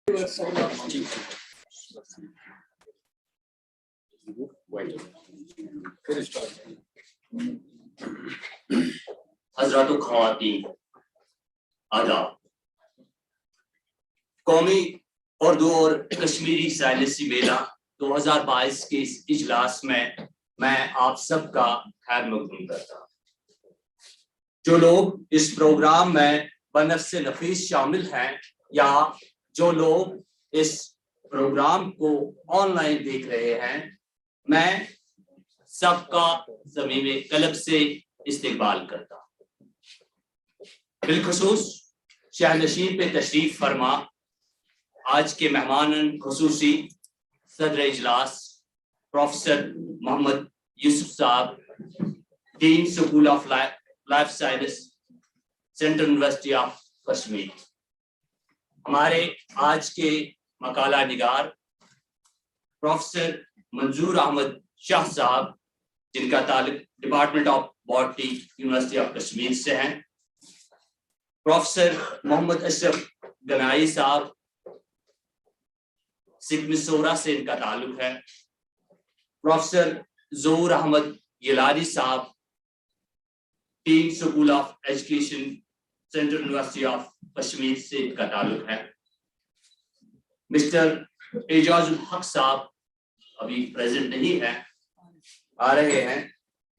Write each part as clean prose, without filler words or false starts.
हज़रात ख़वातीन आदाब। कौमी उर्दू और कश्मीरी साइलेंसी मेला 2022 के इस इजलास में मैं आप सबका खैर मकदूम करता हूँ। जो लोग इस प्रोग्राम में बनफ़्से नफीस शामिल हैं या जो लोग इस प्रोग्राम को ऑनलाइन देख रहे हैं, मैं सबका ज़मीने कल्ब से इस्तकबाल करता हूँ। बिलखुसूस शाहनशीन पे तशरीफ फरमा आज के मेहमान खुसूसी सदर इजलास प्रोफेसर मोहम्मद यूसुफ साहब, dean school of life science, central university of Kashmir. हमारे आज के मकाला निगार प्रोफेसर मंजूर अहमद शाह साहब, जिनका ताल्लुक department of botany university of Kashmir से हैं। प्रोफेसर मोहम्मद अशरफ गनाई साहब, सिगमिसोरा से इनका ताल्लुक है। प्रोफेसर ज़हूर अहमद गिलानी साहब, dean school of education, central university of Kashmir से इनका ताल्लुक है। मिस्टर एजाजुल हक साहब अभी प्रेजेंट नहीं है, आ रहे हैं।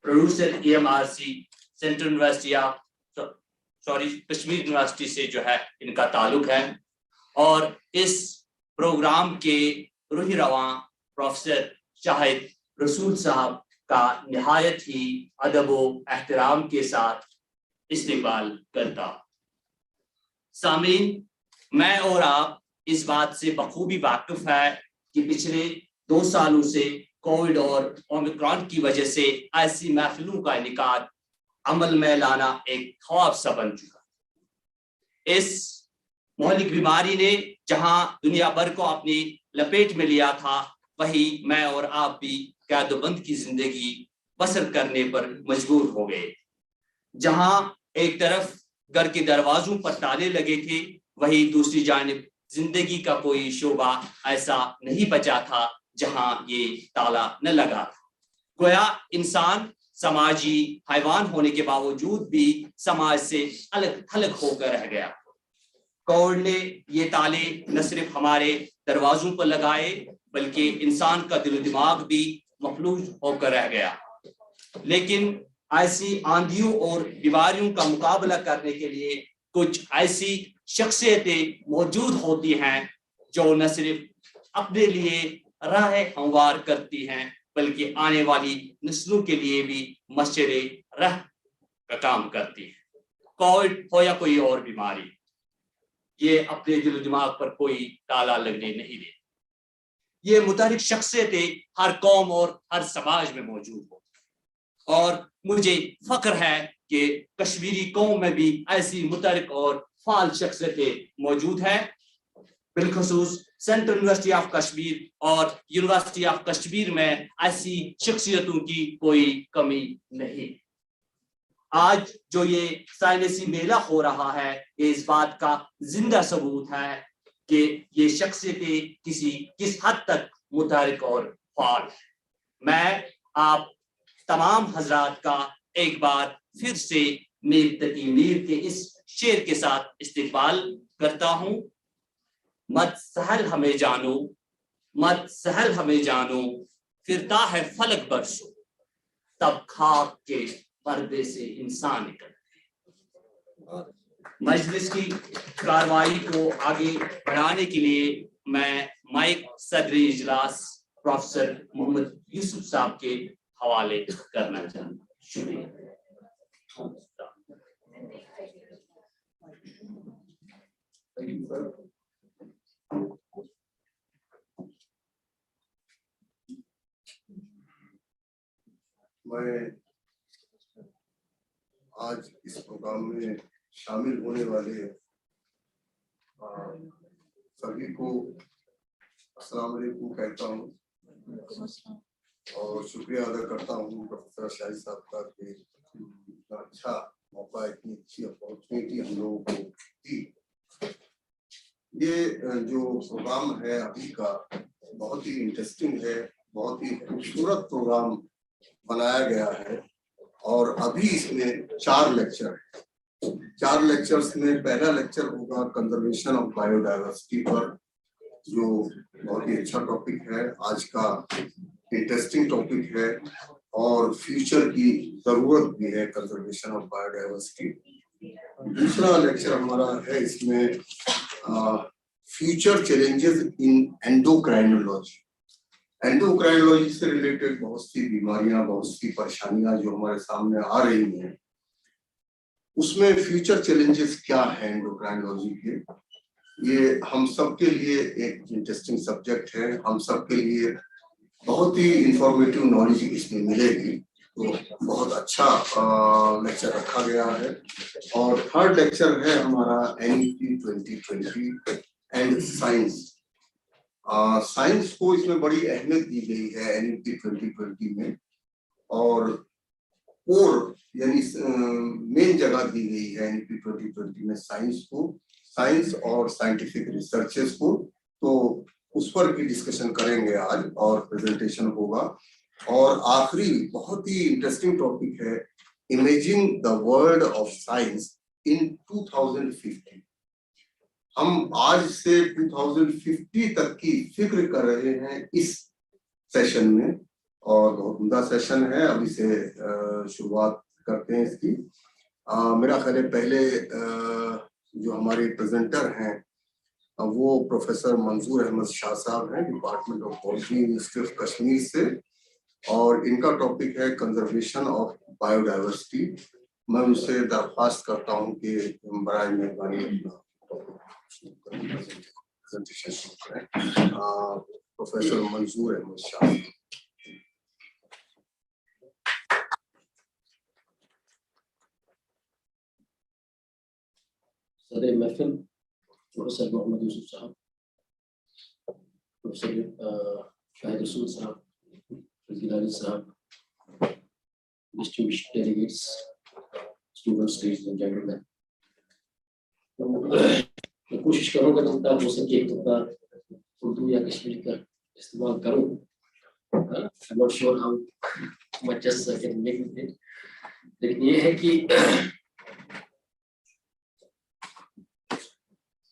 Producer EMRC, central university of Kashmir university से जो है इनका ताल्लुक है। और इस प्रोग्राम के रूही रवां प्रोफेसर शाहिद रसूल साहब का निहायत ही अदब व एहतराम के साथ इस्तकबाल करता। सामीन, मैं और आप इस बात से बखूबी वाकिफ है कि पिछले 2 सालों से कोविड और ओमिक्रॉन की वजह से ऐसी महफिलों का इनेकाद अमल में लाना एक ख्वाब सा बन चुका। इस मौलिक बीमारी ने जहां दुनिया भर को अपनी लपेट में लिया था, वही मैं और आप भी कैदोबंद की जिंदगी बसर करने पर मजबूर हो गए। जहां एक तरफ घर के दरवाजों पर ताले लगे थे, वही दूसरी जानिब जिंदगी का कोई शोबा ऐसा नहीं बचा था जहां ये ताला न लगा था। गोया इंसान समाजी हैवान होने के बावजूद भी समाज से अलग थलग होकर रह गया। कोविड ने ये ताले न सिर्फ हमारे दरवाजों पर लगाए, बल्कि इंसान का दिल दिमाग भी मफलूज होकर रह गया। लेकिन ऐसी आंधियों और बीमारियों का मुकाबला करने के लिए कुछ ऐसी शख्सियतें मौजूद होती हैं जो न सिर्फ अपने लिए राह हमवार करती हैं, बल्कि आने वाली नस्लों के लिए भी मशरे राह का काम करती हैं। कोविड हो या कोई और बीमारी, ये अपने दिल दिमाग पर कोई ताला लगने नहीं देती। ये मुतहरिक शख्सियतें हर कौम और हर समाज में मौजूद हो, और मुझे फख्र है कि कश्मीरी कौम में भी ऐसी मुतहरिक और फाल शख्सियतें मौजूद हैं। बिलखुसूस सेंट्रल यूनिवर्सिटी ऑफ कश्मीर और यूनिवर्सिटी ऑफ कश्मीर में ऐसी शख्सियतों की कोई कमी नहीं। आज जो ये साइलेंसी मेला हो रहा है, ये इस बात का जिंदा सबूत है कि ये शख्सियतें किस हद तक मुतहरिक और फाल है। मैं आप तमाम हजरात का एक बार फिर से मीर तकी मीर के इस शेर के साथ इस्तकबाल करता हूँ। मत सहल हमें जानो, मत सहल हमें जानो, फिरता है फलक बरसो, तब खाक के पर्दे से इंसान निकलते। मजलिस की कार्रवाई को आगे बढ़ाने के लिए मैं माइक सदर इजलास प्रोफेसर मोहम्मद यूसुफ साहब के हवाले करना चाहता हूँ। शुक्रिया। मैं आज इस प्रोग्राम में शामिल होने वाले सभी को अस्सलाम वालेकुम कहता हूँ और शुक्रिया अदा करता हूँ प्रोफेसर शाहिद साहब का कि इतना अच्छा मौका, इतनी अच्छी अपॉर्चुनिटी हम लोगों को दी। ये जो प्रोग्राम है अभी का बहुत ही इंटरेस्टिंग है, बहुत ही खूबसूरत प्रोग्राम बनाया गया है। और अभी इसमें 4 लेक्चर है। 4 लेक्चर्स में पहला लेक्चर होगा कंजर्वेशन ऑफ बायोडायवर्सिटी पर, जो बहुत ही अच्छा टॉपिक है, आज का इंटरेस्टिंग टॉपिक है और फ्यूचर की जरूरत भी है कंजर्वेशन ऑफ बायोडायवर्सिटी। दूसरा लेक्चर हमारा है इसमें future challenges in endocrinology. Endocrinology से रिलेटेड बहुत सी बीमारियां, बहुत सी परेशानियां जो हमारे सामने आ रही हैं, उसमें फ्यूचर चैलेंजेस क्या है एंडोक्राइनोलॉजी के, ये हम सबके लिए एक इंटरेस्टिंग सब्जेक्ट है। हम सबके लिए बहुत ही इंफॉर्मेटिव नॉलेज इसमें मिलेगी, तो बहुत अच्छा लेक्चर रखा गया है। और थर्ड लेक्चर है हमारा NEP 2020 एंड साइंस। साइंस को इसमें बड़ी अहमियत दी गई है NEP 2020 में, और यानी मेन जगह दी गई है NEP 2020 में साइंस को, साइंस और साइंटिफिक रिसर्चेस को। तो उस पर भी डिस्कशन करेंगे आज और प्रेजेंटेशन होगा। और आखिरी बहुत ही इंटरेस्टिंग टॉपिक है imaging the world of science in 2050। हम आज से 2050 तक की फिक्र कर रहे हैं इस सेशन में, और बहुत उम्दा सेशन है। अभी से शुरुआत करते हैं इसकी। मेरा ख्याल है पहले जो हमारे प्रेजेंटर हैं वो प्रोफेसर मंजूर अहमद शाह साहब हैं, department of polity, university of Kashmir से, और इनका टॉपिक है कंजर्वेशन ऑफ बायोडायवर्सिटी। मैं उनसे दरख्वास्त करता हूं कि बराए मेहरबानी प्रेजेंटेशन शुरू करें। प्रोफेसर मंजूर अहमद शाह। सदर महफिल प्रोफेसर मोहम्मद यूसुफ साहब, प्रोफेसर शाहिद रसूल साहब, गिलानी साहब, distinguished delegates, students, ladies and gentlemen, मैं कोशिश करूंगा जितना हो सके उतना उर्दू या कश्मीरी का इस्तेमाल करूं। I'm not sure how much I can make with it, लेकिन ये है कि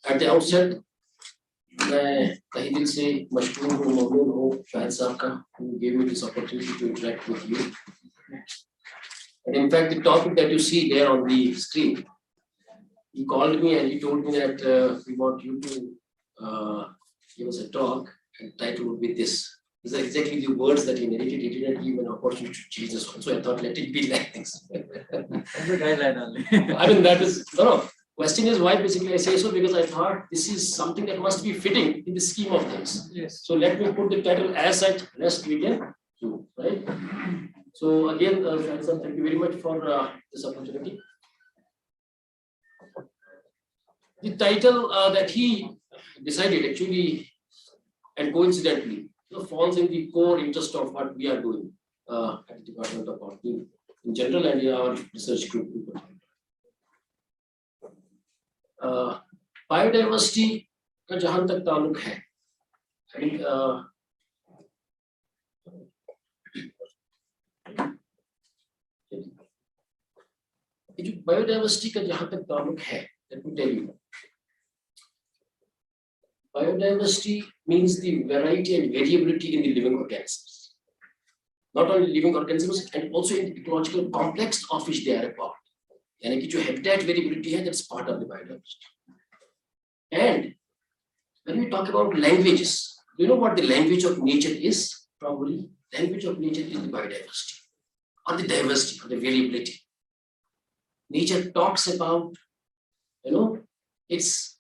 at the outset मैं तहे दिल से मशकूर हूँ, ममनून हूँ शाहिद साहब का, who gave me this opportunity to interact with you. And in fact, the topic that you see there on the screen, he called me and he told me that we want you to give us a talk, and the title would be this. These are exactly the words that he narrated. He didn't give an opportunity to change this one, so I thought let it be like this. That's a guideline only. I mean, that is no. Question is why basically I say so because I thought this is something that must be fitting in the scheme of things. Yes. So let me put the title as such. Rest we can do, right? So again, Shahid sir, thank you very much for this opportunity. The title that he decided actually and coincidentally falls in the core interest of what we are doing at the Department of Botany in general and in our research group. Biodiversity का जहां तक ताल्लुक है, जो biodiversity का जहां तक ताल्लुक है, let me tell you, biodiversity means the variety and variability in the living organisms, not only living organisms and also in the ecological complex of which they are a part. यानी कि जो habitat variability है, that's part of the biodiversity. And when we talk about languages, do you know what the language of nature is? Probably language of nature is the biodiversity or the diversity or the variability. Nature talks about, its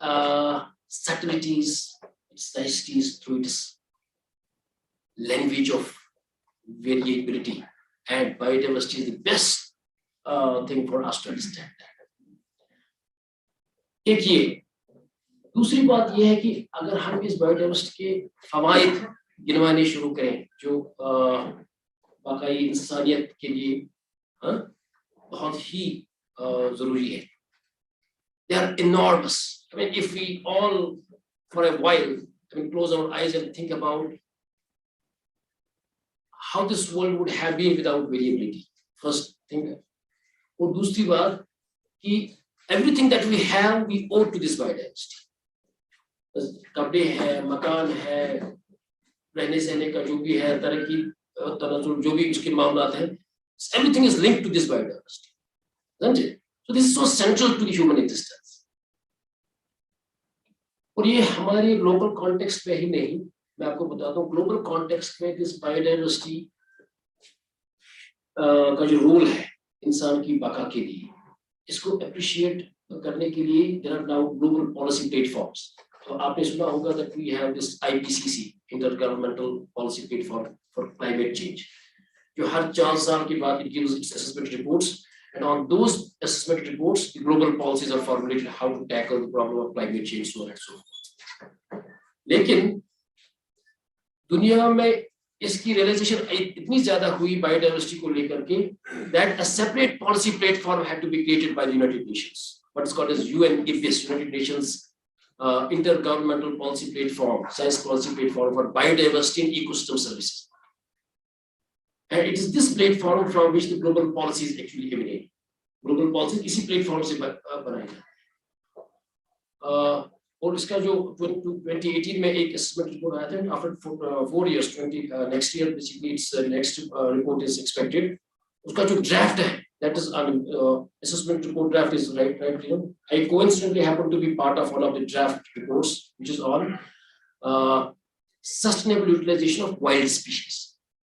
subtleties, its niceties through its language of variability, and biodiversity is the best thing for us to understand that. एक ये दूसरी बात यह है कि अगर हम इस बायोडाइवर्सिटी के फवायद गिनवाने शुरू करें जो वाकई इंसानियत के लिए बहुत ही जरूरी है, they are enormous. I mean, if we all for a while, I mean, close our eyes and think about how this world would have been without variability. First thing. और दूसरी बात कि everything that we have, we owe to this biodiversity. कपड़े हैं, मकान है, रहने सहने का जो भी है, तरक्की तनाजुल जो भी उसके मामलात हैं, everything is linked to this biodiversity, isn't it? So this is so central to the human existence. और ये हमारे लोकल कॉन्टेक्स्ट में ही नहीं, मैं आपको बताता हूँ ग्लोबल कॉन्टेक्स्ट में दिस बायोडाइवर्सिटी का जो रोल है इंसान की बका के लिए, इसको अप्रिशिएट करने के लिए there are now global policy platforms. तो आपने सुना होगा that we have this IPCC, intergovernmental policy platform for climate change, जो हर 4 साल के बाद it gives its assessment reports, and on those assessment reports the global policies are formulated how to tackle the problem of climate change, so on and so forth. लेकिन दुनिया में इसकी realisation इतनी ज्यादा हुई बायोडाइवर्सिटी को लेकर के that a separate policy platform had to be created by the United Nations, what is called as UNEPIS, United Nations intergovernmental policy platform, science policy platform for biodiversity and ecosystem services. And it is this platform from which the global policies actually emanate. Global policies इसी platform से बनाई जाती है. और इसका जो 2018 में एक assessment report आया था, after 4 years, next year basically its next report is expected. उसका जो draft है, that is assessment report draft is right, you know. I coincidentally happen to be part of one of the draft reports, which is on sustainable utilization of wild species.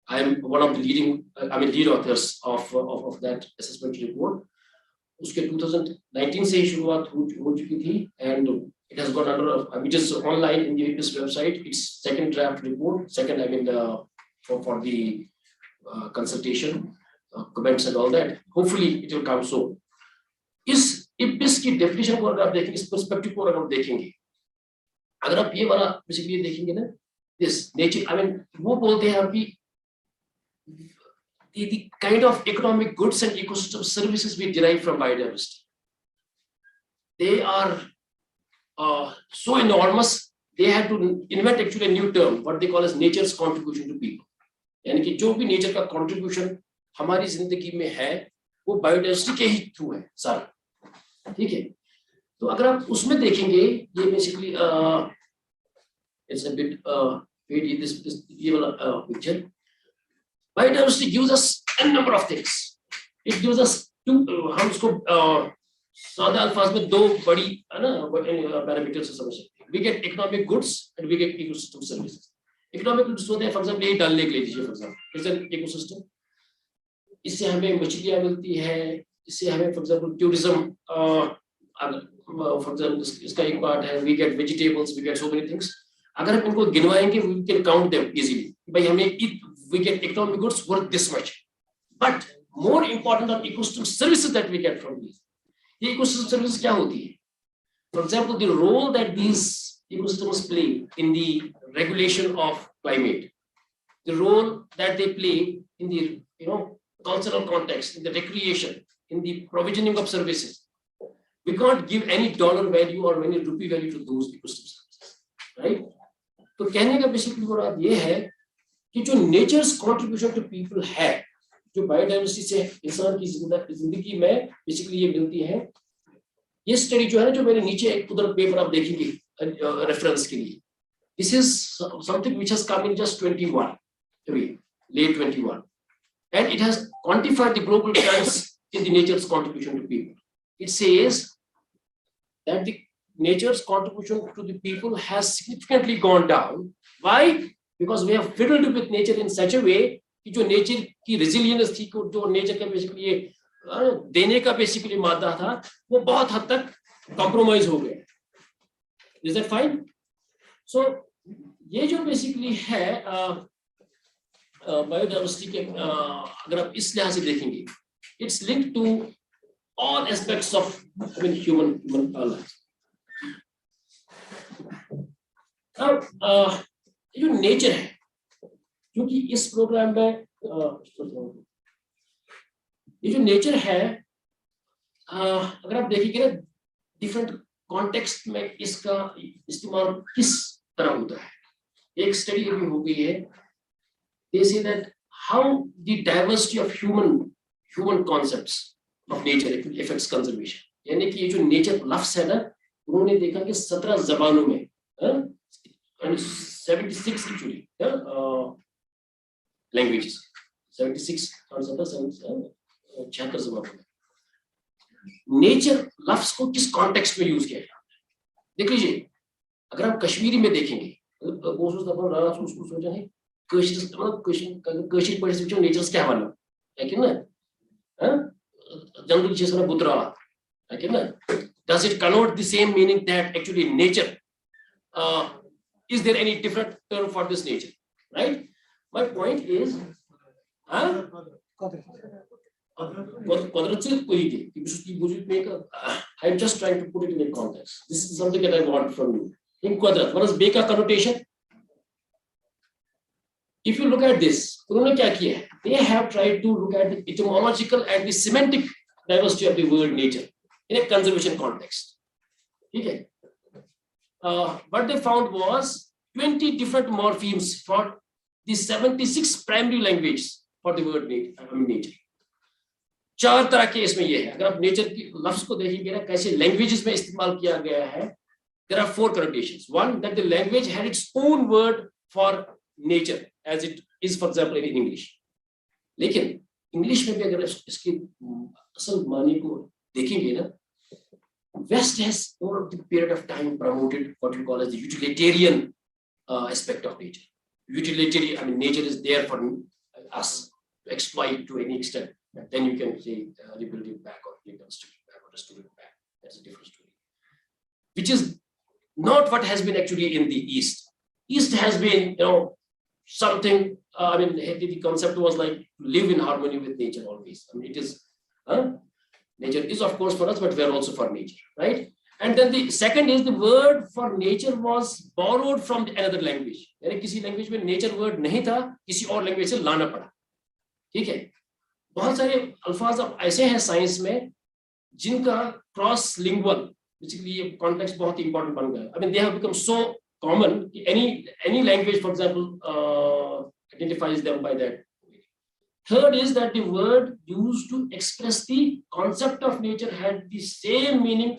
I am one of the lead authors of that assessment report. उसके 2019 से ही शुरुआत हो चुकी थी, and it has gone under, it is online in the UNEPIS website. It's second draft report, for the consultation, comments and all that. Hopefully it will come soon. इस IPBES की definition को अगर आप देखेंगे, इस perspective को अगर आप देखेंगे, अगर आप ये वाला basically देखेंगे ना, this nature, I mean, वो बोलते हैं कि the kind of economic goods and ecosystem services we derive from biodiversity, they are so enormous, they had to invent actually a new term, what they call as nature's contribution to people. यानी कि जो भी nature का contribution हमारी जिंदगी में है, वो बायोडाइवर्सिटी के ही थ्रू है सारा, ठीक है. तो अगर आप उसमें देखेंगे, ये बेसिकली इट्स अ बिट ये वाला picture, biodiversity gives us a number of things. It gives us हम उसको सादा अल्फाज में दो बड़ी है ना पैरामीटर से समझ सकते हैं. We get economic goods and we get ecosystem services. Economic goods होते हैं, फॉर एग्जांपल ये डल लेक ले लीजिए, for example it's an ecosystem. इससे हमें मछलियां मिलती है, इससे हमें for example tourism, for example इसका एक पार्ट है, we get vegetables, we get so many things. अगर हम इनको गिनवाएंगे, we can count them easily. भाई हमें we get economic goods worth this much, but more important are ecosystem services that we get from these. ये ecosystem services क्या होती है? For example, the role that these ecosystems play in the regulation of climate, the role that they play in the cultural context, in the recreation, in the provisioning of services. We can't give any dollar value or any rupee value to those ecosystem services, right? तो कहने का basically बात ये है कि जो natures contribution to people है, जो बायोडाइवर्सिटी से इंसान की जिंदगी में बेसिकली ये मिलती है. ये स्टडी जो है ना, जो मेरे नीचे एक उधर पेपर आप देखेंगे रेफरेंस के लिए, this is something which has come in just 21, late 21, and it has quantified the global trends in the nature's contribution to people. It says that the nature's contribution to the people has significantly gone down. Why? Because we have fiddled with nature in such a way कि जो nature की resilience थी, जो nature का basically ये देने का basically मादा था, वो बहुत हद तक कॉम्प्रोमाइज हो गया. Is that fine? सो ये जो बेसिकली है बायोडाइवर्सिटी के, अगर आप इस लिहाज से देखेंगे, it's linked to all aspects of human life. जो नेचर है, क्योंकि इस प्रोग्राम में ये जो नेचर है, अगर आप देखेंगे ना, डिफरेंट कॉन्टेक्स्ट में इसका इस्तेमाल किस तरह होता है? एक स्टडी अभी हो गई है, they say that how the diversity of human concepts of nature affects conservation. यानी कि ये जो नेचर लफ्ज है ना, उन्होंने देखा कि 17 जबानों में 76 actually languages, 76 और 76 जबानों में नेचर लफ्ज को किस कॉन्टेक्स्ट में यूज किया है। देख लीजिए, अगर हम कश्मीरी में देखेंगे, उसको सोचा है कशीर पढ़े सोचो नेचर्स क्या वाला है कि ना, जंगल जिसमें बुतरा है कि ना, does it connote the same meaning that actually nature, is there any different term for this nature, right? My point is I am just trying to put it in a context. This is something that I want from you. In Qadrat, what is Beka connotation? If you look at this, उन्होंने क्या किया है? They have tried to look at the etymological and the semantic diversity of the word nature in a conservation context. ठीक है? What they found was 20 different morphemes for the 76 primary languages for the word nature. 4 तरह के इसमें ये है। अगर आप nature की लफ्ज को देखेंगे ना, कैसे लैंग्वेजेस में इस्तेमाल किया गया है, there are 4 connotations. One, that the language had its own word for nature, as it is, for example, in English. लेकिन इंग्लिश में भी अगर इसकी असल मानी को देखेंगे ना, West has over the period of time promoted what we call as the utilitarian aspect of nature. Utilitarian, I mean, nature is there for us to exploit to any extent. And then you can say rebuild it back or reconstruct it back or restore it back. That's a different story. Which is not what has been actually in the East. East has been, something. I mean, the concept was like live in harmony with nature always. I mean, it is. Nature is of course for us, but we are also for nature, right? And then the second is the word for nature was borrowed from another language. यानी किसी language में nature word नहीं था, किसी और language से लाना पड़ा, ठीक है? बहुत सारे अल्फाज अब ऐसे हैं साइंस में जिनका cross lingual, basically ये context बहुत important बन गया. I mean, they have become so common. Any language, for example, identifies them by that. Third is that the word used to express the concept of nature had the same meaning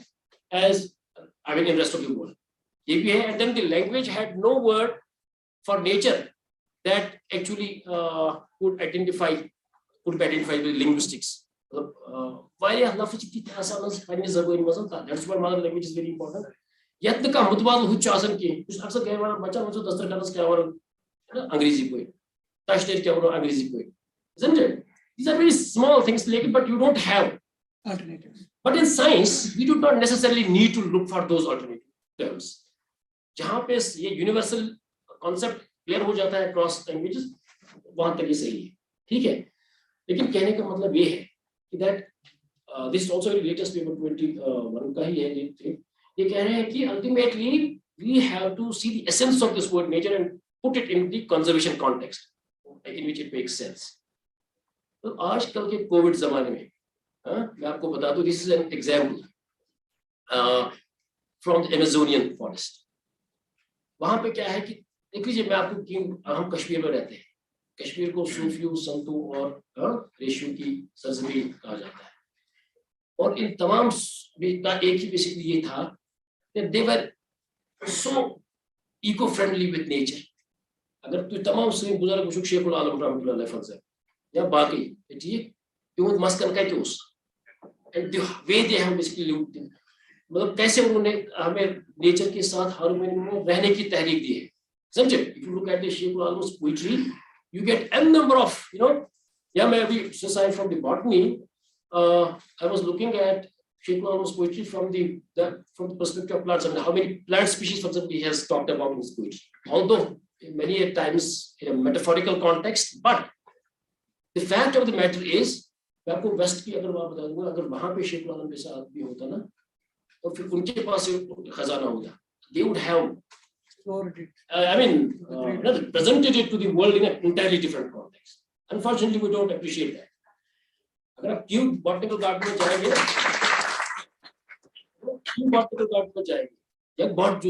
as, in the rest of the world. And then the language had no word for nature that actually could be identified with linguistics. That's why mother language is very important. Yet the Kamutwal Huchasan came, also gave a much of the Angrezi poet. Tashnet Kavro Angrezi poet. Isn't it? These are very small things, but you don't have alternatives. But in science, we do not necessarily need to look for those alternative terms. जहाँ पे ये universal concept clear हो जाता है across languages, वहाँ तक ये सही है, ठीक है? लेकिन कहने का मतलब ये है कि that this is also the latest paper 21 का ही है ये कह रहे हैं कि ultimately we have to see the essence of this word nature and put it in the conservation context in which it makes sense. तो आजकल के कोविड जमाने में मैं आपको बता दूं, this is an example from the Amazonian forest. वहां पे क्या है कि देख लीजिए, मैं आपको क्यों, हम कश्मीर में रहते हैं, कश्मीर को सूफियों, संतों और ऋषियों की सरजमीन कहा जाता है, और इन तमाम का एक ही बेसिकली ये था कि दे वर सो इको फ्रेंडली विद नेचर. अगर तो तमाम मुस्लिम बुजुर्ग शेखुल आलम रहमतुल्लाह अलैह फजल या बाकी ठीक क्यों मस्कन का क्यों and the way they have basically मतलब कैसे उन्होंने हमें नेचर के साथ हार्मनी में रहने की तहरीक दी है, समझे? If you look at the Sheikh Alam's poetry, you get an number of या मैं अभी since I am from the botany, I was looking at Sheikh Alam's poetry from the perspective of plants. I mean, how many plant species, for example, he has talked about in his poetry, although many times in a metaphorical context. But the fact of the matter is, मैं आपको waste की अगर बात बता दूंगा, अगर वहां पे शेख आलम जैसा आदमी होता ना, तो फिर उनके पास खजाना होता. They would have, presented it to the world in an entirely different context. Unfortunately, we don't appreciate that. अगर आप क्यूब बॉटनिकल गार्डन में जाएंगे ना, botanical garden में जाएंगे, या बहुत जो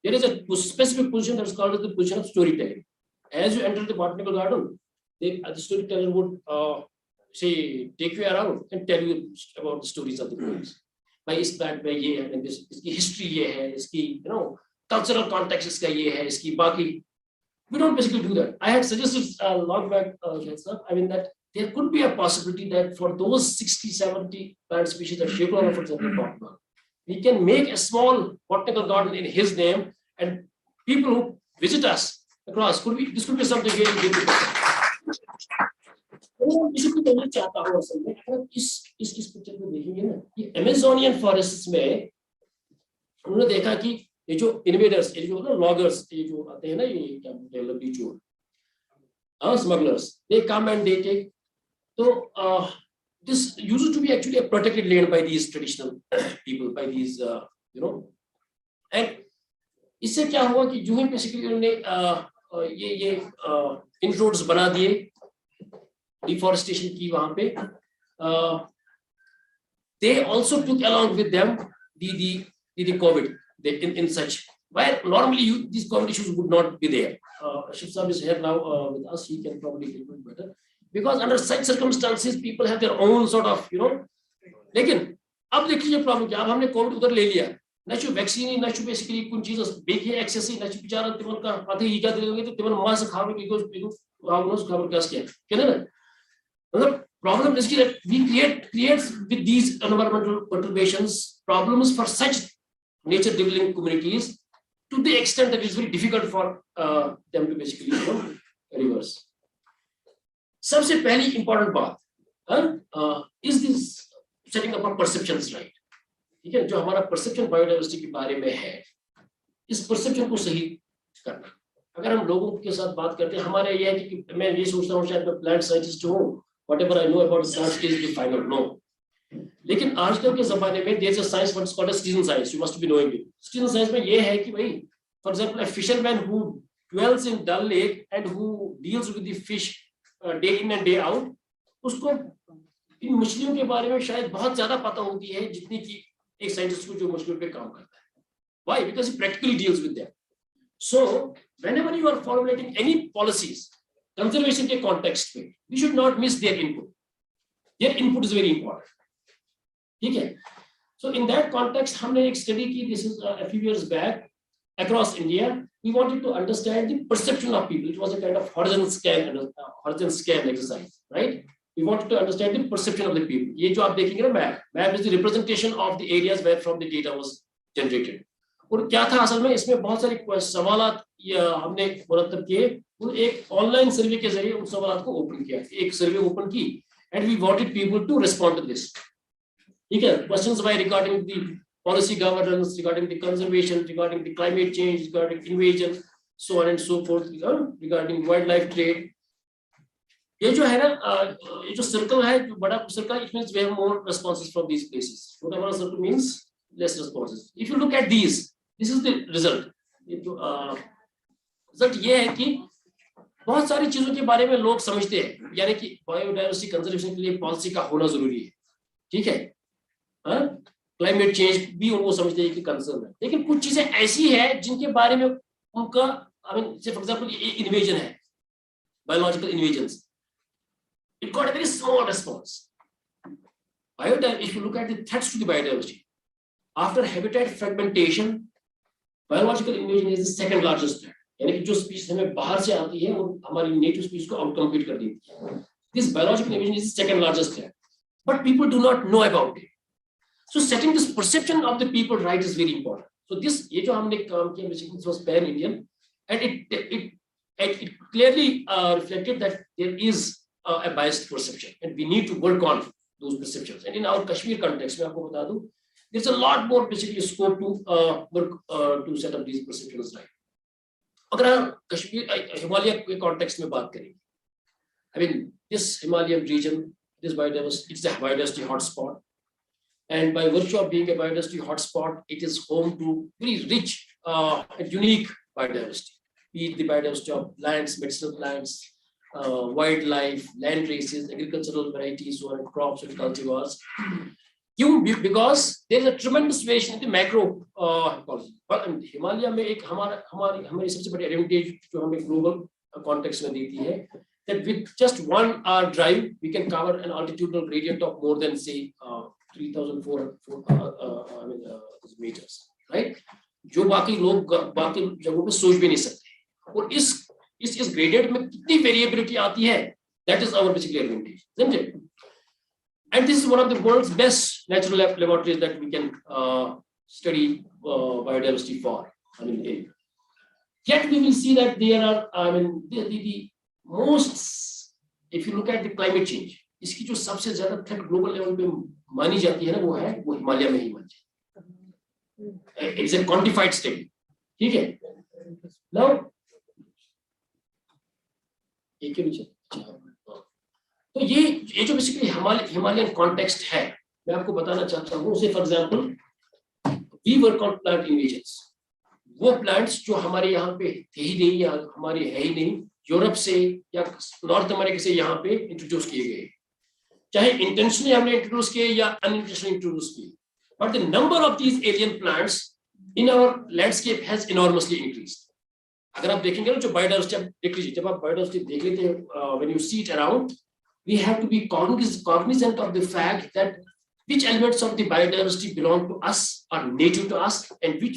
there is a specific position that is called as the position of storytelling. As you enter the botanical garden, the storyteller would say take you around and tell you about the stories of the plants. भाई इस plant में ये है, इसकी history ये है, इसकी cultural context इसका ये है, इसकी बाकी. We don't basically do that. I had suggested long back, I mean that there could be a possibility that for those 60-70 plant species that Shekula, for example, talked about, we can make a small botanical garden in his name, and people who visit us across this could be something very difficult. Basically, मैं चाहता हूँ असल में अगर इस picture को देखेंगे ना, ये Amazonian forests में उन्होंने देखा कि ये जो इन्वेडर्स, ये जो ना लॉगर्स, ये जो आते हैं ना, ये क्या बोलते हैं, लंबी चोर, smugglers, they come and they take. So this used to be actually a protected land by these traditional people, by these and इससे क्या हुआ कि जो ही बेसिकली उन्होंने ये inroads बना दिए, deforestation की वहां पे, they also took along with them the COVID. In such, where normally these COVID issues would not be there. Shiv Sahib is here now with us, he can probably help it better. Because under such circumstances, people have their own sort of, लेकिन अब देखिए problem क्या, अब हमने Covid उधर ले लिया, ना जो वैक्सीन, ना जो बेसिकली कुछ चीज़ बेचे एक्सेस ही, ना जो बेचारा तिमन का पता ही क्या दिलेंगे, तो तिमन मास खावे बिकॉज़ आउटनोस खबर क्या किया, क्या ना, मतलब problem is that we create with these environmental perturbations problems for such nature developing communities to the extent that it's very difficult for them to basically reverse. सबसे पहली important बात is this setting up our perceptions right. ठीक है, जो हमारा perception biodiversity के बारे में है, इस perception को सही करना. अगर हम लोगों के साथ बात करते हैं, हमारे ये है कि मैं ये सोचता हूँ शायद मैं plant scientist हूँ, whatever I know about science is the final no. लेकिन आजकल के ज़माने में there's a science what is called as citizen science. You must be knowing it. Citizen science में ये है कि भाई, for example, a fisherman who dwells in Dal Lake and who deals with the fish day in and day out, उसको इन मछलियों के बारे में शायद बहुत ज़्यादा पता होती है जितनी कि एक साइंटिस्ट को जो मछलियों पे काम करता है. Why? Because he practically deals with them. So whenever you are formulating any policies, conservation के context में, we should not miss their input. Their input is very important. ठीक है. So in that context, हमने एक study की, this is a few years back, across India. We wanted to understand the perception of people. It was a kind of horizon scan exercise, right? We wanted to understand the perception of the people. ये जो आप देखेंगे ना map is the representation of the areas where from the data was generated. और क्या था असल में, इसमें बहुत सारे सवालात हमने मुरतब किए, और एक ऑनलाइन सर्वे के जरिए उन सवालात को ओपन किया, एक सर्वे ओपन की, and we wanted people to respond to this. ठीक है, questions were regarding the policy governance, regarding the conservation, regarding the climate change, regarding invasion, so on and so forth, regarding wildlife trade. ये जो है ना, ये जो circle है, जो बड़ा circle, it means we have more responses from these places. Whatever a circle means, less responses. If you look at these, this is the result. ये जो result ये है कि बहुत सारी चीजों के बारे में लोग समझते हैं, यानी कि बायोडायवर्सिटी कंजर्वेशन के लिए पॉलिसी का होना जरूरी है. ठीक है, क्लाइमेट चेंज भी उनको समझते हैं कि कंसर्न है, लेकिन कुछ चीजें ऐसी है जिनके बारे में उनका, I mean for example invasion है, biological invasions, it got a very small response. Biodiversity, if you look at the threats to the biodiversity, after habitat fragmentation, biological invasion is the second largest threat. यानी कि जो species हमें बाहर से आती है वो हमारी नेटिव स्पीशीज को आउटकम्पीट कर देती है. This biological invasion is the second largest threat, but people do not know about it. So setting this perception of the people right is very important. So this ये जो हमने काम किया, basically was pan-Indian, and it clearly reflected that there is a biased perception, and we need to work on those perceptions. And in our Kashmir context, मैं आपको बता दूं, there's a lot more basically scope to work to set up these perceptions right. अगर हम कश्मीर हिमालय के context में बात करेंगे, I mean this Himalayan region, this biodiversity, it's a biodiversity hotspot, and by virtue of being a biodiversity hotspot, it is home to very rich and unique biodiversity. Be it the biodiversity of plants, medicinal plants, wildlife, land races, agricultural varieties, or crops and cultivars. Because there is a tremendous variation in the macro policy. But Himalaya में एक हमारी सबसे बड़ी advantage जो हमें global context में देती है, that with just 1 hour drive we can cover an altitudinal gradient of more than say 3,400 meters, right? जो बाकी लोग बाकी जगहों पे सोच भी नहीं सकते. और इस gradient में कितनी variability आती है, that is our basically advantage, isn't it? And this is one of the world's best natural laboratories that we can study biodiversity for. Yet we will see that there are, the most, if you look at the climate change, इसकी जो सबसे ज़्यादा threat global level पे मानी जाती है ना, वो हिमालय में ही मानी जाती है. It's a quantified study. ठीक है? Now, एक के नीचे. तो ये जो बेसिकली हिमालयन कॉन्टेक्स्ट है, मैं आपको बताना चाहता हूँ. उसे for example we work on plant invasions. वो प्लांट्स जो हमारे यहाँ पे थे ही नहीं या हमारे है ही नहीं, यूरोप से या नॉर्थ अमेरिका से यहाँ पे इंट्रोड्यूस किए गए, चाहे इंटेंशनली हमने इंट्रोड्यूस किए या अनइंटेंशनली इंट्रोड्यूस किए. But the number of these alien plants in our landscape has enormously increased. अगर आप देखेंगे ना, जो बायोडायवर्सिटी आप देख लीजिए, जब आप बायोडायवर्सिटी देख लेते हैं, when you see it around, we have to be cognizant of the fact that which elements of the biodiversity belong to us, are native to us, and which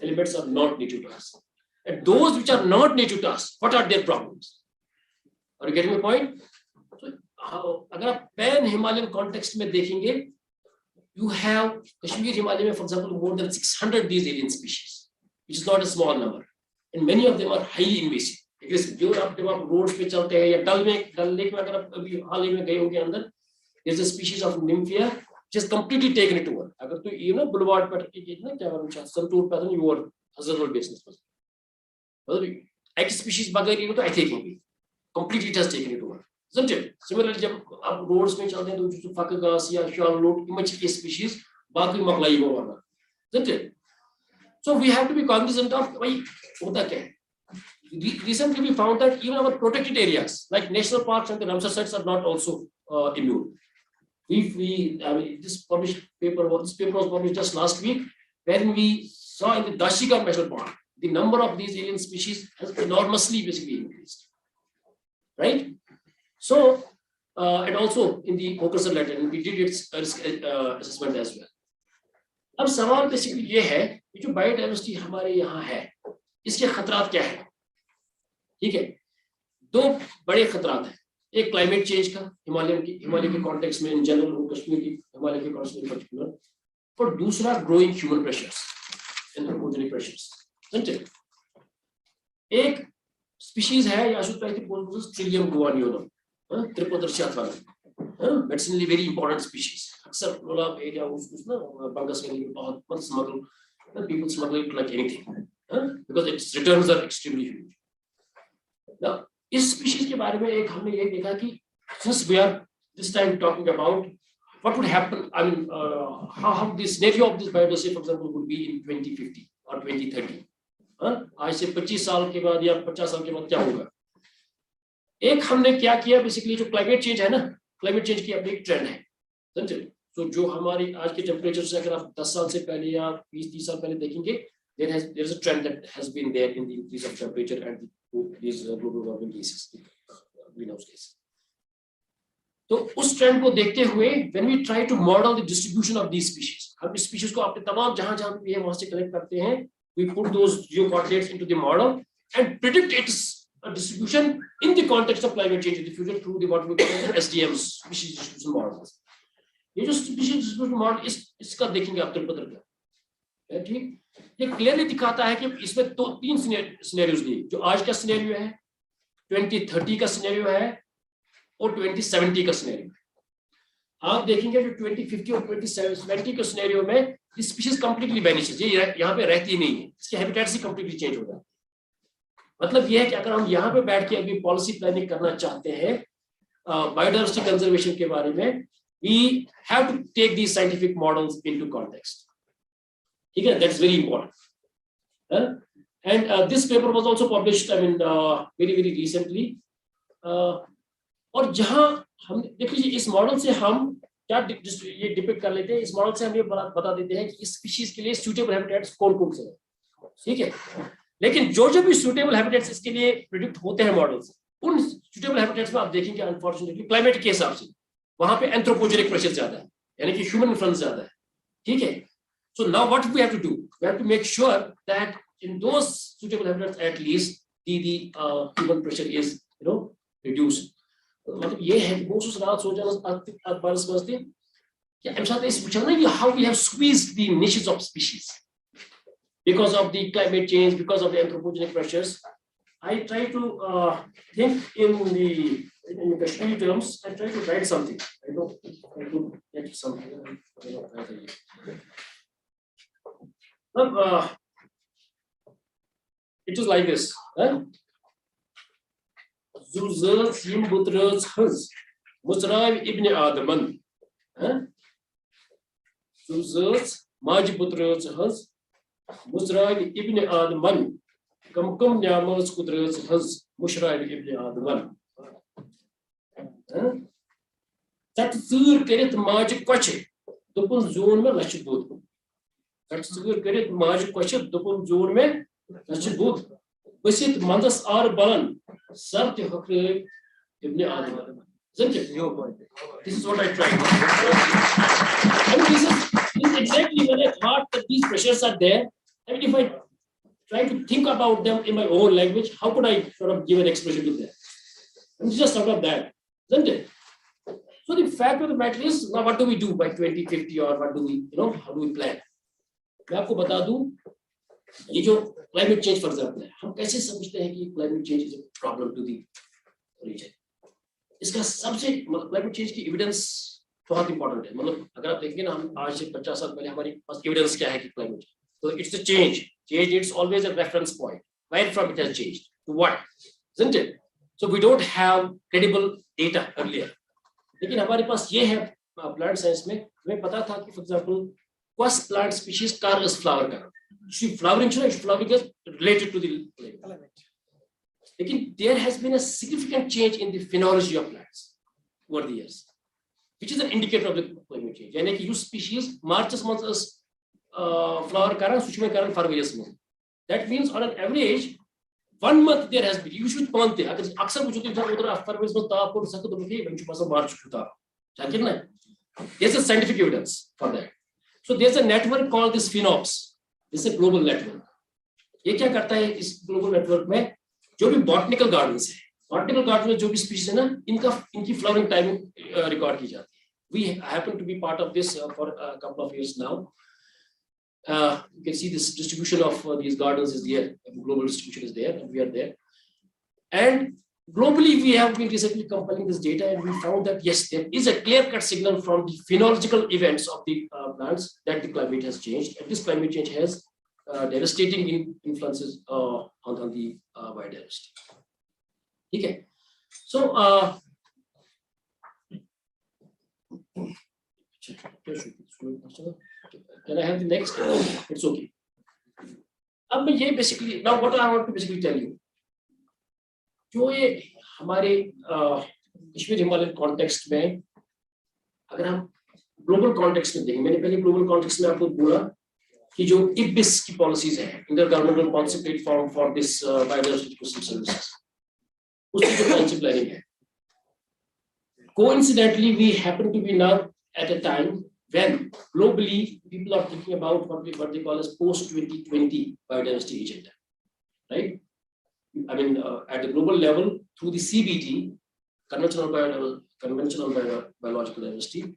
elements are not native to us. And those which are not native to us, what are their problems? Are you getting my point? So, अगर आप pan Himalayan context में देखेंगे, you have Kashmir Himalaya में, for example, more than 600 these alien species, which is not a small number, and many of them are highly invasive. जो आप जब आप road पे चलते हैं या डल लेक में, अगर आप अभी हाल ही में गए होंगे अंदर, there is a species of Nymphia which has completely taken it over. अगर तो ये ना बुलवार्ड पर ना क्या नाम है, santoor pattern, you are hazardous business person, मतलब एक स्पीशीज बगैर ये तो ऐसे ही completely it has taken it over, isn't it? Similarly, जब आप रोड्स में चलते हैं तो जो फकगास या शार्लोट इमेज की स्पीशीज बाकी मकलाई वो वाला, isn't it? So we have to be cognizant of भाई होता क्या है. Recently, we found that even our protected areas, like national parks and the Ramsar sites, are not also immune. This paper was published just last week, when we saw in the Dashika National Park, the number of these alien species has enormously basically increased. Right? So, and also in the Hokarsa letter, we did its assessment as well. अब सवाल basically ये है कि जो biodiversity हमारे यहाँ है, इसके खतरात क्या है? ठीक है, दो बड़े खतरात हैं. एक क्लाइमेट चेंज का, हिमालय के कॉन्टेक्स्ट में इन जनरल, कश्मीर की हिमालय के कॉन्टेक्स्ट में पर्टिकुलर, और दूसरा growing human pressures, anthropogenic pressures. एक स्पीशीज है ट्रिलियम गुआनियोनम, त्रिपदर्शियाथ्रा, मेडिसिनली वेरी इंपॉर्टेंट स्पीशीज. अक्सर लोग एरिया उसना बंगस वैली में बहुत smuggle, people smuggle it like anything, because its returns are extremely huge. Now, इस स्पीशीज के बारे में एक हमने ये देखा कि since we are this time talking about what would happen, I mean, how the scenario of this biodiversity, for example, would be in 2050 or 2030. आज से 25 साल के बाद या 50 साल के बाद क्या होगा. एक हमने क्या किया, बेसिकली जो क्लाइमेट चेंज है ना, क्लाइमेट चेंज की अब एक ट्रेंड है, समझे. तो जो हमारी आज के टेम्परेचर से अगर आप 10 साल से पहले या 20-30 साल पहले देखेंगे, there is a trend that has been there in the increase of temperature and these global warming cases, greenhouse gases. तो उस ट्रेंड को देखते हुए, when we try to model the distribution of these species, हम इस species को अपने तमाम जहां भी है वहां से कलेक्ट करते हैं, we put those geocoordinates into the model and predict its distribution in the context of climate change in the future through the what we call the SDMs, species distribution models. ये जो species distribution model इसका देखेंगे आप त्रिपदर का, ठीक, ये clearly दिखाता है कि इसमें तो 3 सिनेरियोज दिए. जो आज का सिनेरियो है, 2030 का सिनेरियो है, और 2070 का सिनेरियो है. आप देखेंगे जो 2050 और 2070 के सिनेरियो में दिस स्पीशीज कंप्लीटली वैनिशेस, ये यहाँ पे रहती नहीं है, इसके हैबिटेट्स ही कंप्लीटली चेंज हो जाते हैं. मतलब ये है कि अगर हम यहाँ पे बैठ के अभी पॉलिसी प्लानिंग करना चाहते हैं बायोडायवर्सिटी कंजर्वेशन के बारे में, we have to take these scientific models into context. ठीक है, that's very important. And this paper was also published, I mean, very recently. और जहां हम देख लीजिए, इस मॉडल से हम क्या ये डिपिक्ट कर लेते हैं, इस मॉडल से हम ये बता देते हैं कि इस स्पीशीज के लिए सूटेबल हैबिटेट्स कौन कौन से हैं, ठीक है। लेकिन जो भी सूटेबल हैबिटेट्स इसके लिए प्रिडिक्ट होते हैं मॉडल से, उन सूटेबल हैबिटेट्स में आप देखेंगे अनफॉर्चुनेटली क्लाइमेट के हिसाब से वहां पे एंथ्रोपोजेनिक प्रेशर ज्यादा है, यानी कि ह्यूमन इन्फ्लुएंस ज्यादा है, ठीक है। So now what we have to do, we have to make sure that in those suitable habitats at least the human pressure is reduced. मतलब ये है कि बहुत सारा सोचना बार समझते कि हम साथ इस पूछना ना कि how we have squeezed the niches of species because of the climate change, because of the anthropogenic pressures. I try to think in Kashmiri terms. I try to write something. I don't try to get something. It is like this. Zuzat yim butruz huz. Musraib ibn Adaman. Zuzat maj butruz huz. Musraib ibn Adaman. Kam nyamas kutruz huz. Musraib ibn Adaman. Tat zur kerit maj koche. Dupun zone mein lach bud. Tat zur kerit maj koche. Dupun zone mein lach bud. Basit mandas ar balan. Sir ibn Adaman. Isn't it? Your point. This is what I tried. I mean, this is exactly when I thought that these pressures are there. I mean, if I try to think about them in my own language, how could I sort of give an expression to them? And it's just out of that, isn't it? So the fact of the matter is, now what do we do by 2050, or what do we, how do we plan? मैं आपको बता दूं, ये जो climate change for example है, हम कैसे समझते हैं कि climate change is a problem to the region? इसका सबसे climate change की evidence बहुत important है. मतलब अगर आप देखेंगे ना, हम आज से 50 साल पहले हमारी पास evidence क्या है कि climate change? So it's a change. Change, it's always a reference point. Where from it has changed? To what? Isn't it? So we don't have credible data earlier. लेकिन हमारे पास ये है plant science में, हमें पता था कि for example, what plant species careless flower का, flowering is related to the climate. लेकिन there has been a significant change in the phenology of plants over the years, which is an indicator of the climate change. यानी कि use species March month as flower कारण switch में कारण for various months. That means on an average 1 month there has been, you should मानते हैं अगर अक्सर पूछो तो इधर उधर फरवरी में ताप और सकते तो भी बंच पास मार्च होता है, क्या ना? There's a scientific evidence for that. So there's a network called this FINOPS. This is a global network. ये क्या करता है इस global network में, जो भी botanical gardens है, botanical garden में जो भी species है ना, इनकी flowering time record की जाती है. We happen to be part of this for a couple of years now. You can see this distribution of these gardens is there, global distribution is there, and we are there. And globally, we have been recently compiling this data, and we found that yes, there is a clear-cut signal from the phenological events of the plants that the climate has changed, and this climate change has devastating influences on the biodiversity. Okay, so can I have the next? It's okay. अब मैं ये basically now what I want to basically tell you, जो ये हमारे Kashmir Himalayan context में, अगर हम global context में देखें, मैंने पहले ग्लोबल कॉन्टेक्स्ट में आपको बोला कि जो IPBES की पॉलिसीज है, intergovernmental policy platform for this biodiversity ecosystem services, उसकी जो पॉलिसी प्लानिंग है, coincidentally we happen to be now at a time when globally people are thinking about what they call as post-2020 biodiversity agenda, right? I mean, at the global level, through the CBD, conventional biological diversity,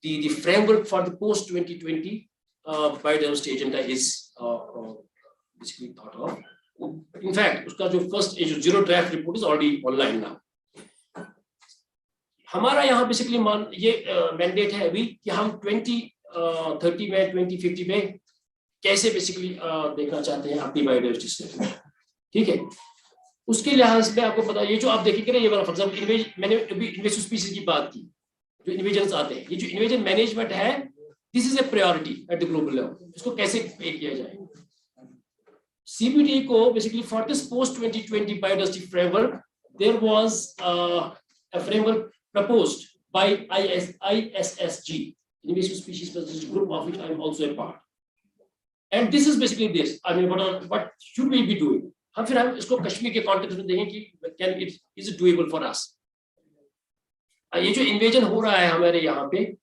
the framework for the post-2020 biodiversity agenda is basically thought of. In fact, uska jo first zero draft report is already online now. हमारा यहाँ basically ये mandate है अभी कि हम 2030 में 2050 में कैसे बेसिकली देखना चाहते हैं अपनी बायोडायवर्सिटी सिस्टम, ठीक है? उसके लिहाज में आपको पता, ये जो आप देखेंगे ना, ये वाला फॉर एग्जांपल मैंने अभी इन्वेसिव स्पीशीज की बात की, जो इन्वेजन्स आते हैं, ये जो इन्वेजन मैनेजमेंट है, this is a priority at the global level. इसको कैसे किया जाए? CBD को basically for this post 2020 biodiversity framework, there was a framework proposed by ISSG, Invasive Species Preservation Group, of which I am also a part. And this is basically this. I mean, what should we be doing? हम फिर हम इसको कश्मीर के context में देखें कि can it is it doable for us? ये जो invasion हो रहा है हमारे यहाँ पे,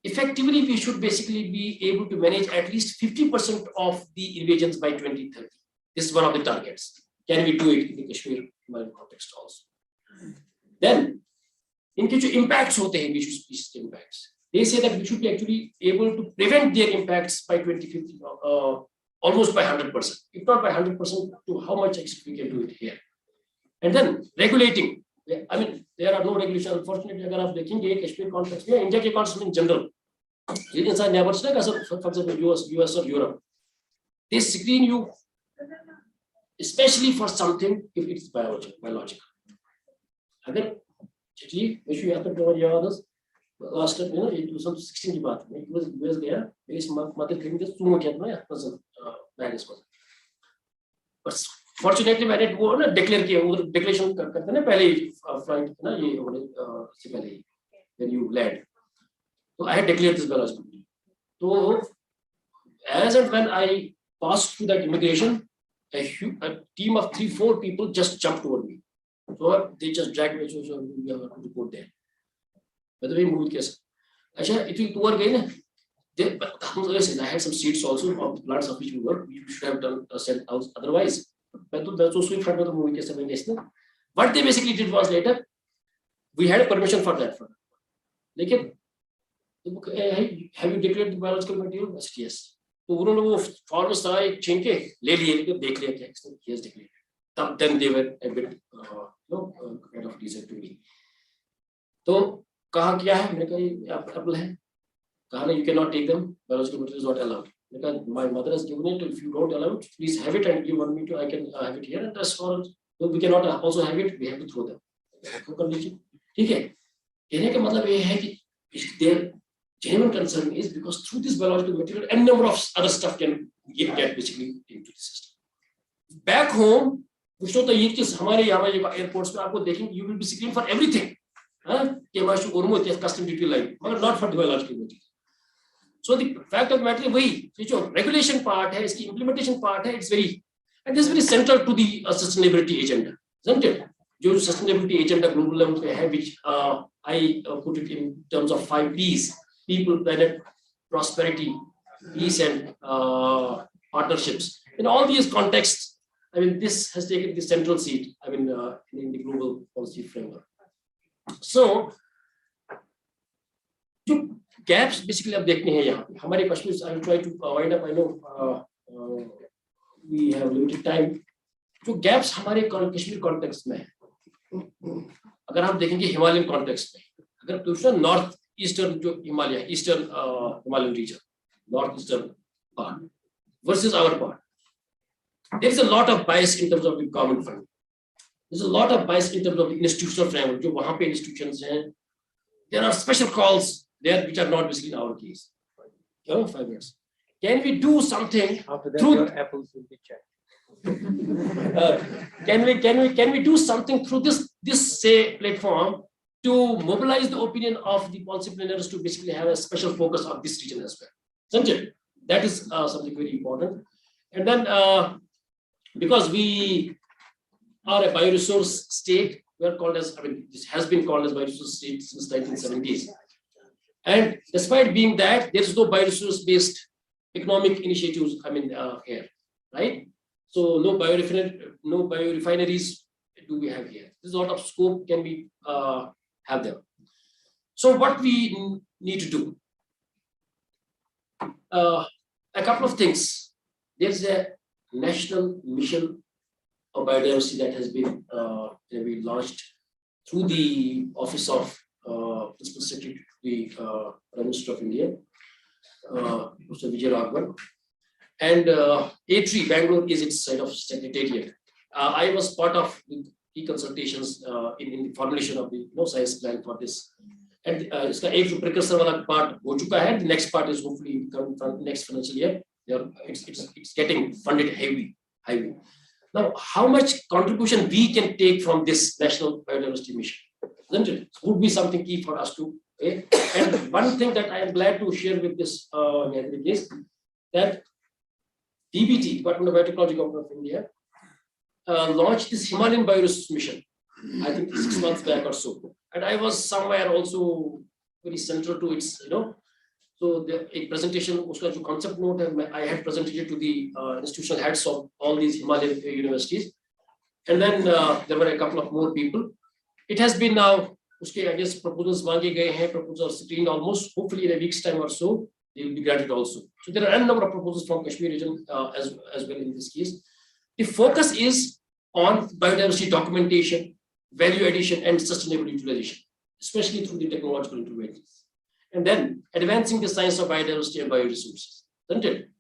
effectively we should basically be able to manage at least 50% of the invasions by 2030. This is one of the targets. Can we do it in the Kashmir Himalayan context also? Then, इनके जो impacts होते हैं invasive species impacts, they say that we should be actually able to prevent their impacts by 2050, almost by 100%. If not by 100%, to how much extent we can do it here. And then regulating. I mean, there are no regulations. Unfortunately, अगर आप देखेंगे Kashmir context में, India के context in general, inside neighbors like for example US or Europe, they screen you, especially for something if it's biological. अगर चलिए, मैं शुरू यहाँ तक तो ये वाला last time, you know, it was some 16 की बात है, US गया, मेरी mother came to सुनो क्या था ना, person marriage को. But fortunately, मैंने वो ना declare किया, वो declaration करते हैं ना पहले flight ना ये होने से पहले when you land. So I had declared this biological. So as and when I passed through that immigration, a team of 3-4 people just jumped over me. So they just dragged me to report there. By the way, moved case. Actually, if you tour again, I had some seeds also of the plants of which we were. We should have done sent out otherwise. But that's also in front of the movie case. What they basically did was later, we had a permission for that. Like, have you declared the biological material? I said, yes. So उन्होंने वो form सारा एक छीन के ले लिए, लेकिन देख लिया क्या इसने yes declared. तब then they were a bit kind of decent to me. तो कहा क्या है? मैंने कहा ये applicable है. कहा ना you cannot take them. Biological material is not allowed. मैंने कहा my mother has given it. If you don't allow it, please have it, and you want me to, I can have it here. And as far as no, we cannot also have it, we have to throw them. कर लीजिए. ठीक है. कहने का मतलब ये है कि their genuine concern is because through this biological material, a number of other stuff can get basically into the system. Back home, कुछ तो ये कि हमारे यहाँ airports पे आपको देखेंगे, you will be screened for everything. कि हमारे उर्मो है custom duty line, but not for the biological material. So the fact of the matter is वही, जो regulation part है, इसकी implementation part है, it's very, and this is very central to the sustainability agenda, isn't it? जो sustainability agenda global level पे है, which I put it in terms of 5 P's: people, planet, prosperity, peace, and partnerships. In all these contexts, I mean, this has taken the central seat, I mean, in the global policy framework. So, जो gaps basically आप देखने हैं यहाँ पे, हमारे Kashmir, I will try to wind up. I know we have limited time. जो gaps हमारे Kashmir context में है, अगर आप देखेंगे हिमालयन context में, अगर पूछना north eastern Himalaya, eastern Himalayan region, northeastern part versus our part, there is a lot of bias in terms of the common fund. There's a lot of bias in terms of the institutional framework. जो वहाँ पे institutions हैं, there are special calls there which are not basically in our case. 5 minutes. Can we do something After that, through? your apples will be checked. Can we do something through this say platform to mobilize the opinion of the policy planners to basically have a special focus on this region as well, isn't it? That is something very important. And then because we are a bioresource state, we are called as, I mean, this has been called as bioresource state since 1970s. And despite being that, there is no bioresource-based economic initiatives, I mean, here, right? So no biorefineries do we have here. There's a lot of scope can be have them. So what we need to do, a couple of things. There's a national mission of biodiversity that has been launched through the Office of Principal Secretary to the Prime Minister of India, Mr. Vijay Raghavan. And A3 Bangalore is its side of secretariat. I was part of the key consultations in the formulation of the science plan for this. And इसका एक precursor वाला part हो चुका है. The next part is hopefully coming from next financial year. It's getting funded heavily. Now, how much contribution we can take from this national biodiversity mission? isn't it? Would be something key for us to. And one thing that I am glad to share with this gathering is that DBT, Department of Biotechnology Government of India, launched this Himalayan Bioresource Mission, I think 6 months back or so. And I was somewhere also very central to its, so a presentation, uska jo concept note, I had presented it to the institutional heads of all these Himalayan universities. And then there were a couple of more people. It has been now, uske, I guess, proposals maange gaye hain, proposals screened almost, hopefully in a week's time or so, they will be granted also. So there are a number of proposals from Kashmir region as well in this case. The focus is on biodiversity documentation, value addition, and sustainable utilization, especially through the technological interventions. And then advancing the science of biodiversity and bioresources, isn't it?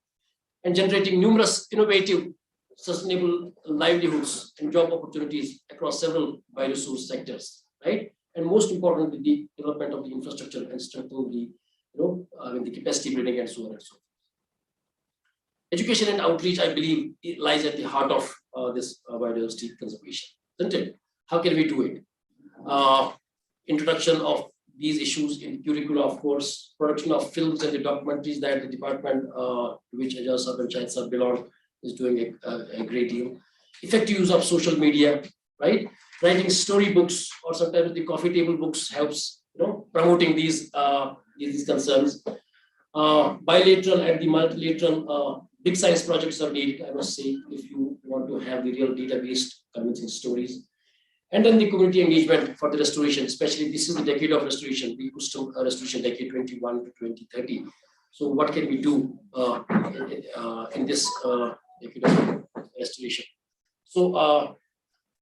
And generating numerous innovative, sustainable livelihoods and job opportunities across several bioresource sectors, right? And most importantly, the development of the infrastructure and strengthening the, the capacity building and so on and so forth. Education and outreach, I believe, it lies at the heart of this biodiversity conservation, isn't it? How can we do it? Introduction of these issues in curricula, of course, production of films and the documentaries that the department to which Ajaz Sahab and Shahid Sahab belong is doing a great deal. Effective use of social media, right? Writing storybooks or sometimes the coffee table books helps, promoting these concerns. Bilateral and the multilateral big science projects are needed, I must say, if you want to have the real data-based convincing stories. And then the community engagement for the restoration, especially this is the decade of restoration, the coastal restoration decade 21 to 2030. So what can we do in this decade of restoration? So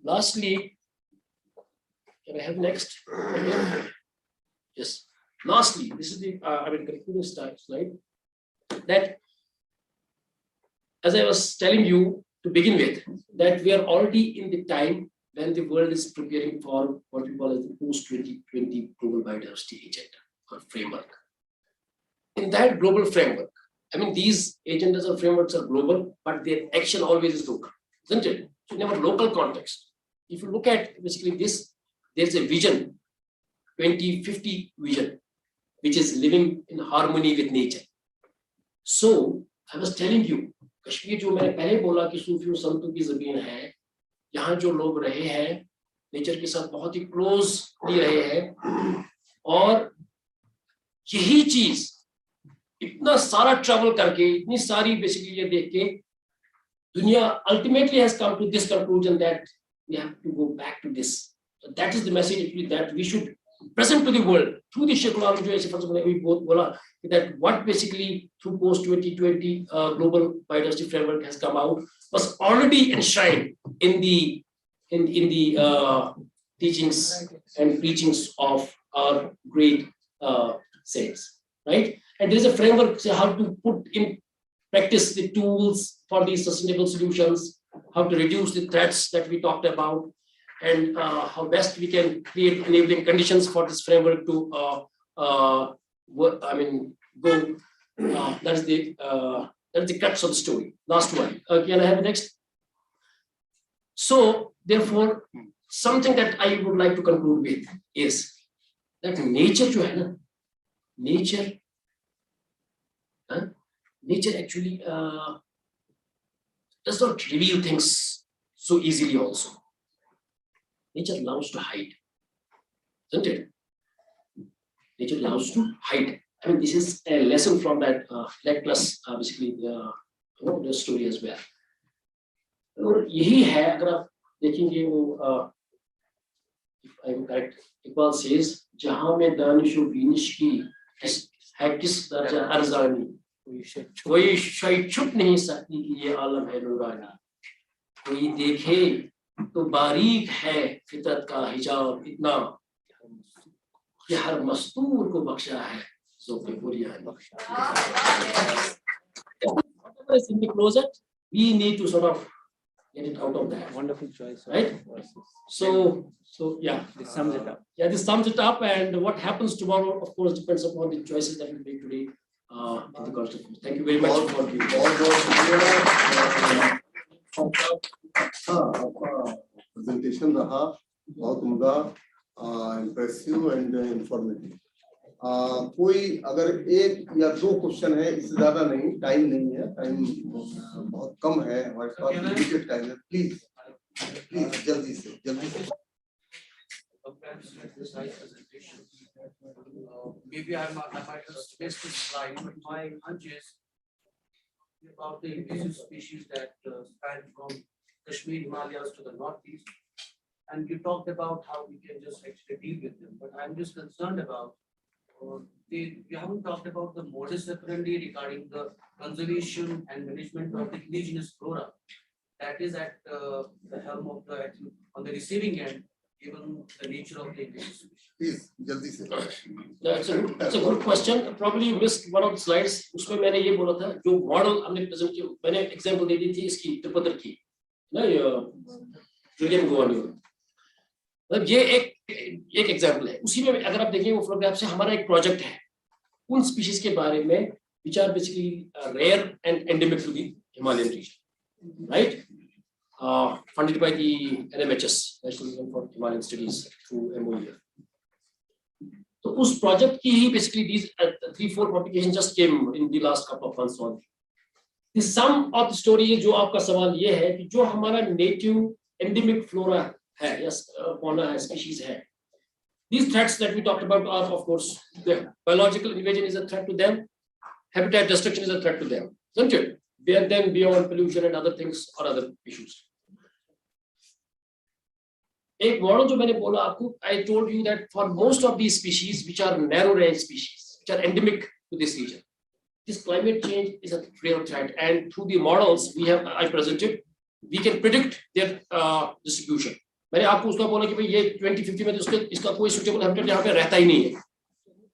lastly, can I have next? Yes. Lastly, this is the concluding slide. That, as I was telling you to begin with, that we are already in the time when the world is preparing for what we call as the post-2020 global biodiversity agenda or framework. In that global framework, these agendas or frameworks are global, but their action always is local, isn't it? So in our local context, if you look at basically this, there's a vision, 2050 vision, which is living in harmony with nature. So I was telling you, Kashmir जो मैंने पहले बोला कि सूफियों संतों की ज़मीन है, यहाँ जो लोग रहे हैं, नेचर के साथ बहुत ही क्लोजली रहे हैं, और यही चीज इतना सारा ट्रैवल करके, इतनी सारी बेसिकली ये देख के, दुनिया ultimately has come to this conclusion that we have to go back to this. So that is the message that we should present to the world through the Sheikh Ghulam jo aise falsafa we both bola that what basically through post 2020 global biodiversity framework has come out was already enshrined in the teachings and preachings of our great saints, right? And there is a framework how to put in practice the tools for these sustainable solutions, how to reduce the threats that we talked about, and how best we can create enabling conditions for this framework to work. Go. That's the crux of the story. Last one. Can I have the next? So, therefore, something that I would like to conclude with is that nature, nature actually does not reveal things so easily also. Nature loves to hide, isn't it? Nature loves to hide. This is a lesson from that Leg Plus, basically, the story as well. और यही है, अगर आप देखेंगे वो, if I'm correct, Iqbal says, जहाँ में दानिश व बीनिश की है किस दर्जा अर्ज़ानी, कोई शय छुप नहीं सकती कि ये आलम है नूरानी, कोई देखे तो बारीक है फितरत का हिजाब इतना कि हर मस्तूर को बख्शा है ज़ौक़ बुरियानी. Whatever is in the closet, we need to sort of get it out of that. Wonderful choice, right? So yeah, this sums it up. Yeah, this sums it up, and what happens tomorrow, of course, depends upon the choices that we make today in the constitution. Thank you very much for giving. Presentation रहा बहुत उम्दा, impressive and informative. कोई अगर एक या दो question है, इससे ज्यादा नहीं, टाइम नहीं है, टाइम बहुत कम है हमारे पास, लिमिटेड टाइम है, प्लीज प्लीज जल्दी से Maybe I might have missed this slide, but my hunch is about the invasive species that span from Kashmir Himalayas to the northeast. And you talked about how we can just actually deal with them, but I'm just concerned about we haven't talked about the modus operandi regarding the conservation and management of the indigenous flora that is at the helm of on the receiving end, given the nature of the invasive species. Please जल्दी से. It's a good question. Probably you missed one of the slides. उसमें मैंने ये बोला था जो model हमने present किया, मैंने एग्जांपल दे दी थी इसकी त्रिपत्र की ना, जुलियन गोवानियो, मतलब ये एक एग्जांपल है. उसी में अगर आप देखें वो फोटोग्राफ से हमारा एक प्रोजेक्ट है उन स्पीशीज के बारे में, which are basically rare and endemic to the Himalayan region, right? Funded by the NMHS, National Mission for Himalayan Studies, through MOE. तो उस प्रोजेक्ट की ही basically these 3-4 publications just came in the last couple of months only. The sum of the story है, जो आपका सवाल ये है कि जो हमारा native endemic flora है या fauna है, species है, these threats that we talked about are of course the biological invasion is a threat to them, habitat destruction is a threat to them, isn't it? Then beyond pollution and other things or other issues. एक model जो मैंने बोला आपको, I told you that for most of these species which are narrow range species which are endemic to this region, this climate change is a real threat, and through the models I presented, we can predict their distribution. मैंने आपको उसका बोला कि भाई ये 2050 में तो इसका कोई suitable habitat यहाँ पे रहता ही नहीं है.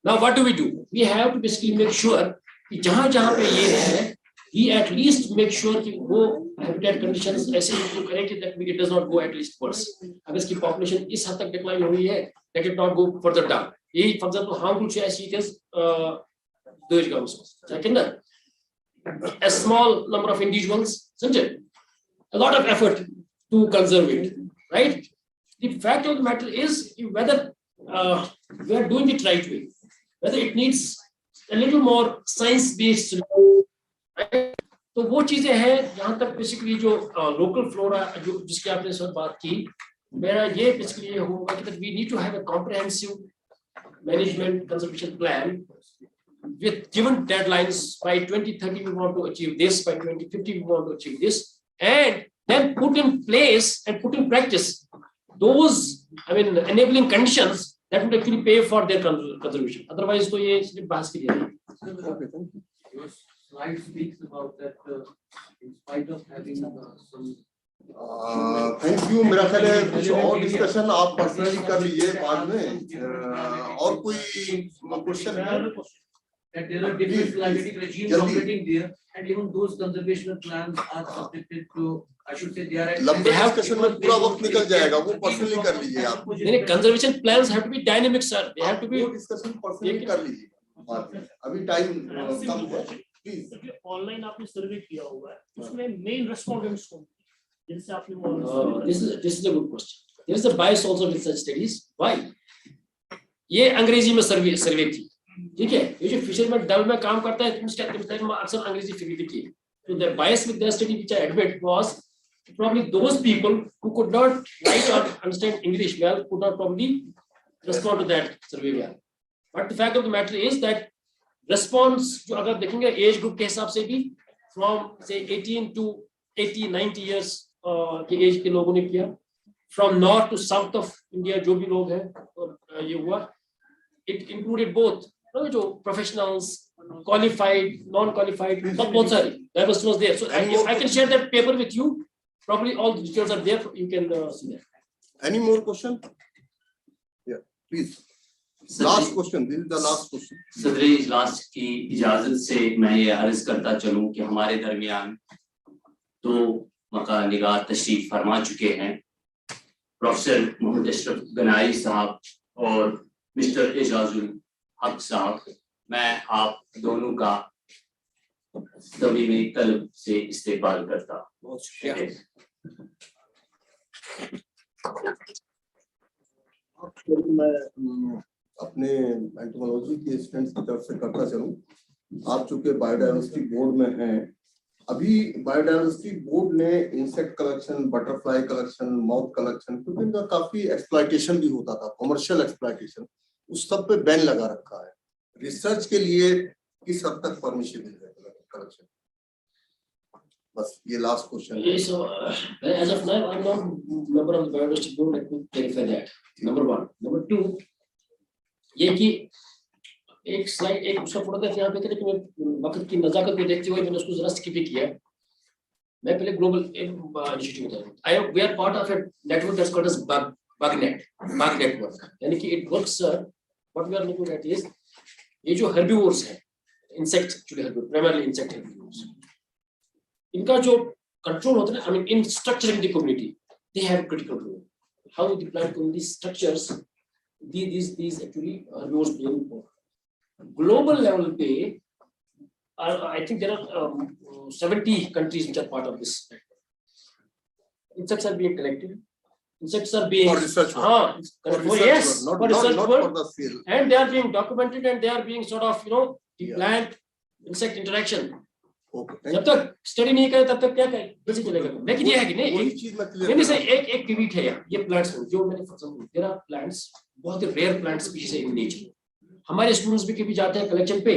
Now what do? We have to basically make sure कि जहाँ पे ये है, we at least make sure कि वो habitat conditions ऐसे improve करें that it does not go at least worse. अगर इसकी population इस हद तक decline हुई है, let it not go further down. यही for example harmful species those गाँव second, a small number of individuals, isn't it? A lot of effort to conserve it, right? The fact of the matter is whether we are doing it right way, whether it needs a little more science-based, right? तो वो चीजें हैं जहाँ तक basically जो local flora जो जिसकी आपने सर बात की, मेरा ये बेसिकली ये होगा कि that we need to have a comprehensive management conservation plan with given deadlines. By 2030 we want to achieve this, by 2050 we want to achieve this, and then put in place and put in practice those enabling conditions that would actually pay for their conservation. Otherwise तो ये सिर्फ बहस की है. Slide speaks about that in spite of having some thank you. मेरा ख्याल है कुछ और डिस्कशन आप पर्सनली कर लीजिए बाद में. और कोई क्वेश्चन है? that there are different climatic regimes operating there, and even those conservation plans are subjected to, I should say, they are at लंबे डिस्कशन में पूरा वक्त निकल जाएगा, वो पर्सनली कर लीजिए आप. नहीं, conservation plans have to be dynamic, sir. They have to be. वो डिस्कशन पर्सनली कर लीजिए. अभी टाइम कम है. प्लीज. ऑनलाइन आपने सर्वे किया हुआ है, उसमें मेन रेस्पोंडेंट्स कौन थे जिनसे आपने this is a good question. There is a bias also with such studies. Why? ये अंग्रेजी में सर्वे थी, ठीक है. ये जो फिशरमैन डल में काम करता है उसके अक्सर अंग्रेजी फिगर लिखी है. So the bias with their study which I admit was probably those people who could not write or understand English well could not probably respond to that survey well. But the fact of the matter is that response जो अगर देखेंगे age group के हिसाब से भी from say 18 to 80-90 years के as के लोगों ने किया, from north to south of India जो भी लोग हैं ये हुआ. It included both जो professionals, qualified, non-qualified, बहुत सारी diversity was there. So I can share that paper with you. Probably all the details are there. You can see that. Any more question? Yeah, please. Last question. This is the last question. सदरी इजलास की इजाजत से मैं ये अर्ज करता चलूं कि हमारे दरमियान दो मका निगाह तशरीफ फरमा चुके हैं, प्रोफेसर मोहम्मद अशरफ गनाई साहब और मिस्टर एजाजुल हक साहब. मैं आप दोनों का तवीमी तलब से इस्तेमाल करता. बहुत शुक्रिया. मैं अपने एंटोमोलॉजी के स्टूडेंट्स की तरफ से करता चलूं। आप चूंकि बायोडाइवर्सिटी बोर्ड में हैं, अभी बायोडाइवर्सिटी बोर्ड ने insect collection, butterfly collection, mouth collection, क्योंकि इनका काफी एक्सप्लॉयटेशन भी होता था, कमर्शियल एक्सप्लॉयटेशन, उस सब पे बैन लगा रखा है। रिसर्च के लिए किस हद तक परमिशन है कलेक्शन? बस ये लास्ट क्वेश्चन है। So, as of now, I'm not member of the biodiversity board. Let me clarify that. Number one. Number two, ये कि एक स्लाइड एक उसका फोटोग्राफ यहाँ पे था, लेकिन वक्त की नजाकत को देखते हुए मैंने उसको जरा स्किप ही किया। मैं पहले ग्लोबल इनिशिएटिव बता रहा हूँ। We are part of a network that's called as BugNet network. यानी कि it works, what we are looking at is ये जो herbivores हैं, insects actually herbivores, primarily insect herbivores. इनका जो control होता है, I mean in structuring the community, they have critical role. How the plant community structures these actually herbivores play important. Global level पे, I think there are 70 countries which are part of this network. Insects are being collected. Insects are being For research work. yes, not, for research not work, for the sale. and they are being documented and they are being sort of the Yeah. plant insect interaction. Okay. जब तक study नहीं करे तब तक क्या करें, कैसे चलेगा? लेकिन ये है कि नहीं, वही एक चीज मैं नहीं क्लियर से एक ट्वीट है यार, ये प्लांट्स जो मैंने देयर आर प्लांट्स, बहुत ही रेयर प्लांट स्पीशीज है इन नेचर। हमारे स्टूडेंट्स भी कभी जाते हैं कलेक्शन पे,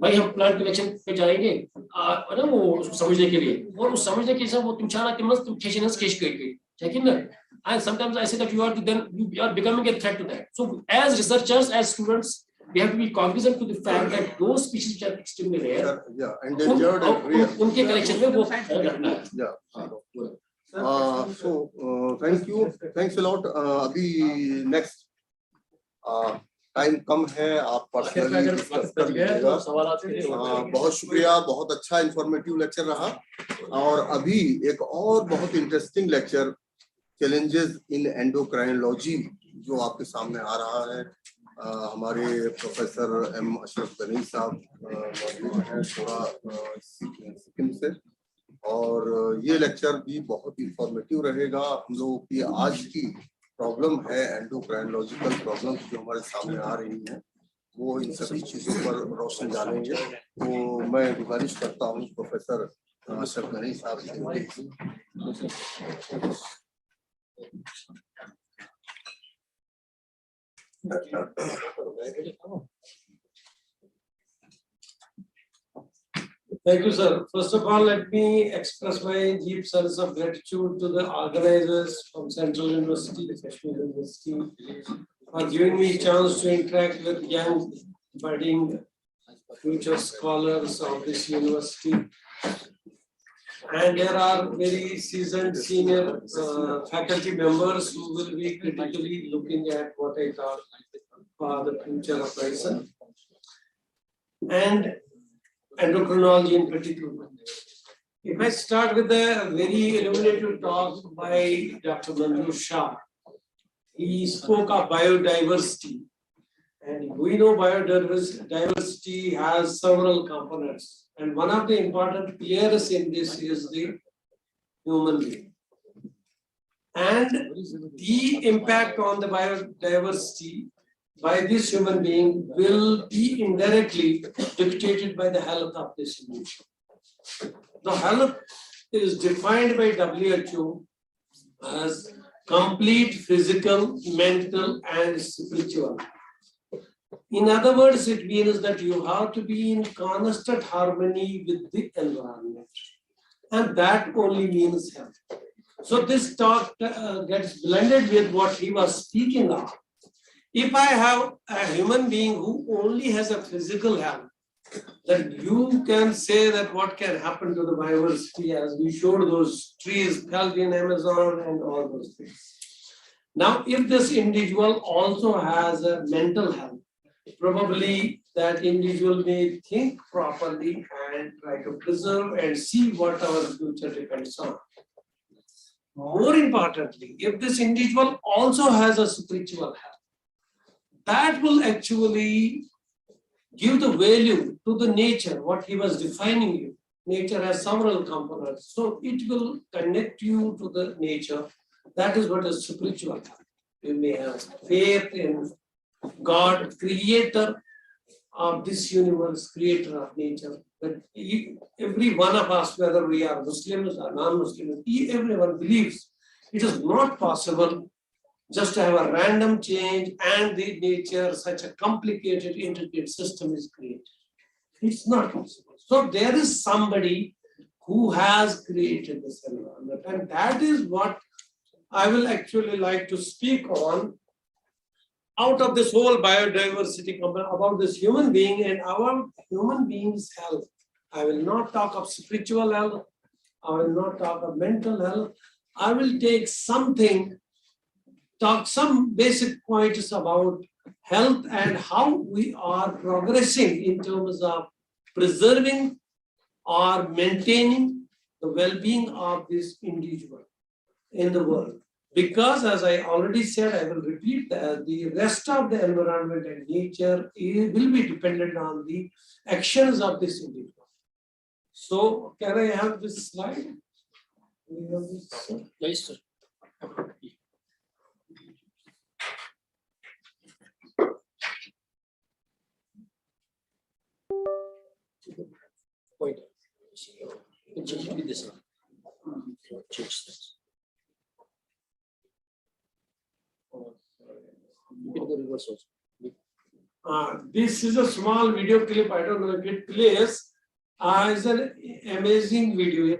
भाई हम प्लांट कलेक्शन पे जाएंगे ना वो उसको समझने के लिए, और उस समझने के लिए वो तुम चारा के मस्त तुम खेशनस केश के लेकिन ना, and sometimes I say that you are becoming a threat to that. So as researchers, as students, we have to be cognizant to the fact that those species which are extremely rare, Yeah, endangered and rare. उनके collection में वो रखना है। Yeah. So thank you, thanks a lot. अभी next time कम है, आप personally discuss कर लीजिएगा। बहुत शुक्रिया, बहुत अच्छा इंफॉर्मेटिव लेक्चर रहा। और अभी एक और बहुत interesting lecture, challenges in endocrinology, जो आपके सामने आ रहा है। हमारे प्रोफेसर एम अशरफ गनी साहब मौजूद हैं थोड़ा सिक्किम से, और ये लेक्चर भी बहुत इंफॉर्मेटिव रहेगा। हम लोगों की आज की प्रॉब्लम है एंडोक्राइनोलॉजिकल प्रॉब्लम्स जो हमारे सामने आ रही हैं, वो इन सभी चीज़ों पर रोशनी डालेंगे। तो मैं गुजारिश करता हूँ प्रोफेसर अशरफ गनी साहब से। Thank you, sir. First of all, let me express my deep sense of gratitude to the organizers from Central University, the Kashmir University, for giving me a chance to interact with young, budding, future scholars of this university. And there are very seasoned senior faculty members who will be critically looking at what I thought for the future of medicine and endocrinology in particular. If I start with a very illuminative talk by Dr. Manju Shah, he spoke of biodiversity. And we know biodiversity has several components. And one of the important players in this is the human being. And the impact on the biodiversity by this human being will be indirectly dictated by the health of this individual. The health is defined by WHO as complete physical, mental, and spiritual. In other words, it means that you have to be in constant harmony with the environment. And that only means health. So this talk gets blended with what he was speaking of. If I have a human being who only has a physical health, then you can say that what can happen to the biodiversity, as we showed those trees held in Amazon and all those things. Now, if this individual also has a mental health, probably that individual may think properly and try to preserve and see what our future depends on. More importantly, if this individual also has a spiritual health, that will actually give the value to the nature, what he was defining you. Nature has several components, so it will connect you to the nature. That is what is spiritual health. you may have faith in God, creator of this universe, creator of nature. But every one of us, whether we are Muslims or non-Muslims, everyone believes it is not possible just to have a random change and the nature, such a complicated, intricate system is created. It's not possible. So there is somebody who has created this environment, and that is what I will actually like to speak on out of this whole biodiversity about this human being and our human being's health. I will not talk of spiritual health. I will not talk of mental health. I will take talk some basic points about health and how we are progressing in terms of preserving or maintaining the well-being of this individual in the world. Because as I already said, I will repeat that the rest of the environment and nature will be dependent on the actions of this individual. So can I have this slide? We have this. Yes, sir. Point. It should be this one. Change this. You can go reverse also. This is a small video clip. I don't know if it plays. It's an amazing video.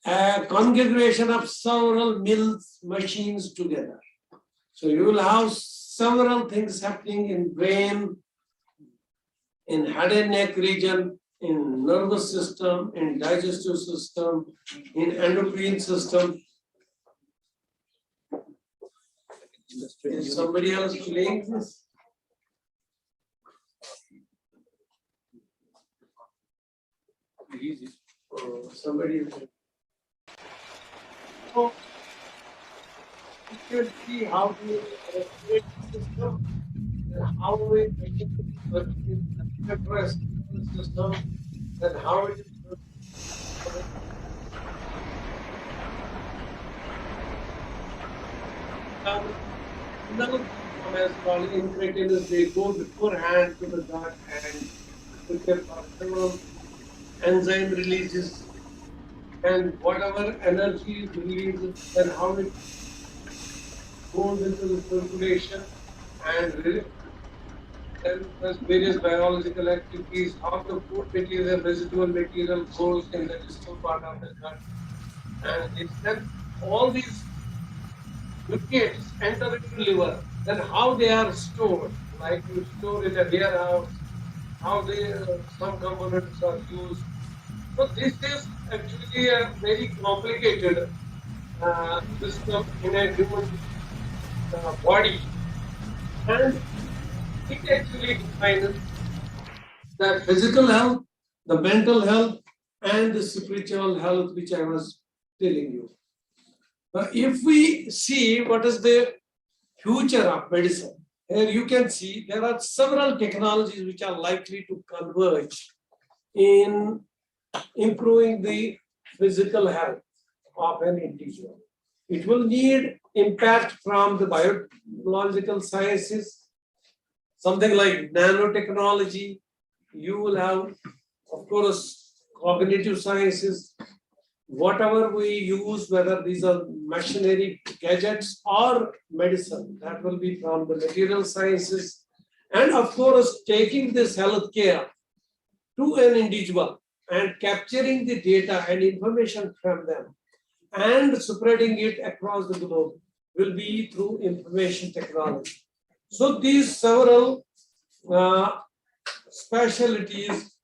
A configuration of several mills, machines together. So you will have several things happening in brain, in head and neck region, in nervous system, in digestive system, in endocrine system. Is somebody else playing this? Oh, somebody is. So you can see how the respiratory system, how it address the system, and how it is. Another as called incretins, they go beforehand to the gut and prepare for several enzyme releases and whatever energy is released and how it goes into the circulation and then there's various biological activities, how the food material, residual material goes in the distal part of the gut. And it's then all these nutrients enter into the liver, then how they are stored, like you store in a warehouse, how some components are used. So this is actually a very complicated system in a human body, and it actually defines the physical health, the mental health, and the spiritual health, which I was telling you. If we see what is the future of medicine, here you can see there are several technologies which are likely to converge in improving the physical health of an individual. It will need impact from the biological sciences, something like nanotechnology. You will have, of course, cognitive sciences. Whatever we use, whether these are machinery, gadgets, or medicine, that will be from the material sciences. And of course, taking this healthcare to an individual and capturing the data and information from them and spreading it across the globe will be through information technology. So these several specialties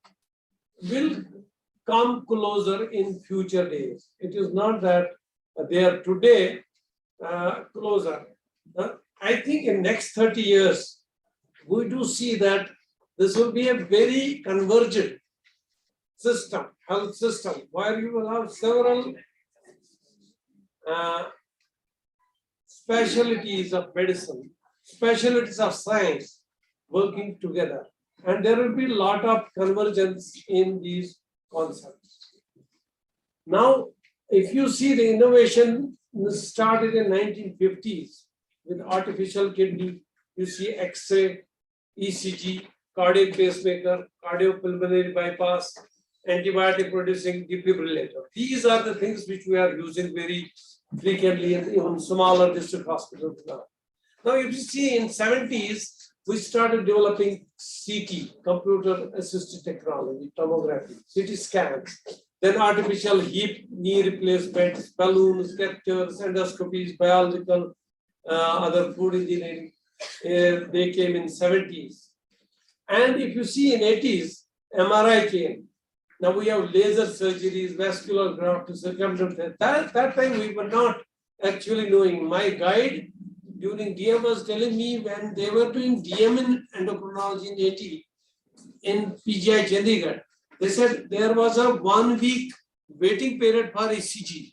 will come closer in future days. It is not that they are today closer. I think in next 30 years, we do see that this will be a very convergent system, health system, where you will have several specialties of medicine, specialties of science, working together. And there will be a lot of convergence in these concepts. Now, if you see the innovation started in 1950s with artificial kidney, you see X-ray, ECG, cardiac pacemaker, cardiopulmonary bypass, antibiotic producing defibrillator. These are the things which we are using very frequently in even smaller district hospitals now. Now, if you see in 70s, we started developing CT, computer assisted technology, tomography, CT scans, then artificial hip knee replacements, balloons, captures, endoscopies, biological, other food engineering. They came in 70s. And if you see in 80s, MRI came. Now we have laser surgeries, vascular graft, circumference. That time we were not actually knowing. My guide during DM was telling me when they were doing DM in endocrinology in 80 in PGI Chandigarh, they said there was a 1 week waiting period for ECG.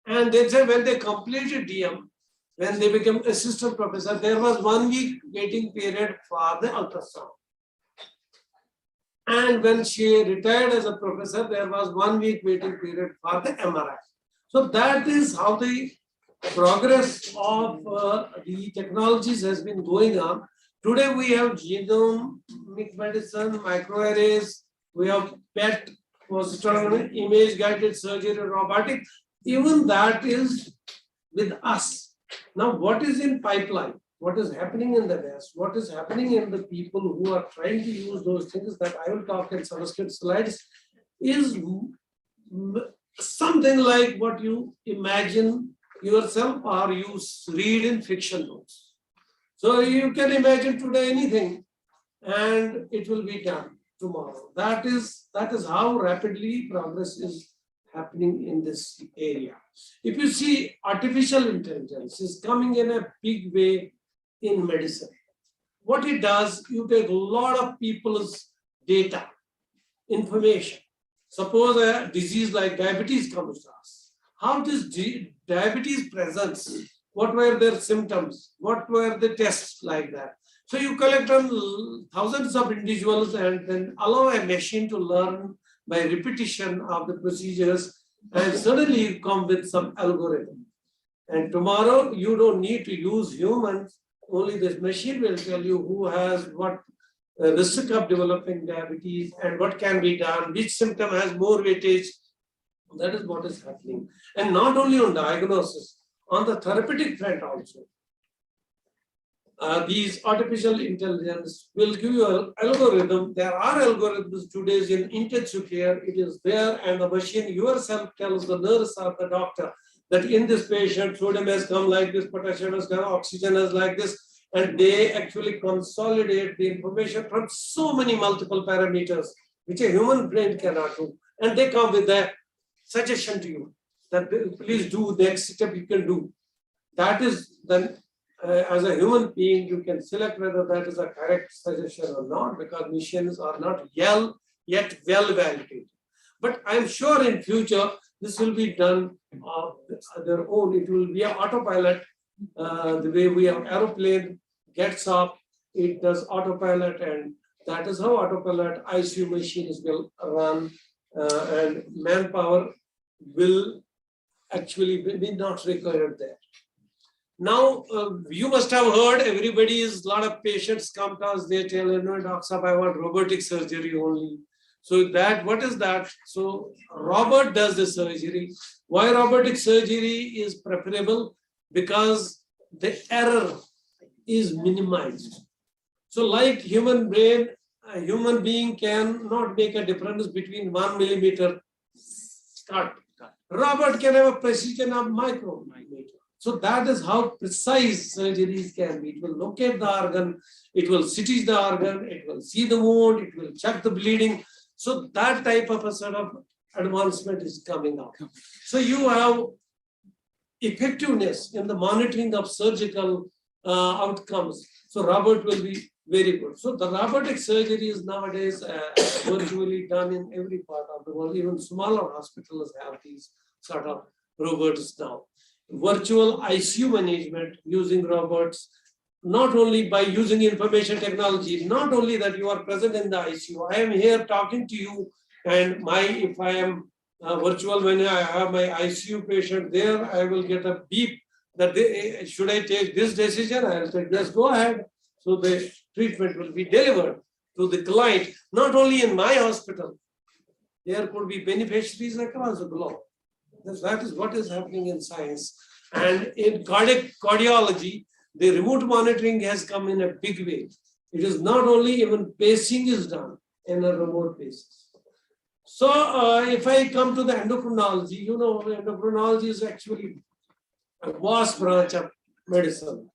And they said when they completed DM, when they became assistant professor, there was 1 week waiting period for the ultrasound. And when she retired as a professor, there was 1 week waiting period for the MRI. So that is how the progress of the technologies has been going on. Today we have genomic medicine, microarrays, we have PET, image guided surgery, robotic. Even that is with us. Now, what is in pipeline? What is happening in the West? What is happening in the people who are trying to use those things that I will talk in subsequent slides is something like what you imagine yourself or you read in fiction books. So you can imagine today anything and it will be done tomorrow. That is how rapidly progress is happening in this area. If you see, artificial intelligence is coming in a big way in medicine. What it does, you take a lot of people's data, information. Suppose a disease like diabetes comes to us. How this diabetes presents, what were their symptoms, what were the tests like that. So you collect on thousands of individuals and then allow a machine to learn by repetition of the procedures, and suddenly you come with some algorithm. And tomorrow you don't need to use humans, only this machine will tell you who has what risk of developing diabetes and what can be done, which symptom has more weightage. That is what is happening. And not only on diagnosis, on the therapeutic front also. These artificial intelligence will give you an algorithm. There are algorithms today in intensive care. It is there, and the machine yourself tells the nurse or the doctor that in this patient, sodium has come like this, potassium has come, oxygen is like this, and they actually consolidate the information from so many multiple parameters, which a human brain cannot do. And they come with a suggestion to you that please do the next step you can do. That is then. As a human being, you can select whether that is a correct suggestion or not, because machines are not yet well validated. But I'm sure in future, this will be done of their own. It will be an autopilot. The way we have aeroplane gets up, it does autopilot, and that is how autopilot ICU machines will run, and manpower will actually be not required there. Now, you must have heard a lot of patients come to us, they tell, Doctor, I want robotic surgery only. So what is that? So robot does the surgery. Why robotic surgery is preferable? Because the error is minimized. So like human brain, a human being cannot make a difference between 1 millimeter cut. Robot can have a precision of micrometer. So that is how precise surgeries can be. It will locate the organ, it will stitch the organ, it will see the wound, it will check the bleeding. So that type of a sort of advancement is coming out. So you have effectiveness in the monitoring of surgical outcomes. So robot will be very good. So the robotic surgery is nowadays virtually done in every part of the world. Even smaller hospitals have these sort of robots now. Virtual ICU management using robots, not only by using information technology, not only that you are present in the ICU. I am here talking to you, and if I am virtual, when I have my ICU patient there, I will get a beep that should I take this decision? I will say, yes, go ahead. So the treatment will be delivered to the client, not only in my hospital. There could be beneficiaries across the globe. That is what is happening in science. And in cardiology, the remote monitoring has come in a big way. It is not only even pacing is done in a remote basis. So if I come to the endocrinology, you know, endocrinology is actually a vast branch of medicine.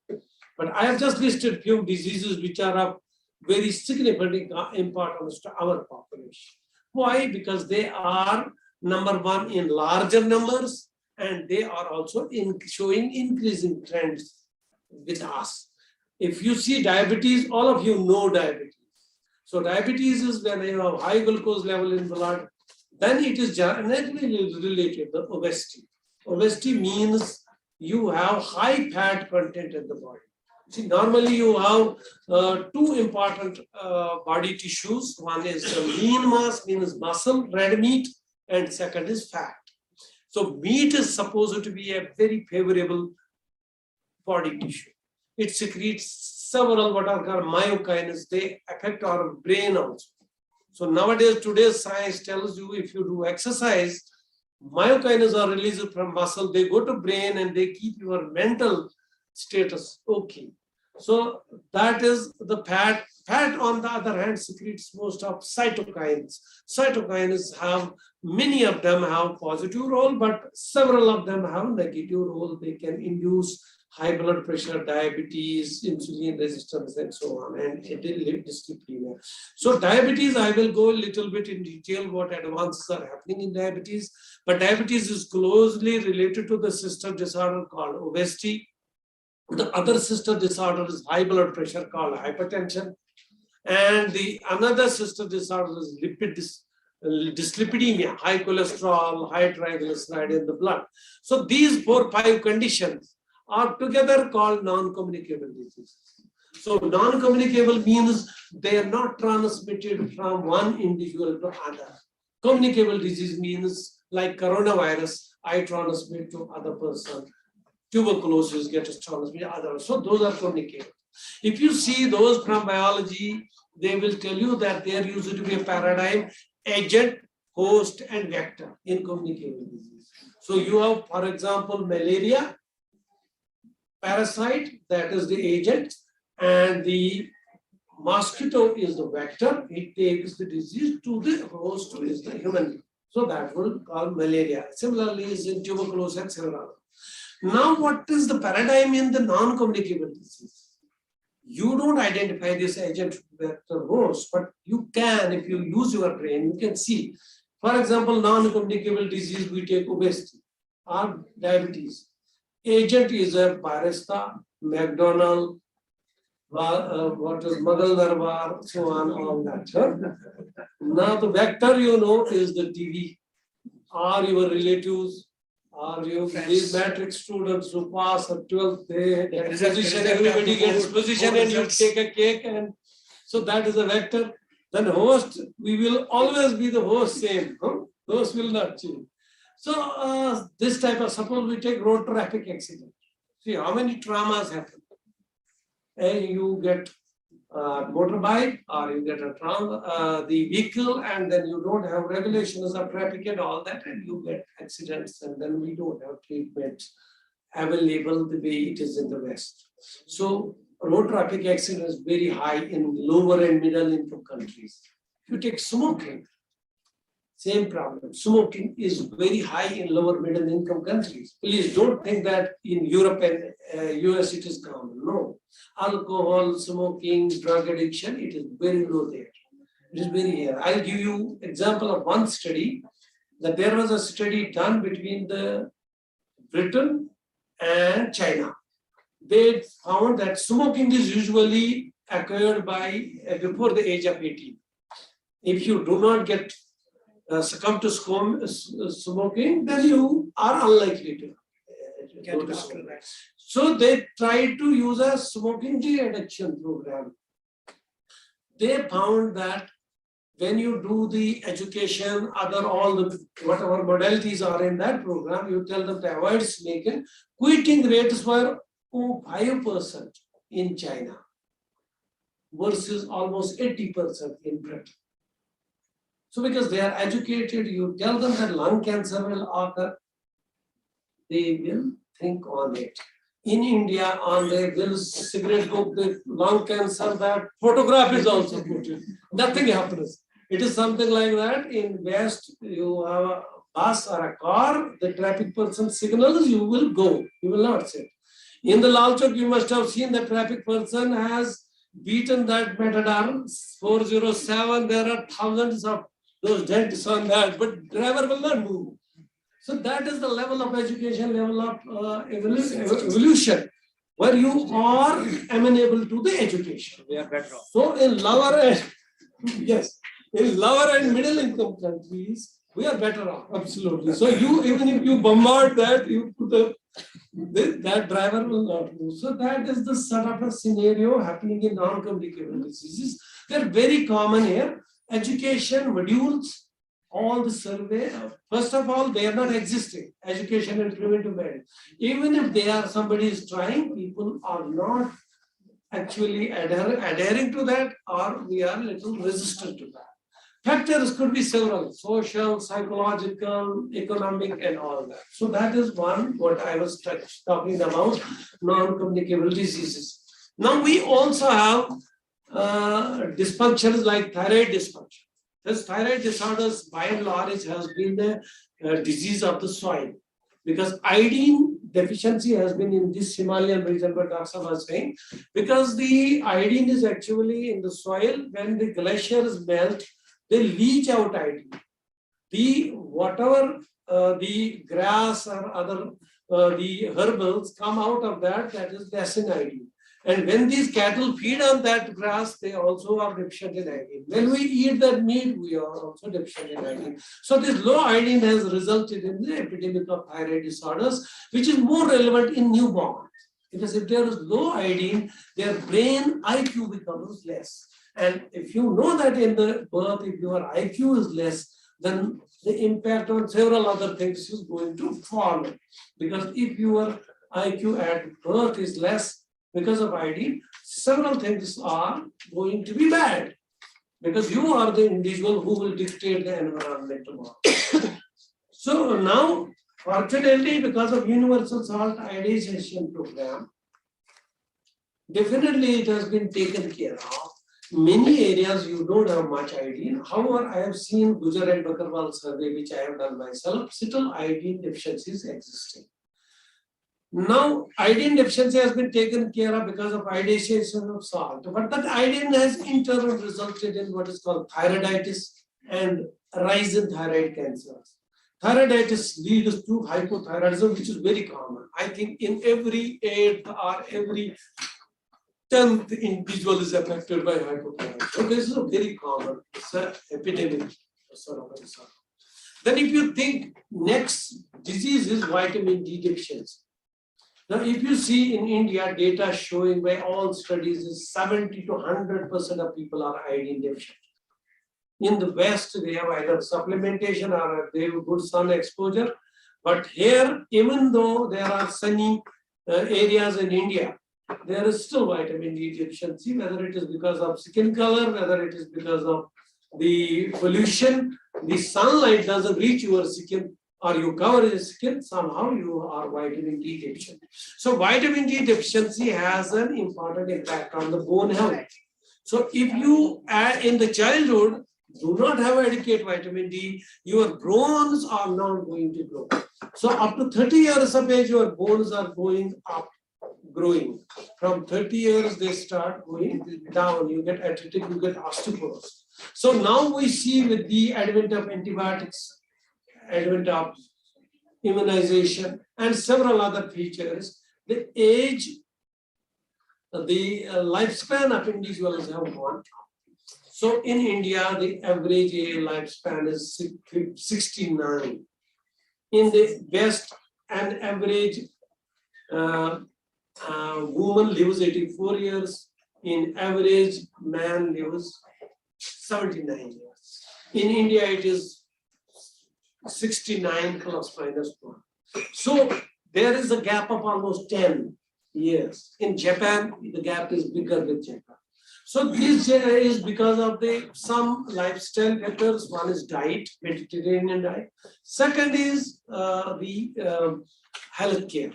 But I have just listed few diseases which are of very significant importance to our population. Why? Because they are number one in larger numbers, and they are also showing increasing trends with us. If you see diabetes, all of you know diabetes. So diabetes is when you have high glucose level in blood, then it is genetically related to obesity. Obesity means you have high fat content in the body. See, normally you have two important body tissues. One is the lean mass, means muscle, red meat, and second is fat. So meat is supposed to be a very favorable body tissue. It secretes several what are called myokines. They affect our brain also. So nowadays, today's science tells you if you do exercise, myokines are released from muscle. They go to brain and they keep your mental status okay. So that is the fat. Fat, on the other hand, secretes most of cytokines. Cytokines have, many of them have positive role, but several of them have negative role. They can induce high blood pressure, diabetes, insulin resistance, and so on, and dyslipidemia. So diabetes, I will go a little bit in detail what advances are happening in diabetes, but diabetes is closely related to the sister disorder called obesity. The other sister disorder is high blood pressure called hypertension. And the another sister disorder is dyslipidemia, high cholesterol, high triglyceride in the blood. So these 4-5 conditions are together called non-communicable diseases. So non-communicable means they are not transmitted from one individual to other. Communicable disease means like coronavirus, I transmit to other person. Tuberculosis gets transmitted to others. So those are communicable. If you see those from biology, they will tell you that there used to be a paradigm, agent, host, and vector in communicable disease. So you have, for example, malaria, parasite, that is the agent, and the mosquito is the vector. It takes the disease to the host, who is the human. So that will call malaria. Similarly, is in tuberculosis and several. Now, what is the paradigm in the non-communicable disease? You don't identify this agent vector host, but you can, if you use your brain, you can see. For example, non-communicable disease, we take obesity or diabetes. Agent is a Barista, McDonald, what is Magal Darbar, so on, all that. Huh? Now the vector, you know, is the TV, or your relatives, or these matrix students who pass at 12th, they get position, everybody gets position, and you take a cake, and so that is a vector. Then host, we will always be the host same, huh? Those will not change. So this type of, suppose we take road traffic accident. See how many traumas happen. And you get motorbike, or you get the vehicle, and then you don't have regulations of traffic and all that, and you get accidents, and then we don't have treatment available the way it is in the West. So road traffic accident is very high in lower and middle income countries. If you take smoking, same problem. Smoking is very high in lower middle income countries. Please don't think that in Europe and US it is common. No. Alcohol, smoking, drug addiction, it is very low there. It is very here. I'll give you example of one study, that there was a study done between the Britain and China. They found that smoking is usually occurred by before the age of 18. If you do not get succumb to smoking, then you are unlikely to. So they tried to use a smoking de-addiction program. They found that when you do the education, all the whatever modalities are in that program, you tell them to avoid smoking, quitting rates were 5% in China versus almost 80% in Britain. So because they are educated, you tell them that lung cancer will occur, they will think on it. In India, on the will cigarette book, the lung cancer, that photograph is also put in. Nothing happens. It is something like that. In West, you have a bus or a car, the traffic person signals, you will go, you will not sit. In the Lal Chowk, you must have seen the traffic person has beaten that Matador 407. There are thousands of those dents on that, but driver will not move. So that is the level of education, level of evolution, where you are amenable to the education. We are better off. So in lower and yes, in lower and middle income countries, we are better off, absolutely. So you, even if you bombard that, you put a, that driver will not move. So that is the sort of a scenario happening in non-communicable diseases. They're very common here. Education modules, all the survey, first of all, they are not existing, education and preventive medicine. Even if they are, somebody is trying, people are not actually adhering to that, or we are little resistant to that. Factors could be several, social, psychological, economic, and all that. So that is one, what I was talking about, non-communicable diseases. Now we also have dysfunctions like thyroid dysfunction. This thyroid disorders, by and large, has been the disease of the soil, because iodine deficiency has been in this Himalayan region, but Dr. was saying, because the iodine is actually in the soil. When the glaciers melt, they leach out iodine. The whatever the grass or other the herbals come out of that, that is less in iodine. And when these cattle feed on that grass, they also are deficient in iodine. When we eat that meat, we are also deficient in iodine. So this low iodine has resulted in the epidemic of thyroid disorders, which is more relevant in newborns. Because if there is low iodine, their brain IQ becomes less. And if you know that in the birth, if your IQ is less, then the impact on several other things is going to fall. Because if your IQ at birth is less, because of iodine, several things are going to be bad, because you are the individual who will dictate the environment tomorrow. So now, fortunately, because of universal salt iodization program, definitely it has been taken care of. Many areas you don't have much iodine. However, I have seen Gujar and Bakarwal survey, which I have done myself, still iodine deficiencies existing. Now, iodine deficiency has been taken care of because of iodization of salt, but that iodine has in turn resulted in what is called thyroiditis and rise in thyroid cancers. Thyroiditis leads to hypothyroidism, which is very common. I think in every 8th or every 10th individual is affected by hypothyroidism. So this is a very common, it's an epidemic sort of a disorder. Then if you think next disease is vitamin D deficiency. Now, if you see in India, data showing by all studies is 70 to 100% of people are iodine deficient. In the West, they have either supplementation or they have good sun exposure. But here, even though there are sunny areas in India, there is still vitamin D deficiency, whether it is because of skin color, whether it is because of the pollution, the sunlight doesn't reach your skin, or you cover your skin, somehow you are vitamin D deficient. So vitamin D deficiency has an important impact on the bone health. So if you in the childhood do not have adequate vitamin D, your bones are not going to grow. So up to 30 years of age, your bones are going up, growing. From 30 years, they start going down. You get arthritic, you get osteoporosis. So now we see with the advent of antibiotics, advent of immunization, and several other features, the age, the lifespan of individuals have gone up. So in India, the average lifespan is 69. In the West, an average woman lives 84 years. In average, man lives 79 years. In India, it is 69 plus minus 1. So there is a gap of almost 10 years. In Japan, the gap is bigger with Japan. So this is because of some lifestyle factors. One is diet, Mediterranean diet. Second is the healthcare.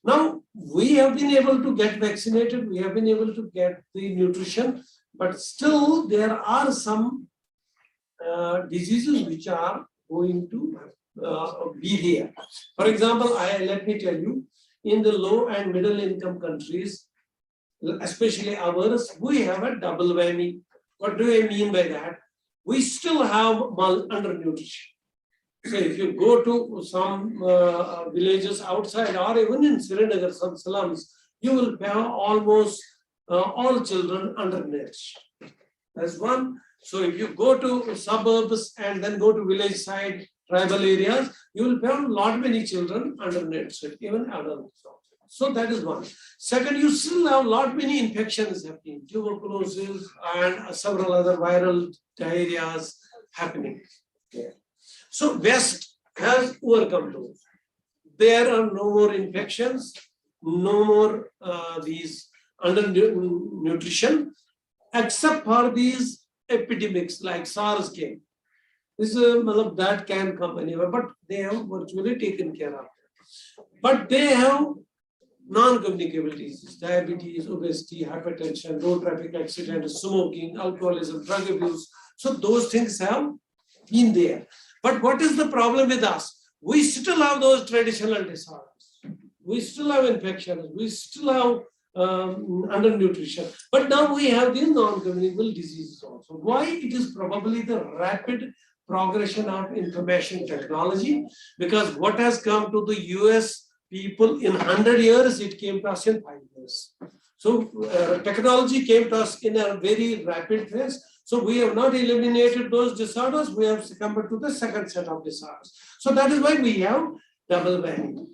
Now, we have been able to get vaccinated, we have been able to get the nutrition, but still there are some diseases which are going to be there. For example, let me tell you, in the low and middle income countries, especially ours, we have a double whammy. What do I mean by that? We still have undernutrition. So if you go to some villages outside or even in Srinagar, some slums, you will have almost all children undernourished. That's one. So if you go to suburbs and then go to village side, tribal areas, you will have lot many children undernourished, even adults. So that is one. Second, you still have lot many infections happening, tuberculosis and several other viral diarrheas happening. Yeah. So West has overcome those. There are no more infections, no more these undernutrition, except for these epidemics like SARS came. This that can come anywhere, but they have virtually taken care of it. But they have non-communicable diseases, diabetes, obesity, hypertension, road traffic accidents, smoking, alcoholism, drug abuse. So those things have been there. But what is the problem with us? We still have those traditional disorders. We still have infections. We still have undernutrition. But now we have these non-communicable diseases also. Why? It is probably the rapid progression of information technology, because what has come to the US people in 100 years, it came to us in 5 years. So technology came to us in a very rapid phase. So we have not eliminated those disorders, we have succumbed to the second set of disorders. So that is why we have double whammy.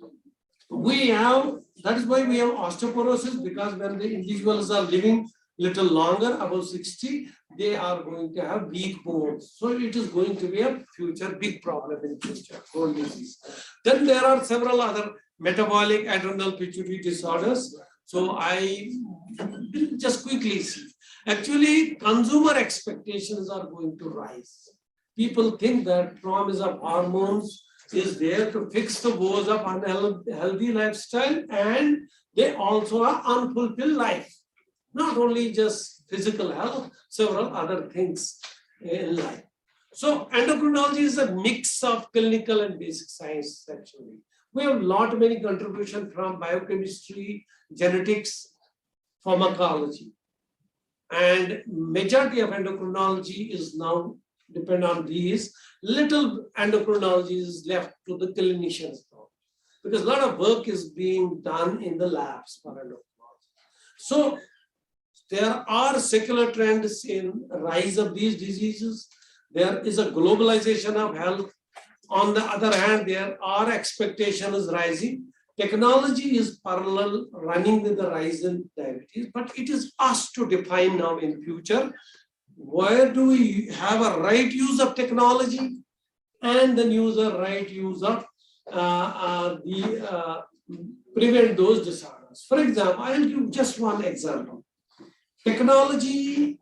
That is why we have osteoporosis, because when the individuals are living little longer, above 60, they are going to have weak bones. So it is going to be a future big problem in future, bone disease. Then there are several other metabolic adrenal pituitary disorders. So I will just quickly see. Actually, consumer expectations are going to rise. People think that promise of hormones is there to fix the woes of unhealthy lifestyle, and they also are unfulfilled life. Not only just physical health, several other things in life. So endocrinology is a mix of clinical and basic science actually. We have many contributions from biochemistry, genetics, pharmacology. And majority of endocrinology is now depend on these. Little endocrinology is left to the clinicians now, because a lot of work is being done in the labs for endocrinology. So there are secular trends in rise of these diseases. There is a globalization of health. On the other hand, there are expectations rising. Technology is parallel running with the rise in diabetes, but it is us to define now in future, where do we have a right use of technology and then use a right use of prevent those disorders. For example, I will give just one example. Technology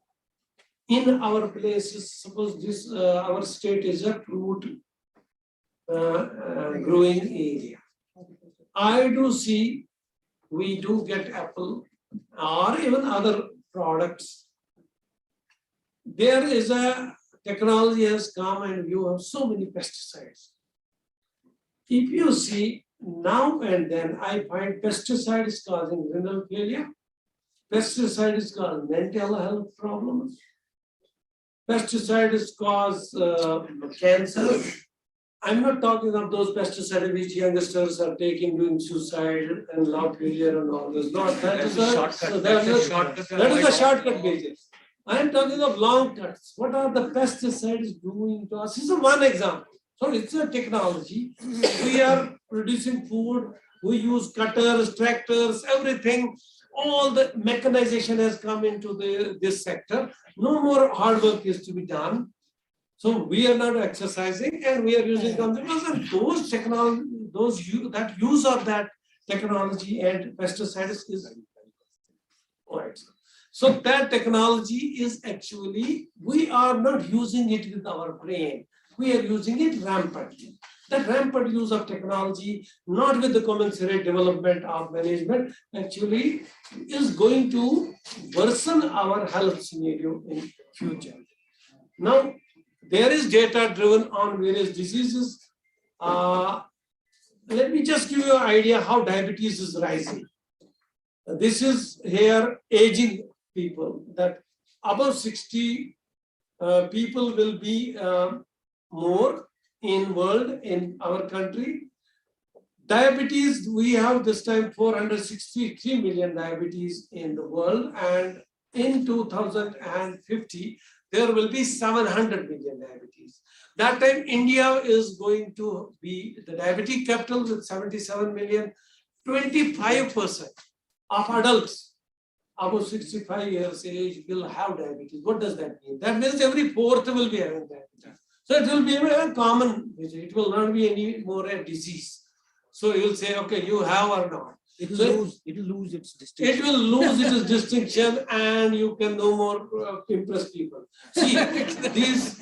in our places, suppose this our state is a fruit growing area. I do see we do get apple or even other products. There is a technology has come and you have so many pesticides. If you see now and then, I find pesticide is causing renal failure. Pesticide is causing mental health problems. Pesticides cause cancer. I'm not talking of those pesticides which youngsters are taking, doing suicide and lung failure and all this. Not that is a shortcut. That is a shortcut basis. I am talking of long cuts. What are the pesticides doing to us? This is one example. So it's a technology. We are producing food. We use cutters, tractors, everything. all the mechanization has come into this sector. No more hard work is to be done. So we are not exercising and we are using computers, and those technology, that use of that technology and pesticides is right. So that technology is actually, we are not using it with our brain. We are using it rampantly. That rampant use of technology, not with the commensurate development of management, actually is going to worsen our health scenario in future. Now, there is data driven on various diseases. Let me just give you an idea how diabetes is rising. This is here aging people, that above 60 people will be more in world, in our country. Diabetes, we have this time 463 million diabetes in the world, and in 2050, there will be 700 million diabetes. That time, India is going to be the diabetic capital with 77 million, 25% of adults above 65 years age will have diabetes. What does that mean? That means every fourth will be having diabetes. So it will be a common disease. It will not be any more a disease. So you will say, okay, you have or not. It will lose its distinction. It will lose its distinction, and you can no more impress people. See, these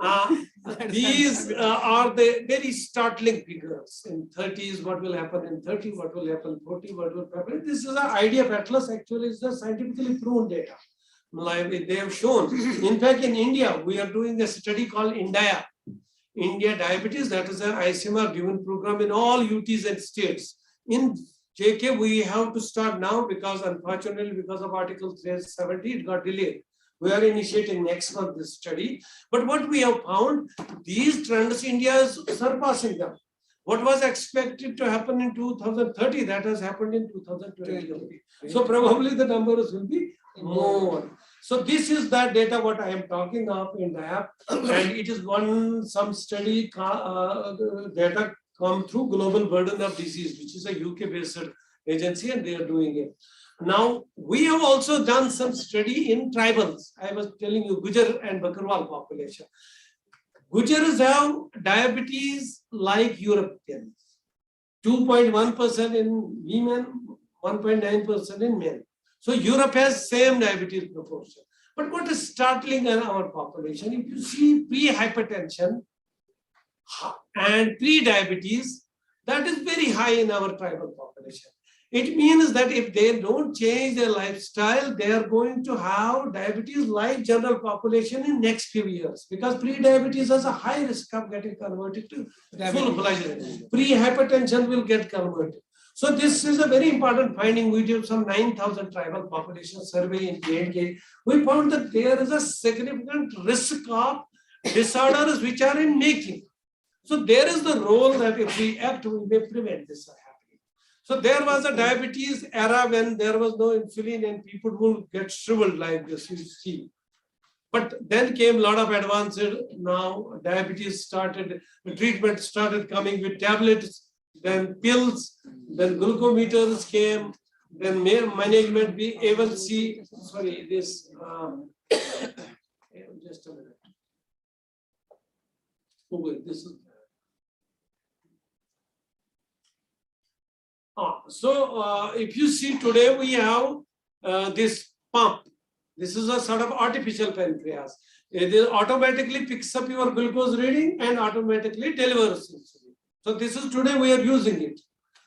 are the very startling figures. In 30s, what will happen in 30, what will happen 40, what will happen. This is an idea of Atlas, actually is the scientifically proven data. Like they have shown. In fact, in India, we are doing a study called India Diabetes. That is an ICMR given program in all UTs and states. In JK, we have to start now because unfortunately, because of Article 370, it got delayed. We are initiating next month this study. But what we have found, these trends, India is surpassing them. What was expected to happen in 2030, that has happened in 2020. So probably the numbers will be more. So this is that data what I am talking of in the app, and it is some study data come through Global Burden of Disease, which is a UK-based agency, and they are doing it. Now, we have also done some study in tribals. I was telling you, Gujar and Bakarwal population. Gujars have diabetes like Europeans, 2.1% in women, 1.9% in men. So Europe has same diabetes proportion. But what is startling in our population, if you see pre-hypertension and pre-diabetes, that is very high in our tribal population. It means that if they don't change their lifestyle, they are going to have diabetes like general population in next few years, because pre-diabetes has a high risk of getting converted to full-fledged. Pre-hypertension will get converted. So this is a very important finding. We did some 9,000 tribal population survey in J&K. We found that there is a significant risk of disorders which are in making. So there is the role that if we act, we may prevent this happening. So there was a diabetes era when there was no insulin and people will get shriveled like this, you see. But then came a lot of advanced, now diabetes started, the treatment started coming with tablets, then pills, then glucometers came, then management be able to see, sorry, this, just a minute. Oh, wait, this is. So if you see today, we have this pump. This is a sort of artificial pancreas. It automatically picks up your glucose reading and automatically delivers insulin. So this is today we are using it.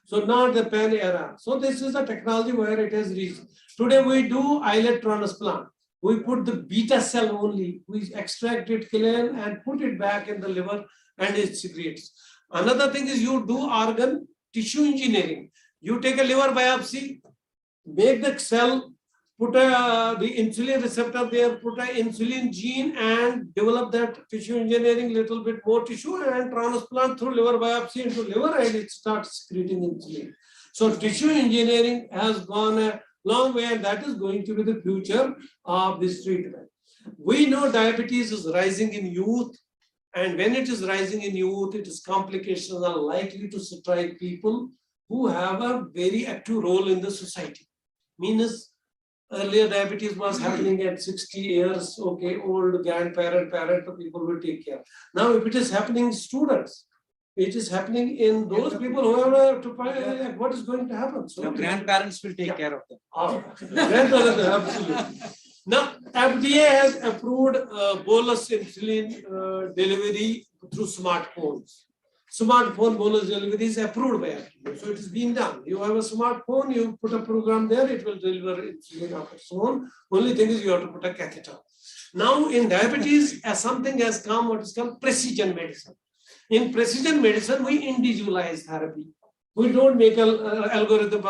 So not the pen era. So this is a technology where it has reached. Today we do islet transplant. We put the beta cell only. We extract it, kill it, and put it back in the liver, and it secretes. Another thing is you do organ tissue engineering. You take a liver biopsy, make the cell, put the insulin receptor there, put an insulin gene, and develop that tissue engineering, little bit more tissue, and transplant through liver biopsy into liver, and it starts secreting insulin. So tissue engineering has gone a long way, and that is going to be the future of this treatment. We know diabetes is rising in youth, and when it is rising in youth, its complications are likely to strike people who have a very active role in the society. means earlier diabetes was happening at 60 years, okay, old grandparent, parent, the people will take care. Now, if it is happening in students, it is happening in those people who have to find what is going to happen. So Your grandparents will take care of them. grandparents, absolutely. Now, FDA has approved bolus insulin delivery through smartphones. Smartphone bolus delivery is approved by FDA. So it is being done. You have a smartphone, you put a program there, it will deliver insulin of its own. Only thing is you have to put a catheter. Now in diabetes, as something has come, what is called precision medicine. In precision medicine, we individualize therapy. We don't make an algorithm.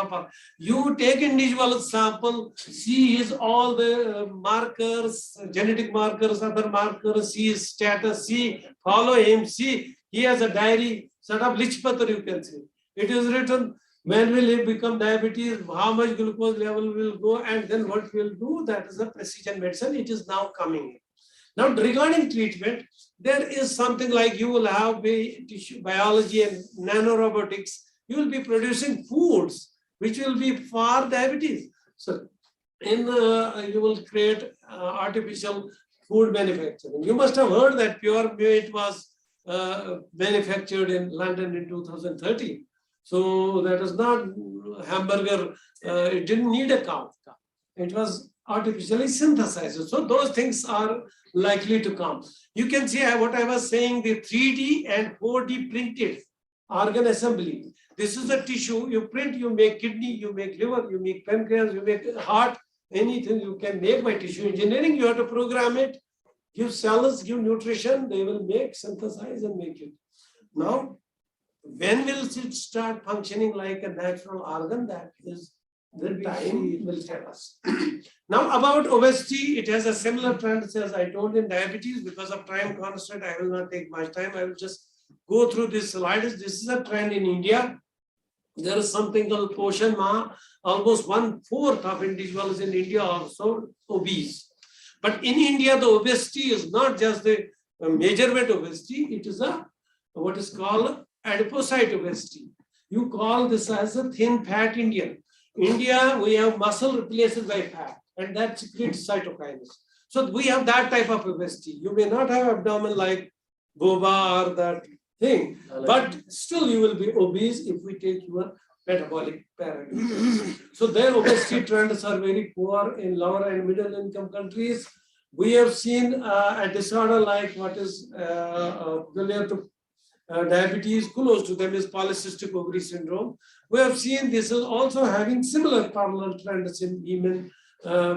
You take individual sample, see his all the markers, genetic markers, other markers, see his status, see, follow him, see. He has a diary, sort of Lichpatar you can see. It is written, when will he become diabetes, how much glucose level will go, and then what we'll do. That is a precision medicine. It is now coming. Now, regarding treatment, there is something like you will have tissue biology and nanorobotics. You will be producing foods which will be for diabetes. So, you will create artificial food manufacturing. You must have heard that pure meat was manufactured in London in 2013. So that is not hamburger. It didn't need a cow. It was artificially synthesized. So those things are likely to come. You can see what I was saying, the 3D and 4D printed organ assembly. This is a tissue, you print, you make kidney, you make liver, you make pancreas, you make heart, anything you can make by tissue engineering. You have to program it, give cells, give nutrition, they will make, synthesize and make it. Now, when will it start functioning like a natural organ? That is the time will tell us. Now about obesity, it has a similar trend as I told in diabetes. Because of time constraint, I will not take much time. I will just go through this slides. This is a trend in India. There is something called Poshan Ma. Almost 1/4 of individuals in India are also obese. But in India, the obesity is not just the measurement obesity. It is a what is called adipocyte obesity. You call this as a thin fat Indian. India, we have muscle replaced by fat, and that secretes cytokines. So we have that type of obesity. You may not have abdomen like Boba or that thing, but still you will be obese if we take your metabolic parameters. So their obesity trends are very poor in lower and middle income countries. We have seen a disorder like what is familiar to diabetes, close to them is polycystic ovary syndrome. We have seen this is also having similar parallel trends in women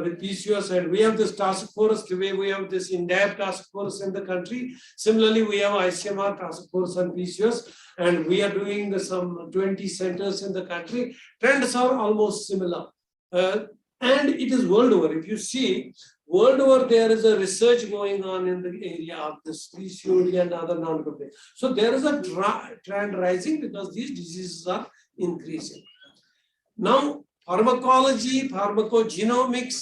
with PCOS, and we have this task force. Today we have this INDAB task force in the country. Similarly, we have ICMR task force on PCOS, and we are doing some 20 centers in the country. Trends are almost similar, and it is world over. If you see, world over, there is a research going on in the area of this PCOD and other non-complex. So there is a trend rising because these diseases are increasing. Now, pharmacology, pharmacogenomics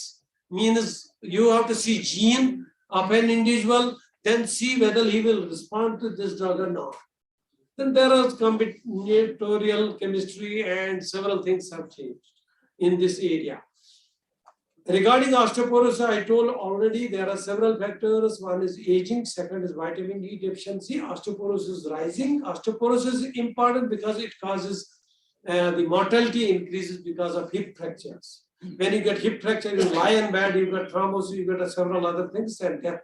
means you have to see gene of an individual, then see whether he will respond to this drug or not. Then there is combinatorial chemistry and several things have changed in this area. Regarding osteoporosis, I told already there are several factors. One is aging, second is vitamin D deficiency. Osteoporosis is rising. Osteoporosis is important because it causes the mortality increases because of hip fractures. When you get hip fracture, you lie in bed, you get thrombosis, you get several other things, and death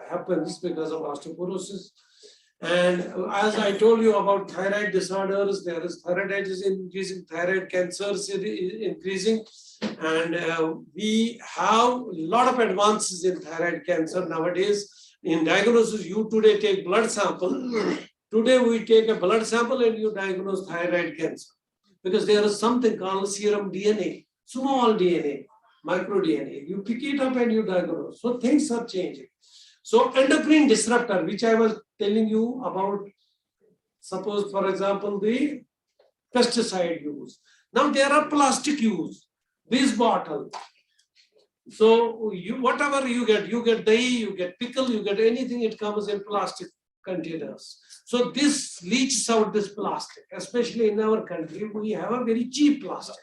happens because of osteoporosis. And as I told you about thyroid disorders, there is thyroiditis increasing, thyroid cancers increasing, and we have a lot of advances in thyroid cancer nowadays. In diagnosis, you today take blood sample. Today we take a blood sample and you diagnose thyroid cancer. Because there is something called serum DNA, small DNA, micro DNA. You pick it up and you diagnose. So things are changing. So endocrine disruptor, which I was telling you about, suppose for example, the pesticide use. Now there are plastic use, this bottle. So you whatever you get dahi, you get pickle, you get anything, it comes in plastic. containers. So this leaches out this plastic, especially in our country, we have a very cheap plastic.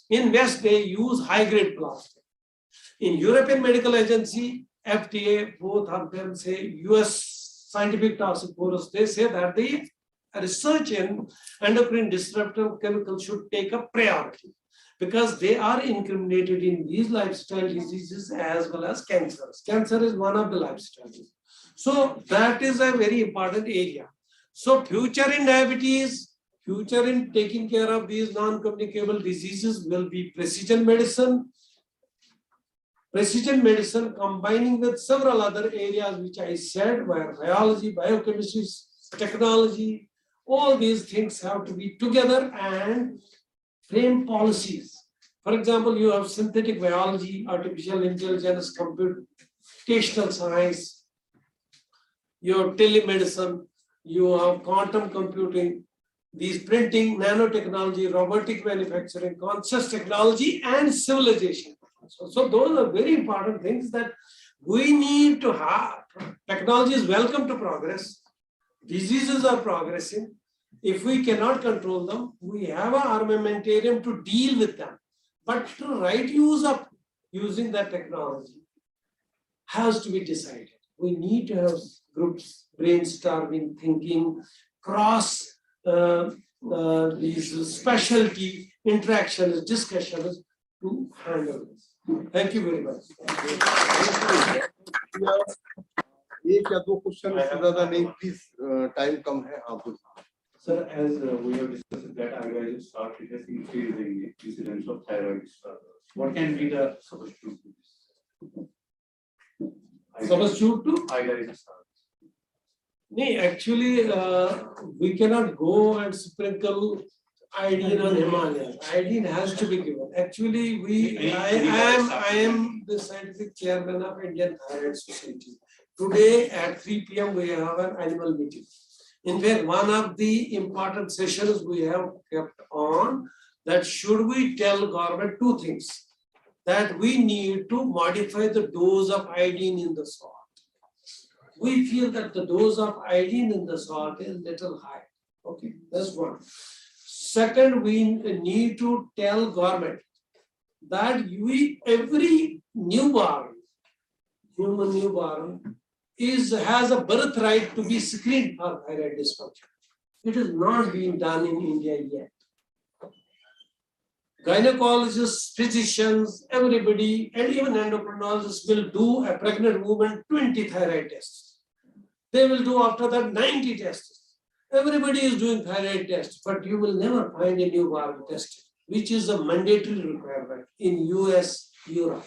In West, they use high-grade plastic. In European Medical Agency, FDA, both of them say, US Scientific Task Force, they say that the research in endocrine disruptor chemicals should take a priority because they are incriminated in these lifestyle diseases as well as cancers. Cancer is one of the lifestyle diseases. So that is a very important area. So future in diabetes, future in taking care of these non-communicable diseases will be precision medicine. Precision medicine combining with several other areas which I said, where biology, biochemistry, technology, all these things have to be together and frame policies. For example, you have synthetic biology, artificial intelligence, computational science, you have telemedicine, you have quantum computing, these printing, nanotechnology, robotic manufacturing, conscious technology, and civilization. So those are very important things that we need to have. Technology is welcome to progress. Diseases are progressing. If we cannot control them, we have an armamentarium to deal with them. But the right use of using that technology has to be decided. We need to have groups brainstorming, thinking, cross these specialty interactions, discussions to handle this. Thank you very much. एक या दो question से ज्यादा नहीं, please time कम है आप। Sir, as we have discussed that IGIS start it has increased the incidence of thyroid disorders. What can be the substitute to this? Substitute to? IGIS start. No, actually, we cannot go and sprinkle iodine on Himalaya. Iodine has to be given. Actually, I am the scientific chairman of Indian Thyroid Society. Today at 3 p.m. we have an annual meeting. In fact, one of the important sessions we have kept on that should we tell government two things, that we need to modify the dose of iodine in the salt. We feel that the dose of iodine in the salt is little high. Okay, that's one. Second, we need to tell government that every newborn, human newborn, has a birthright to be screened for thyroid dysfunction. It is not being done in India yet. Gynecologists, physicians, everybody, and even endocrinologists will do a pregnant woman 20 thyroid tests. They will do after that 90 tests. Everybody is doing thyroid tests, but you will never find a newborn tested, which is a mandatory requirement in US, Europe.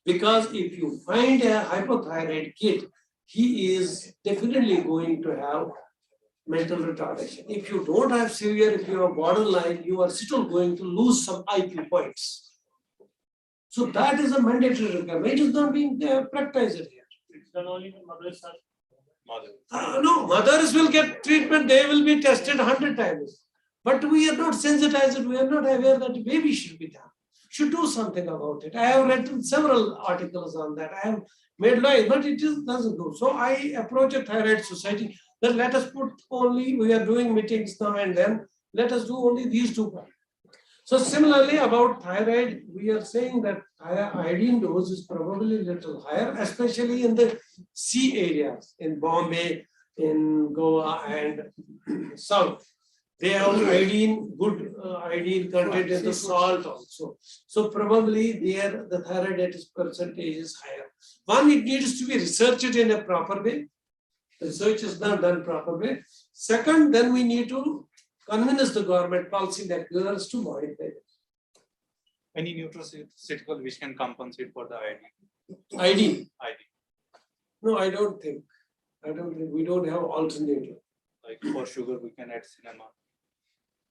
Because if you find a hypothyroid kid, he is definitely going to have mental retardation. If you don't have severe, if you are borderline, you are still going to lose some IQ points. So that is a mandatory requirement. It is not being practiced here. It's done only when mothers are. No, mothers will get treatment, they will be tested 100 times. But we are not sensitized, we are not aware that baby should be done. Should do something about it. I have written several articles on that. I have made laws, but it doesn't do. So I approach a thyroid society that let us put only, we are doing meetings now and then, let us do only these two points. So similarly about thyroid, we are saying that iodine dose is probably a little higher, especially in the sea areas, in Bombay, in Goa and South. They have iodine, good iodine content in the salt also. So probably there the thyroid percentage is higher. One, it needs to be researched in a proper way. Research is not done proper way. Second, then we need to convince the government policy makers to modify it. Any nutraceutical which can compensate for the iodine? Iodine? Iodine. No, I don't think. We don't have alternative. Like for sugar, we can add cinema.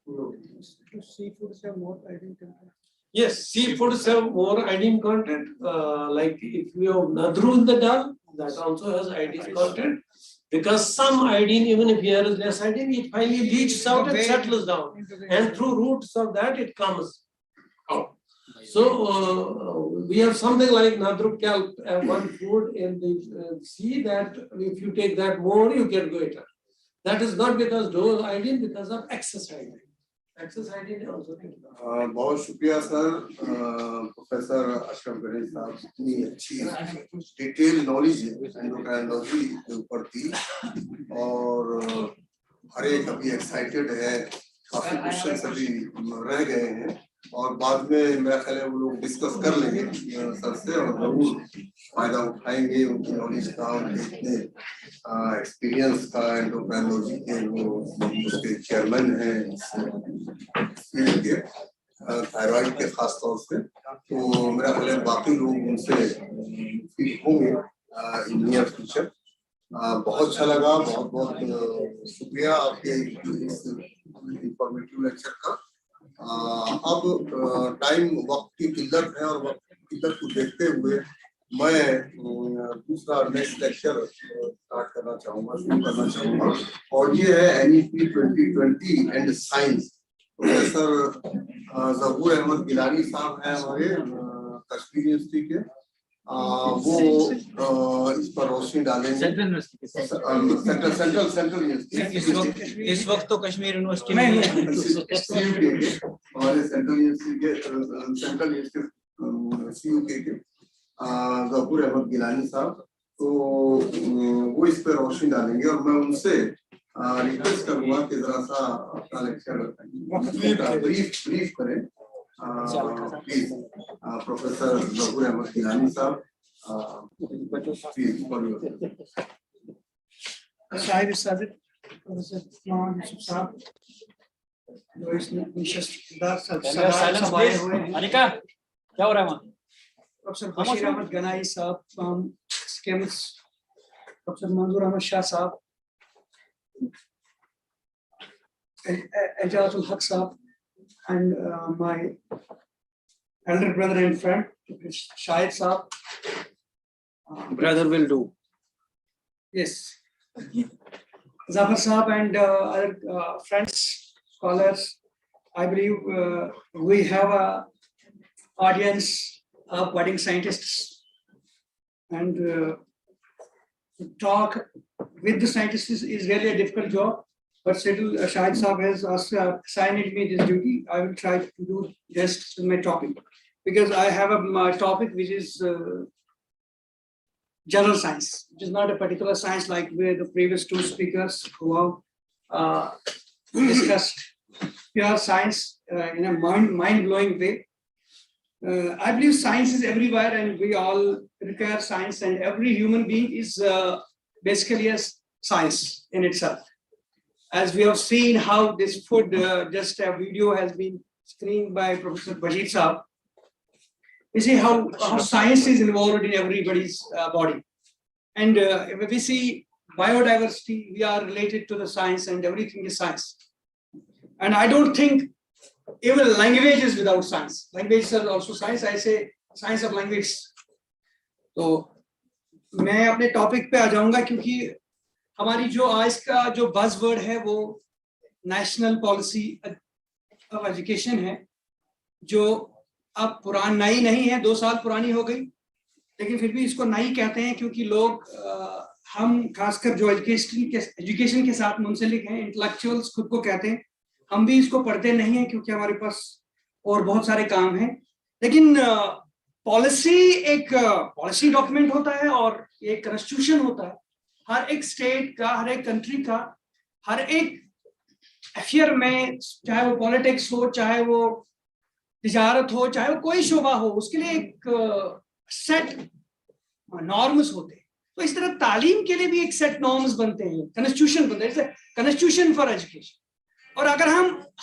No. Seafoods have more iodine content. Yes, seafoods have more iodine content. Like if you have nadru in the dal, that also has iodine content. Because some iodine, even if here is less iodine, it finally leaches out and settles down. And through roots of that, it comes out. So we have something like Nadrukal, one food in the sea that if you take that more, you get greater. That is not because dose iodine, because of excess iodine. Excess iodine also. बहुत शुक्रिया sir, professor Ashraf Ganesh साहब, इतनी अच्छी detail knowledge endocrinology के ऊपर थी और हर एक अभी एक्साइटेड है, काफी क्वेश्चन अभी रह गए हैं और बाद में मेरा ख्याल है वो लोग डिस्कस कर लेंगे सर से और जरूर फायदा उठाएंगे उनकी नॉलेज का, उनके इतने एक्सपीरियंस का, एंडोक्राइनोलॉजी के वो उसके चेयरमैन हैं फील्ड के, थायराइड के खास तौर से, तो मेरा ख्याल है बाकी लोग उनसे होंगे इन नियर फ्यूचर। बहुत अच्छा लगा, बहुत बहुत शुक्रिया आपके इस इंफॉर्मेटिव लेक्चर का। अब टाइम वक्त की किल्लत है और वक्त की किल्लत को देखते हुए मैं दूसरा नेक्स्ट लेक्चर स्टार्ट करना चाहूँगा, शुरू करना चाहूँगा और ये है NEP 2020 एंड साइंस। प्रोफेसर ज़हूर अहमद गिलानी साहब हैं हमारे कश्मीर यूनिवर्सिटी के, वो इस पर रोशनी डालेंगे। सेंट्रल यूनिवर्सिटी इस वक्त तो कश्मीर यूनिवर्सिटी में हमारे सेंट्रल यूनिवर्सिटी के CUK के ज़हूर अहमद गिलानी साहब, तो वो इस पर रोशनी डालेंगे और मैं उनसे रिक्वेस्ट करूंगा कि जरा सा अपना लेक्चर ब्रीफ करें। प्लीज प्रोफेसर ज़हूर अहमद गिलानी साहब, please for your Shahid Sadiq, Professor Usman Yusuf साहब, जो इसने निशस्त्रदार सभाए हुए हैं। अनिका क्या हो रहा है वहाँ? प्रोफेसर बशीर अहमद गनाई साहब फ्रॉम SCHEMS, प्रोफेसर मंजूर अहमद शाह साहब, Ejazul Haq साहब, and my elder brother and friend Shahid साहब. Brother will do. Yes. Zafar Saab and other friends, scholars, I believe we have a audience of budding scientists, and to talk with the scientists is really a difficult job. But still, Shahid Saab has assigned me this duty. I will try to do just my topic, because I have my topic which is general science, which is not a particular science like where the previous two speakers who have discussed pure science in a mind-blowing way. I believe science is everywhere and we all require science, and every human being is basically a science in itself. As we have seen how this food, just a video has been screened by Professor Bashir Saab. We see how science is involved in everybody's body. And if we see biodiversity, we are related to the science, and everything is science. And I don't think even language is without science. Language is also science. I say science of language. तो मैं अपने topic पे आ जाऊंगा, क्योंकि हमारी जो आज का जो बज़वर्ड है वो नेशनल पॉलिसी ऑफ एजुकेशन है, जो अब नई नहीं है, 2 साल पुरानी हो गई, लेकिन फिर भी इसको नई कहते हैं, क्योंकि लोग हम खासकर जो एजुकेशन के साथ मुंसलिक हैं, इंटेलेक्चुअल्स खुद को कहते हैं, हम भी इसको पढ़ते नहीं हैं क्योंकि हमारे पास और बहुत सारे काम हैं। लेकिन पॉलिसी एक पॉलिसी डॉक्यूमेंट होता है और एक कॉन्स्टिट्यूशन होता है। हर एक स्टेट का, हर एक कंट्री का, हर एक अफेयर में, चाहे वो पॉलिटिक्स हो, चाहे वो तिजारत हो, चाहे वो कोई शोबा हो, उसके लिए एक सेट नॉर्म्स होते हैं। तो इस तरह तालीम के लिए भी एक सेट नॉर्म्स बनते हैं, कॉन्स्टिट्यूशन बनते हैं, कॉन्स्टिट्यूशन फॉर एजुकेशन। और अगर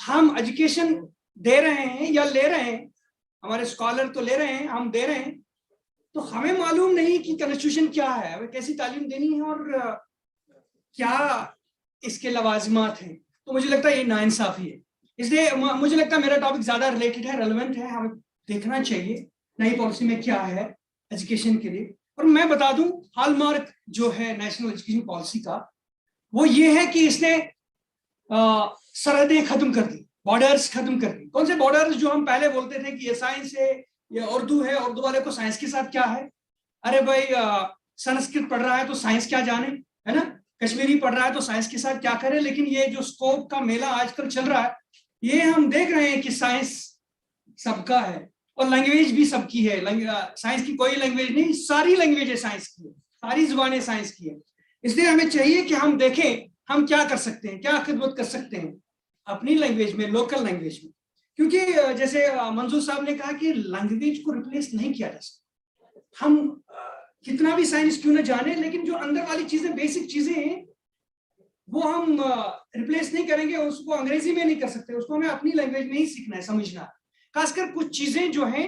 हम एजुकेशन दे रहे हैं या ले रहे हैं, हमारे स्कॉलर तो ले रहे हैं, हम दे रहे हैं, तो हमें मालूम नहीं कि कॉन्स्टिट्यूशन क्या है, हमें कैसी तालीम देनी है और क्या इसके लवाजिमात हैं। तो मुझे लगता है ये नाइंसाफी है। इसलिए मुझे लगता है मेरा टॉपिक ज्यादा रिलेटेड है, रेलेवेंट है, हमें देखना चाहिए नई पॉलिसी में क्या है एजुकेशन के लिए। और मैं बता दूं, हॉलमार्क जो है नेशनल एजुकेशन पॉलिसी का, वो ये है कि इसने सरहदें खत्म कर दी, बॉर्डर्स खत्म कर दी। कौन से बॉर्डर्स? जो हम पहले बोलते थे कि ये साइंस है, ये उर्दू है, उर्दू वाले को साइंस के साथ क्या है? अरे भाई संस्कृत पढ़ रहा है तो साइंस क्या जाने, है ना? कश्मीरी पढ़ रहा है तो साइंस के साथ क्या करे? लेकिन ये जो स्कोप का मेला आजकल चल रहा है, ये हम देख रहे हैं कि साइंस सबका है और लैंग्वेज भी सबकी है। साइंस की कोई लैंग्वेज नहीं, सारी लैंग्वेजें साइंस की है, सारी जुबानें साइंस की है। इसलिए हमें चाहिए कि हम देखें हम क्या कर सकते हैं, क्या खिदमत कर सकते हैं अपनी लैंग्वेज में, लोकल लैंग्वेज में। क्योंकि जैसे मंजूर साहब ने कहा कि लैंग्वेज को रिप्लेस नहीं किया जा सकता। हम कितना भी साइंस क्यों ना जाने, लेकिन जो अंदर वाली चीजें, बेसिक चीजें हैं, वो हम रिप्लेस नहीं करेंगे। उसको अंग्रेजी में नहीं कर सकते, उसको हमें अपनी लैंग्वेज में ही सीखना है, समझना है। खासकर कुछ चीजें जो हैं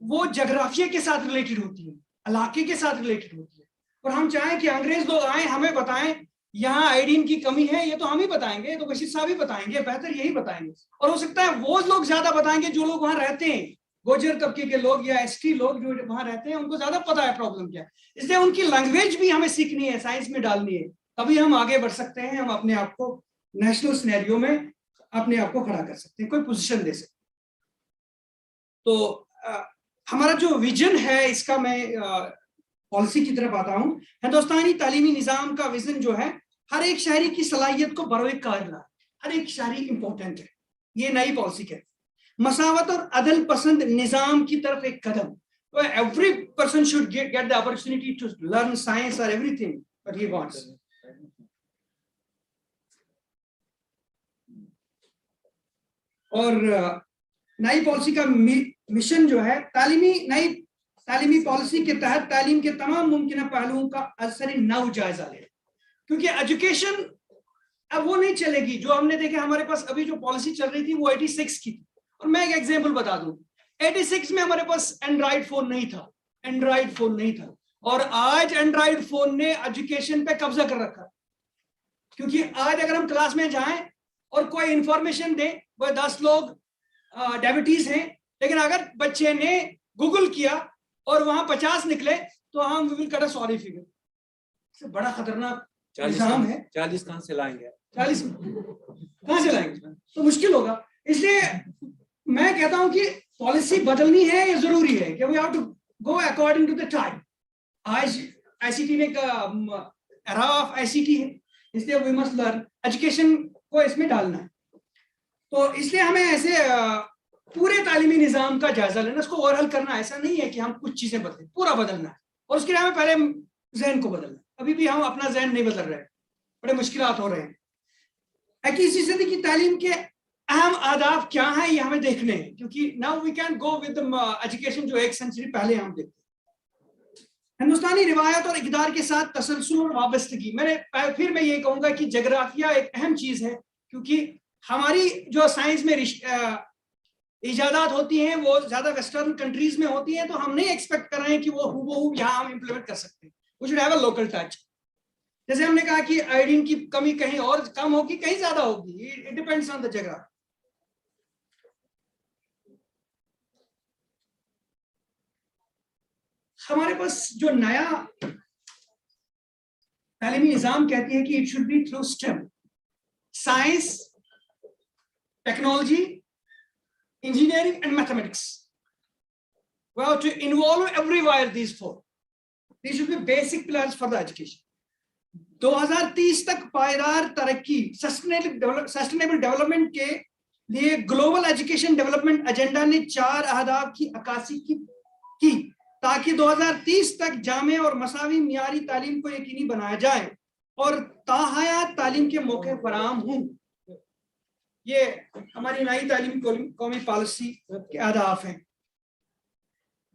वो जोग्राफिया के साथ रिलेटेड होती हैं, इलाके के साथ रिलेटेड होती है। और हम चाहें कि अंग्रेज लोग आए, हमें बताएं यहाँ आयोडीन की कमी है, ये तो हम ही बताएंगे, तो बशीर साहब ही बताएंगे, बेहतर यही बताएंगे। और हो सकता है वो लोग ज्यादा बताएंगे जो लोग वहां रहते हैं, गोजर तबके के लोग या एसटी लोग जो वहां रहते हैं, उनको ज्यादा पता है प्रॉब्लम क्या है। इसलिए उनकी लैंग्वेज भी हमें सीखनी है, साइंस में डालनी है, तभी हम आगे बढ़ सकते हैं। हम अपने आप को नेशनल सिनेरियो में अपने आप को खड़ा कर सकते हैं, कोई पोजीशन दे सकते हैं। तो हमारा जो विजन है, इसका मैं पॉलिसी की तरफ आता हूं। हिंदुस्तानी तालीमी निजाम का विजन जो है, हर एक शहरी की सलाहियत को बरोए कार लाए। हर एक शहरी इंपॉर्टेंट है, ये नई पॉलिसी कहती है। मसावत और अदल पसंद निजाम की तरफ एक कदम। तो every person should get the opportunity to learn science और एवरीथिंग व्हाट ही वांट्स। और नई पॉलिसी का मिशन जो है, नई तालीमी पॉलिसी के तहत तालीम के तमाम मुमकिन पहलुओं का असर नव जायजा ले। क्योंकि एजुकेशन अब वो नहीं चलेगी जो हमने देखा। हमारे पास अभी जो पॉलिसी चल रही थी वो 86 की थी। और मैं एक एग्जांपल बता दूं, 86 में हमारे पास एंड्रॉइड फोन नहीं था, और आज एंड्रॉइड फोन ने एजुकेशन पे कब्जा कर रखा। क्योंकि आज अगर हम क्लास में जाएं और कोई इंफॉर्मेशन दे, वो 10 लोग डायबिटीज हैं, लेकिन अगर बच्चे ने गूगल किया और वहां 50 निकले तो हम will cut a sorry figure. इससे बड़ा खतरनाक निजाम है। 40 कहां से लाएंगे? 40 कहां से लाएंगे? तो मुश्किल होगा। इसलिए मैं कहता हूं कि पॉलिसी बदलनी है, ये जरूरी है कि we have to go according to the time. आज आईसीटी ने एरा ऑफ आईसीटी है, इसलिए वी मस्ट लर्न, एजुकेशन को इसमें डालना है। तो इसलिए हमें ऐसे पूरे तालीमी निजाम का जायजा लेना, इसको ओवरऑल करना। ऐसा नहीं है कि हम कुछ चीजें बदलें, पूरा बदलना है। और उसके लिए हमें पहले जहन को बदलना है। अभी भी हम अपना जहन नहीं बदल रहे, बड़े मुश्किलात हो रहे हैं। 21वीं सदी की तालीम के अहम आदाब क्या हैं, ये हमें देखने हैं। क्योंकि now we can go with education जो 1 सेंचुरी पहले हम देखते हैं। हिंदुस्तानी रिवायत और इक़दार के साथ तसलसल और वाबस्तगी। फिर मैं ये कहूंगा कि जोग्राफिया एक अहम चीज है। क्योंकि हमारी जो साइंस में इजादात होती हैं वो ज्यादा वेस्टर्न कंट्रीज में होती हैं, तो हम नहीं एक्सपेक्ट कर रहे हैं कि वो हूबहू यहाँ हम इंप्लीमेंट कर सकते हैं। We should have a local touch. जैसे हमने कहा कि आयोडीन की कमी कहीं और कम होगी, कहीं ज्यादा होगी, इट डिपेंड्स ऑन द जगह। हमारे पास जो नया तालीमी निजाम कहती है कि it should B through stem, science, technology, engineering and mathematics. We have to involve everywhere these 4. These should be basic pillars for the education. 2030 तक पायदार तरक्की, सस्टेनेबल डेवलपमेंट के लिए ग्लोबल एजुकेशन डेवलपमेंट एजेंडा ने 4 अहदाफ की अक्कासी की ताकि 2030 तक जामे और मसावी मियारी तालीम को यकीनी बनाया जाए और ताहयात तालीम के मौके फराहम हों। ये हमारी नई तालीमी कौमी पॉलिसी के अहदाफ हैं।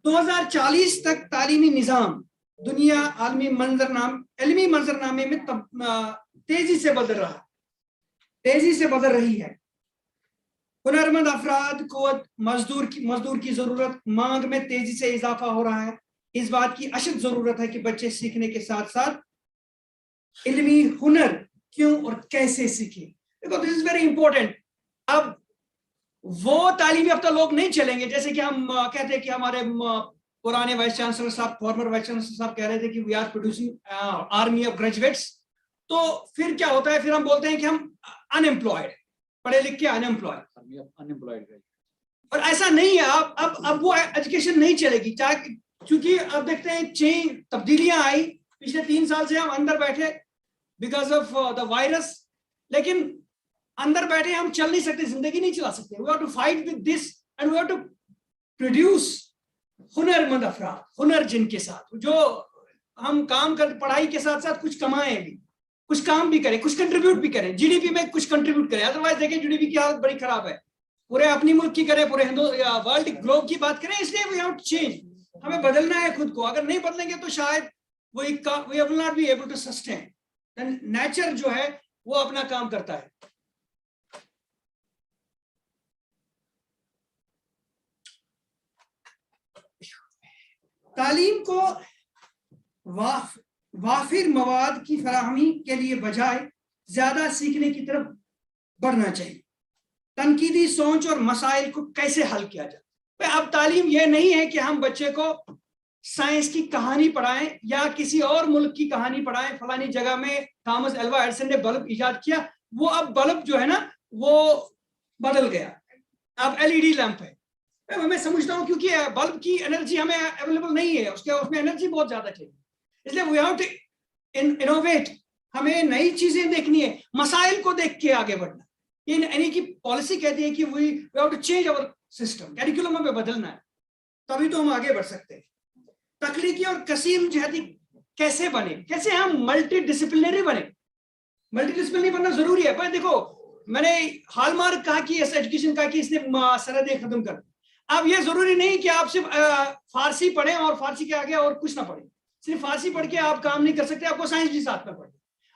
2040 तक तालीमी निजाम दुनिया इल्मी मंजरनामे में तेजी से बदल रही है। हुनरमंद अफराद, कुव्वत, मजदूर की जरूरत, मांग में तेजी से इजाफा हो रहा है। इस बात की अशद जरूरत है कि बच्चे सीखने के साथ साथ इल्मी हुनर क्यों और कैसे सीखें। देखो, दिस इज वेरी इंपॉर्टेंट। अब वो तालीमी हफ्ता लोग नहीं चलेंगे जैसे कि हम कहते हैं कि हमारे पुराने वाइस चांसलर साहब, फॉर्मर वाइस चांसलर साहब कह रहे थे कि we are producing army of graduates. तो फिर क्या होता है, फिर हम बोलते हैं कि हम अनएम्प्लॉयड, पढ़े लिख के अनएम्प्लॉयड, और ऐसा नहीं है, अब वो एजुकेशन नहीं चलेगी, चाहे क्योंकि अब देखते हैं चेंज, तब्दीलियां आई। पिछले 3 साल से हम अंदर बैठे बिकॉज ऑफ द वायरस, लेकिन अंदर बैठे हम चल नहीं सकते, जिंदगी नहीं चला सकते। We have to fight with this and we have to produce हुनरमंद अफराद, हुनर जिनके साथ जो हम काम कर, पढ़ाई के साथ साथ कुछ कमाएं भी, कुछ काम भी करें, कुछ कंट्रीब्यूट भी करें, जीडीपी में कुछ कंट्रीब्यूट करें। अदरवाइज देखिए जीडीपी की हालत बड़ी खराब है, पूरे अपनी मुल्क की करें, पूरे वर्ल्ड ग्लोब की बात करें। इसलिए वी हैव टू चेंज, हमें बदलना है खुद को। अगर नहीं बदलेंगे तो शायद we will not be able to sustain. Nature जो है वो अपना काम करता है। तालीम को वाफिर मवाद की फराहमी के लिए बजाय ज्यादा सीखने की तरफ बढ़ना चाहिए। तनकीदी सोच और मसाइल को कैसे हल किया जाए। अब तालीम यह नहीं है कि हम बच्चे को साइंस की कहानी पढ़ाएं या किसी और मुल्क की कहानी पढ़ाएं, फलानी जगह में थॉमस अल्वा एडिसन ने बल्ब इजाद किया, वो अब बल्ब जो है ना वो बदल गया, अब एलईडी लैंप है। मैं समझता हूँ क्योंकि बल्ब की एनर्जी हमें अवेलेबल नहीं है, उसमें एनर्जी बहुत ज्यादा चाहिए, इसलिए वी हैव टू इनोवेट। हमें नई चीजें देखनी है, मसाइल को देख के आगे बढ़ना। यानी कि पॉलिसी कहती है कि we have to change our system, curriculum हमें बदलना है, तभी तो हम आगे बढ़ सकते हैं। तख्लीकी और कसीम जहती कैसे बने, कैसे हम मल्टी डिसिप्लिनरी बने। मल्टी डिसिप्लिनरी बनना जरूरी है। पर देखो, मैंने हॉलमार्क कहा कि ऐसा एजुकेशन कहा कि इसने सरहदें खत्म कर दी। अब ये जरूरी नहीं कि आप सिर्फ फारसी पढ़ें और फारसी के आगे और कुछ ना पढ़ें। सिर्फ फारसी पढ़ के आप काम नहीं कर सकते, आपको साइंस भी साथ में पढ़ना।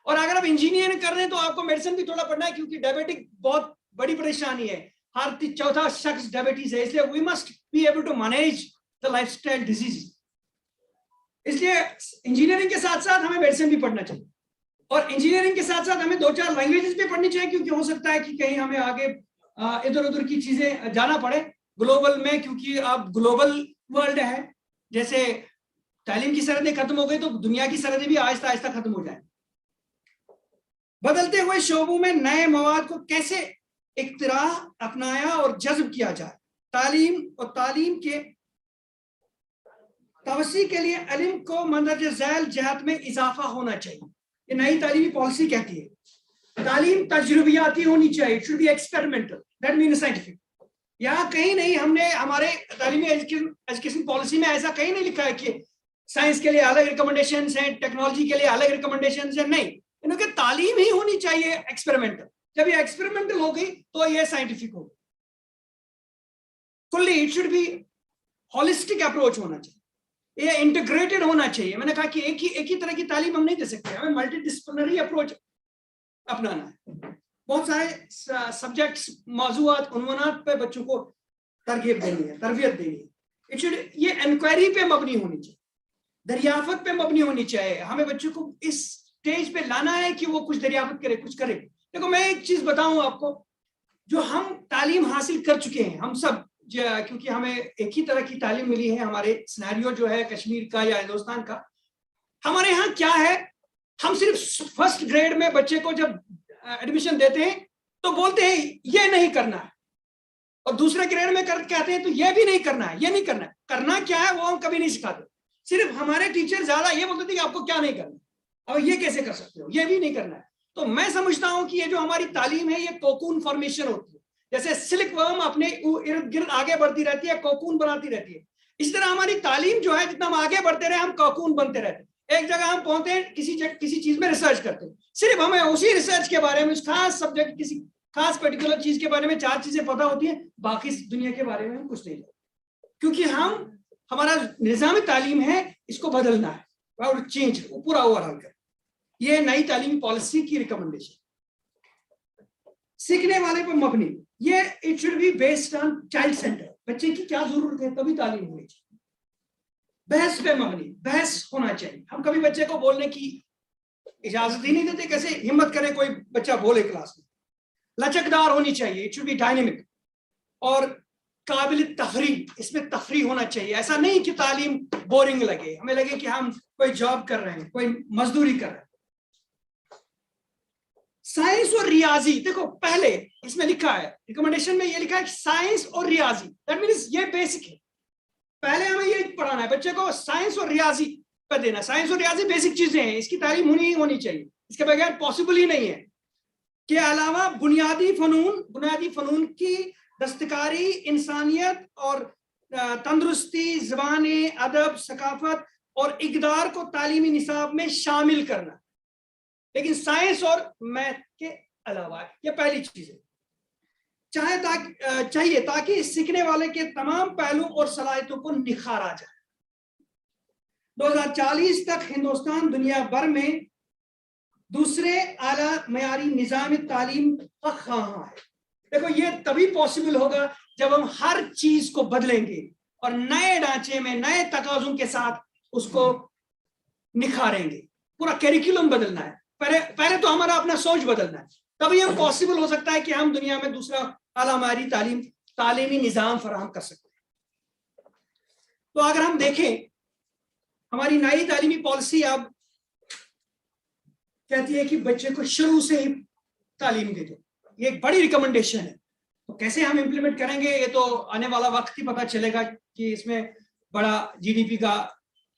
और अगर आप इंजीनियरिंग कर रहे हैं तो आपको मेडिसिन भी थोड़ा पढ़ना है, क्योंकि डायबिटिक बहुत बड़ी परेशानी है, हर चौथा शख्स डायबिटीज है। इसलिए we must be able to manage the lifestyle disease. इसलिए इंजीनियरिंग के साथ साथ हमें मेडिसिन भी पढ़ना चाहिए, और इंजीनियरिंग के साथ साथ हमें 2-4 लैंग्वेजेस भी पढ़नी चाहिए, क्योंकि हो सकता है कि कहीं हमें आगे इधर उधर की चीजें जाना पड़े ग्लोबल में, क्योंकि अब ग्लोबल वर्ल्ड है। जैसे तालीम की सरहदें खत्म हो गई तो दुनिया की सरहदें भी आहिस्ता आहिस्ता खत्म हो जाए। बदलते हुए शोबों में नए मवाद को कैसे इख्तिराह अपनाया और जज्ब किया जाए। तालीम और तालीम के तवसी के लिए इल्म को मंदरजे झैल जहत में इजाफा होना चाहिए। ये नई तालीमी पॉलिसी कहती है। तालीम तजुर्बियाती होनी चाहिए, it should B experimental, that means scientific. यहाँ कहीं नहीं, हमने हमारे तालीमी एजुकेशन पॉलिसी में ऐसा कहीं नहीं लिखा है कि साइंस के लिए अलग रिकमेंडेशंस हैं, टेक्नोलॉजी के लिए अलग रिकमेंडेशंस हैं। नहीं, इनके तालीम ही होनी चाहिए एक्सपेरिमेंटल। जब ये एक्सपेरिमेंटल हो गई तो ये साइंटिफिक हो गई। Fully it should B holistic approach होना चाहिए, ये इंटीग्रेटेड होना चाहिए। मैंने कहा कि एक ही तरह की तालीम हम नहीं दे सकते, हमें मल्टी डिसिप्लिनरी अप्रोच अपनाना है। बहुत सारे सब्जेक्ट्स, मौजूआत, उन्वानात पे बच्चों को तरगीब देनी है, तरबियत देनी है। इट शुड, ये इंक्वायरी पे मबनी होनी चाहिए, दरियाफत पे मबनी होनी चाहिए। हमें बच्चों को इस स्टेज पे लाना है कि वो कुछ दरियाफत करे, कुछ करे। देखो मैं एक चीज बताऊं आपको, जो हम तालीम हासिल कर चुके हैं हम सब, क्योंकि हमें एक ही तरह की तालीम मिली है, हमारे सिनेरियो जो है कश्मीर का या हिंदुस्तान का, हमारे यहाँ क्या है, हम सिर्फ फर्स्ट ग्रेड में बच्चे को जब एडमिशन देते हैं तो बोलते हैं ये नहीं करना है, और दूसरे ग्रेड में कहते हैं तो ये भी नहीं करना है, ये नहीं करना है। करना क्या है वो हम कभी नहीं सिखाते। सिर्फ हमारे टीचर ज्यादा ये बोलते थे कि आपको क्या नहीं करना, और ये कैसे कर सकते हो, ये भी नहीं करना है। तो मैं समझता हूं कि ये जो हमारी तालीम है, ये कोकून फॉर्मेशन होती है। जैसे सिल्क वर्म अपने इर्द गिर्द आगे बढ़ती रहती है, कोकून बनाती रहती है, इस तरह हमारी तालीम जो है, जितना हम आगे बढ़ते रहे हम कोकून बनते रहते हैं। एक जगह हम पहुंचते हैं, किसी चीज में रिसर्च करते हैं, सिर्फ हमें उसी रिसर्च के बारे में, उस खास सब्जेक्ट, किसी खास पर्टिकुलर चीज के बारे में 4 चीजें पता होती हैं, बाकी दुनिया के बारे में हम कुछ नहीं जानते। क्योंकि हमारा निजाम तालीम है, इसको बदलना है, चेंज पूरा ओवरऑल कर। ये नई तालीमी पॉलिसी की रिकमेंडेशन। सीखने वाले पर मबनी, ये it should be based on child centre, बच्चे की क्या जरूरत है तभी तालीम होनी चाहिए। बहस पे मबनी, बहस होना चाहिए। हम कभी बच्चे को बोलने की इजाजत ही नहीं देते, कैसे हिम्मत करे कोई बच्चा बोले क्लास में। लचकदार होनी चाहिए, इट शुड बी डायनेमिक और काबिल तफरी, इसमें तफरी होना चाहिए। ऐसा नहीं कि तालीम बोरिंग लगे, हमें लगे कि हम कोई जॉब कर रहे हैं, कोई मजदूरी कर रहे हैं। साइंस और रियाजी, देखो पहले इसमें लिखा है, रिकमेंडेशन में ये लिखा है साइंस और रियाजी, दैट मीन्स ये बेसिक है। पहले हमें ये पढ़ाना है बच्चे को, साइंस और रियाजी पर देना। साइंस और रियाजी बेसिक चीजें हैं, इसकी तालीम होनी चाहिए, इसके बगैर पॉसिबल ही नहीं है। के अलावा बुनियादी फनून की दस्तकारी, इंसानियत और तंदुरुस्ती, ज़बान, अदब, सकाफत और इक़दार को तालीमी निसाब में शामिल करना, लेकिन साइंस और मैथ के अलावा। ये पहली चीज है, चाहिए ताकि सीखने वाले के तमाम पहलू और सलाहियतों को निखारा जाए। 2040 तक हिंदुस्तान दुनिया भर में दूसरे आला मयारी निज़ाम तालीम का ख़्वाह है। देखो ये तभी पॉसिबल होगा जब हम हर चीज को बदलेंगे और नए ढांचे में, नए तकाज़ों के साथ उसको निखारेंगे। पूरा करिकुलम बदलना है, पहले तो हमारा अपना सोच बदलना है, तभी हम पॉसिबल हो सकता है कि हम दुनिया में दूसरा आला मयारी तालीमी निज़ाम फराहम कर सकते हैं। तो अगर हम देखें, हमारी नई तालीमी पॉलिसी अब कहती है कि बच्चे को शुरू से ही तालीम दे दो, ये एक बड़ी रिकमेंडेशन है। तो कैसे हम इम्प्लीमेंट करेंगे, ये तो आने वाला वक्त ही पता चलेगा कि इसमें बड़ा जीडीपी का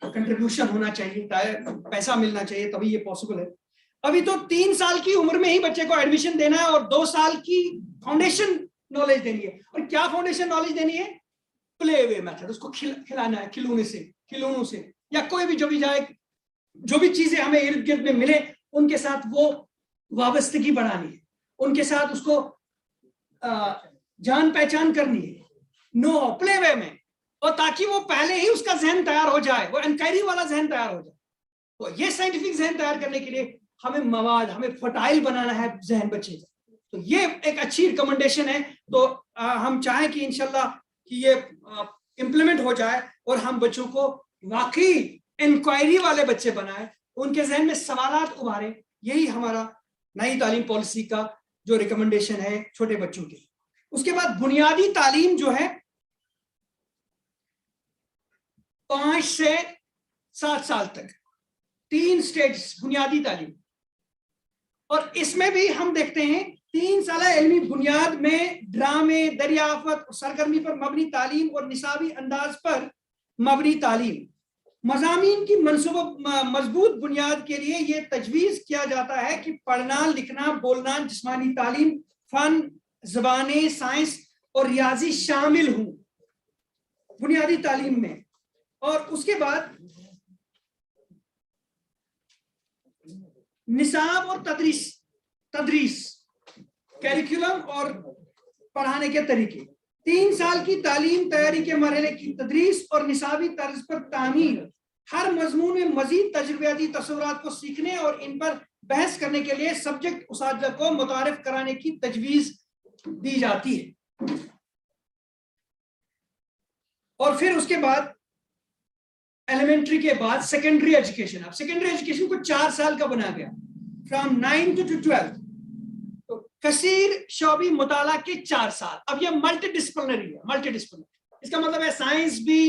कंट्रीब्यूशन होना चाहिए, पैसा मिलना चाहिए, तभी ये पॉसिबल है। अभी तो 3 साल की उम्र में ही बच्चे को एडमिशन देना है और 2 साल की फाउंडेशन नॉलेज देनी है। और क्या फाउंडेशन नॉलेज देनी है? प्ले वे मेथड, उसको खिलाना है, खिलौनों से या कोई भी जो भी चीजें हमें इर्द गिर्द में मिले उनके साथ वो वाबस्तगी बढ़ानी है, उनके साथ उसको जान पहचान करनी है, प्ले वे में, और ताकि वो पहले ही उसका जहन तैयार हो जाए, वो इंक्वायरी वाला जहन तैयार हो जाए। तो ये साइंटिफिक जहन तैयार करने के लिए हमें फर्टाइल बनाना है जहन बच्चे का। तो ये एक अच्छी रिकमेंडेशन है। तो हम चाहें कि इंशाल्लाह कि ये इम्प्लीमेंट हो जाए और हम बच्चों को वाकई इंक्वायरी वाले बच्चे बनाए, उनके जहन में सवालात उभारे। यही हमारा नई तालीम पॉलिसी का जो रिकमेंडेशन है छोटे बच्चों के। उसके बाद बुनियादी तालीम जो है 5 से 7 साल तक, 3 स्टेज बुनियादी तालीम, और इसमें भी हम देखते हैं 3 साल इल्मी बुनियाद में ड्रामे, दरियाफत, सरगर्मी पर मबनी तालीम और निसाबी अंदाज पर मबनी तालीम। मज़ामीन की मजबूत बुनियाद के लिए ये तजवीज़ किया जाता है कि पढ़ना, लिखना, बोलना, जिस्मानी तालीम, फन, ज़बानें, साइंस और रियाजी शामिल हों बुनियादी तालीम में। और उसके बाद निसाब और तदरीस, कैरिकुलम और पढ़ाने के तरीके। 3 साल की तालीम तैयारी के मरहले की तदरीस और निसाबी तर्ज पर तामीर, हर मजमून में मजीद तजुर्बियाती तस्वुरात को सीखने और इन पर बहस करने के लिए सब्जेक्ट उसातिज़ा को मुतारिफ कराने की तजवीज़ दी जाती है। और फिर उसके बाद एलिमेंट्री के बाद सेकेंडरी एजुकेशन। अब सेकेंडरी एजुकेशन को 4 साल का बनाया गया, फ्रॉम 9 to 12। तो कसीर शोबी मुताला के 4 साल। अब ये मल्टीडिसिप्लिनरी है, इसका मतलब है साइंस भी,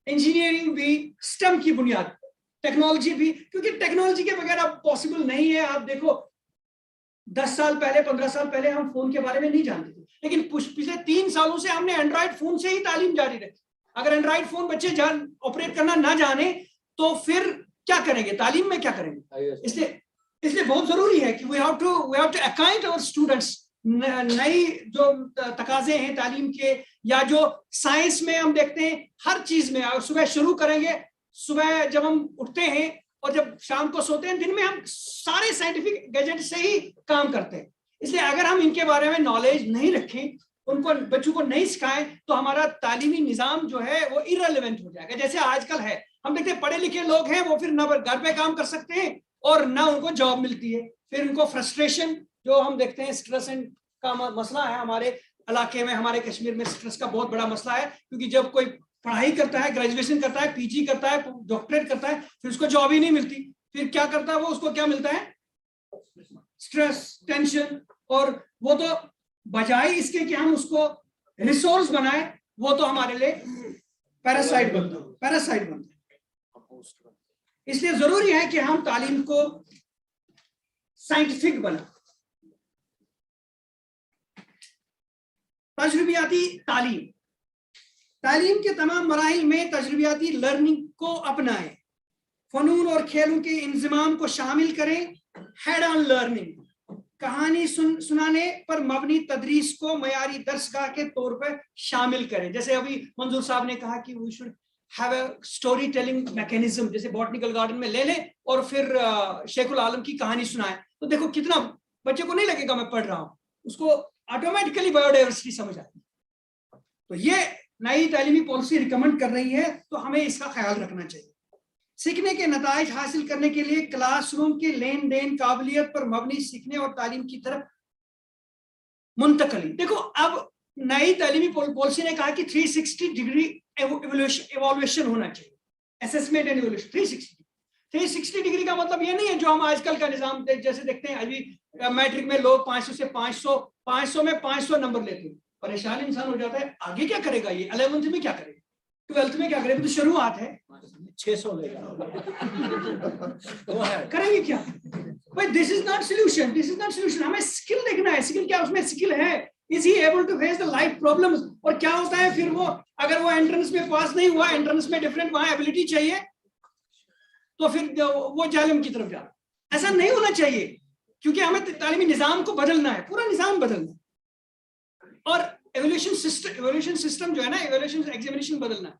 इंजीनियरिंग भी, स्टेम की बुनियाद, टेक्नोलॉजी भी, क्योंकि टेक्नोलॉजी के बगैर अब पॉसिबल नहीं है। आप देखो 10 साल पहले, 15 साल पहले हम फोन के बारे में नहीं जानते थे, लेकिन पिछले 3 सालों से हमने एंड्रॉइड फोन से ही तालीम जारी रखी। अगर एंड्रॉइड फोन बच्चे ऑपरेट करना ना जाने तो फिर क्या करेंगे, तालीम में क्या करेंगे? इसलिए बहुत जरूरी है कि we have to account our students. नई जो तकाजे हैं तालीम के, या जो साइंस में हम देखते हैं हर चीज में, सुबह शुरू करेंगे, सुबह जब हम उठते हैं और जब शाम को सोते हैं, दिन में हम सारे साइंटिफिक गैजेट से ही काम करते हैं। इसलिए अगर हम इनके बारे में नॉलेज नहीं रखें, उनको बच्चों को नहीं सिखाएं, तो हमारा तालीमी निज़ाम जो है वो इररिलेवेंट हो जाएगा। जैसे आजकल है, हम देखते हैं पढ़े लिखे लोग हैं, वो फिर ना घर पे काम कर सकते हैं और ना उनको जॉब मिलती है। फिर उनको फ्रस्ट्रेशन, जो हम देखते हैं स्ट्रेस का मसला है हमारे इलाके में, हमारे कश्मीर में स्ट्रेस का बहुत बड़ा मसला है। क्योंकि जब कोई पढ़ाई करता है, ग्रेजुएशन करता है, पीजी करता है, डॉक्टरेट करता है, फिर उसको जॉब ही नहीं मिलती, फिर क्या करता है वो, उसको क्या मिलता है? Stress, tension. और वो तो बजाय इसके कि हम उसको रिसोर्स बनाए, वो तो हमारे लिए पैरासाइट बनता है। इसलिए जरूरी है कि हम तालीम को साइंटिफिक बना। तजुर्बियाती तालीम, तालीम के तमाम मराहिल में तजुर्बियाती लर्निंग को अपनाएं, फनून और खेलों के इंजमाम को शामिल करें, हेड ऑन लर्निंग, कहानी सुनाने पर मबनी तदरीस को मयारी दर्सगाह के तौर पर शामिल करें। जैसे अभी मंजूर साहब ने कहा कि we should have a story telling mechanism, जैसे बॉटनिकल गार्डन में ले लें और फिर शेखुल आलम की कहानी सुनाएं, तो देखो कितना बच्चे को नहीं लगेगा मैं पढ़ रहा हूँ, उसको ऑटोमेटिकली बायोडाइवर्सिटी समझ आती है। तो ये नई तालीमी पॉलिसी रिकमेंड कर रही है, तो हमें इसका ख्याल रखना चाहिए। सीखने के नताइज हासिल करने के लिए क्लासरूम के लेन देन काबिलियत पर मबनी सीखने और तालीम की तरफ मुंतकली। देखो अब नई तालीमी पॉलिसी ने कहा कि 360 डिग्री एवोल्यूशन होना चाहिए, असेसमेंट एंड एवोल्यूशन 360 डिग्री का मतलब ये नहीं है जो हम आजकल का निजाम जैसे देखते हैं, अभी मैट्रिक में लोग 500 से 500 में 500 नंबर लेते हैं, परेशान इंसान हो जाता है, आगे क्या करेगा ये, 11th में क्या करेगा, 12th में क्या करेगा, तो शुरुआत है 600 लेगा करेंगे क्या भाई, this is not solution, this is not solution. हमें स्किल देखना है, स्किल क्या उसमें स्किल है, is he able to face the life problems, और क्या होता है फिर वो अगर वो एंट्रेंस में पास नहीं हुआ, एंट्रेंस में डिफरेंट वहां एबिलिटी चाहिए, तो फिर वो जालिम की तरफ जा, ऐसा नहीं होना चाहिए, क्योंकि हमें तालीमी निजाम को बदलना है, पूरा निजाम बदलना है, और एवोल्यूशन सिस्टम जो है ना, एवोल्यूशन एग्जामिनेशन बदलना है।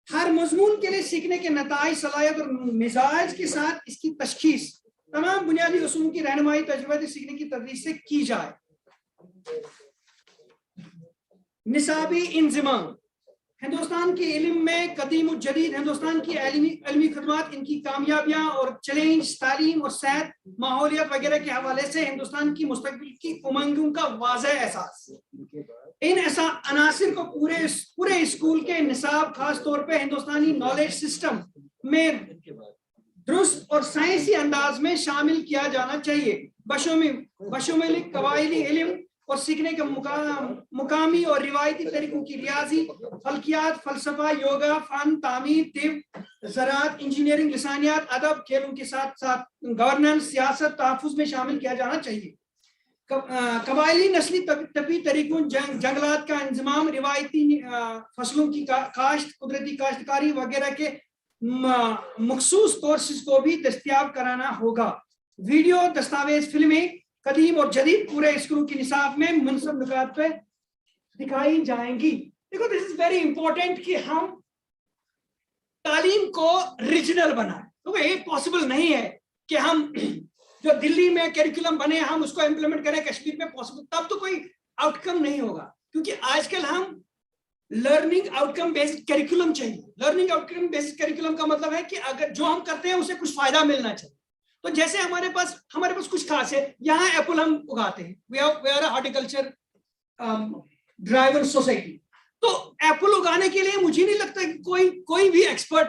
हर मजमून के लिए सीखने के नताइज, सलाहियत और मिजाज के साथ इसकी तशखीस तमाम बुनियादी उसूल की रहनुमाई तजुर्बाती सीखने की तदरीस से की जाए। निसाबी इंज़िमाम, हिंदुस्तान के इल्म में कदीम और जदीद हिंदुस्तान की इल्मी खदमात, इनकी कामयाबियां और चैलेंज, तालीम और सेहत, माहौलियत वगैरह के हवाले से हिंदुस्तान की मुस्तकबिल की उमंगों का वाज़ेह एहसास। इन ऐसा अनासिर को पूरे स्कूल के निसाब, खास तौर पे हिंदुस्तानी नॉलेज सिस्टम में दुरुस्त और साइंसी अंदाज में शामिल किया जाना चाहिए। बशुमाल कवायदी इल्म और सीखने के मुकामी और रिवायती तरीकों की रियाजी, फल्कियात, फलसफा, योगा, फन, तामीर, तिब, ज़राअत, इंजीनियरिंग, लिसानियात, अदब, खेलों के साथ साथ गवर्नेंस, सियासत, तहफ़्फ़ुज़ में शामिल किया जाना चाहिए। कबायली नस्ली तबी तरीकों, जंगलात का इंतजाम, रिवायती फसलों की काश्त, कुदरती काश्तकारी वगैरह के मखसूस कोर्सेज को भी दस्तयाब कराना होगा। वीडियो, दस्तावेज, फिल्में कदीम और जदीद पूरे स्कूल की निसाब में मुनसब नुकात पे दिखाई जाएंगी। देखो दिस इज वेरी इंपॉर्टेंट कि हम तालीम को रीजनल बनाएं, क्योंकि ये पॉसिबल नहीं है कि हम जो दिल्ली में करिकुलम बने हम उसको इम्प्लीमेंट करें कश्मीर में, पॉसिबल तब तो कोई आउटकम नहीं होगा, क्योंकि आजकल हम लर्निंग आउटकम बेस्ड करिकुलम चाहिए। लर्निंग आउटकम बेस्ड करिकुलम का मतलब है कि अगर जो हम करते हैं उसे कुछ फायदा मिलना चाहिए। तो जैसे हमारे पास कुछ खास है, यहाँ एप्पल हम उगाते हैं, we are a horticulture driver society, तो एप्पल उगाने के लिए मुझे नहीं लगता कि कोई भी एक्सपर्ट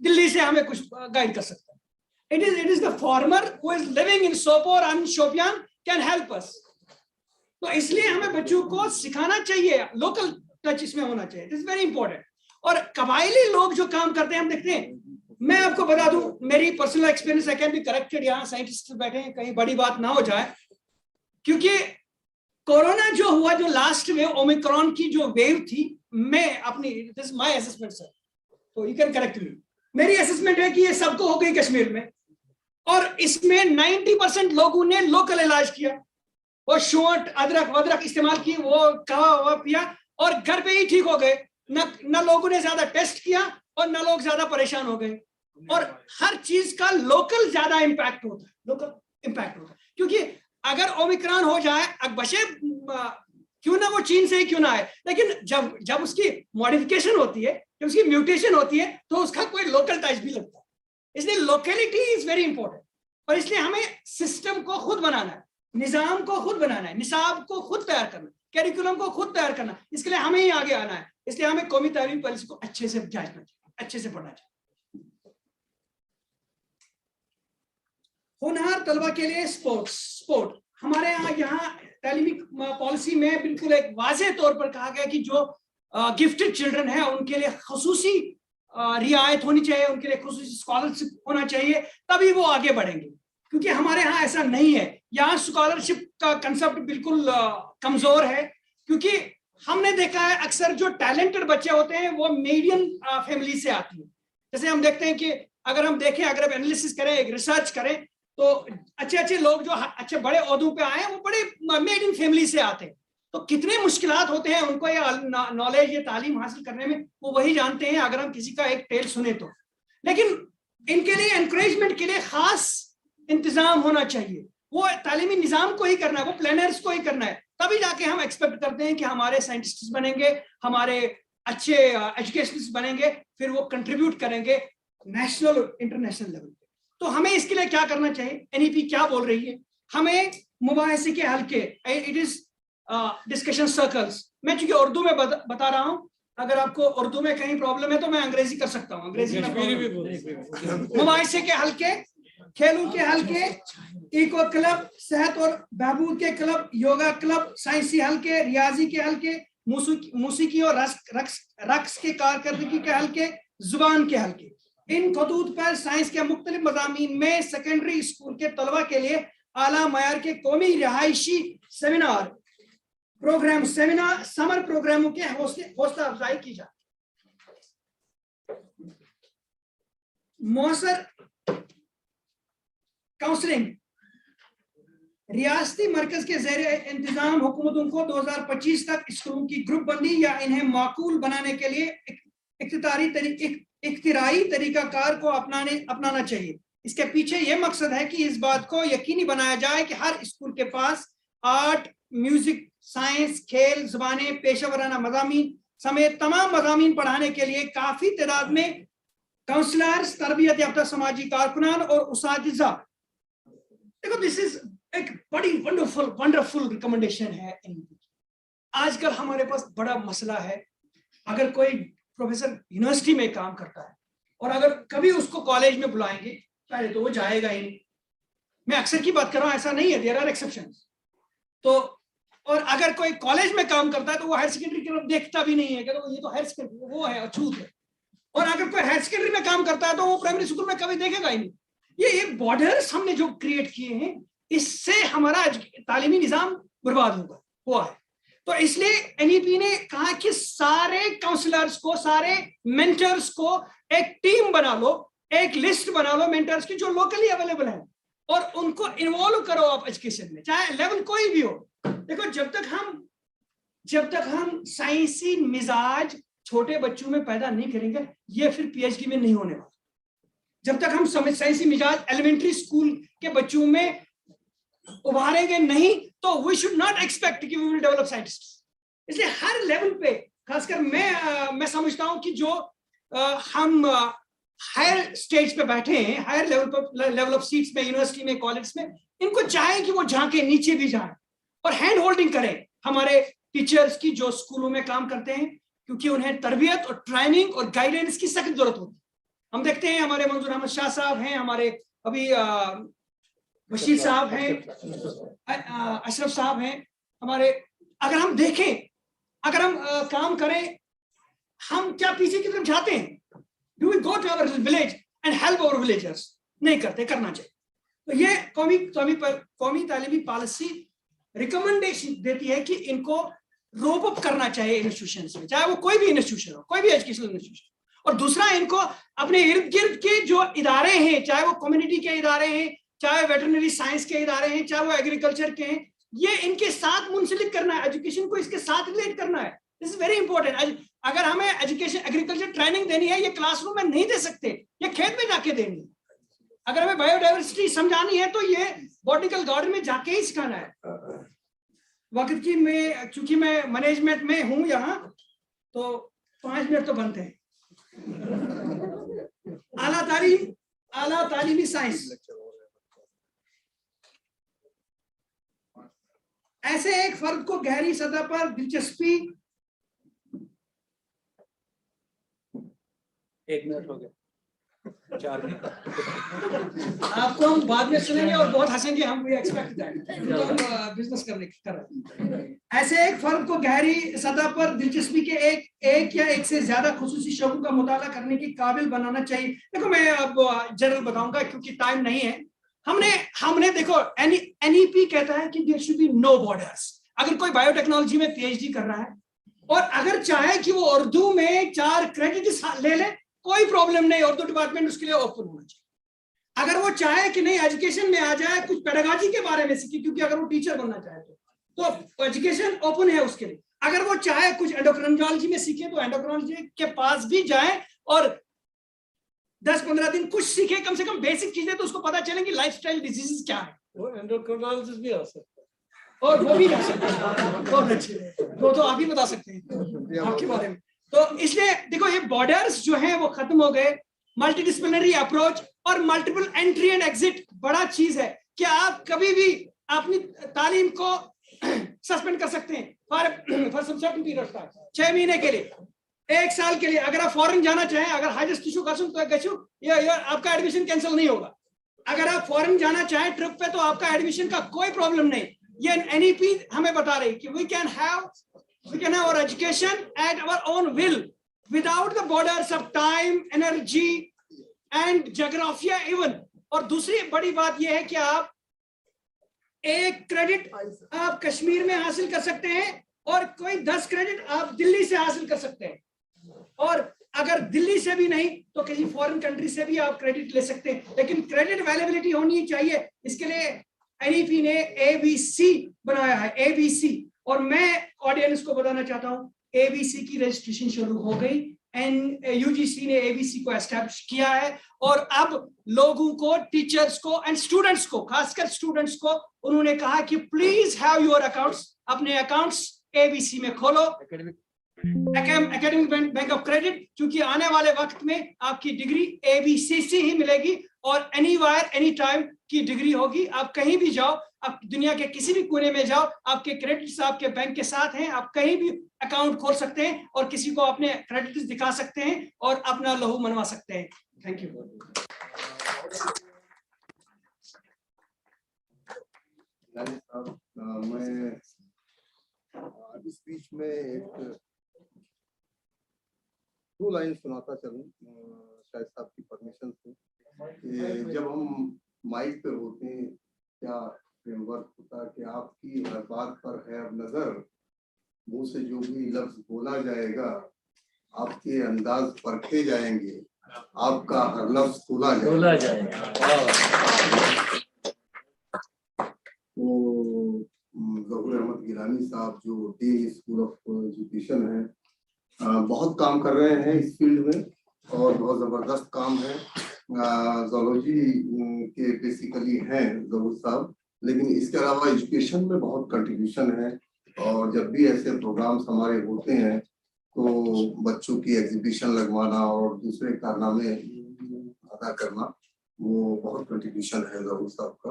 दिल्ली से हमें कुछ गाइड कर सकता है। It is the farmer who is living in Sopor and Shopian can help us. तो इसलिए हमें बच्चों को सिखाना चाहिए, लोकल टच इसमें होना चाहिए, इट इज वेरी इंपॉर्टेंट। और कबायली लोग जो काम करते हैं हम देखते हैं, मैं आपको बता दूं मेरी personal experience, I can be corrected, यहाँ साइंटिस्ट बैठे हैं, कहीं बड़ी बात ना हो जाए, क्योंकि कोरोना जो हुआ, जो लास्ट वेव ओमिक्रॉन की जो वेव थी, मैं अपनी this is my assessment sir, तो यू कैन करेक्ट मी, मेरी असेसमेंट है कि ये सबको हो गई कश्मीर में, और इसमें 90% लोगों ने लोकल इलाज किया, वो शोंठ, अदरक वदरक इस्तेमाल की, वो कावा पिया और घर पे ही ठीक हो गए। न लोगों ने ज्यादा टेस्ट किया और न लोग ज्यादा परेशान हो गए, और हर चीज का लोकल ज्यादा इम्पैक्ट होता है, लोकल इम्पैक्ट होता है, क्योंकि अगर ओमिक्रॉन हो जाए, अब बचे क्यों ना वो चीन से ही क्यों ना आए, लेकिन जब उसकी मॉडिफिकेशन होती है, जब उसकी म्यूटेशन होती है, तो उसका कोई लोकल टच भी लगता है। इसलिए लोकेलिटी इज वेरी इंपॉर्टेंट, और इसलिए हमें सिस्टम को खुद बनाना है, निजाम को खुद बनाना है, निसाब को खुद तैयार करना, कैरिकुलम को खुद तैयार करना, इसके लिए हमें ही आगे आना है। इसलिए हमें कौमी तालीमी पॉलिसी को अच्छे से जांचना चाहिए, अच्छे से पढ़ना चाहिए। होनहार तलबा के लिए स्पोर्ट हमारे यहाँ तालीमी पॉलिसी में बिल्कुल एक वाज़ेह तौर पर कहा गया कि जो गिफ्टेड चिल्ड्रन है उनके लिए खसूसी रियायत होनी चाहिए, उनके लिए खुसूसी स्कॉलरशिप होना चाहिए, तभी वो आगे बढ़ेंगे। क्योंकि हमारे यहाँ ऐसा नहीं है, यहाँ स्कॉलरशिप का कंसेप्ट बिल्कुल कमजोर है। क्योंकि हमने देखा है अक्सर जो टैलेंटेड बच्चे होते हैं वो मीडियम फैमिली से आती है। जैसे हम देखते हैं कि अगर हम देखें, अगर हम एनालिसिस करें, एक रिसर्च करें, तो अच्छे लोग जो अच्छे बड़े ओहदों पे आए हैं वो बड़े मीडियम फैमिली से आते हैं। तो कितने मुश्किलात होते हैं उनको ये नॉलेज, ये तालीम हासिल करने में, वो वही जानते हैं अगर हम किसी का एक टेल सुने तो। लेकिन इनके लिए एनकरेजमेंट के लिए खास इंतजाम होना चाहिए, वो तालीमी निजाम को ही करना है, वो प्लानर्स को ही करना है, तभी जाके हम एक्सपेक्ट करते हैं कि हमारे साइंटिस्ट बनेंगे, हमारे अच्छे एजुकेशनिस्ट बनेंगे, फिर वो कंट्रीब्यूट करेंगे नेशनल और इंटरनेशनल लेवल पे। तो हमें इसके लिए क्या करना चाहिए, एनईपी क्या बोल रही है, हमें मुबाहिसे के हल्के, इट इज डिस्कशन सर्कल्स। मैं चूंकि उर्दू में बता रहा हूँ, अगर आपको उर्दू में कहीं प्रॉब्लम है तो मैं अंग्रेजी कर सकता हूँ, अंग्रेजी में मुबाहिसे के हल्के, खेलों के हल्के, इको क्लब, सेहत और बहबूद के क्लब, योगा क्लब, साइंसी हल्के, रियाजी के हल्के, मूसीकी और रक्स के कारकर्दगी के हल्के, जुबान के हल्के। इन खतूत पर साइंस के मुख्तलिफ मज़ामीन में सेकेंडरी स्कूल के तलबा के लिए आला मयार के कौमी रिहायशी सेमिनार प्रोग्राम, सेमिनार समर प्रोग्रामों के हौसला अफजाई की जाए। मौसर काउंसलिंग, रियासती मरकज के ज़ेरे इंतजाम हुकूमतों को 2025 तक स्कूलों की ग्रुप बंदी या इन्हें माकूल बनाने के लिए इख्तिराई तरीकाकार को अपनाना चाहिए। इसके पीछे यह मकसद है कि इस बात को यकीनी बनाया जाए कि हर स्कूल के पास आर्ट, म्यूजिक, साइंस, खेल, ज़बानें, पेशा वराना मज़ामीन समेत तमाम मज़ामीन पढ़ाने के लिए काफ़ी तादाद में काउंसलर्स, तरबियत याफ्ता समाजी कारकुनान और उसातिज़ा। देखो, दिस इज एक बड़ी वंडरफुल रिकमेंडेशन है। आजकल हमारे पास बड़ा मसला है, अगर कोई प्रोफेसर यूनिवर्सिटी में काम करता है और अगर कभी उसको कॉलेज में बुलाएंगे, पहले तो वो जाएगा ही नहीं। मैं अक्सर की बात कर रहा हूँ, ऐसा नहीं है, देयर आर एक्सेप्शंस। तो और अगर कोई कॉलेज में काम करता है तो वो हायर सेकेंडरी की तरफ देखता भी नहीं है कि तो ये तो हायर सेकेंडरी वो है, अछूत है। और अगर कोई हायर सेकेंडरी में काम करता है तो वो प्राइमरी स्कूल में कभी देखेगा ही नहीं। ये बॉर्डर्स हमने जो क्रिएट किए हैं, इससे हमारा तालीमी निजाम बर्बाद हुआ है। तो इसलिए एनईपी ने कहा कि सारे काउंसलर्स को, सारे मेंटर्स को एक टीम बना लो, एक लिस्ट बना लो मेंटर्स की जो लोकली अवेलेबल है, और उनको इन्वॉल्व करो आप एजुकेशन में, चाहे लेवल कोई भी हो। देखो, जब तक हम साइंसी मिजाज छोटे बच्चों में पैदा नहीं करेंगे, ये फिर पीएचडी में नहीं होने वाला। जब तक हम साइंसी मिजाज एलिमेंट्री स्कूल के बच्चों में उभारेंगे नहीं, तो वी शुड नॉट एक्सपेक्ट कि वी विल डेवलप साइंटिस्ट। इसलिए हर लेवल पे, खासकर मैं समझता हूं कि जो हम हायर स्टेज पे बैठे हैं, हायर लेवल ऑफ सीट्स में, यूनिवर्सिटी में, कॉलेज में, इनको चाहे कि वो झांके, नीचे भी जाएं और हैंड होल्डिंग करें हमारे टीचर्स की जो स्कूलों में काम करते हैं, क्योंकि उन्हें तरबियत और ट्रेनिंग और गाइडेंस की सख्त जरूरत होती है। हम देखते हैं हमारे मंजूर अहमद शाह साहब हैं, हमारे अभी बशीर साहब हैं, अशरफ साहब हैं हमारे। अगर हम देखें, अगर हम काम करें, हम क्या पीछे की तरफ जाते हैं? Do we go to our village and help our villagers? नहीं करते, करना चाहिए। तो ये कौमी तालीमी पॉलिसी रिकमेंडेशन देती है कि इनको रोप अप करना चाहिए इंस्टीट्यूशंस में, चाहे वो कोई भी इंस्टीट्यूशन हो, कोई भी एजुकेशनल इंस्टीट्यूशन। और दूसरा, इनको अपने इर्द गिर्द के जो इदारे हैं, चाहे वो कम्युनिटी के इदारे हैं, चाहे वेटरनरी साइंस के इदारे हैं, चाहे वो एग्रीकल्चर के हैं, ये इनके साथ मुंसलिक करना है, एजुकेशन को इसके साथ रिलेट करना है। This is very important. अगर हमें एजुकेशन, एग्रीकल्चर ट्रेनिंग देनी है, ये क्लासरूम में नहीं दे सकते, ये खेत में जाके देनी है। अगर हमें बायोडाइवर्सिटी समझानी है तो ये बॉटनिकल गार्डन में जाके ही सिखाना है। वक्त की चूंकि मैं मैनेजमेंट में हूं यहाँ, तो 5 मिनट तो बनते हैं। आला तालीमी साइंस ऐसे एक फर्द को गहरी सतह पर दिलचस्पी, 1 मिनट हो गया, 4 मिनट। आपको हम बाद में सुनेंगे और बहुत हंसेंगे, हम वी एक्सपेक्ट दैट, तो हम बिजनेस कर रहे हैं। ऐसे एक फर्द को गहरी सतह पर दिलचस्पी के एक या एक से ज्यादा खुसूसी शोबों का मुताला करने की काबिल बनाना चाहिए। देखो मैं अब जनरल बताऊंगा क्योंकि टाइम नहीं है। हमने देखो एनईपी कहता है कि there should be no borders. अगर कोई बायोटेक्नोलॉजी में पीएचडी कर रहा है और अगर चाहे कि वो उर्दू में 4 क्रेडिट्स ले ले, कोई प्रॉब्लम नहीं, उर्दू डिपार्टमेंट उसके लिए ओपन होना चाहिए। अगर वो चाहे कि नहीं एजुकेशन में आ जाए, कुछ पेडागॉजी के बारे में सीखे, क्योंकि अगर वो टीचर बनना चाहे तो एजुकेशन ओपन है उसके लिए। अगर वो चाहे कुछ एंडोक्रिनोलॉजी में सीखे तो एंडोक्रिनोलॉजी के पास भी जाए और 10-15 दिन कुछ सीखे, कम से कम बेसिक चीजें, तो उसको पता चलेंगे लाइफस्टाइल डिजीजेस क्या है। वो एंडोक्रिनोलॉजिस्ट भी आ सकता है और वो भी जा सकते हैं, बहुत अच्छे, वो तो आप ही बता सकते हैं आपके बारे में। तो इसलिए देखो ये बॉर्डर्स जो हैं वो खत्म हो गए। मल्टीडिसिप्लिनरी अप्रोच और मल्टीपल एंट्री एंड एग्जिट बड़ा चीज है कि आप कभी भी अपनी तालीम को सस्पेंड कर सकते हैं for some certain period of time, 6 महीने के लिए, 1 साल के लिए। अगर आप फॉरेन जाना चाहें, अगर हाइस्ट इशू तो आपका एडमिशन कैंसिल नहीं होगा। अगर आप फॉरेन जाना चाहें ट्रिप पे तो आपका एडमिशन का कोई प्रॉब्लम नहीं। ये एनईपी हमें बता रही कि we can have our education at our own will without the borders of time, energy and geography even। और दूसरी बड़ी बात यह है कि आप 1 क्रेडिट आप कश्मीर में हासिल कर सकते हैं और कोई 10 क्रेडिट आप दिल्ली से हासिल कर सकते हैं। और अगर दिल्ली से भी नहीं तो किसी फॉरेन कंट्री से भी आप क्रेडिट ले सकते हैं, लेकिन क्रेडिट अवेलेबिलिटी होनी चाहिए। इसके लिए एनईपी ने एबीसी बनाया है, एबीसी। और मैं ऑडियंस को बताना चाहता हूं एबीसी की रजिस्ट्रेशन शुरू हो गई। यूजीसी ने एबीसी को एस्टैब्लिश किया है और अब लोगों को, टीचर्स को एंड स्टूडेंट्स को, खासकर स्टूडेंट्स को उन्होंने कहा कि प्लीज हैव योर अकाउंट्स, अपने अकाउंट्स एबीसी में खोलो, एकेडमिक बैंक ऑफ क्रेडिट, क्योंकि आने वाले वक्त में आपकी डिग्री एबीसी से ही मिलेगी और एनीवेयर एनी टाइम की डिग्री होगी। आप कहीं भी जाओ, आप दुनिया के किसी भी कोने में जाओ, आपके क्रेडिट्स आपके बैंक के साथ हैं, आप कहीं भी अकाउंट खोल सकते हैं और किसी को अपने क्रेडिट्स दिखा सकते हैं और अपना लहू मनवा सकते हैं। Thank you. मैं इस स्पीच में एक 2 लाइन सुनाता चलूं, शायद साहब की परमिशन से। कि जब हम माइक पे होते हैं क्या फ्रेमवर्क होता है कि आपकी हर बात पर है अब नजर, मुंह से जो भी लफ्ज बोला जाएगा आपके अंदाज परखे जाएंगे, आपका हर लफ्ज खोला जाएगा। तो ज़हूर अहमद गिलानी साहब जो डीन स्कूल ऑफ एजुकेशन है, बहुत काम कर रहे हैं इस फील्ड में और बहुत ज़बरदस्त काम है। ज़ूलॉजी के बेसिकली हैं ज़हूर साहब, लेकिन इसके अलावा एजुकेशन में बहुत कंट्रीब्यूशन है। और जब भी ऐसे प्रोग्राम्स हमारे होते हैं तो बच्चों की एग्जीबिशन लगवाना और दूसरे कारनामे अदा करना, वो बहुत कंट्रीब्यूशन है ज़हूर साहब का।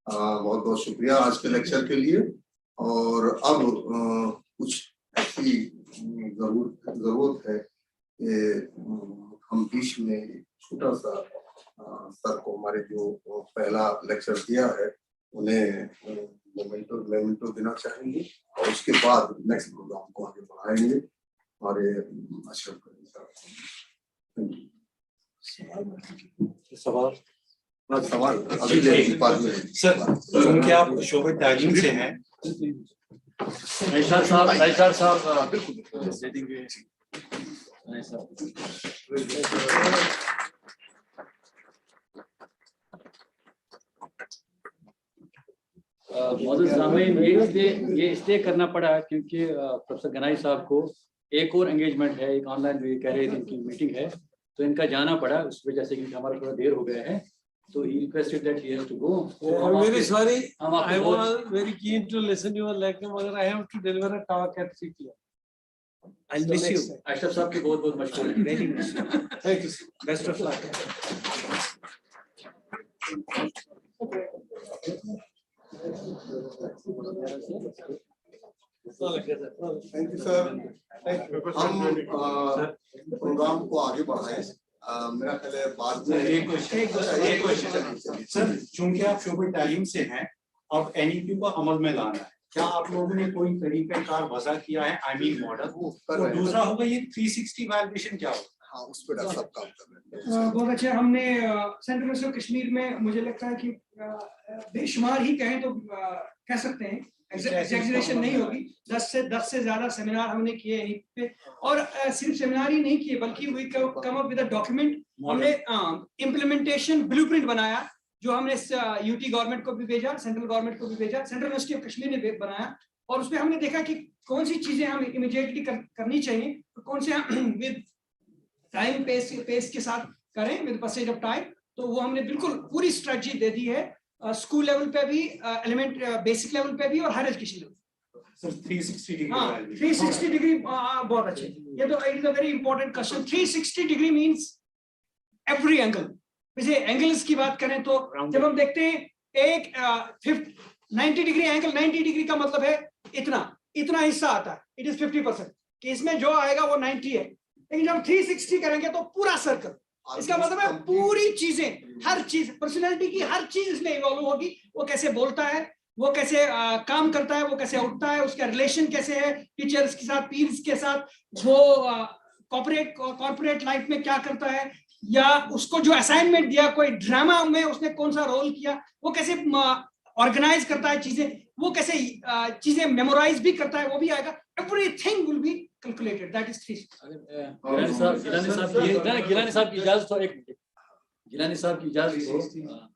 बहुत बहुत शुक्रिया आज के लेक्चर के लिए। और अब कुछ ऐसी जरूरत है कि हम बीच में छोटा सा सर को हमारे जो पहला लेक्चर दिया है उन्हें मोमेंटो देना चाहेंगे और उसके बाद नेक्स्ट प्रोग्राम को आगे बढ़ाएंगे। हमारे अशरफ सवाल अभी सर, क्योंकि आप शोबे तालीम से हैं, साहब बिल्कुल दे देंगे। मौजूद सामीन, ये इसलिए करना पड़ा क्योंकि प्रोफेसर गनाई साहब को एक और एंगेजमेंट है, एक ऑनलाइन भी कह रहे थे इनकी मीटिंग है, तो इनका जाना पड़ा उस वजह से, क्योंकि हमारा थोड़ा देर हो गया है। So he requested that he has to go. So I'm very sorry. I was very keen to listen to your lecture, but I have to deliver a talk at 3 p.m. I'll miss you. Ashraf साहब के बहुत बहुत मशहूर हैं। Very much. Thank you. Best of luck. Thank you sir. हम programme को आगे बढ़ाएं। मेरा ख्याल है बाद में एक क्वेश्चन सर, चूंकि आप शोबे तालीम से हैं, अब एनईपी को अमल में लाना है, क्या आप लोगों ने कोई तरीकाकार वजह किया है, आई मीन मॉडल? कर और रहे हैं। दूसरा होगा ये 360 वैल्यूएशन क्या होगा? हाँ, उस पर डॉक्टर साहब काम कर रहे हैं। बहुत अच्छा। हमने सेंट्रल यूनिवर्सिटी ऑफ कश्मीर में मुझे लगता है कि बेशुमार ही कहें तो कह सकते हैं, एग्जैजरेशन नहीं होगी, 10 से ज्यादा सेमिनार हमने किए इन्हीं पे। और सिर्फ सेमिनार ही नहीं किए बल्कि we come up with a document. हमने इम्प्लीमेंटेशन ब्लूप्रिंट बनाया जो हमने यूटी गवर्नमेंट को भी भेजा, सेंट्रल गवर्नमेंट को भी भेजा, सेंट्रल यूनिवर्सिटी ऑफ कश्मीर ने बनाया। और उसमें हमने देखा कि कौन सी चीजें हम इमीडिएटली करनी चाहिए, कौन से विद टाइम पेस के साथ करें, विद पैसेज ऑफ टाइम। तो वो हमने बिल्कुल पूरी स्ट्रेटजी दे दी है, स्कूल लेवल पे भी, एलिमेंट बेसिक लेवल पे भी और higher education level. Sir 360 degree हाँ, वैल्यूएशन। 360 डिग्री बहुत अच्छे। ये तो it is a very important question. 360 degree means every angle. जैसे एंगल्स की बात करें तो जब हम देखते हैं एक 90 डिग्री एंगल, 90 डिग्री का मतलब है इतना हिस्सा आता है, इट इज 50%, कि इसमें जो आएगा वो 90 है। लेकिन जब 360 करेंगे तो पूरा सर्कल, इसका मतलब है पूरी चीजें, हर चीज, पर्सनैलिटी की हर चीज इसमें इवॉल्व होगी। वो कैसे बोलता है, वो कैसे काम करता है, वो कैसे उठता है, उसका रिलेशन कैसे है टीचर्स के साथ, पीयर्स के साथ, वो कॉर्पोरेट लाइफ में क्या करता है, या उसको जो असाइनमेंट दिया कोई ड्रामा में उसने कौन सा रोल किया, वो कैसे ऑर्गेनाइज करता है चीजें, वो कैसे चीजें मेमोराइज भी करता है, वो भी आएगा। Everything will be calculated, that is 3। Gilani साहब की इजाजत हो, एक मिनट, गिलानी साहब की इजाजत हो,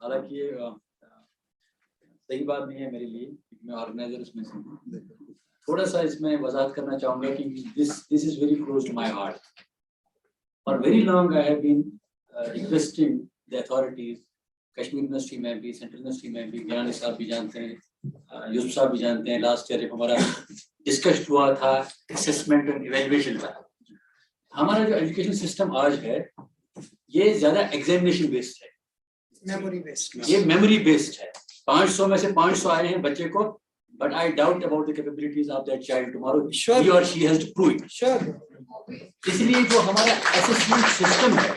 हालांकि ये सही बात नहीं है मेरे लिए, मैं ऑर्गेनाइजर उसमें से हूं। थोड़ा सा इसमें वजाहत करना चाहूंगा कि this is very close to my heart. For very long I have been requesting the authorities, Kashmir university में भी, सेंट्रल यूनिवर्सिटी में भी, गिलानी साहब भी जानते हैं, यूसुफ साहब भी जानते हैं, लास्ट ईयर हमारा डिस्कस हुआ था असेसमेंट एंड इवैल्यूएशन का। हमारा जो एजुकेशन सिस्टम आज है ये ज्यादा एग्जामिनेशन बेस्ड है, मेमोरी बेस्ड। ये मेमोरी बेस्ड है। 500 में से 500 आए हैं बच्चे को, but I doubt about the capabilities of that child tomorrow. Sure. He or she has to prove it. Sure. इसलिए जो हमारा assessment system है,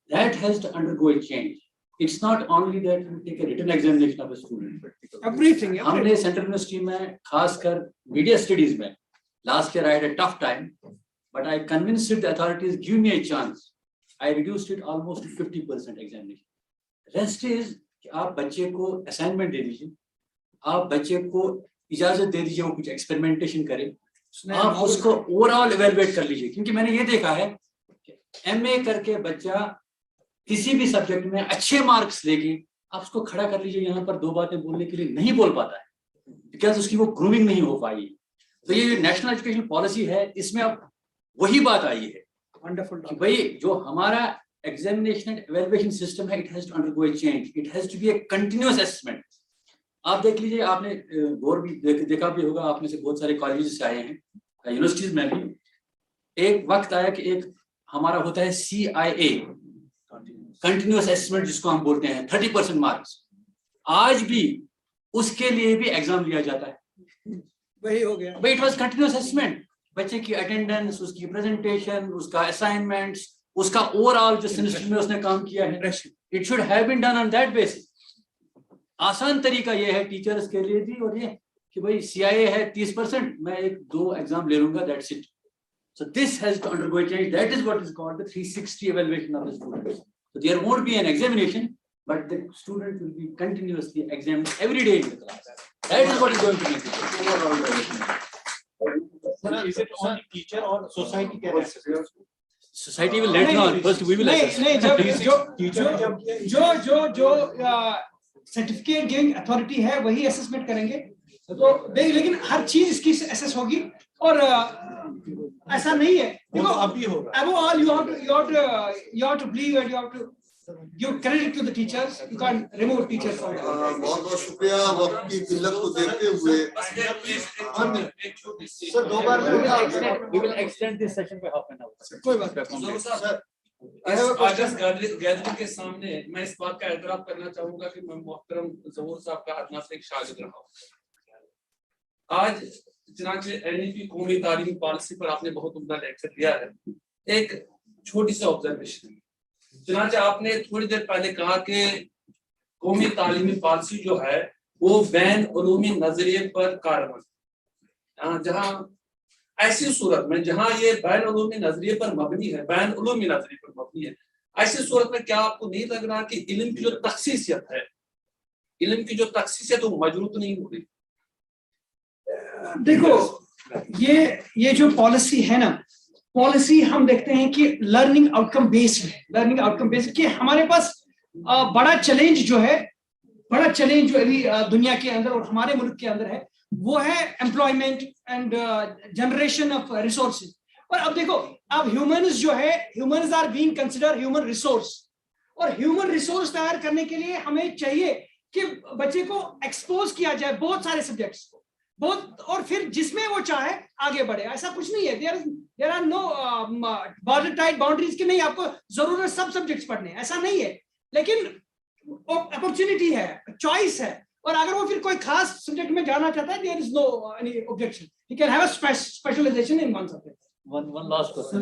that has to undergo a change. It's not only that you take a written examination of a student. Everything. हमने central university में खासकर media studies में last year I had a tough time, but I convinced the authorities give me a chance. I reduced it almost to 50% examination. Rest is कि आप बच्चे को assignment दे दीजिए, आप बच्चे को इजाजत दे दीजिए वो कुछ एक्सपेरिमेंटेशन करे, आप उसको ओवरऑल इवेलुएट कर लीजिए। क्योंकि मैंने ये देखा है कि एमए करके बच्चा किसी भी सब्जेक्ट में अच्छे मार्क्स लेके आप उसको खड़ा कर लीजिए यहाँ पर 2 बातें बोलने के लिए नहीं बोल पाता है, बिकॉज उसकी वो ग्रूमिंग नहीं हो पाई। तो ये नेशनल एजुकेशन पॉलिसी है, इसमें अब वही बात आई है वंडरफुल कि भाई जो हमारा एग्जामिनेशन एंड इवैल्यूएशन सिस्टम है, it has to undergo a change, it has to be a continuous assessment. आप देख लीजिए, आपने गौर भी देखा भी होगा, आप में से बहुत सारे कॉलेजेस से आए हैं, यूनिवर्सिटीज में भी एक वक्त आया कि एक हमारा होता है CIA कंटिन्यूअस असेसमेंट, जिसको हम बोलते हैं 30% मार्क्स। आज भी उसके लिए भी एग्जाम लिया जाता है, वही हो गया। But it was continuous assessment, बच्चे की अटेंडेंस, उसकी प्रेजेंटेशन, उसका असाइनमेंट्स, उसका ओवरऑल जो सेमेस्टर में उसने काम किया है, it should have been done on that basis. आसान तरीका ये है टीचर्स के लिए भी, और ये कि भाई CIA है 30%, मैं 1-2 एग्जाम ले लूंगा, that's it. So this has to undergo a change. That is what is called the 360 evaluation of the students. So there won't be an examination, but the student will be continuously examined every day in the class. That is what is going to make it. Sir, is it only teacher or society can assess? Society will let on. First we will assess. नहीं, जो certificate giving authority है वही assessment करेंगे। तो लेकिन हर चीज इसकी assess होगी, और ऐसा नहीं है, देखो अभी होगा। above all you have to believe and you have to give credit to the teachers. You can't remove teachers from that. बहुत बहुत शुक्रिया वक्त की किल्लत को देखते हुए। Sir 2 bar We will extend this session by half an hour. कोई बात नहीं। गैदरिंग के सामने मैं इस बात का एतराफ करना चाहूंगा कि मैं मोहतरम ज़हूर साहब का अदना से एक शागिर्द रहा हूं। आज चुनांचे NEP कौमी तालीमी पॉलिसी पर आपने बहुत उम्दा लेक्चर दिया है। एक छोटी सी ऑब्जर्वेशन, चुनांचे आपने थोड़ी देर पहले कहा कि कौमी तालीमी पॉलिसी जो है वो बैन उलूमी नजरिए पर कार्रवाई, जहाँ ऐसी सूरत में जहाँ ये बैन उलूमी नजरिए पर मबनी है, बैन उलूमी नजरिए पर मबनी है, ऐसी सूरत में क्या आपको नहीं लग रहा कि इल्म की जो तखसीसियत है, इल्म की जो तखसीसियत वो मजरूत नहीं हो रही? देखो ये जो पॉलिसी है ना, पॉलिसी हम देखते हैं कि लर्निंग आउटकम बेस्ड है, लर्निंग आउटकम बेस्ड कि हमारे पास बड़ा चैलेंज जो है, बड़ा चैलेंज जो अभी दुनिया के अंदर और हमारे मुल्क के अंदर है वो है employment and generation of resources. और अब देखो, अब ह्यूमंस जो है, humans are being consider human resource, और ह्यूमन रिसोर्स तैयार करने के लिए हमें चाहिए कि बच्चे को एक्सपोज किया जाए बहुत सारे सब्जेक्ट्स को, बहुत, और फिर जिसमें वो चाहे आगे बढ़े। ऐसा कुछ नहीं है, there are no border tight boundaries की नहीं आपको जरूरत सब सब्जेक्ट्स पढ़ने, ऐसा नहीं है, लेकिन अपॉर्चुनिटी है, चॉइस है, और अगर वो फिर कोई खास सब्जेक्ट में जाना चाहता है, there is no any objection, he can have a specialization in one subject. one last question.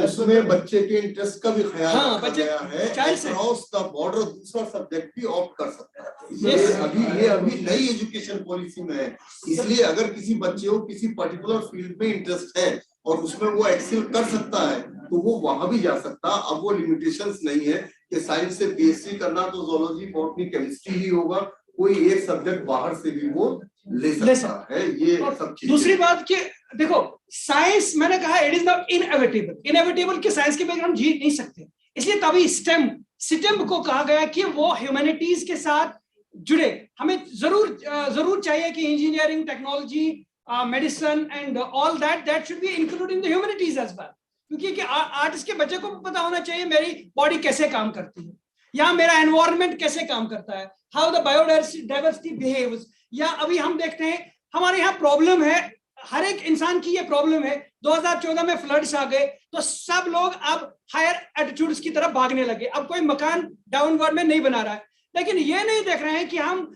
उसमें बच्चे के इंटरेस्ट का भी ख्याल हाँ, रखा बच्चे गया है, choice है। क्रॉस द बॉर्डर दूसरा सब्जेक्ट भी ऑप्ट कर सकता है। ये अभी नई एजुकेशन पॉलिसी में है, इसलिए अगर किसी बच्चे को किसी पर्टिकुलर फील्ड में इंटरेस्ट है और उसमें वो एक्सेल कर सकता है तो वो वहां भी जा सकता। अब वो लिमिटेशंस नहीं है कि साइंस से बीएससी करना तो जूलॉजी, बॉटनी, केमिस्ट्री ही होगा, कोई एक सब्जेक्ट बाहर से भी वो ले सकता है। ये सब चीजें। दूसरी बात कि देखो, साइंस मैंने कहा it is not inevitable, inevitable कि साइंस के बगैर हम जी नहीं सकते, इसलिए तभी स्टेम को कहा गया कि वो ह्यूमैनिटीज के साथ जुड़े। हमें जरूर चाहिए कि engineering, technology, medicine and all that should be including the humanities as well, क्योंकि आर्टिस्ट के बच्चे को पता होना चाहिए मेरी बॉडी कैसे काम करती है, या मेरा एनवायरनमेंट कैसे काम करता है, हाउ द बायोडाइवर्सिटी बिहेव्स। या अभी हम देखते हैं हमारे यहाँ प्रॉब्लम है, हर एक इंसान की ये प्रॉब्लम है, 2014 में फ्लड्स आ गए तो सब लोग अब हायर एल्टीट्यूड्स की तरफ भागने लगे, अब कोई मकान डाउनवर्ड में नहीं बना रहा है, लेकिन ये नहीं देख रहे हैं कि हम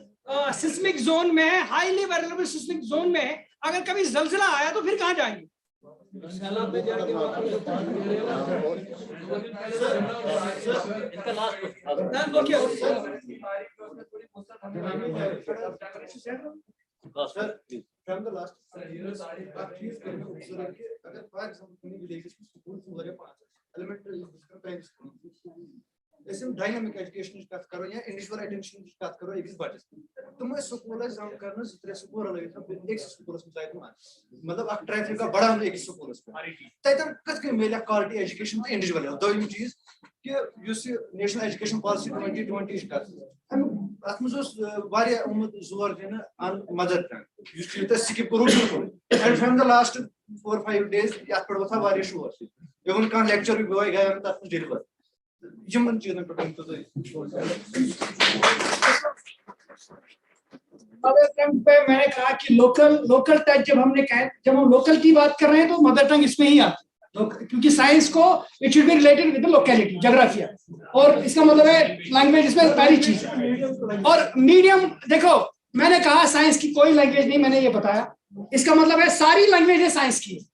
सिस्मिक जोन में है, हाईली वेरिएबल सिस्मिक जोन में है, अगर कभी जलजिला आया तो फिर कहाँ जाएंगे? इनका last From the last years, आप चीज करें अगर फॉर एग्जांपल कोई विलेजेस में स्कूल से वगैरह पास एलिमेंट्री स्कूल जैसे हम डायनामिक एजुकेशन की बात करो या इंडिविजुअल अटेंशन की बात करो एक बच्चे तुम स्कूल एग्जाम करना जितने स्कूल लगे एक स्कूल में जाए तुम मतलब अख ट्रैफिक का बड़ा एक स्कूल में ततन कत के मिले क्वालिटी एजुकेशन तो इंडिविजुअल दोयम चीज कि युस नेशनल एजुकेशन पॉलिसी 2020 का अत मज उम्मीद जोर दिन मदद टंग स्किप करो and from the last 4-5 days या पे वथा वारिया शोर इवन का लेक्चर भी गया गया तत डिलीवर यमन चीजन पे पे मैंने कहा कि लोकल टच जब हम लोकल की बात कर रहे हैं तो मदर टंग इसमें ही आती है, क्योंकि साइंस को it should be related with the locality, ज्योग्राफिया, और इसका मतलब है लैंग्वेज इसमें पहली चीज है। और मीडियम देखो, मैंने कहा साइंस की कोई लैंग्वेज नहीं, मैंने ये बताया, इसका मतलब है सारी लैंग्वेजें साइंस की।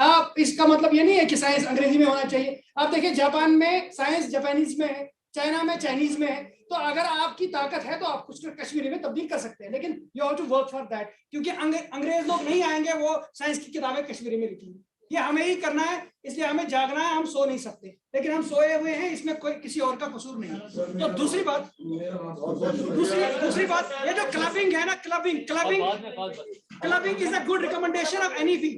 आप इसका मतलब ये नहीं है कि साइंस अंग्रेजी में होना चाहिए। आप देखिए जापान में साइंस जापानीज में है, चाइना में चाइनीज में है, तो अगर आपकी ताकत है तो आप कुछ कश्मीरी में तब्दील कर सकते हैं, लेकिन you have to work for that, क्योंकि अंग्रेज लोग नहीं आएंगे वो साइंस की किताबें कश्मीरी में लिखेंगे, ये हमें ही करना है, इसलिए हमें जागना है, हम सो नहीं सकते, लेकिन हम सोए हुए हैं, इसमें कोई किसी और का कसूर नहीं है। तो दूसरी बात ये जो क्लबिंग है ना, clubbing is a good recommendation of NEP,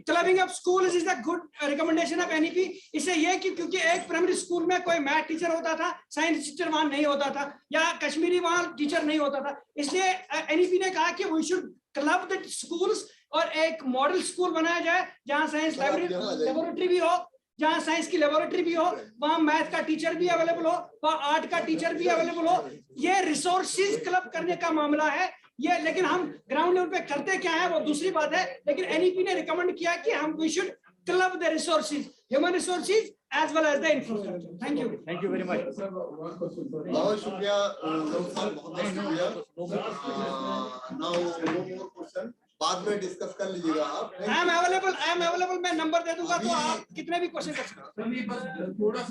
clubbing of school is a good recommendation of NEP. इससे ये कि क्योंकि एक प्राइमरी स्कूल में कोई मैथ टीचर होता था, साइंस टीचर वहां नहीं होता था, या कश्मीरी वहां टीचर नहीं होता था, इसलिए एनईपी ने कहा कि we should club the schools और एक मॉडल स्कूल बनाया जाए जहां साइंस लेबोरेटरी भी हो, जहां साइंस की लेबोरेटरी भी हो, वहां मैथ का टीचर भी अवेलेबल हो, वहां आर्ट का टीचर भी अवेलेबल हो। ये रिसोर्सेज क्लब करने का मामला है ये, लेकिन हम ग्राउंड लेवल पे करते क्या है वो दूसरी बात है, लेकिन एनईपी ने रिकमेंड किया कि हम we should club the resources, human resources as well as the infrastructure. Thank you very much. बहुत शुक्रिया, बहुत शुक्रिया। नाउ नो मोर क्वेश्चन, बाद में डिस्कस कर लीजिएगा आप। I am available, मैं नंबर दे दूंगा तो आप कितने भी क्वेश्चन कर सकते हैं।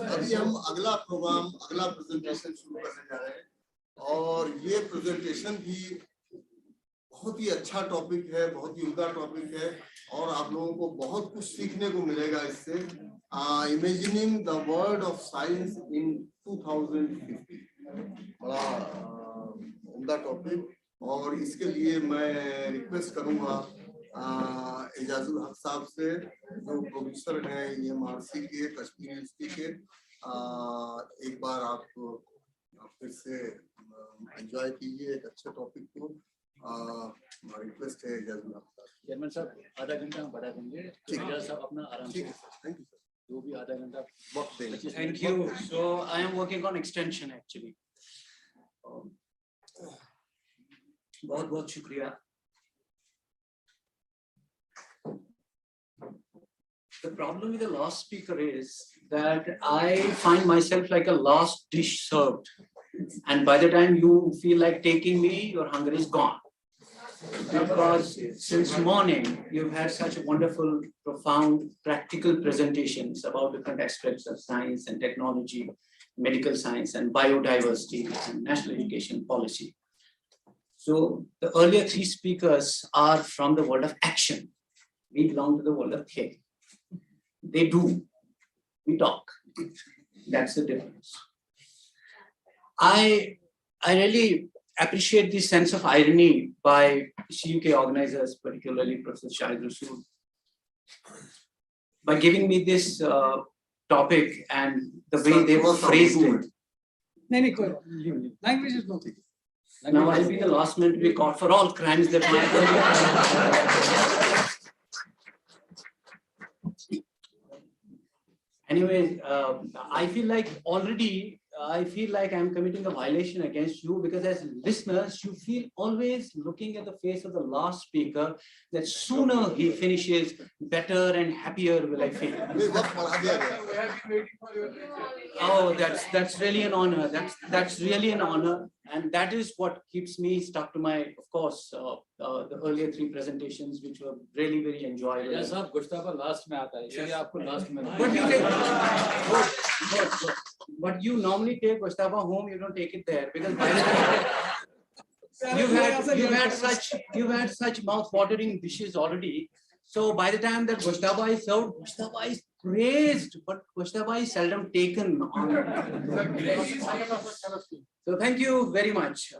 अभी हम अगला प्रोग्राम, अगला प्रेजेंटेशन शुरू करने जा रहे हैं। और ये प्रेजेंटेशन भी बहुत ही अच्छा टॉपिक है, बहुत ही उम्दा टॉपिक है और आप लोगों को बहुत कुछ सीखने को मिलेगा इससे। Imagining the world of science in 2050, बड़ा उम्दा टॉपिक। और इसके लिए मैं रिक्वेस्ट करूंगा एजाजुल हक साहब से, जो प्रोड्यूसर हैं EMRC के, कश्मीर यूनिवर्सिटी के, एक बार आप फिर से एंजॉय कीजिए एक अच्छे टॉपिक को। रिक्वेस्ट है एजाजुल हक साहब। चेयरमैन साहब आधा घंटा हम बढ़ा देंगे, एजाज साहब अपना आराम से, थैंक यू सर, जो भी आधा घंटा वक्त देंगे। Thank you. So I am working on extension actually. बहुत बहुत शुक्रिया। The problem with the last speaker is that I find myself like a last dish served, and by the time you feel like taking me, your hunger is gone. Because since morning you've had such wonderful, profound, practical presentations about different aspects of science and technology, medical science and biodiversity and national education policy. So the earlier three speakers are from the world of action. We belong to the world of theory. They do, we talk. That's the difference. I really appreciate the sense of irony by CUK organizers, particularly Professor Shahid Rasool, by giving me this topic and the way they phrased it. Language is nothing. Now I'll be the last man to be caught for all crimes that my Anyway, I feel like I'm committing a violation against you, because as listeners, you feel always looking at the face of the last speaker, that sooner he finishes, better and happier will I feel. Oh, that's really an honor. That's really an honor. And that is what keeps me stuck to my, of course, the earlier three presentations, which were really very enjoyable. Yes, sir. Gustavo last में आता है, इसलिए आपको last में. But you normally take Gustavo home. You don't take it there, because by the time you've had such mouth-watering dishes already. So by the time that Gustavo is served, Gustavo is praised, but Gustavo is seldom taken on. So thank you very much,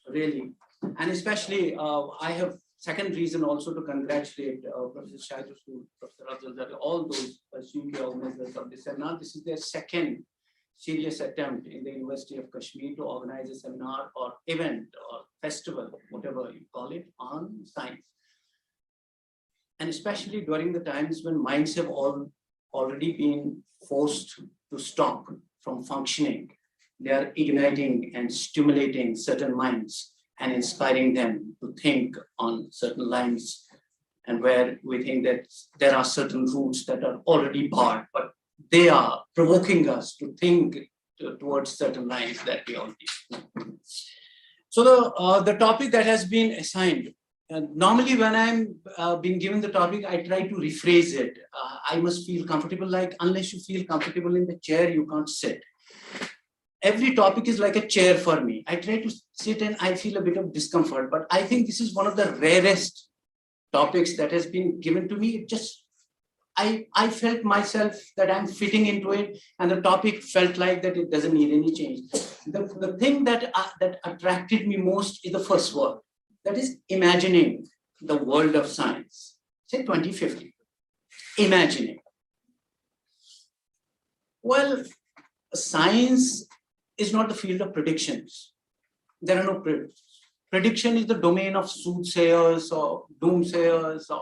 really. And especially, I have second reason also to congratulate Professor Shahid Rasool, Professor Afzal Zaki, all those CUK organizers of this seminar. This is their second serious attempt in the University of Kashmir to organize a seminar or event or festival, whatever you call it, on science. And especially during the times when minds have already been forced to stop from functioning, they are igniting and stimulating certain minds and inspiring them to think on certain lines, and where we think that there are certain routes that are already barred, but they are provoking us to think towards certain lines that we already know. So the topic that has been assigned, normally when I'm being given the topic, I try to rephrase it. I must feel comfortable, like unless you feel comfortable in the chair, you can't sit. Every topic is like a chair for me. I try to sit and I feel a bit of discomfort, but I think this is one of the rarest topics that has been given to me. It just, I felt myself that I'm fitting into it, and the topic felt like that it doesn't need any change. The thing that attracted me most is the first word. That is imagining the world of science. Say 2050, imagining. Well, science is not the field of predictions. There are no predictions. Prediction is the domain of soothsayers or doomsayers or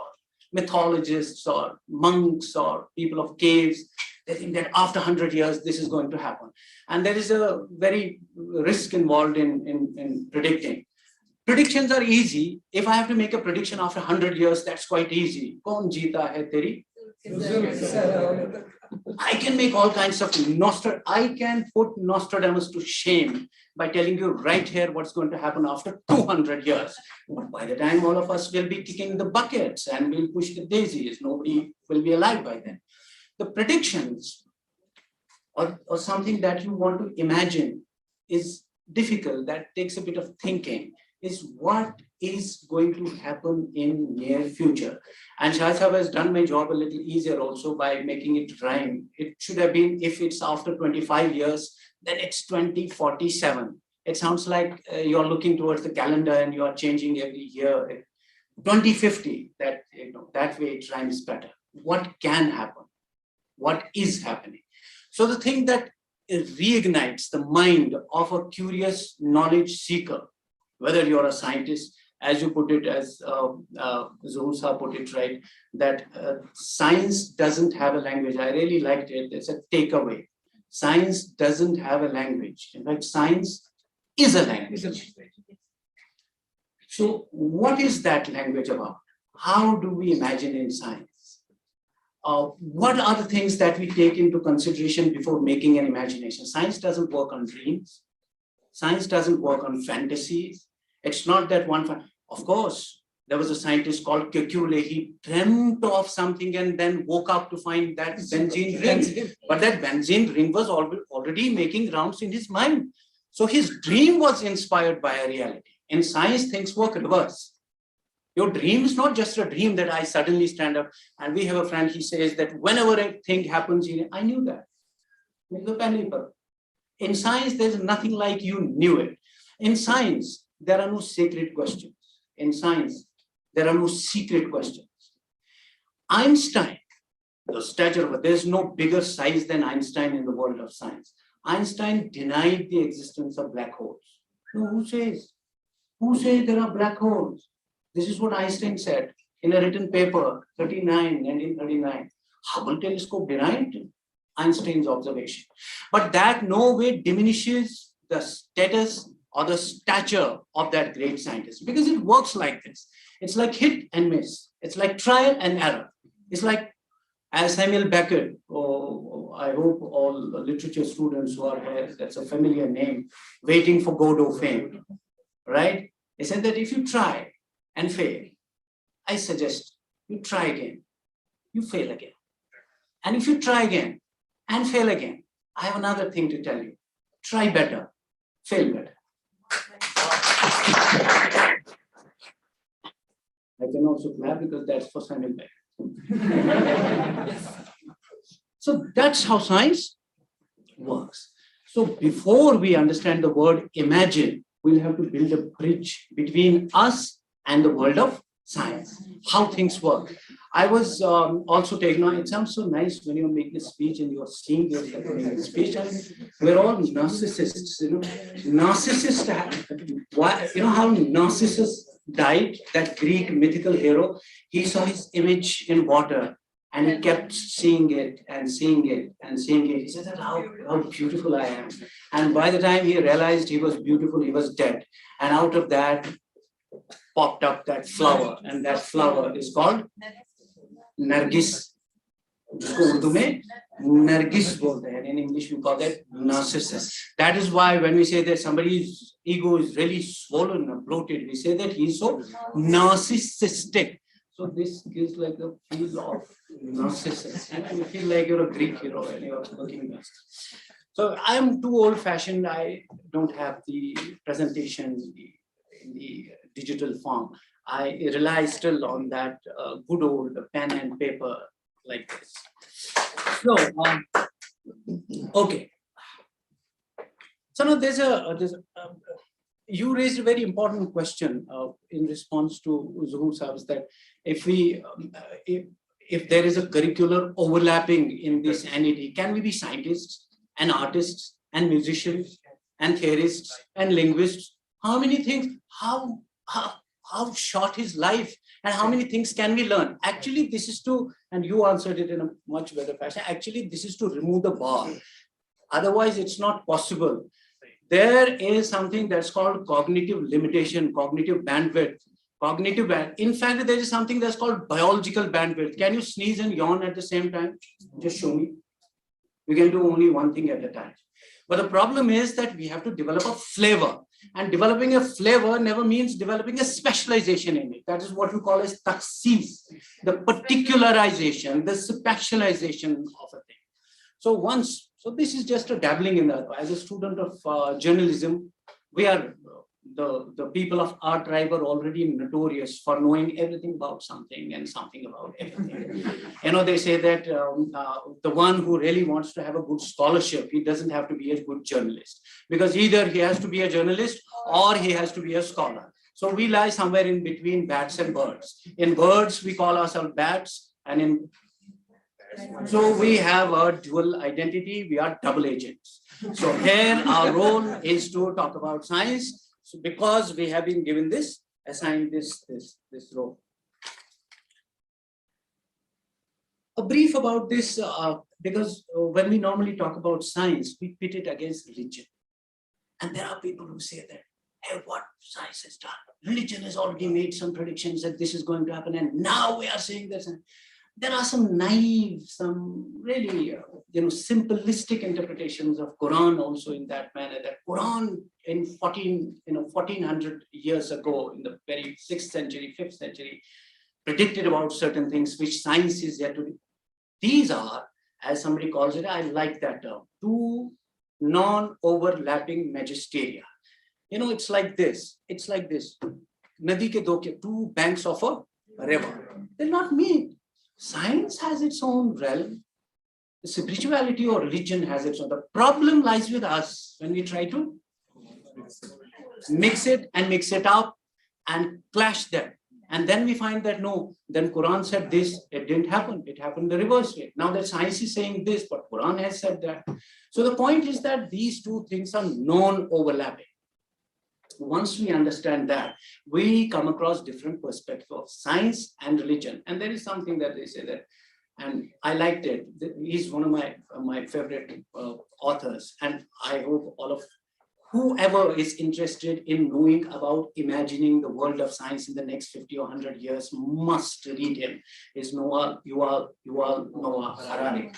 mythologists or monks or people of caves. They think that after 100 years, this is going to happen. And there is a very risk involved in predicting. Predictions are easy. If I have to make a prediction after 100 years, that's quite easy. Kaun jeeta hai teri? I can make all kinds of I can put Nostradamus to shame by telling you right here what's going to happen after 200 years. But by the time all of us will be kicking the buckets and we'll push the daisies, nobody will be alive by then. The predictions or something that you want to imagine is difficult, that takes a bit of thinking, is what is going to happen in near future. And Shah Sahab has done my job a little easier also by making it rhyme. It should have been, if it's after 25 years, then it's 2047. It sounds like you're looking towards the calendar and you are changing every year. 2050, that, that way it rhymes better. What can happen? What is happening? So the thing that reignites the mind of a curious knowledge seeker, whether you're a scientist, as you put it, as Zuhur Sahab put it right, that science doesn't have a language. I really liked it. It's a takeaway. Science doesn't have a language. In fact, science is a language. So what is that language about? How do we imagine in science? What are the things that we take into consideration before making an imagination? Science doesn't work on dreams. Science doesn't work on fantasies. It's not that one, of course, there was a scientist called Kekule. He dreamt of something and then woke up to find that benzene ring. But that benzene ring was already making rounds in his mind. So his dream was inspired by a reality. In science, things work reverse. Your dream is not just a dream that I suddenly stand up. And we have a friend, he says that whenever a thing happens, I knew that. In science, there's nothing like you knew it. In science, there are no sacred questions. In science, there are no secret questions. Einstein, the stature of it, there's no bigger size than Einstein in the world of science. Einstein denied the existence of black holes. No, who says? Who says there are black holes? This is what Einstein said in a written paper, 1939. Hubble telescope denied Einstein's observation. But that no way diminishes the status or the stature of that great scientist, because it works like this. It's like hit and miss. It's like trial and error. It's like, as Samuel Beckett, I hope all the literature students who are here, that's a familiar name, waiting for Godot fame, right? He said that if you try and fail, I suggest you try again, you fail again. And if you try again and fail again, I have another thing to tell you. Try better, fail better. I can also clap because that's for Samuel Beckett. So that's how science works. So before we understand the word imagine, we'll have to build a bridge between us and the world of science, how things work. I was also taking on, it sounds so nice when you make this speech and you're seeing yourself in the speech. We're all narcissists, Narcissus, how Narcissus died, that Greek mythical hero. He saw his image in water and he kept seeing it and seeing it and seeing it. He said, how beautiful I am. And by the time he realized he was beautiful, he was dead. And out of that popped up that flower, and that flower is called Nargis. Urdu mein Nargis bolte hain. In English, we call that narcissus. That is why when we say that somebody's ego is really swollen or bloated, we say that he's so narcissistic. So this gives like a feel of narcissus, and you feel like you're a Greek hero and you're looking at. So I am too old-fashioned. I don't have the presentation in the digital form. I rely still on that good old pen and paper like this. So, okay. So now you raised a very important question in response to Zuhur Saab's, that if there is a curricular overlapping in this NED, can we be scientists and artists and musicians and theorists and linguists? How many things, how short is life and how many things can we learn? Actually, this is to, and you answered it in a much better fashion, actually this is to remove the bar. Otherwise, it's not possible. There is something that's called cognitive limitation, cognitive bandwidth, in fact, there is something that's called biological bandwidth. Can you sneeze and yawn at the same time? Just show me. You can do only one thing at a time. But the problem is that we have to develop a flavor. And developing a flavor never means developing a specialization in it. That is what we call as takhsis, the particularization, the specialization of a thing. So once So this is just a dabbling in that. As a student of journalism, we are the people of our tribe are already notorious for knowing everything about something and something about everything. You know, they say that the one who really wants to have a good scholarship, he doesn't have to be a good journalist, because either he has to be a journalist or he has to be a scholar. So we lie somewhere in between bats and birds. In birds, we call ourselves bats, and so we have a dual identity, we are double agents. So here our role is to talk about science. So because we have been given this, assigned this role. A brief about this, because when we normally talk about science, we pit it against religion. And there are people who say that, hey, what science has done? Religion has already made some predictions that this is going to happen, and now we are saying this. There are some naive, some really, simplistic interpretations of Quran also in that manner. That Quran in 1400 years ago, in the very 6th century, 5th century, predicted about certain things which science is yet to do. These are, as somebody calls it, I like that term, two non-overlapping magisteria. It's like this. It's like this. Nadi ke two banks of a river. They're not mean. Science has its own realm. Spirituality or religion has its own. The problem lies with us when we try to mix it and mix it up and clash them. And then we find that no, then Quran said this, it didn't happen. It happened the reverse way. Now that science is saying this, but Quran has said that. So the point is that these two things are non-overlapping. Once we understand that, we come across different perspectives of science and religion. And there is something that they say that, and I liked it. He's one of my favorite authors. And I hope all of whoever is interested in knowing about imagining the world of science in the next 50 or 100 years must read him. Is Yuval Noah Harari.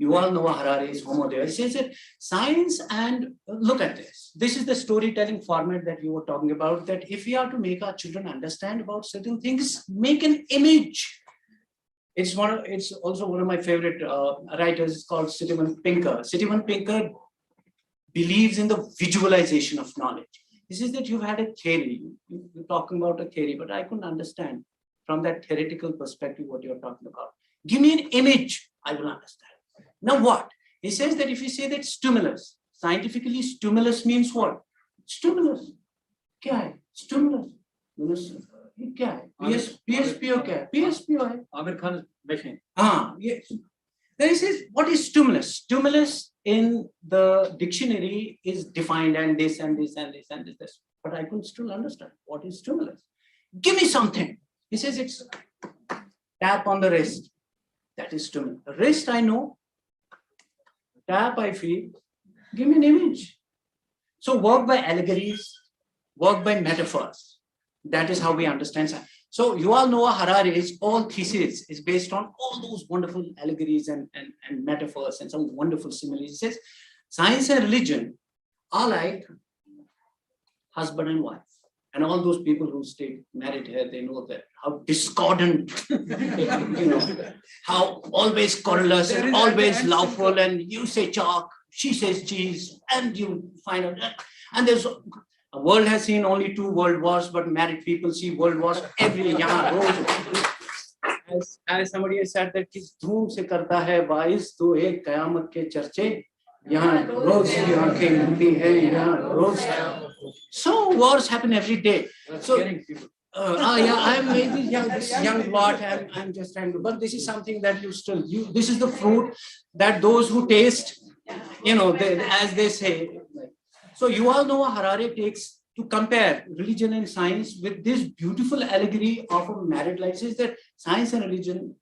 Yuval Noah Harari is Homo Deus. He says that science, and look at this. This is the storytelling format that you were talking about, that if we are to make our children understand about certain things, make an image. It's also one of my favorite writers. It's called Steven Pinker. Steven Pinker believes in the visualization of knowledge. He says that you've had a theory. You're talking about a theory, but I couldn't understand from that theoretical perspective what you're talking about. Give me an image, I will understand. Now what? He says that if you say that stimulus, scientifically stimulus means what? Stimulus. क्या है? Stimulus. ये क्या है? PSPO क्या है? PSPO है. Amir Khan machine. Yes. Then he says, what is stimulus? Stimulus in the dictionary is defined and this and this and this and this. But I could still understand what is stimulus. Give me something. He says it's tap on the wrist. That is stimulus. The wrist I know. Tap I feel. Give me an image. So work by allegories, work by metaphors. That is how we understand science. So Yuval Noah Harari's whole thesis is based on all those wonderful allegories and metaphors and some wonderful similes. He says science and religion are like husband and wife. And all those people who stay married here, they know that how discordant, how always querulous and always lawful, and you say chalk, she says cheese, and you find out that. And there's a world has seen only 2 world wars, but married people see world wars every year. As somebody has said that किस धूम से करता है बाइस तो एक कयामत के चर्चे यहाँ रोज की आंखें मिलती हैं यहाँ रोज. So wars happen every day. So I'm this young lot. I'm just trying to. But this is something that this is the fruit that those who taste, as they say. So Yuval Noah Harari takes to compare religion and science with this beautiful allegory of a married life. Says that science and religion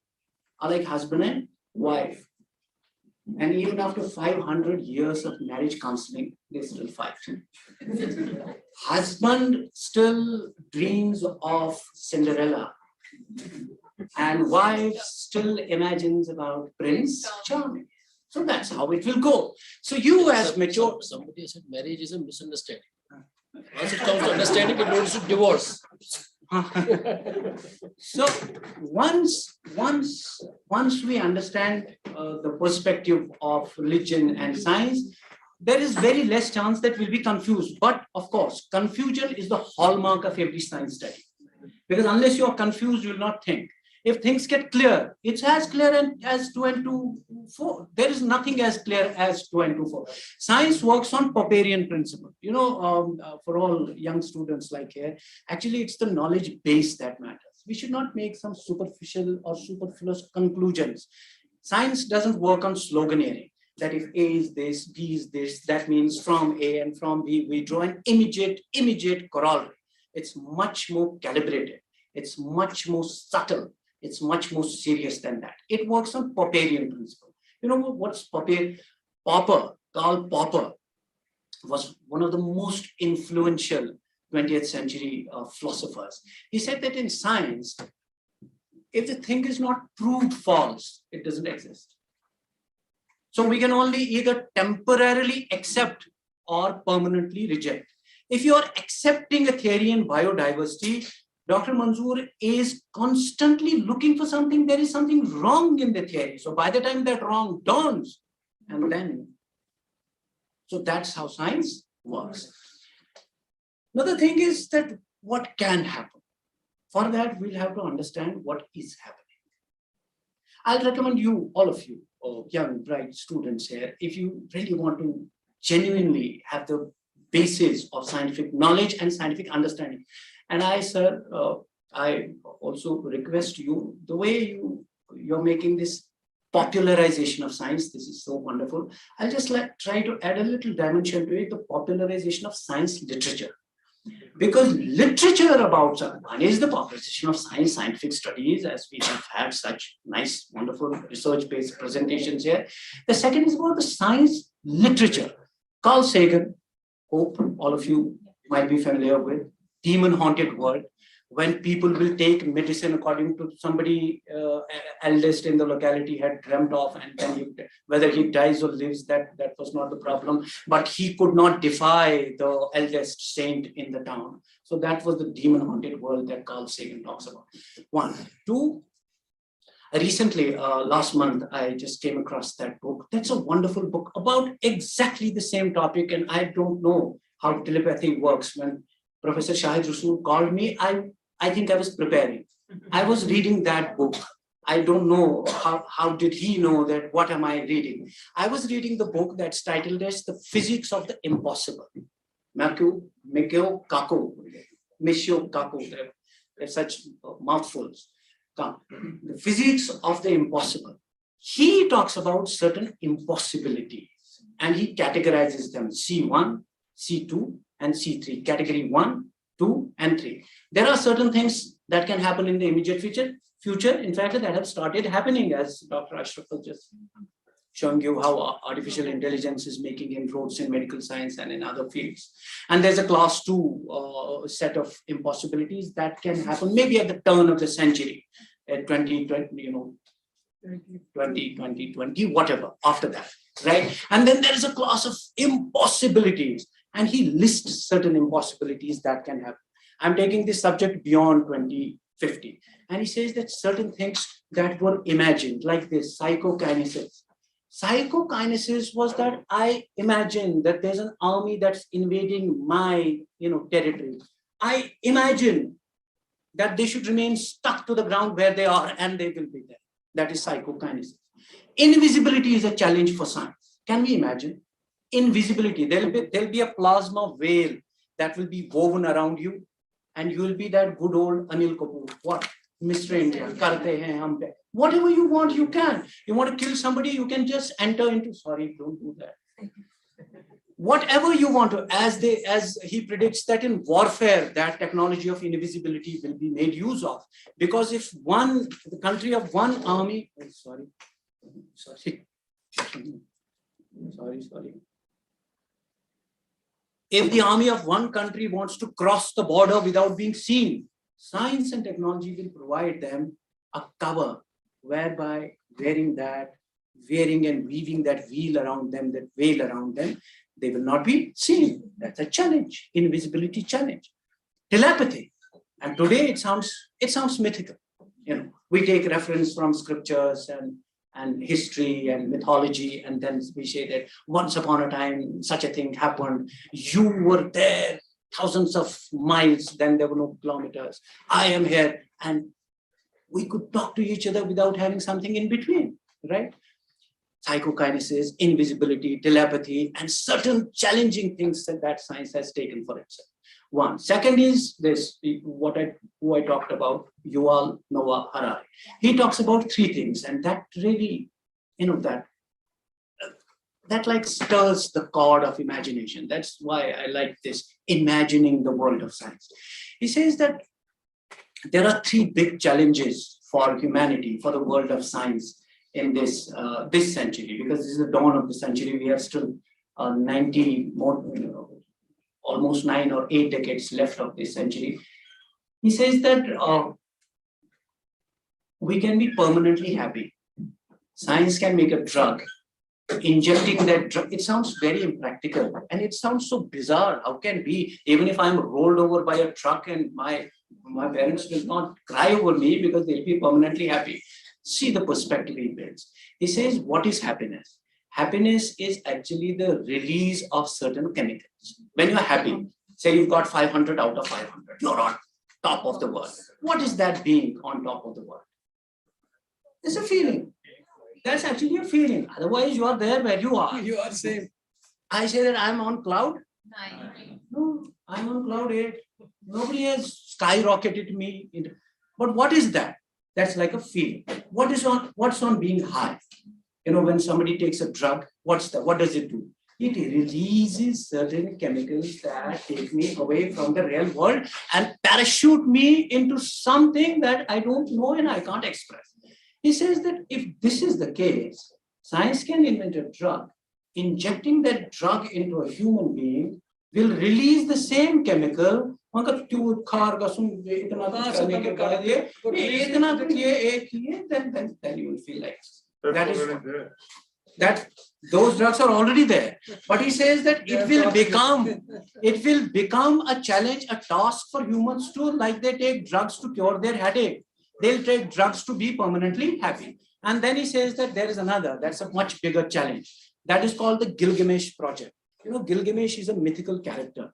are like husband and wife. And even after 500 years of marriage counseling, they still fight. Husband still dreams of Cinderella, and wife still imagines about Prince Charming. So that's how it will go. So you as mature. Somebody said marriage is a misunderstanding. Once it comes to understanding, it leads to divorce. So once we understand the perspective of religion and science, there is very less chance that we'll be confused. But of course, confusion is the hallmark of every science study. Because unless you are confused, you will not think. If things get clear, it's as clear as 2 and 2, 4. There is nothing as clear as 2 and 2, 4. Science works on Popperian principle. You know, for all young students like here, actually it's the knowledge base that matters. We should not make some superficial or superfluous conclusions. Science doesn't work on sloganeering. That if A is this, B is this, that means from A and from B, we draw an immediate corollary. It's much more calibrated. It's much more subtle. It's much more serious than that. It works on Popperian principle. You know what's Popper? Karl Popper was one of the most influential 20th century philosophers. He said that in science, if the thing is not proved false, it doesn't exist. So we can only either temporarily accept or permanently reject. If you are accepting a theory in biodiversity, Dr. Manzoor is constantly looking for something. There is something wrong in the theory. So by the time that wrong dawns, and then, so that's how science works. Another thing is that what can happen? For that, we'll have to understand what is happening. I'll recommend you, all of you, young, bright students here, if you really want to genuinely have the basis of scientific knowledge and scientific understanding. And I, sir, I also request you, the way you're making this popularization of science, this is so wonderful. I'll just try to add a little dimension to it, the popularization of science literature. Because literature about one is the popularization of science, scientific studies, as we have had such nice, wonderful research-based presentations here. The second is about the science literature. Carl Sagan, hope all of you might be familiar with, demon-haunted world, when people will take medicine according to somebody eldest in the locality had dreamt of, and then whether he dies or lives, that was not the problem. But he could not defy the eldest saint in the town. So that was the demon-haunted world that Carl Sagan talks about. 1. 2, recently, last month, I just came across that book. That's a wonderful book about exactly the same topic, and I don't know how telepathy works. When Professor Shahid Rasool called me, I think I was preparing. I was reading that book. I don't know how did he know that, what am I reading? I was reading the book that's titled as The Physics of the Impossible. Michio Kaku. They're such mouthfuls. The Physics of the Impossible. He talks about certain impossibilities and he categorizes them C1, C2, and C3, category 1, 2, and 3. There are certain things that can happen in the immediate future, in fact, that have started happening, as Dr. Ashraf was just showing you how artificial intelligence is making inroads in medical science and in other fields. And there's a class 2 set of impossibilities that can happen maybe at the turn of the century, at 2020, 2020, whatever, after that, right? And then there is a class of impossibilities. And he lists certain impossibilities that can happen. I'm taking this subject beyond 2050. And he says that certain things that were imagined, like this, psychokinesis. Psychokinesis was that I imagine that there's an army that's invading my territory. I imagine that they should remain stuck to the ground where they are, and they will be there. That is psychokinesis. Invisibility is a challenge for science. Can we imagine? Invisibility. There'll be a plasma veil that will be woven around you, and you will be that good old Anil Kapoor. What? Mr. India. Karte hain hum pe. Whatever you want, you can. You want to kill somebody, you can just enter into. Sorry, don't do that. Whatever you want to, as he predicts that in warfare, that technology of invisibility will be made use of. Because if the country of one army, sorry. If the army of one country wants to cross the border without being seen, science and technology will provide them a cover whereby wearing and weaving that veil around them, they will not be seen. That's a challenge, invisibility challenge. Telepathy. And today it sounds mythical. You know, we take reference from scriptures and history and mythology, and then we say that once upon a time such a thing happened. You were there thousands of miles, then there were no kilometers. I am here, and we could talk to each other without having something in between, right? Psychokinesis, invisibility, telepathy, and certain challenging things that science has taken for itself. One. Second is this, who I talked about, Yuval Noah Harari. He talks about three things, and that really, you know, that like stirs the chord of imagination. That's why I like this, imagining the world of science. He says that there are three big challenges for humanity, for the world of science in this century, because this is the dawn of the century. We have still 90 more, almost 9 or 8 decades left of this century. He says that we can be permanently happy. Science can make a drug. Injecting that drug, it sounds very impractical, and it sounds so bizarre. How can we, even if I'm rolled over by a truck and my parents will not cry over me because they'll be permanently happy. See the perspective he builds. He says, what is happiness? Happiness is actually the release of certain chemicals. When you're happy, say you've got 500 out of 500, you're on top of the world. What is that being on top of the world? It's a feeling. That's actually a feeling. Otherwise, you are there where you are. You are same. I say that I'm on cloud 9. No, I'm on cloud 8. Nobody has skyrocketed me. But what is that? That's like a feeling. What's on being high? You know, when somebody takes a drug, what does it do? It releases certain chemicals that take me away from the real world and parachute me into something that I don't know and I can't express. He says that if this is the case, science can invent a drug. Injecting that drug into a human being will release the same chemical. Then you will feel like that those drugs are already there. But he says that it will become a challenge, a task for humans too, like they take drugs to cure their headache. They'll take drugs to be permanently happy. And then he says that there is another, that's a much bigger challenge. That is called the Gilgamesh Project. You know, Gilgamesh is a mythical character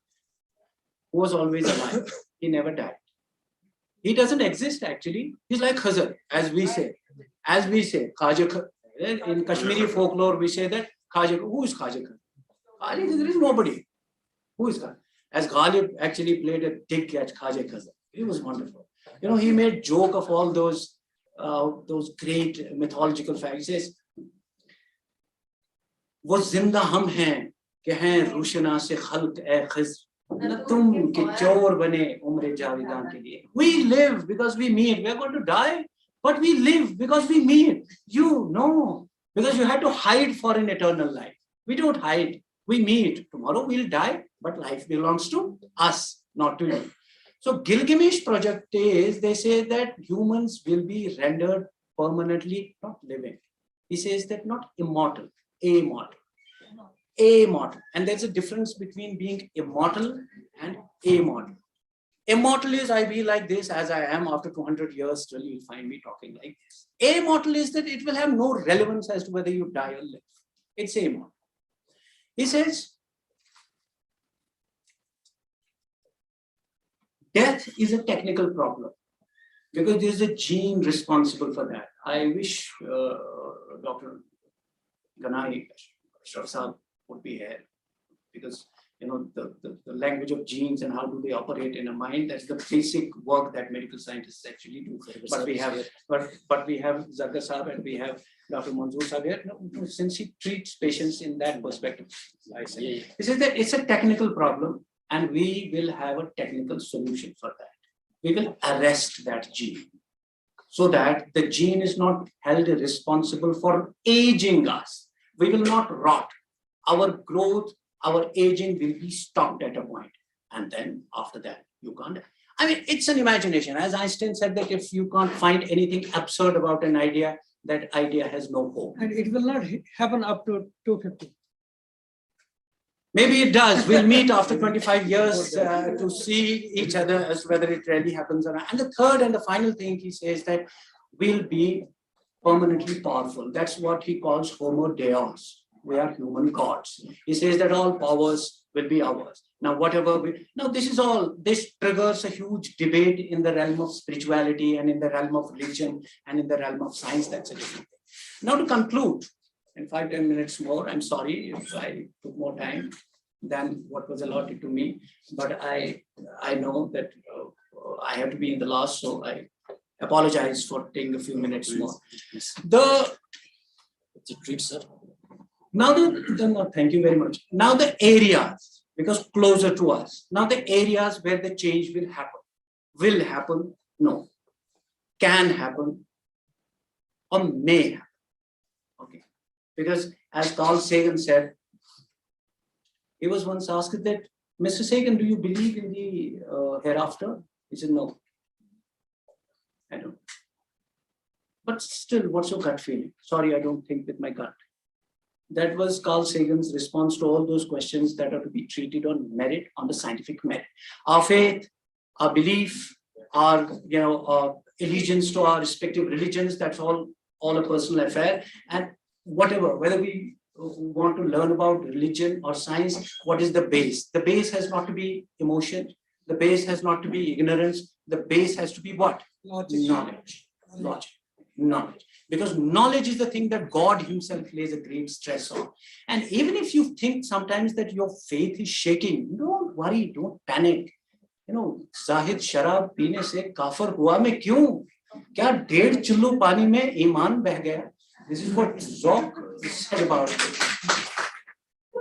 who was always alive. He never died. He doesn't exist actually. He's like Khazar, as we say. Khaja. In Kashmiri folklore, we say that Khaja. Who is Khaja? There is nobody. Who is Khaja? As Ghalib actually played a dig at Khaja Khazar. He was wonderful. You know, he made joke of all those great mythological facts. He says, "वो जिंदा हम हैं कि हैं रूशना से खल्क ए खिज़्र न तुम के चोर बने उम्र जाविदां के लिए." We live because we meet. We are going to die, but we live because we meet. You know, because you had to hide for an eternal life. We don't hide. We meet. Tomorrow we'll die, but life belongs to us, not to you. So Gilgamesh Project is, they say that humans will be rendered permanently not living. He says that not immortal, immortal. Immortal. And there's a difference between being immortal and immortal. Immortal is I be like this as I am after 200 years, still you'll find me talking like this. Immortal is that it will have no relevance as to whether you die or live. It's immortal. He says, death is a technical problem because there is a gene responsible for that. I wish Dr. Ganai Sharsaab would be here because you know the language of genes and how do they operate in a mind. That's the basic work that medical scientists actually do. But we have Zargar Saab and we have Dr. Manzoor Saab here. No, since he treats patients in that perspective, I say he says that it's a technical problem. And we will have a technical solution for that. We will arrest that gene so that the gene is not held responsible for aging us. We will not rot. Our growth, our aging will be stopped at a point. And then after that, you can't. I mean, it's an imagination. As Einstein said that if you can't find anything absurd about an idea, that idea has no hope. And it will not happen up to 250. Maybe it does. We'll meet after 25 years to see each other as whether it really happens or not. And the third and the final thing he says that we'll be permanently powerful. That's what he calls Homo Deus. We are human gods. He says that all powers will be ours. Now, this triggers a huge debate in the realm of spirituality and in the realm of religion and in the realm of science. That's a different thing. Now, to conclude, in 5-10 minutes more, I'm sorry if I took more time than what was allotted to me, but I know that I have to be in the last, so I apologize for taking a few minutes more. It's a treat, sir. Now, thank you very much. Now the areas, because closer to us, now the areas where the change will happen, no, can happen, or may happen. Okay, because as Carl Sagan said, he was once asked that, Mr. Sagan, do you believe in the hereafter? He said, no, I don't. But still, what's your gut feeling? Sorry, I don't think with my gut. That was Carl Sagan's response to all those questions that are to be treated on merit, on the scientific merit. Our faith, our belief, our allegiance to our respective religions, that's all a personal affair. And whatever, whether we want to learn about religion or science, what is the base? The base has not to be emotion. The base has not to be ignorance. The base has to be what? Knowledge. Knowledge. Because knowledge is the thing that God himself lays a great stress on. And even if you think sometimes that your faith is shaking, don't worry, don't panic. Zahid sharab peene se kafir hua mein kyun? Kya 1.5 chullu pani mein iman beh gaya? This is what Zoc said about it.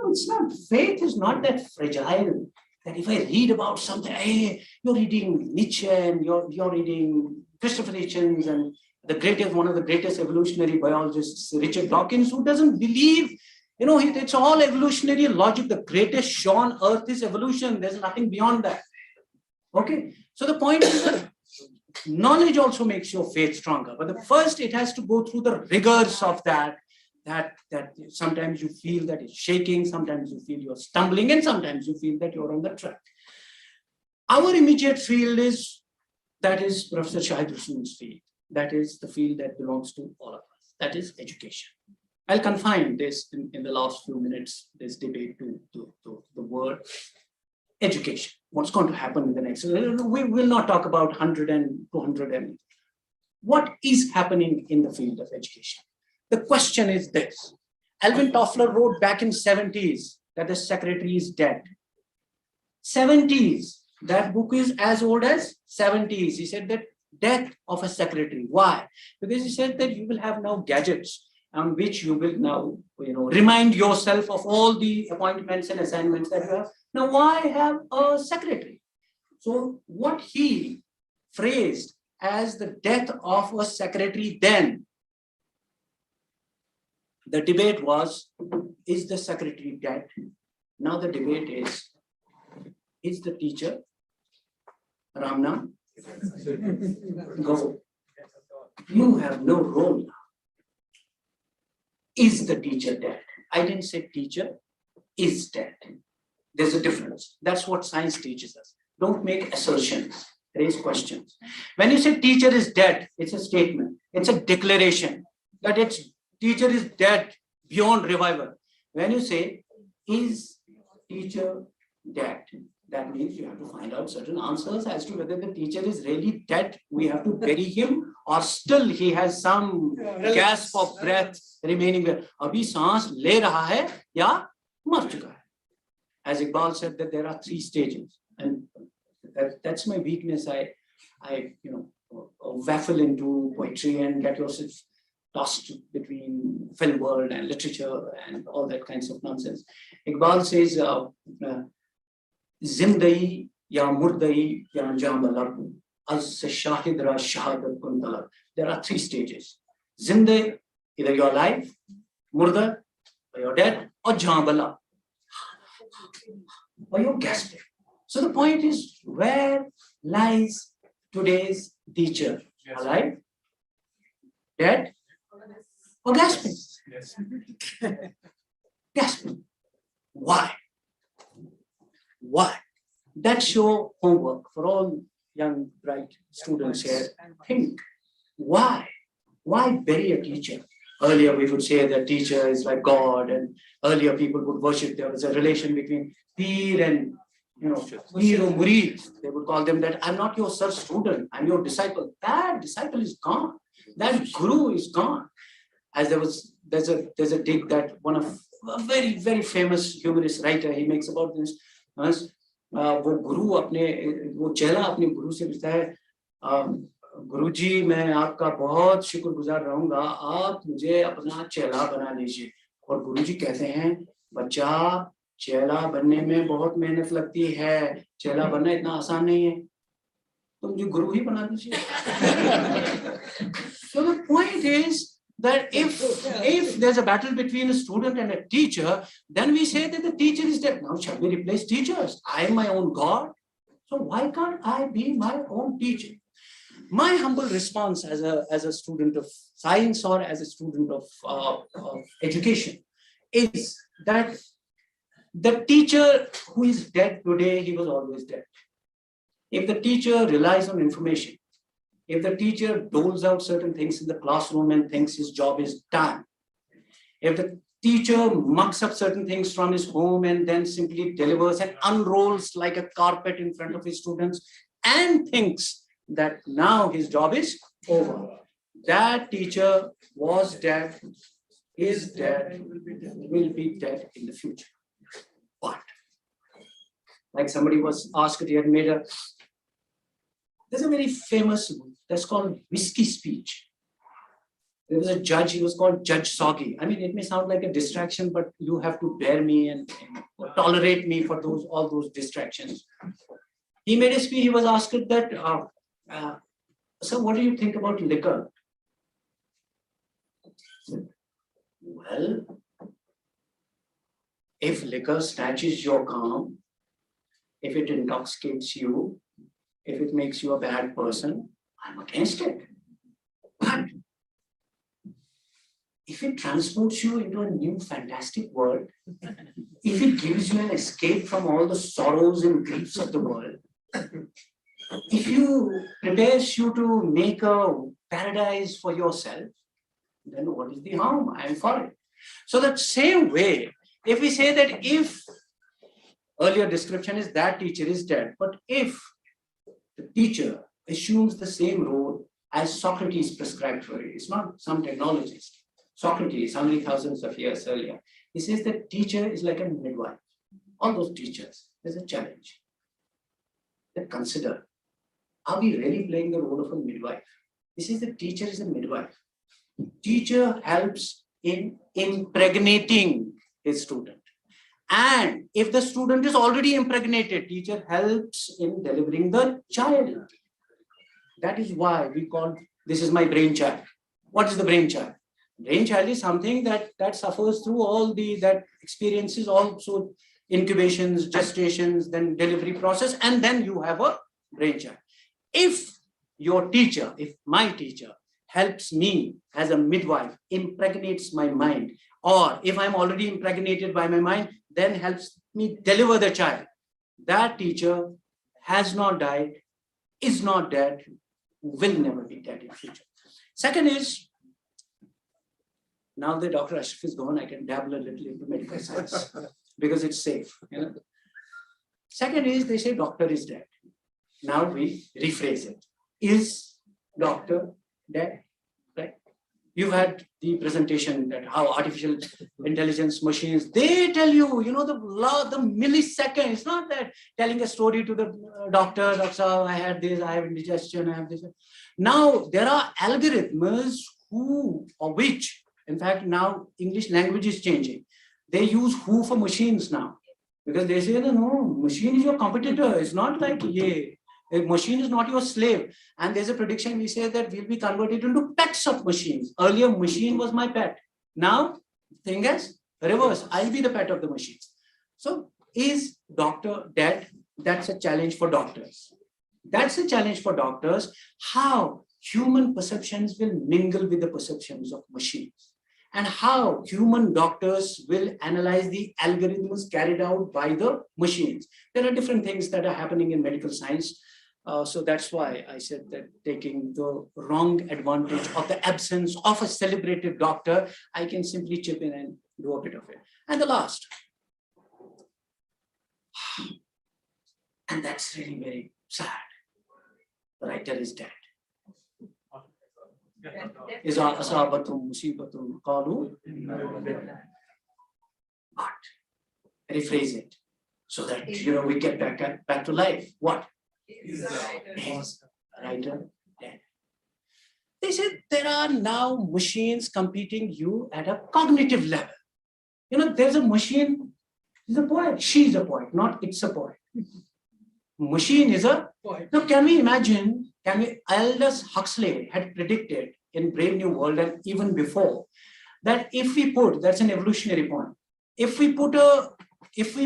It's not, faith is not that fragile that if I read about something, hey, you're reading Nietzsche and you're reading Christopher Hitchens and one of the greatest evolutionary biologists, Richard Dawkins, who doesn't believe, it's all evolutionary logic. The greatest show on earth is evolution. There's nothing beyond that. Okay. So the point is that knowledge also makes your faith stronger. But the first, it has to go through the rigors of that sometimes you feel that it's shaking, sometimes you feel you're stumbling, and sometimes you feel that you're on the track. Our immediate field is Professor Shahid Rasool's field. That is the field that belongs to all of us. That is education. I'll confine this in the last few minutes, this debate to the word education. What's going to happen in the next? We will not talk about 100 and 200 and what is happening in the field of education. The question is this. Alvin Toffler wrote back in 70s that the secretary is dead. 70s. That book is as old as 70s. He said that death of a secretary. Why? Because he said that you will have now gadgets on which you will now, remind yourself of all the appointments and assignments that you have. Now, why have a secretary? So what he phrased as the death of a secretary then, the debate was, is the secretary dead? Now the debate is the teacher, Ramna, go. You have no role now. Is the teacher dead? I didn't say teacher is dead. There's a difference. That's what science teaches us. Don't make assertions, raise questions. When you say teacher is dead, it's a statement. It's a declaration that teacher is dead beyond revival. When you say, is teacher dead? That means you have to find out certain answers as to whether the teacher is really dead. We have to bury him, or still he has some gasp of breath remaining there. Abhi saans le raha hai ya mar chuka hai. As Iqbal said that there are 3 stages, and that's my weakness. I waffle into poetry and get yourself tossed between film world and literature and all that kinds of nonsense. Iqbal says, Zindai ya murdai ya jamalab az shahid ra shahadat kun talab. There are 3 stages. Zindai, either you're alive, murda, or you're dead, or jamala, or you're gasping. So the point is, where lies today's teacher? Alive, dead, or gasping? Gasping. Why? Why? That show homework for all young bright students here. Think, why? Why bury a teacher? Earlier we would say that teacher is like God, and earlier people would worship. There was a relation between Peer and Peer or Murid. They would call them that. I'm not your sir student. I'm your disciple. That disciple is gone. That guru is gone. As there's a dig that one of a very very famous humorist writer he makes about this. वो गुरु वो चेला अपने गुरु से पूछता है, गुरुजी मैं आपका बहुत शुक्रगुजार रहूंगा, आप मुझे अपना चेला बना लीजिए। और गुरुजी कहते हैं, बच्चा चेला बनने में बहुत मेहनत लगती है, चेला बनना इतना आसान नहीं है, तो मुझे गुरु ही बना दीजिए। So the point is that if there's a battle between a student and a teacher, then we say that the teacher is dead. Now shall we replace teachers? I am my own God. So why can't I be my own teacher? My humble response as a student of science or as a student of education is that the teacher who is dead today, he was always dead. If the teacher relies on information, if the teacher doles out certain things in the classroom and thinks his job is done, if the teacher mucks up certain things from his home and then simply delivers and unrolls like a carpet in front of his students and thinks that now his job is over, that teacher was dead, is dead, will be dead in the future. But like somebody was asked, he had made there's a very famous, that's called whiskey speech. There was a judge, he was called Judge Soggy. I mean, it may sound like a distraction, but you have to bear me and tolerate me for all those distractions. He made a speech, he was asked that, so what do you think about liquor? Well, if liquor snatches your calm, if it intoxicates you, if it makes you a bad person, I'm against it. But if it transports you into a new fantastic world, if it gives you an escape from all the sorrows and griefs of the world, if it prepares you to make a paradise for yourself, then what is the harm? I am for it. So that same way, if we say that if earlier description is that teacher is dead, but if the teacher assumes the same role as Socrates prescribed for it, it's not some technologist. Socrates, how many thousands of years earlier, he says that teacher is like a midwife. All those teachers, there's a challenge. Then consider, are we really playing the role of a midwife? He says the teacher is a midwife. Teacher helps in impregnating his student. And if the student is already impregnated, teacher helps in delivering the child. That is why we call this is my brainchild. What is the brainchild? Brainchild is something that suffers through all that experiences, also incubations, gestations, then delivery process, and then you have a brainchild. If your teacher, if my teacher helps me as a midwife, impregnates my mind, or if I'm already impregnated by my mind, then helps me deliver the child, that teacher has not died, is not dead, will never be dead in future. Second is, now that Dr. Ashraf is gone, I can dabble a little into medical science because it's safe. Second is, they say doctor is dead. Now we rephrase it. Is doctor dead? Right? You've had the presentation that how artificial intelligence machines, they tell you, the millisecond. It's not that telling a story to the doctor, I had this, I have indigestion, I have this. Now there are algorithms which, in fact, now English language is changing. They use who for machines now. Because they say, no, machine is your competitor. It's not like, a machine is not your slave. And there's a prediction, we say that we'll be converted into pets of machines. Earlier, machine was my pet. Now, thing is reverse. I'll be the pet of the machines. So, is doctor dead? That's a challenge for doctors. That's a challenge for doctors. How human perceptions will mingle with the perceptions of machines. and how human doctors will analyze the algorithms carried out by the machines. There are different things that are happening in medical science. So that's why I said that taking the wrong advantage of the absence of a celebrated doctor, I can simply chip in and do a bit of it. And the last, and that's really very sad, the writer is dead. إذا أصابتهم مصيبة قالوا but rephrase it so that we get back to life. What? Is writer dead. They said there are now machines competing you at a cognitive level. There's a machine, is a poet, she's a poet, not it's a poet. Machine is a poet. Now can we imagine, Aldous Huxley had predicted in Brave New World and even before that if we put, that's an evolutionary point, if we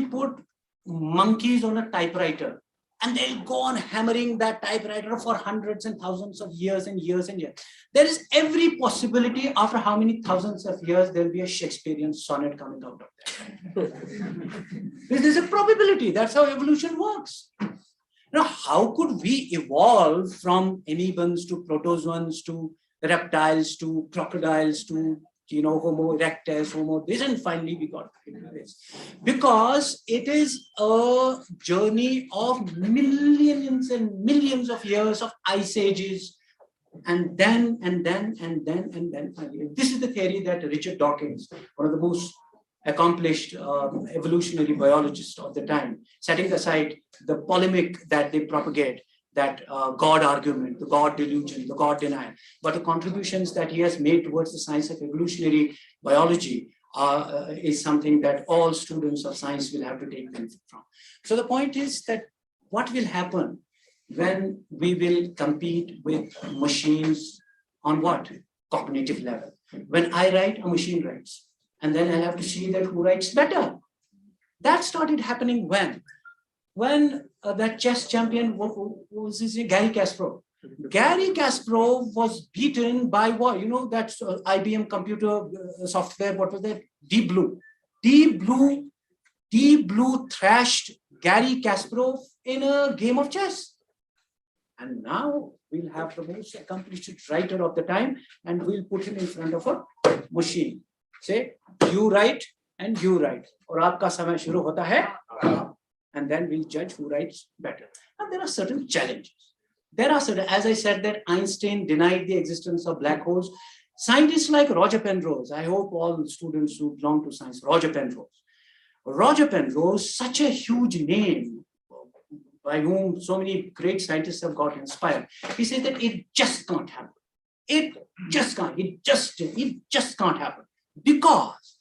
put monkeys on a typewriter and they'll go on hammering that typewriter for hundreds and thousands of years and years and years, there is every possibility after how many thousands of years there'll be a Shakespearean sonnet coming out of that. There's a probability. That's how evolution works. Now, how could we evolve from amoebans to protozoans to reptiles to crocodiles to Homo erectus, Homo this, and finally we got into this? Because it is a journey of millions and millions of years of ice ages, and then finally. This is the theory that Richard Dawkins, one of the most accomplished evolutionary biologists of the time, setting aside the polemic that they propagate, that God argument, the God delusion, the God denial, but the contributions that he has made towards the science of evolutionary biology is something that all students of science will have to take benefit from. So the point is that what will happen when we will compete with machines on what? Cognitive level. When I write, a machine writes. And then I'll have to see that who writes better. That started happening when? When that chess champion, what was his name? Gary Kasparov. Gary Kasparov was beaten by what? That IBM computer software, what was that? Deep Blue. Deep Blue thrashed Gary Kasparov in a game of chess. And now we'll have the most accomplished writer of the time and we'll put him in front of a machine. Say, you write and you write. Aur aapka samay shuru hota hai. And then we'll judge who writes better. And there are certain challenges. As I said, that Einstein denied the existence of black holes. Scientists like Roger Penrose, I hope all students who belong to science, Roger Penrose, such a huge name by whom so many great scientists have got inspired. He said that it just can't happen. It just can't happen. Because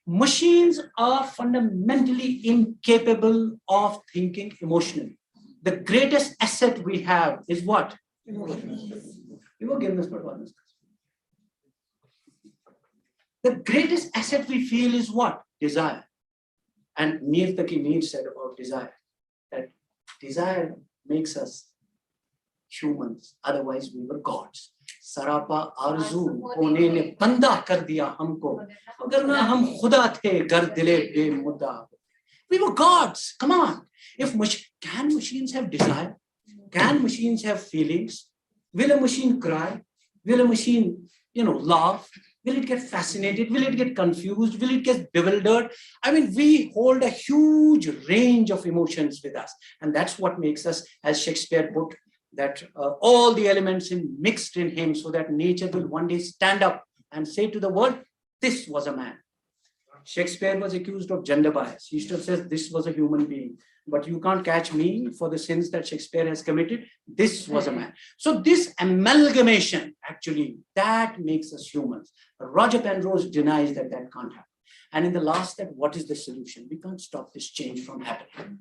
machines are fundamentally incapable of thinking emotionally. The greatest asset we have is what? Emotion. The greatest asset we feel is what? Desire. And Mir Taqi Mir said about desire, that desire makes us humans, otherwise we were gods. Sarapa arzu kone ne banda kar diya humko, agar na hum khuda the gar dile be mudda. We were gods. Come on. Can machines have desire? Can machines have feelings? Will a machine cry? Will a machine, laugh? Will it get fascinated? Will it get confused? Will it get bewildered? I mean, we hold a huge range of emotions with us. And that's what makes us, as Shakespeare put, that all the elements mixed in him so that nature will one day stand up and say to the world, this was a man. Shakespeare was accused of gender bias. He still says this was a human being, but you can't catch me for the sins that Shakespeare has committed. This was a man. So this amalgamation, actually, that makes us humans. Roger Penrose denies that can't happen. And in the last step, what is the solution? We can't stop this change from happening.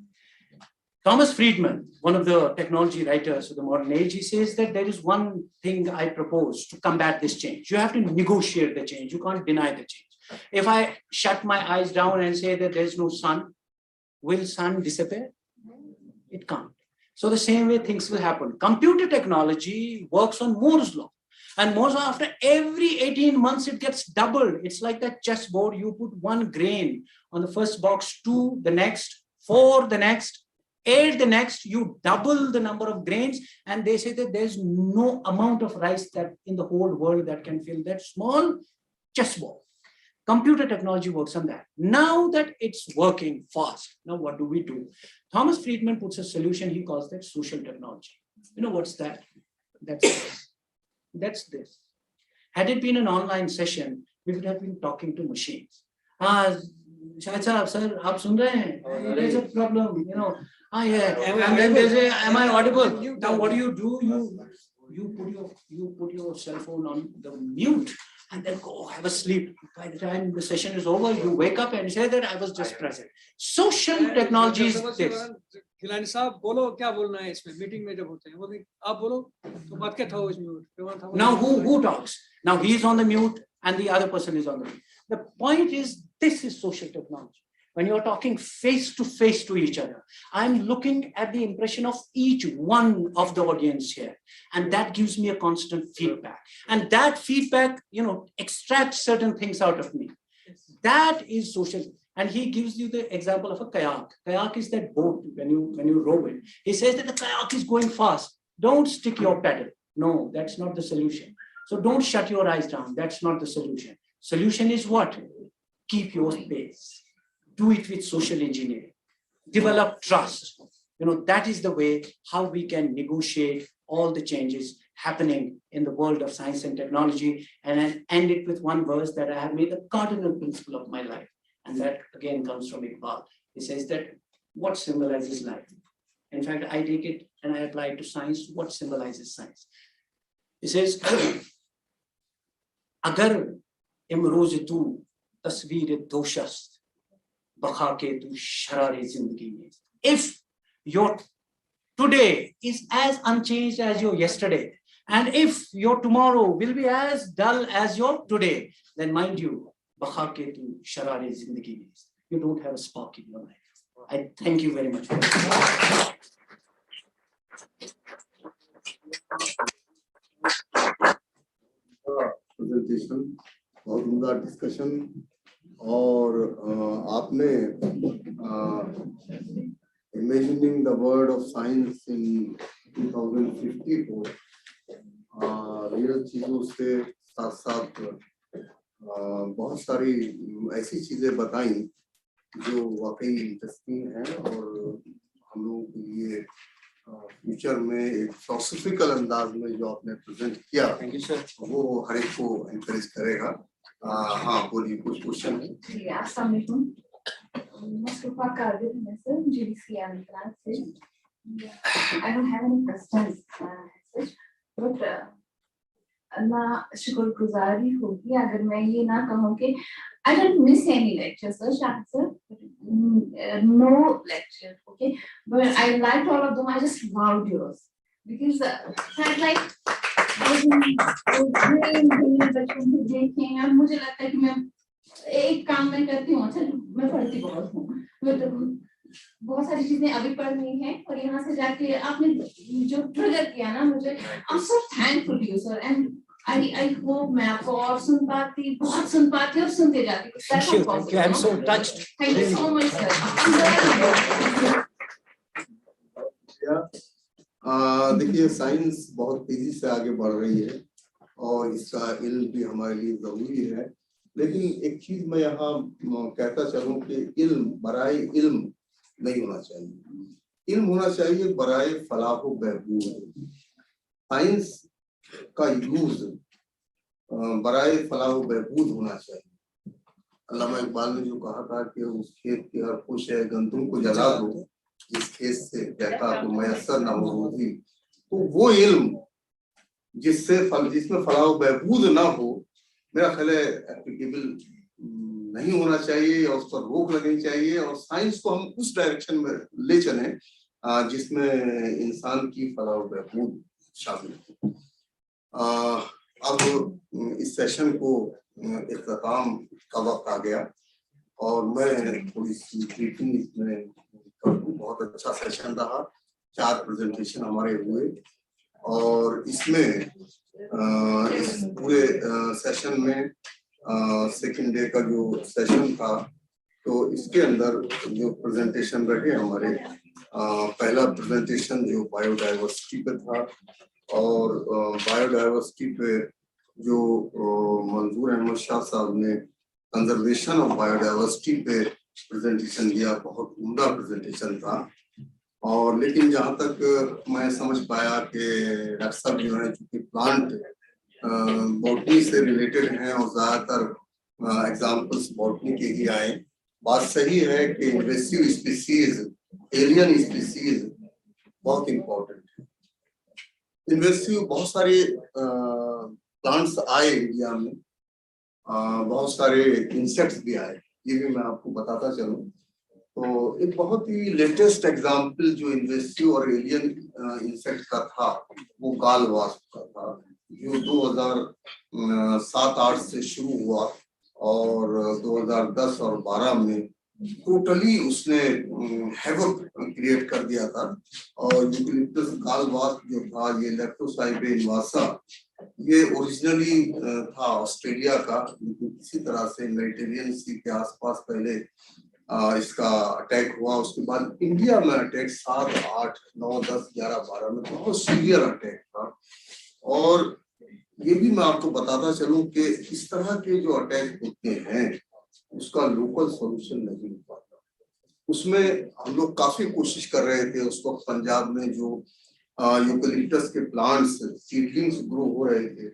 Thomas Friedman, one of the technology writers of the modern age, he says that there is one thing I propose to combat this change. You have to negotiate the change. You can't deny the change. If I shut my eyes down and say that there's no sun, will sun disappear? It can't. So the same way things will happen. Computer technology works on Moore's law. And most after every 18 months, it gets doubled. It's like a chessboard. You put 1 grain on the first box, 2 the next, 4 the next, 8 the next, you double the number of grains. And they say that there's no amount of rice that in the whole world that can fill that small chessboard. Computer technology works on that. Now that it's working fast, now what do? Thomas Friedman puts a solution, he calls that social technology. You know what's that? That's this. Had it been an online session, we would have been talking to machines. Shahid Sahab, sir, aap sun rahe hain? There's a problem, you know. Yeah. And then they say, am I audible? Now what do? You put your cell phone on the mute and then go have a sleep. By the time the session is over, you wake up and say that I was just present. Social technology is this. Gilani साहब बोलो क्या बोलना है इसमें meeting में जब होते हैं वो भी आप बोलो तो बात क्या था वो इसमें Now who talks? Now he is on the mute and the other person is on the mute. The point is, this is social technology. When you're talking face to each other, I'm looking at the impression of each one of the audience here. And that gives me a constant feedback. And that feedback, you know, extracts certain things out of me. That is social. And he gives you the example of a kayak. Kayak is that boat when you row it. He says that the kayak is going fast. Don't stick your paddle. No, that's not the solution. So don't shut your eyes down. That's not the solution. Solution is what? Keep your pace. Do it with social engineering. Develop trust. You know, that is the way how we can negotiate all the changes happening in the world of science and technology. And I end it with one verse that I have made the cardinal principle of my life. And that again comes from Iqbal. He says that what symbolizes life? In fact, I take it and I apply it to science. What symbolizes science? He says, Agar imroz tu tasveer doshast, bakha ke tu sharare zindagi mein. If your today is as unchanged as your yesterday, and if your tomorrow will be as dull as your today, then mind you, bakha ke tu sharare zindagi mein. You don't have a spark in your life. I thank you very much. Presentation बहुत उम्दा discussion और आपने imagining the world of science in 2050 को real चीजों से साथ साथ बहुत सारी ऐसी चीजें बताई जो वाकई इंटरेस्टिंग है और हम लोगों के लिए फ्यूचर में एक फिलोसॉफिकल अंदाज में जो आपने प्रेजेंट किया, थैंक यू सर, वो हर एक को एनकरेज करेगा। हाँ बोलिए, कुछ क्वेश्चन है? जी अस्सलाम वालेकुम, मुस्तफा कादिर है सर, जीडीसी अमृतसर से। I don't have any questions but ना शुक्रगुजारी होगी अगर मैं ये ना कहूँ कि I don't miss any lecture, sir, Shahid sir. No lecture, okay. But I liked all of them. I just wowed yours because it's like बच्चों को देखें और मुझे लगता है कि मैं एक काम मैं करती हूँ, अच्छा मैं पढ़ती बहुत हूँ, बहुत सारी चीजें अभी पढ़नी है और यहाँ से जाके आपने जो ट्रिगर किया ना मुझे, I'm so thankful to you sir and I hope मैं आपको और सुन पाती, बहुत सुन पाती और सुनते जाती। Thank you. I'm so touched. Thank you so much sir. देखिए साइंस बहुत तेजी से आगे बढ़ रही है और इसका इल्म भी हमारे लिए जरूरी है, लेकिन एक चीज मैं यहाँ कहता चलूं कि इल्म बराए इल्म नहीं होना चाहिए, इल्म होना चाहिए बराए फलाह व बहबूद। साइंस का यूज बराए फलाह व बहबूद होना चाहिए। अल्लामा इकबाल ने जो कहा था कि उस खेत के हर खुश है गंदुम को जला दो जिस खेत से कहता तो मयसर न हो रोजी, तो वो इल्म जिसमें फलाह व बहबूद ना हो, मेरा ख्याल है एप्लीकेबल नहीं होना चाहिए और उस पर रोक लगनी चाहिए और साइंस को हम उस डायरेक्शन में ले चलें जिसमें इंसान की फलाह व बहबूद शामिल है। अब इस सेशन को इख्तिताम का वक्त आ गया और मैं थोड़ी सी ब्रीफिंग इसमें करूँ। बहुत अच्छा सेशन रहा, 4 प्रेजेंटेशन हमारे हुए और इसमें इस पूरे सेशन में सेकंड डे का जो सेशन था, तो इसके अंदर जो प्रेजेंटेशन रहे हमारे, पहला प्रेजेंटेशन जो बायोडाइवर्सिटी पे था, और बायोडाइवर्सिटी पे जो मंजूर अहमद शाह साहब ने कंजर्वेशन ऑफ बायोडाइवर्सिटी पे प्रेजेंटेशन दिया, बहुत उम्दा प्रेजेंटेशन था। और लेकिन जहाँ तक मैं समझ पाया कि डॉक्टर साहब जो है चूंकि प्लांट बॉटनी से रिलेटेड हैं और ज्यादातर एग्जाम्पल्स बॉटनी के ही आए, बात सही है कि इन्वेसिव स्पीसीज, एलियन स्पीसीज बहुत इम्पोर्टेंट है। इन्वेसिव बहुत सारे प्लांट्स आए इंडिया में, बहुत सारे इंसेक्ट्स भी आए, ये भी मैं आपको बताता चलूं। तो एक बहुत ही लेटेस्ट एग्जाम्पल जो इन्वेसिव और एलियन इंसेक्ट का था वो गाल वास्प का था, जो 2007-8 से शुरू हुआ और 2010 और 12 में टोटली उसने हैवक क्रिएट कर दिया था। और यूकेलिप्टस गाल वास्प जो था, ये लेप्टोसाइबे इनवासा, ये ओरिजिनली था ऑस्ट्रेलिया का, लेकिन किसी तरह से मेडिटेरियन सी के आसपास पहले इसका अटैक हुआ। उसके बाद इंडिया में अटैक 7, 8, 9, 10, 11, 12 में बहुत सीवियर अटैक था। और ये भी मैं आपको बताता चलूं कि इस तरह के जो अटैक होते हैं उसका लोकल सॉल्यूशन नहीं हो पाता। उसमें हम लोग काफी कोशिश कर रहे थे उस वक्त पंजाब में, जो यूकेलिप्टस के प्लांट्स सीडलिंग्स ग्रो हो रहे थे,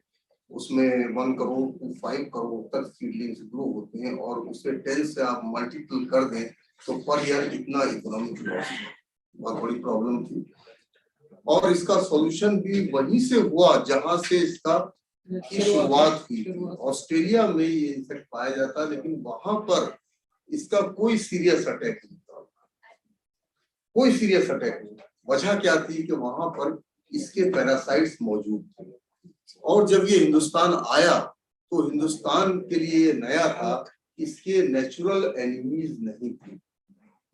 उसमें 1 करोड़ to 5 करोड़ तक सीडलिंग्स ग्रो होते हैं, और उसे 10 से आप मल्टीपल कर दें तो पर ईयर इतना इकोनॉमिक लॉस, बहुत बड़ी प्रॉब्लम थी। और इसका सॉल्यूशन भी वहीं से हुआ जहां से इसका शुरुआत हुई थी। ऑस्ट्रेलिया में ये इंसेक्ट पाया जाता, लेकिन वहां पर इसका कोई सीरियस अटैक नहीं था, कोई सीरियस अटैक नहीं। वजह क्या थी कि वहां पर इसके पैरासाइट्स मौजूद थे। और जब ये हिंदुस्तान आया तो हिंदुस्तान के लिए ये नया था, इसके नेचुरल एनिमीज नहीं थे,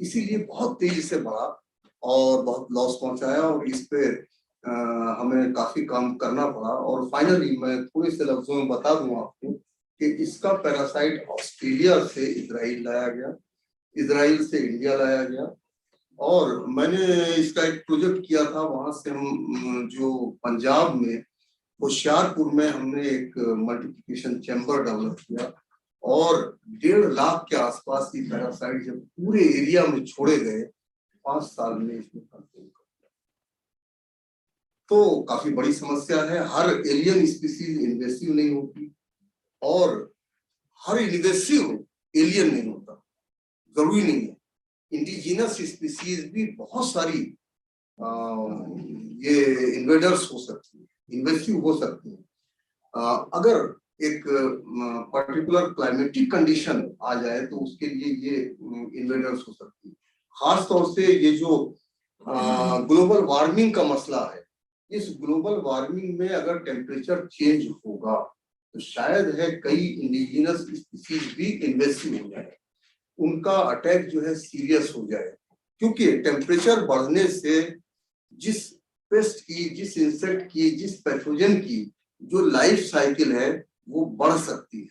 इसीलिए बहुत तेजी से बढ़ा और बहुत लॉस पहुंचाया, और इस पे हमें काफी काम करना पड़ा। और फाइनली मैं थोड़े से लफ्जों में बता दूं आपको कि इसका पैरासाइट ऑस्ट्रेलिया से इजराइल लाया गया, इजराइल से इंडिया लाया गया, और मैंने इसका एक प्रोजेक्ट किया था। वहां से हम जो पंजाब में होशियारपुर में हमने एक मल्टीप्लिकेशन चैम्बर डेवलप किया, और 1.5 लाख के आसपास की पैरासाइट जब पूरे एरिया में छोड़े गए 5 साल में इसमें कंट्रोल कर। तो काफी बड़ी समस्या है। हर एलियन स्पीसीज इन्वेसिव नहीं होती, और हर इन्वेसिव एलियन नहीं होता, जरूरी नहीं है। इंडिजिनस स्पीसीज भी बहुत सारी ये इन्वेडर्स हो सकती है, इन्वेसिव हो सकती है। अगर एक पर्टिकुलर क्लाइमेटिक कंडीशन आ जाए तो उसके लिए ये इन्वेडर्स हो सकती है। खास तौर से ये जो ग्लोबल वार्मिंग का मसला है, इस ग्लोबल वार्मिंग में अगर टेम्परेचर चेंज होगा तो शायद है कई इंडिजिनस स्पीसीज भी इन्वेसिव हो जाए, उनका अटैक जो है सीरियस हो जाए, क्योंकि टेम्परेचर बढ़ने से जिस पेस्ट की, जिस इंसेक्ट की, जिस पैथोजन की जो लाइफ साइकिल है वो बढ़ सकती है,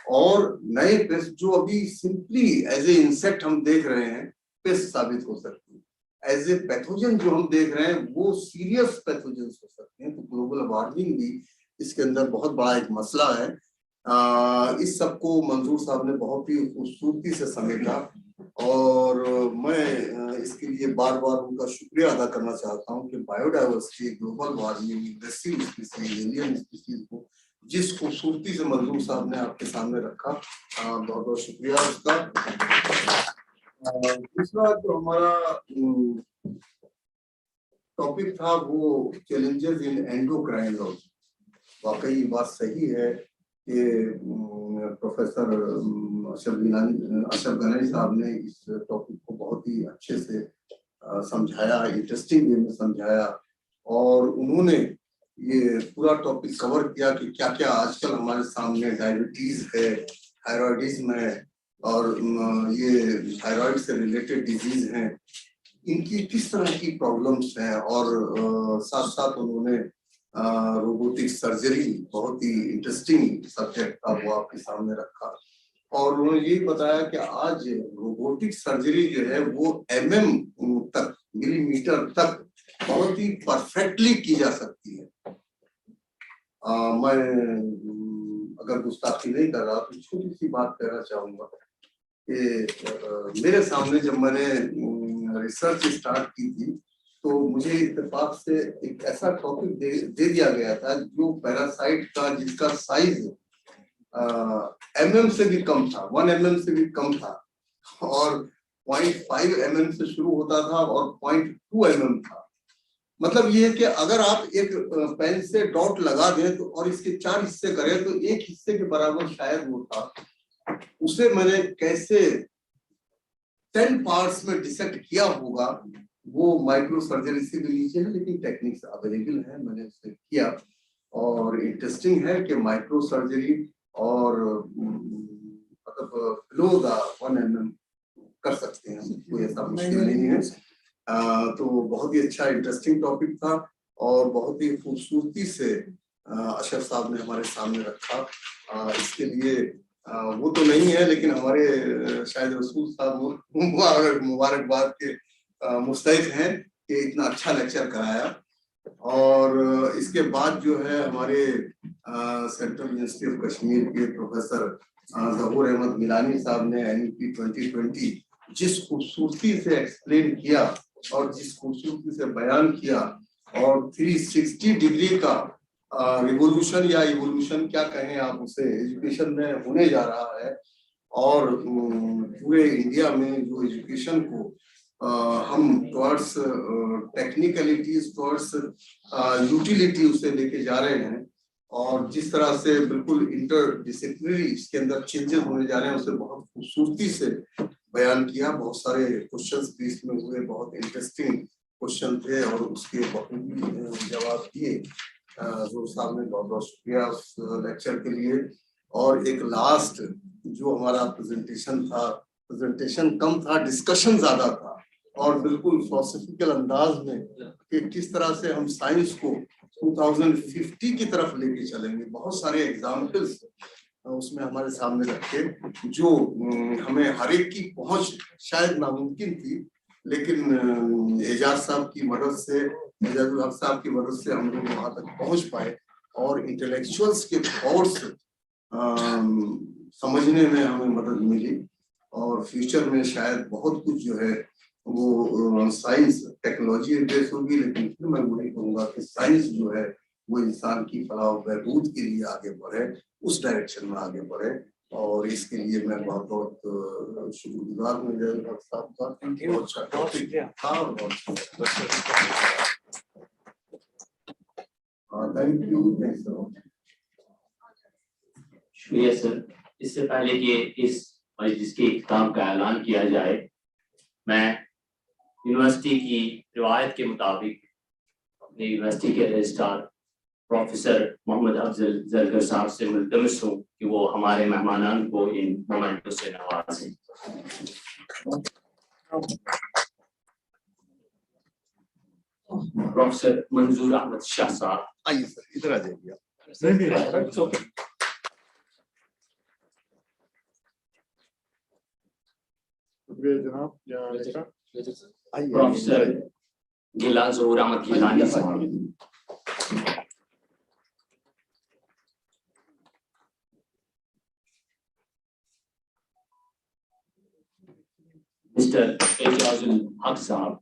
और नए पेस्ट जो अभी सिंपली एज ए इंसेक्ट हम देख रहे हैं पेस्ट साबित हो सकती है, एज ए पैथोजन जो हम देख रहे हैं वो सीरियस पैथोजन हो सकते हैं। तो ग्लोबल वार्मिंग भी इसके अंदर बहुत बड़ा एक मसला है। इस सबको मंजूर साहब ने बहुत ही खूबसूरती से समेटा, और मैं इसके लिए बार बार उनका शुक्रिया अदा करना चाहता हूं कि biodiversity, global warming, invasive species, alien species को जिस खूबसूरती से मंजूर साहब ने आपके सामने रखा, बहुत बहुत शुक्रिया उसका। दूसरा जो हमारा टॉपिक था वो चैलेंजेस इन एंडोक्राइनोलॉजी। वाकई बात सही है कि प्रोफेसर अशरफ गनई साहब ने इस टॉपिक को बहुत ही अच्छे से समझाया, इंटरेस्टिंग वे में समझाया, और उन्होंने ये पूरा टॉपिक कवर किया कि क्या क्या आजकल हमारे सामने डायबिटीज है, थायराइडिज्म है, और ये थायराइड से रिलेटेड डिजीज हैं। इनकी किस तरह की प्रॉब्लम्स हैं, और साथ साथ उन्होंने रोबोटिक सर्जरी, बहुत ही इंटरेस्टिंग सब्जेक्ट था वो आपके सामने रखा, और उन्होंने ये बताया कि आज रोबोटिक सर्जरी जो है वो तक, मिलीमीटर तक बहुत ही परफेक्टली की जा सकती है। मैं अगर गुस्ताखी नहीं कर रहा तो छोटी सी बात कहना चाहूंगा कि मेरे सामने जब मैंने रिसर्च स्टार्ट की थी तो मुझे इत्तेफाक से एक ऐसा टॉपिक दे दिया गया था जो पैरासाइट का, जिसका साइज से भी कम था, 1 mm से भी कम था, और 0.5 mm से शुरू होता था और 0.2 mm था। मतलब ये है कि अगर आप एक पेन से डॉट लगा दें तो और इसके 4 हिस्से करें तो एक हिस्से के बराबर शायद वो था। उसे मैंने कैसे 10 पार्ट्स में डिसेक्ट किया होगा वो माइक्रो सर्जरी से भी नीचे है, लेकिन टेक्निक्स अवेलेबल है, मैंने उसे किया। और इंटरेस्टिंग है कि माइक्रो सर्जरी और मतलब बिलो द 1 mm कर सकते हैं, कोई ऐसा मुश्किल नहीं है। तो बहुत ही अच्छा इंटरेस्टिंग टॉपिक था और बहुत ही खूबसूरती से अशरफ साहब ने हमारे सामने रखा। इसके लिए वो तो नहीं है, लेकिन हमारे शायद रसूल साहब मुबारकबाद के मुस्तहिक हैं कि इतना अच्छा लेक्चर कराया। और इसके बाद जो है हमारे सेंट्रल यूनिवर्सिटी ऑफ कश्मीर के प्रोफेसर ज़हूर अहमद मिलानी साहब ने NUP 2020 जिस खूबसूरती से एक्सप्लेन किया और जिस खूबसूरती से बयान किया, और 360 डिग्री का रिवोल्यूशन या इवोल्यूशन क्या कहें आप उसे, एजुकेशन में होने जा रहा है। और पूरे इंडिया में जो एजुकेशन को हम टुवर्ड्स टेक्निकलिटीज, टुवर्ड्स यूटिलिटी उसे लेके जा रहे हैं, और जिस तरह से बिल्कुल इंटरडिसिप्लिनरी इसके अंदर चेंजेस होने जा रहे हैं उसे बहुत खूबसूरती से बयान किया। बहुत सारे क्वेश्चंस भी इसमें हुए, बहुत इंटरेस्टिंग क्वेश्चन थे और उसके बहुत जवाब दिए। जो साहब ने बहुत बहुत शुक्रिया उस लेक्चर के लिए। और एक लास्ट जो हमारा प्रेजेंटेशन था, प्रेजेंटेशन कम था, डिस्कशन ज्यादा था, और बिल्कुल फिलोसॉफिकल अंदाज में कि किस तरह से हम साइंस को 2050 की तरफ लेके चलेंगे। बहुत सारे एग्जाम्पल्स उसमें हमारे सामने रखे जो हमें हर एक की पहुंच शायद नामुमकिन थी, लेकिन एजाज साहब की मदद से, एजाजुल हक साहब की मदद से हम लोग वहां तक पहुंच पाए और इंटेलेक्चुअल्स के थॉट्स समझने में हमें मदद मिली। और फ्यूचर में शायद बहुत कुछ जो है वो साइंस टेक्नोलॉजी बेस होगी, लेकिन फिर मैं वही कहूँगा कि साइंस जो है वो इंसान की फलाह बहबूद के लिए आगे बढ़े, उस डायरेक्शन में आगे बढ़े। और इसके लिए मैं बहुत बहुत शुक्रगुजार हूँ एजाजुल हक साहब का। बहुत अच्छा टॉपिक था और बहुत थैंक यू। शुक्रिया सर। इससे पहले कि इस मजलिस के इख्तिताम का ऐलान किया जाए, मैं यूनिवर्सिटी की रिवायत के मुताबिक अपनी यूनिवर्सिटी के रजिस्ट्रार प्रोफेसर मोहम्मद अफजल जरगर साहब से मुल्तमस हूँ कि वो हमारे मेहमानान को इन मोमेंटों से नवाजें। प्रोफेसर मंजूर अहमद शाह साहब, आइए सर, इधर आ जाइए। जनाब, प्रोफेसर गिला ज़हूर अहमद गिलानी साहब, मिस्टर एजाजुल हक साहब,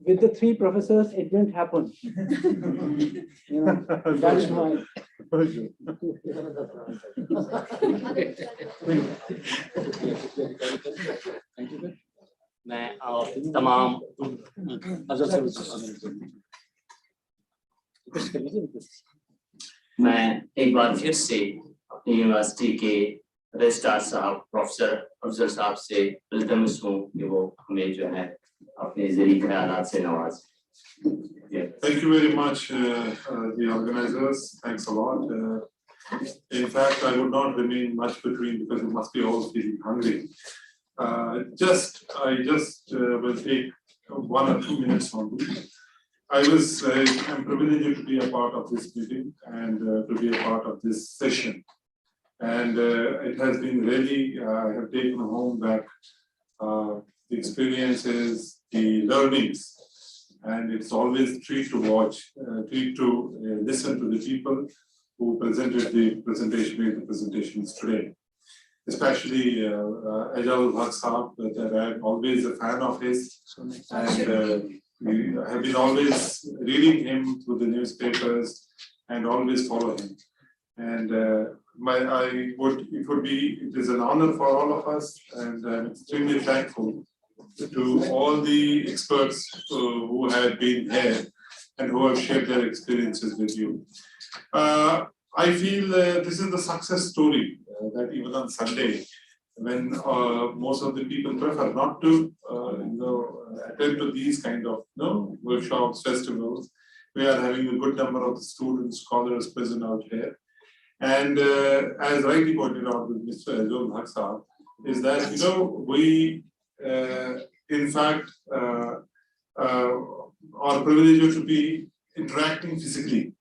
With the 3 professors, it didn't happen. You know, that's my. मैं तमाम मैं एक बार फिर से अपनी यूनिवर्सिटी के रजिस्ट्रार साहब प्रोफेसर अफजल साहब से इल्तमस हूँ कि वो हमें जो है अपने ज़रिए ख्यालात से Nawaz. Thank you very much, the organizers. Thanks a lot. In fact, I would not remain much between because you must be all feeling hungry. I just will take 1 or 2 minutes on this. I'm privileged to be a part of this meeting and to be a part of this session. And it has been really, I have taken home back the experiences, the learnings, and it's always a treat to watch, treat to listen to the people who presented the presentations today. Especially Ajal Bhatt Saab, that I'm always a fan of his, and I have been always reading him through the newspapers and always follow him. And it is an honor for all of us, and I'm extremely thankful to all the experts who have been here and who have shared their experiences with you. I feel this is the success story that even on Sunday, when most of the people prefer not to attend to these kind of workshops, festivals, we are having a good number of students, scholars present out here. And as rightly pointed out with Mr. Ajal Bhatt Saab, is that we in fact are privileged to be interacting physically,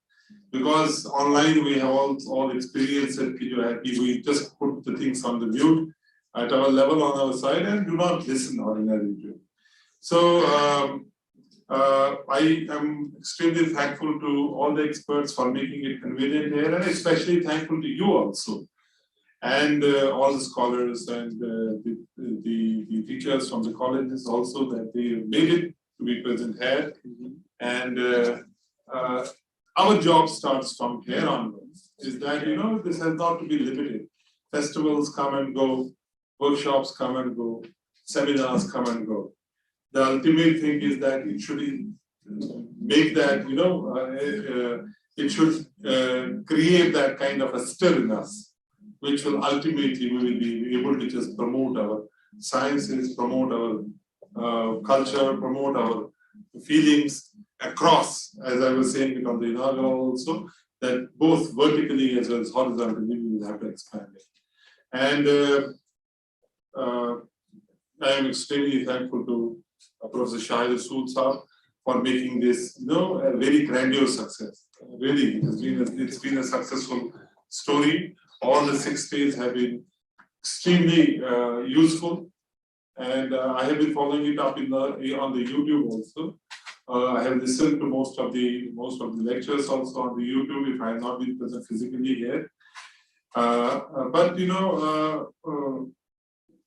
because online we have all experience that we just put the things on the mute at our level on our side and do not listen ordinarily to it. So I am extremely thankful to all the experts for making it convenient here, and especially thankful to you also, and all the scholars and the teachers from the colleges also, that they made it to be present here. And our job starts from here onwards, is that this has not to be limited. Festivals come and go, workshops come and go, seminars come and go. The ultimate thing is that it should make that, it should create that kind of a stir in us, which will ultimately, we will be able to just promote our sciences, promote our culture, promote our feelings across, as I was saying it on the inaugural also, that both vertically as well as horizontally we will have to expand it. And I am extremely thankful to Professor Shahid Sood Saab for making this, a very grandiose success. Really, it's been a successful story. All the 6 days have been extremely useful, and I have been following it up on the YouTube also. I have listened to most of the lectures also on the YouTube if I have not been present physically here. But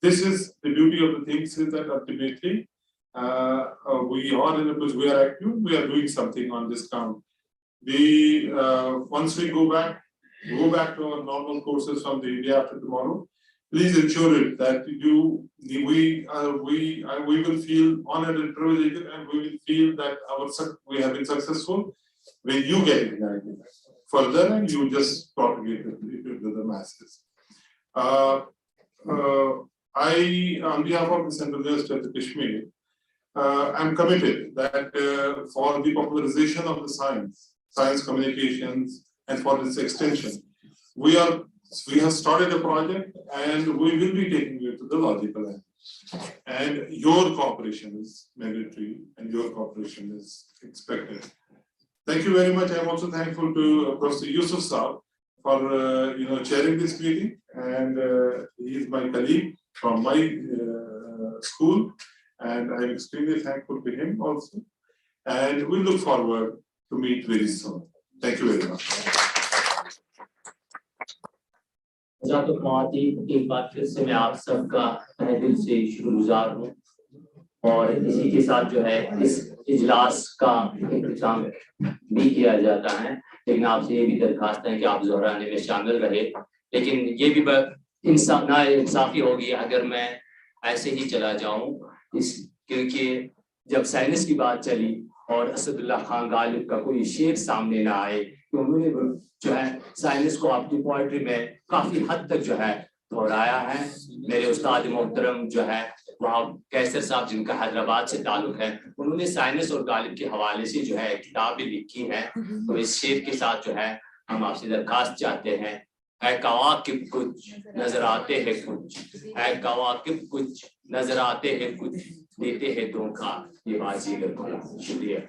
this is the beauty of the things, is that ultimately we are active, we are doing something on this count. Once we go back to our normal courses from the day after tomorrow, please ensure it that we will feel honored and privileged, and we will feel that we have been successful when you get ignited further and you just propagate it to the masses. I, on behalf of the Central University of Kashmir, I'm committed that for the popularization of the science communications, and for this extension, we have started a project, and we will be taking it to the logical end. And your cooperation is mandatory, and your cooperation is expected. Thank you very much. I'm also thankful to Professor Yusuf Saab for chairing this meeting, and he is my colleague from my school, and I'm extremely thankful to him also. And we look forward to meet very soon. Thank you very much. एक बार फिर से मैं आप सबका तहे दिल से शुक्रगुजार हूँ, और इसी के साथ जो है इस इजलास का इंतजाम भी किया जाता है, लेकिन आपसे ये भी दरखास्त है कि आप ज़ोहराने में शामिल रहे। लेकिन ये भी नाइंसाफी होगी अगर मैं ऐसे ही चला जाऊं, क्योंकि जब साइंस की बात चली और असदुल्ला खान गालिब का कोई शेर सामने ना आए, तो उन्होंने जो है साइंस को अपनी पोएट्री में काफी हद तक जो है दोहराया है। मेरे उस्ताद मोहतरम जो है वहाँ कैसर साहब जिनका हैदराबाद से ताल्लुक है, उन्होंने साइनस और गालिब के हवाले से जो है किताब भी लिखी है। तो इस शेर के साथ जो है हम आपसे दरखास्त चाहते हैं, ऐ कवाकिब कुछ नजर आते हैं कुछ, ऐ कवाकिब कुछ नजर आते हैं कुछ, देते हैं धोखा ये बाजीगर को। शुक्रिया।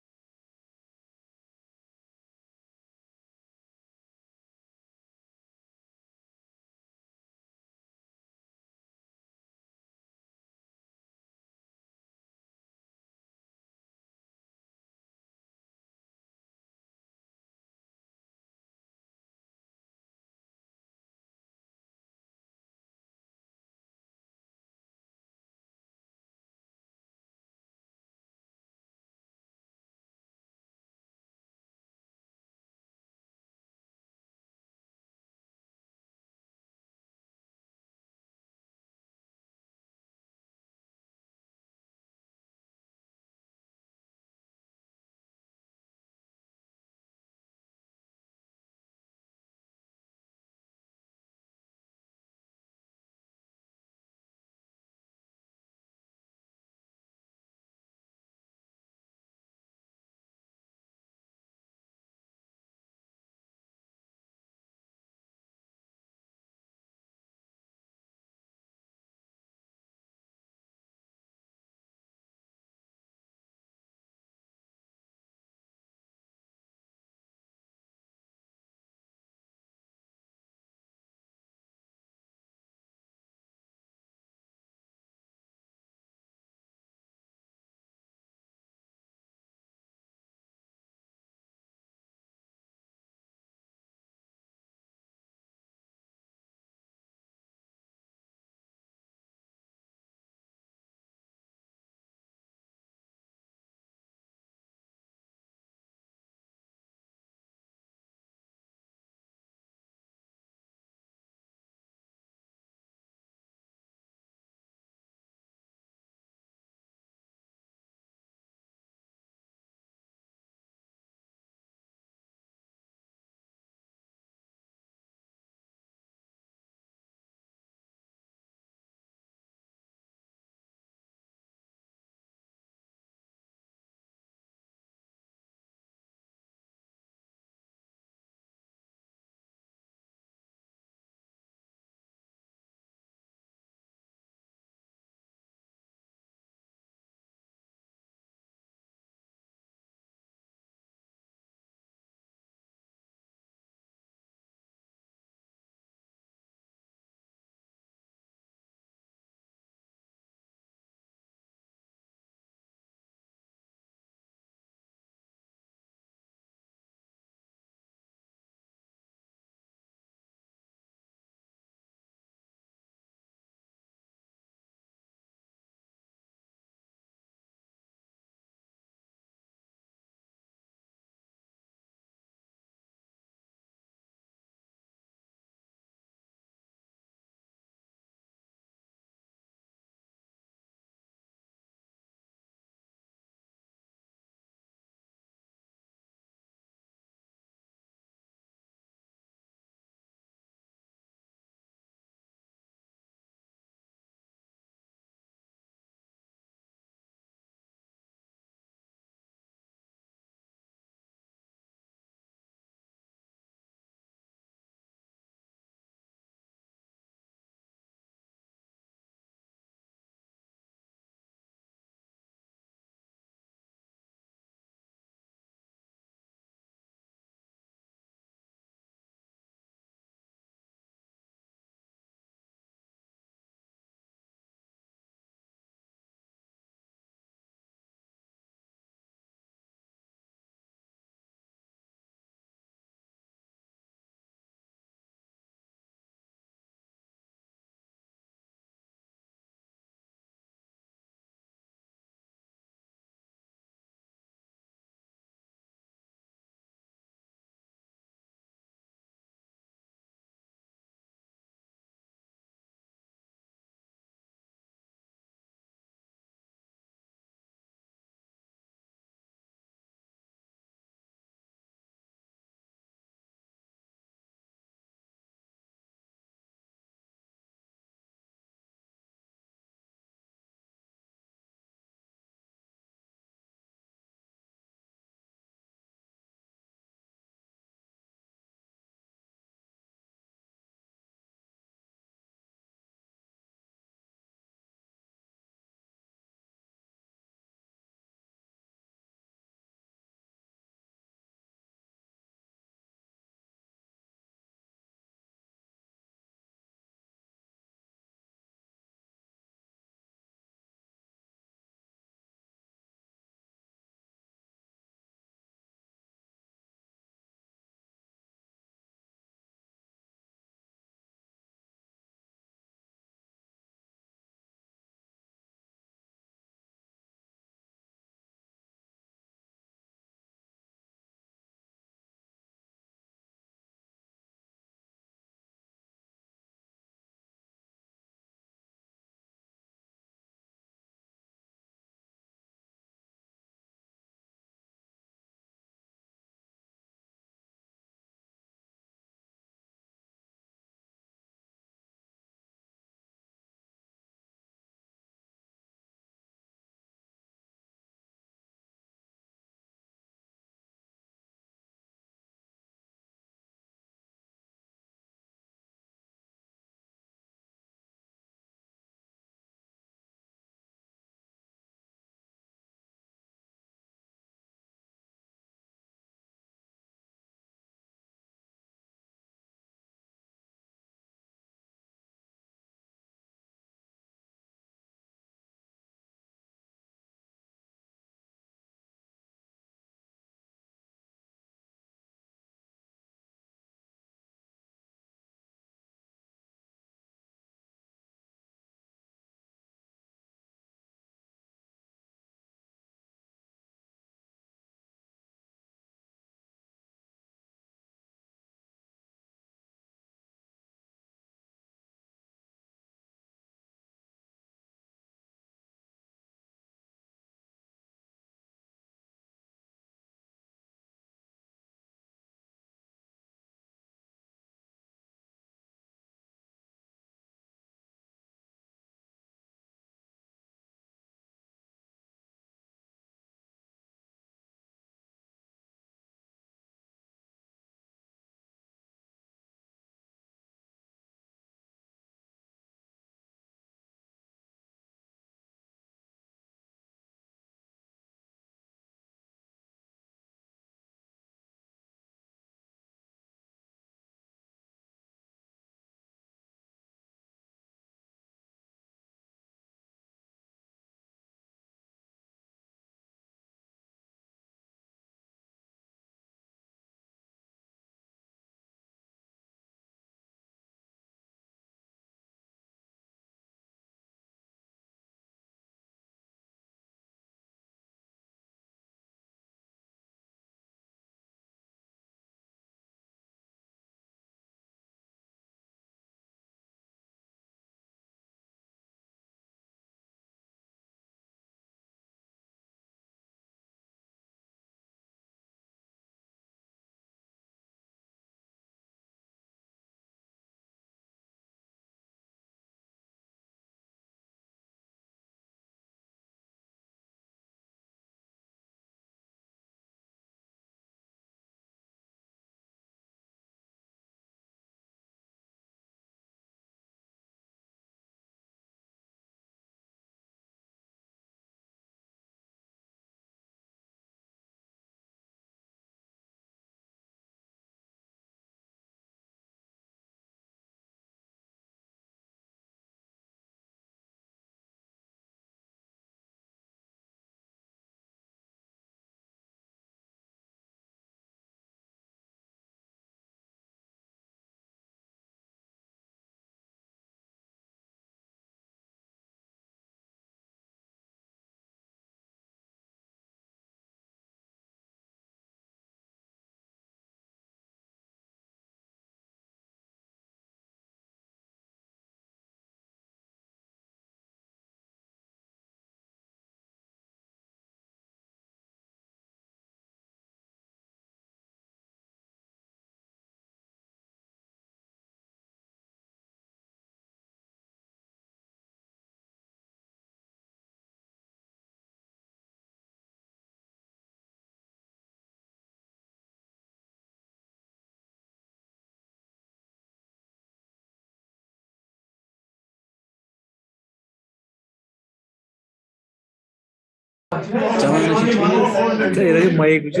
Kaya may gusto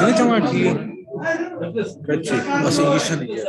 na chamati. Kachi, masih isan niya.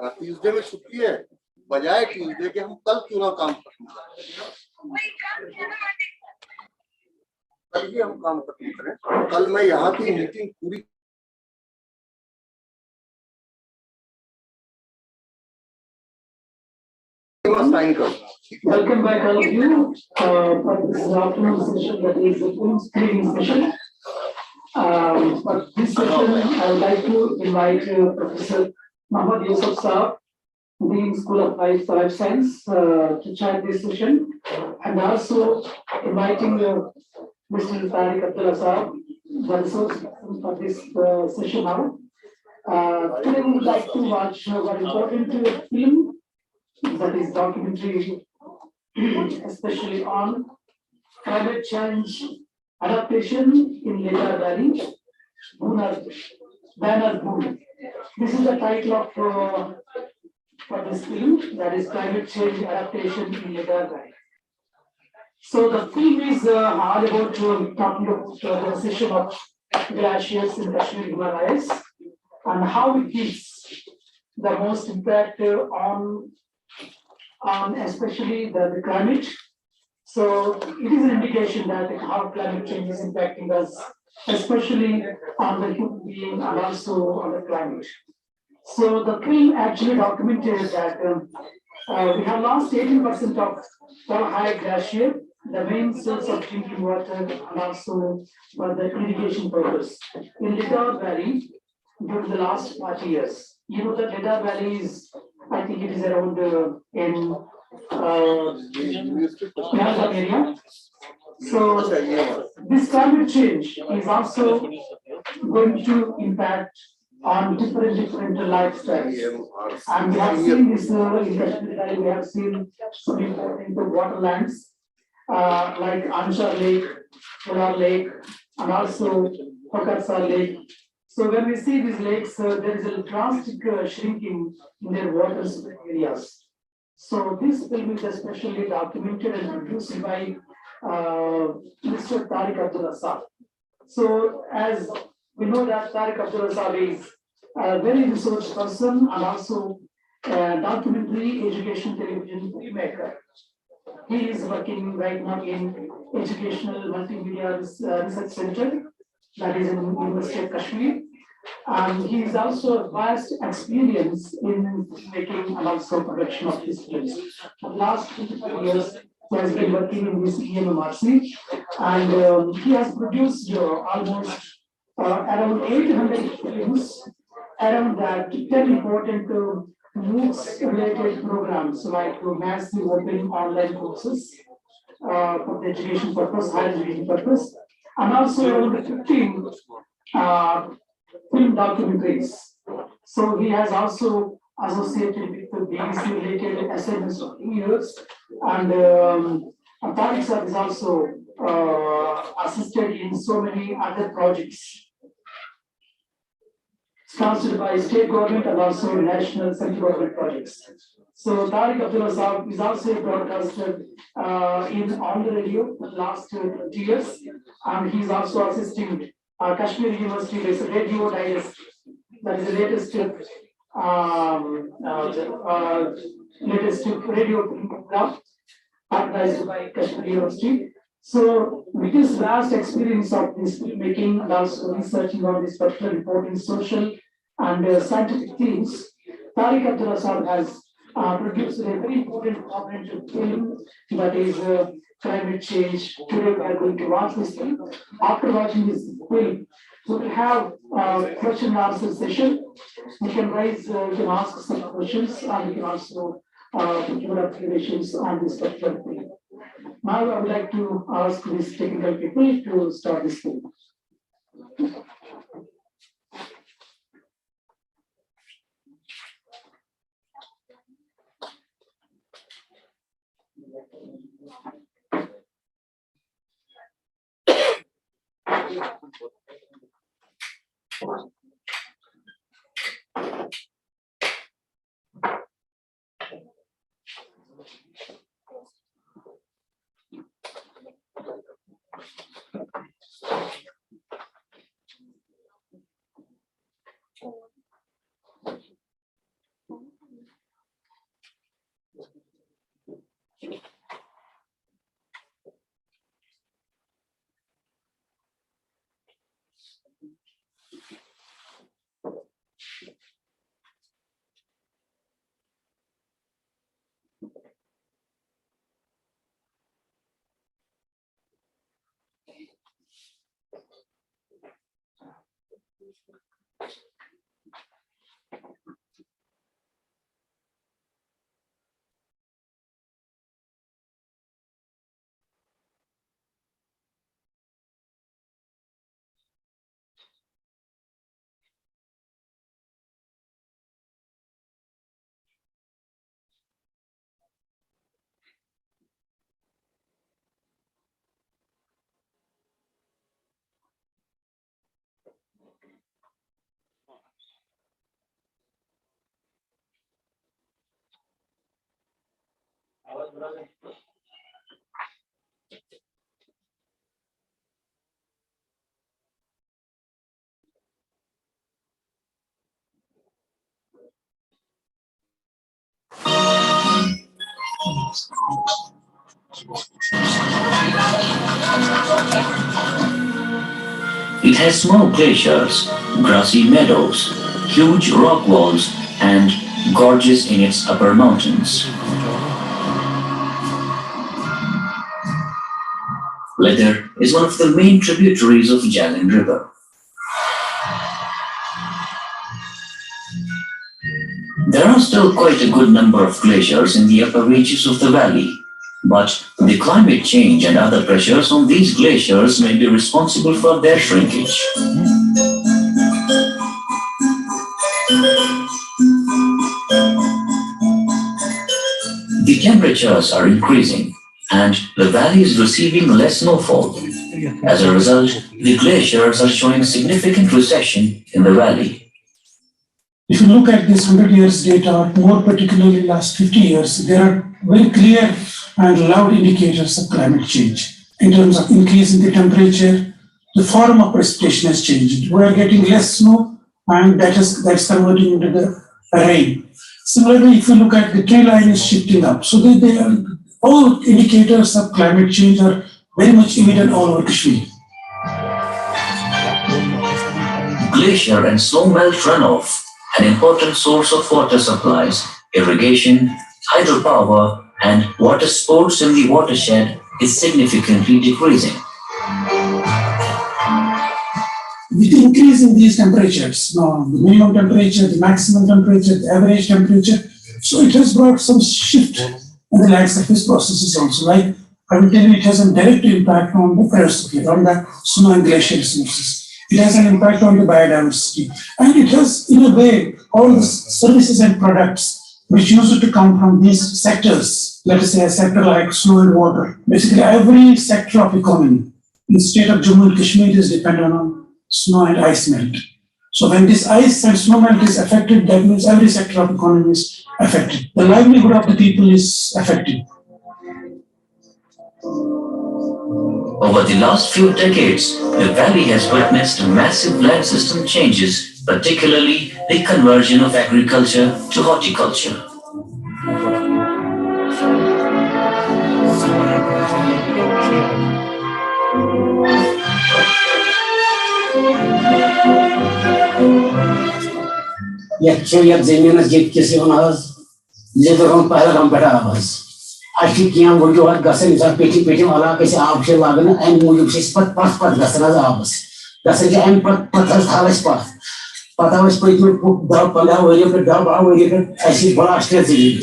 Tuesday में छुट्टी है, बजाय ट्यूसडे के हम कल क्यों ना काम खत्म करें, कल ही हम काम खत्म करें। कल मैं यहाँ की मीटिंग पूरी साइन करूँगा। Welcome back all of you for this afternoon session, that is the film screening session. For this session, I would like to invite Professor Muhammad Yusuf Saab, Dean School of Life Science, to chair this session, and also inviting Mr. Tariq Abdullah Saab, the resource person for this session now. Today we would like to watch one important film, that is documentary, especially on climate change adaptation in Ledar Valley, Banner Boom. This is the title of for this film, that is climate change adaptation in Ledar Valley. So the film is all about talking about the recession of glaciers in Kashmir Himalayas and how it gives the most impact on especially the climate. So it is an indication that how climate change is impacting us, especially on the human being and also on the climate. So the film actually documented that we have lost 18% of High Glacier, the main source of drinking water and also for the irrigation purpose in Ledar Valley during the last 40 years. You know that Ledar Valley is, I think it is around in Nalgam area. So this climate change is also going to impact on different lifestyles. And we have seen this in Kashmir Valley, we have seen some important waterlands like Anshar Lake, Polar Lake, and also Hokarsar Lake. So when we see these lakes, there is a drastic shrinking in their water areas. So this film is especially documented and produced by Mr. Tariq Abdullah Saab. So as we know that Tariq Abdullah Saab is a very research person and also a documentary education television filmmaker. He is working right now in Educational Multimedia Research Center, that is in University of Kashmir. And he is also a vast experience in making and also production of his films. For the last 25 years, he has been working in this EMMRC, and he has produced almost around 800 films, around that 10 important MOOCs-related programs, like massive open online courses for the education purpose, higher education purpose, and also around 15 film documentaries. So he has also associated with the BBC-related assignments for 2 years, and Tariq Saab is also assisted in so many other projects sponsored by state government and also national central government projects. So Tariq Abdullah Saab is also a broadcaster on the radio for the last 20 years, and he is also assisting Kashmir University with Radio Digest, that is the latest radio program organized by Kashmir University. So with this vast experience of this filmmaking and also researching on this particular important social and scientific themes, Tariq Abdullah Saab has produced a very important comprehensive film, that is climate change. Today we are going to watch this film. After watching this film, we will have a question and answer session. You can raise, you can ask some questions, and you can also put your observations on this particular film. Now I would like to ask these technical people to start this film. It has small glaciers, grassy meadows, huge rock walls, and gorges in its upper mountains. Ledar is one of the main tributaries of Jhelum River. There are still quite a good number of glaciers in the upper reaches of the valley, but the climate change and other pressures on these glaciers may be responsible for their shrinkage. The temperatures are increasing and the valley is receiving less snowfall. As a result, the glaciers are showing significant recession in the valley. If you look at this 100 years data, or more particularly last 50 years, there are very clear and loud indicators of climate change. In terms of increase in the temperature, the form of precipitation has changed. We are getting less snow and that's converting into the rain. Similarly, if you look at the tree line is shifting up. So they are, all indicators of climate change are very much evident all over Kashmir. Glacier and snowmelt runoff, an important source of water supplies, irrigation, hydropower, and water sports in the watershed is significantly decreasing. With the increase in these temperatures, the minimum temperature, the maximum temperature, the average temperature, so it has brought some shift in the land surface processes also. Like I will tell you, it has a direct impact on the perovskite, on the snow and glacier resources. It has an impact on the biodiversity. And it has, in a way, all the services and products which used to come from these sectors, let us say a sector like snow and water. Basically, every sector of economy in the state of Jammu and Kashmir is dependent on snow and ice melt. So when this ice and snow melt is affected, that means every sector of economy is affected. The livelihood of the people is affected. Over the last few decades, the valley has witnessed massive land system changes, particularly the conversion of agriculture to horticulture. यह जमीन जीत किसी लिदरों पहलगाम पे आवाज अह वजूहत गसान पेटी पेटी इलाक आब लागान अमे मूजूब पत गसान आबस गसान अमे पत थल पता पत्म 10-15 वरी पे 10-12 वरी पे ब्लास्ट जमीन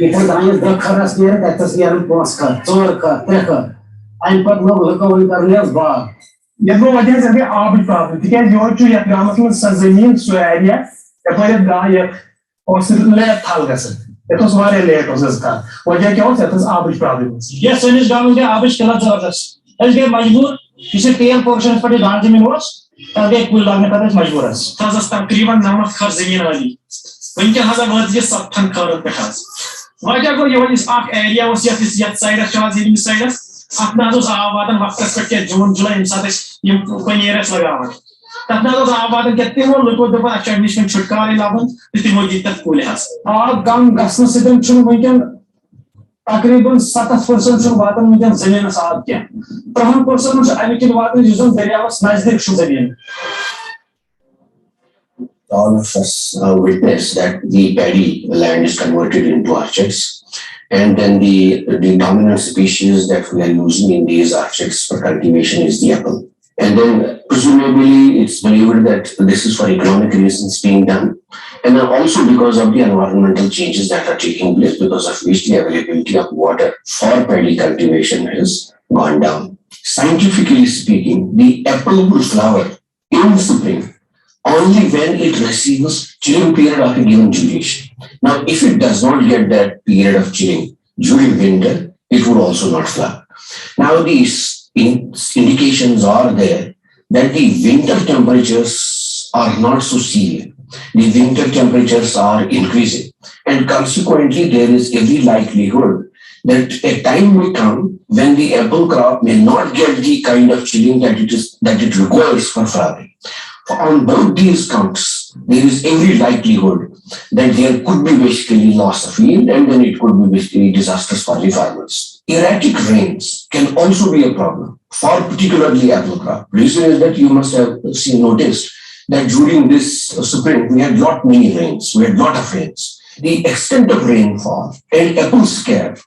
ये दान 10 खरस तथस नीर 5 खर 4 खर 3 खर अमे पे लोग लुको वन कर बाग ये वजह आब प्रॉब्लम तिक ये गाँव में सह जमीन सह एरिया लेट थल गए लेट वजह क्या आब प्रॉब्लम ये सैनिस गाँव गई आब किल्लत जबरदस्त गए मजबूर यह तेल पोर्शन पे धान जमीन गई कुल लाने पे मजबूर तकरीबन 9 खर जमीन वाली वनकन वात यह 7 खर पे वजह गो यह एरिया साइडस साइडस अत ना आब वातान वक्त पे जून जुलाई यम सात पनीरस लगान तथ ना आब वातान क्या तमो लुको दपान अमे नश छुटकार लबन तो तमो दी तथ कुल आब कम गसन सतन वनकन तकरीबन 70% वातान वनकन जमीन आब क्या 30% अमे किन वातान दरियावस नजदीक जमीन. All of us witness that the paddy land is converted into orchards, and then the dominant species that we are using in these orchards for cultivation is the apple. And then presumably it's believed that this is for economic reasons being done, and then also because of the environmental changes that are taking place, because of which the availability of water for paddy cultivation has gone down. Scientifically speaking, the apple will flower in spring only when it receives chilling period of a given duration. Now, if it does not get that period of chilling during winter, it would also not flower. Now, these indications are there that the winter temperatures are not so severe. The winter temperatures are increasing, and consequently, there is every likelihood that a time will come when the apple crop may not get the kind of chilling that it requires for flowering. On both these counts, there is every likelihood that there could be basically loss of yield, and then it could be basically disastrous for the farmers. Erratic rains can also be a problem for particularly apple crop. Reason is that you must have noticed that during this spring we had lot many rains, we had lot of rains. The extent of rainfall and apple scare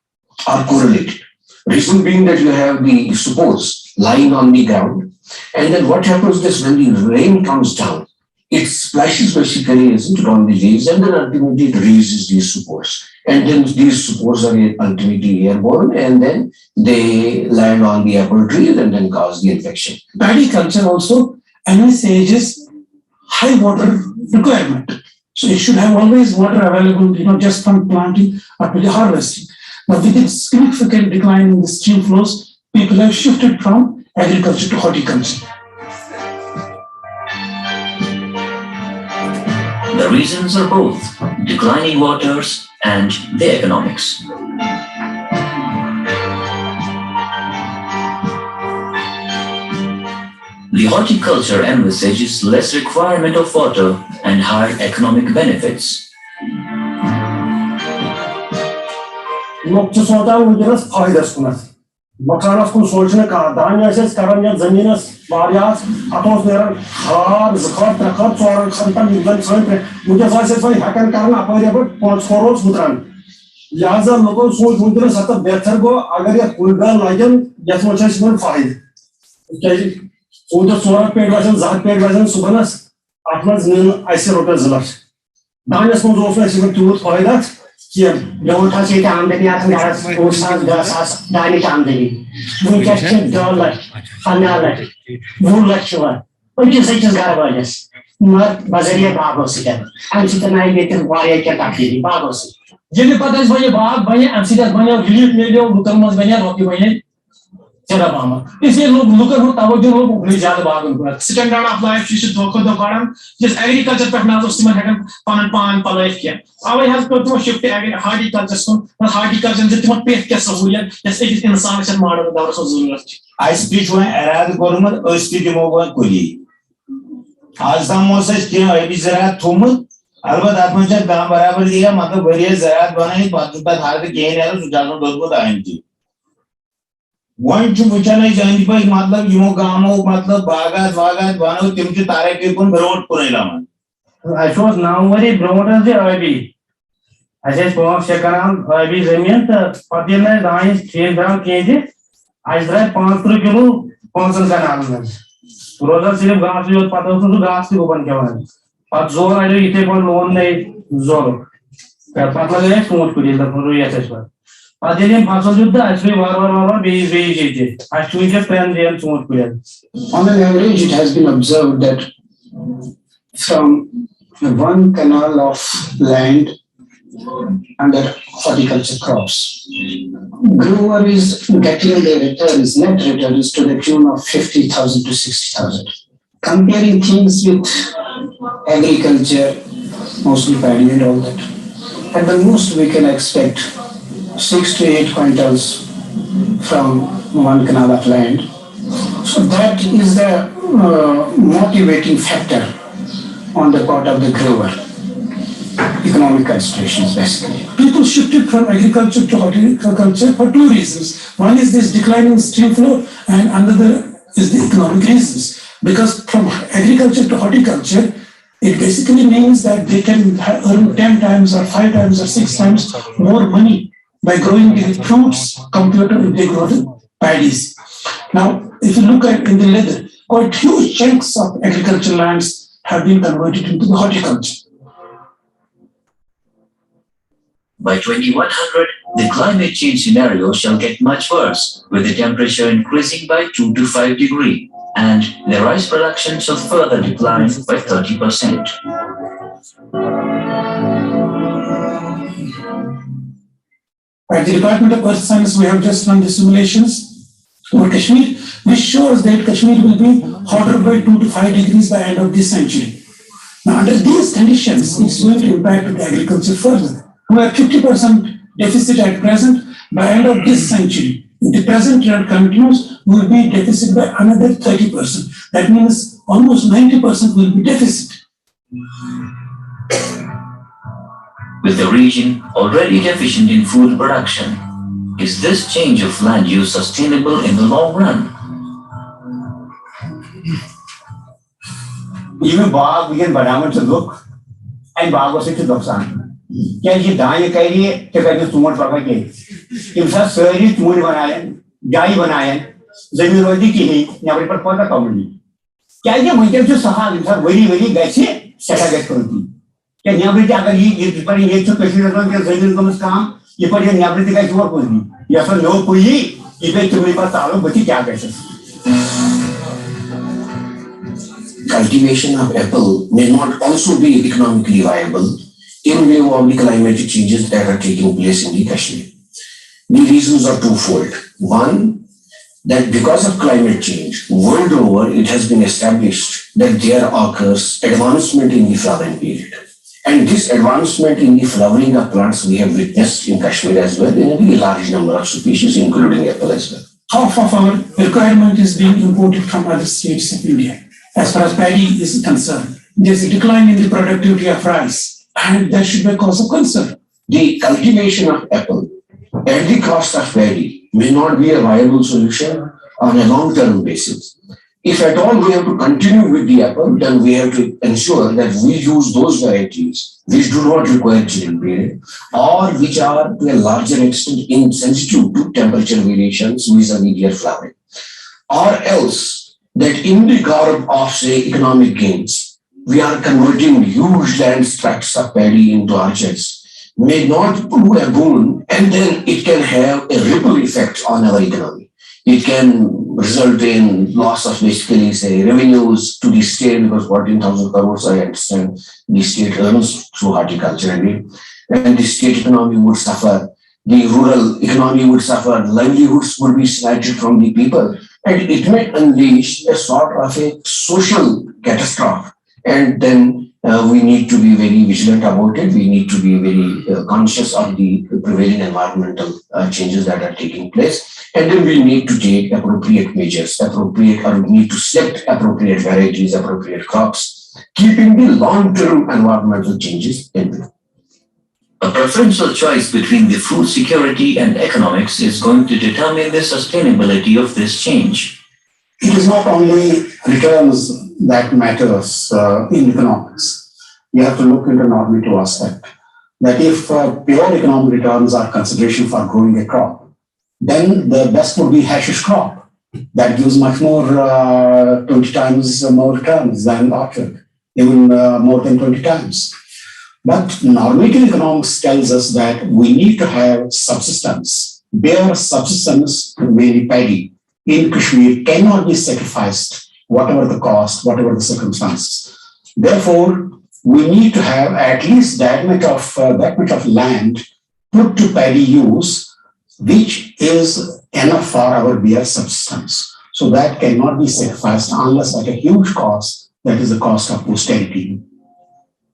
are correlated. Reason being that you have the spores lying on the ground, and then what happens is when the rain comes down, it splashes basically on the leaves, and then ultimately it releases these spores. And then these spores are ultimately airborne, and then they land on the apple trees and then cause the infection. Paddy culture also envisages high water requirement. So it should have always water available, just from planting up to the harvesting. Now with its significant decline in the stream flows, people have shifted from agriculture to horticulture. The reasons are both declining waters and the economics. The horticulture envisages less requirement of water and higher economic benefits. मकानस को सोचने का दानिया से करन या जमीनस वारियास अतोस नेरन खार जखार तखार चोर खंता निगल सोते मुझे सासे सोई हकन करना अपने पर 5 करोड़ बुतरन लिहाजा लोगों सोच मुझे सत बेहतर गो अगर ये कुलगा लागन यस मोचे सिमन फायदे क्या सोच चोर पेट वजन जात पेट वजन सुबनस आत्मज निन ऐसे रोटे जलर दानियास को जोफने सिमन तूत फायदा Don't touch it on the Yatas, Usas, Gasas, Dani Kandini. We just $1, $1, $1 What you say to Garbajas? Not Bazaria Babosica. And sit and I get in Warrior Kataki, Babos. Jenny Patas by a bar, by and see that Banya, Video, Lukamas, Banya, Rocky Banya, Terabama. If you look at what our general Rijal Bagan, second round of life, you should talk of the bottom, just agriculture, Patna, Simon Hagan, Pan, Palafia. Our has got to shift horticulture, but horticulture is not paid Casahuya, just it is in science and model of the I speak when Arab government, or speak over Kuli. As the Moses came, I was at Tumut, Albert Atmaja, Bambarabalia, Mother Various Arab Bonnet, but had the gain to Jano Dogo the IMT. One to Muchana is identified Matla, Yumogamo, Matla, Bagas, Vagas, Vano, Timchi Tarakipum, Road Purilaman. I was now very broad as the IB. I said, Pom Shakaram, IB Zemian, Patina, Lines, 3 gram kg. I tried 5 kilo, Ponson Canal. Rosa Silver Gas, you Pato to Gas to open Kavan. But Zor, I do eat one one day, Zoro. Patla, smooth to the Korea as well. Adelian Paso, actually, Vara, be I should just plan the smooth period. On an average, it has been observed that from 1 canal of land under horticulture crops, grower is getting the returns, net returns to the tune of 50,000 to 60,000. Comparing things with agriculture, mostly paddy and all that, at the most we can expect 6 to 8 quintals from 1 canal of land. So that is the motivating factor on the part of the grower. Economic considerations, basically. People shifted from agriculture to horticulture for 2 reasons. One is this declining stream flow, and another is the economic reasons. Because from agriculture to horticulture, it basically means that they can earn 10 times or 5 times or 6 times more money by growing the fruits compared to if they grow the paddies. Now, if you look at in the leather, quite huge chunks of agricultural lands have been converted into the horticulture. By 2100, the climate change scenario shall get much worse, with the temperature increasing by 2 to 5 degrees, and the rice production shall further decline by 30%. At the Department of Earth Science, we have just run the simulations over Kashmir, which shows that Kashmir will be hotter by 2 to 5 degrees by end of this century. Now, under these conditions, it's going to impact the agriculture further. We have 50% deficit at present. By end of this century, if the present trend continues, we will be deficit by another 30%. That means almost 90% will be deficit. With the region already deficient in food production, is this change of land use sustainable in the long run? Even बाग बिगन बनावट से लोग and बागों से नुकसान क्या ये दाएं करिए क्या करने तुमोट पकड़ के इंसान सारी तुमोट बनाए जाई बनाए जमीन रोजी की ही यहाँ पर पौधा कमली क्या ये मुझे जो सहाल इंसान वही वही गैसे सेटा गैस करती क्या यहाँ पर अगर ये पर ये जो कश्मीर में जो जमीन का मुस्कान ये पर ये यहाँ पर गैस हुआ कोई या फिर लोग कोई ये पे तुम्हारे पास तालों बची क्या कैसे Cultivation of apple may not also be economically viable in view of the climatic changes that are taking place in the Kashmir. The reasons are twofold. One, that because of climate change, world over, it has been established that there occurs advancement in the flowering period. And this advancement in the flowering of plants we have witnessed in Kashmir as well, in a very large number of species, including apple as well. Half of our requirement is being imported from other states of India. As far as paddy is concerned, there's a decline in the productivity of rice, and that should be a cause of concern. The cultivation of apple at the cost of paddy may not be a viable solution on a long-term basis. If at all we have to continue with the apple, then we have to ensure that we use those varieties which do not require chilling period or which are to a larger extent insensitive to temperature variations vis-a-vis their flowering. Or else, that in the garb of, say, economic gains, we are converting huge land tracts of paddy into orchards, may not prove a boon, and then it can have a ripple effect on our economy. It can result in loss of basically, say, revenues to the state, because 14,000 crores, I understand, the state earns through horticulture, and the state economy would suffer. The rural economy would suffer, livelihoods would be snatched from the people, and it may unleash a sort of a social catastrophe. And then we need to be very vigilant about it. We need to be very conscious of the prevailing environmental changes that are taking place. And then we need to take appropriate measures, we need to select appropriate varieties, appropriate crops, keeping the long-term environmental changes in view. A preferential choice between the food security and economics is going to determine the sustainability of this change. It is not only returns that matters in economics. You have to look into normative aspect. That if pure economic returns are consideration for growing a crop, then the best would be hashish crop. That gives much more, 20 times more returns than orchard, even more than 20 times. But normative economics tells us that we need to have subsistence. Bare subsistence, mainly paddy, in Kashmir cannot be sacrificed, whatever the cost, whatever the circumstances. Therefore, we need to have at least that much of land put to paddy use, which is enough for our bare subsistence. So that cannot be sacrificed unless at a huge cost, that is the cost of posterity.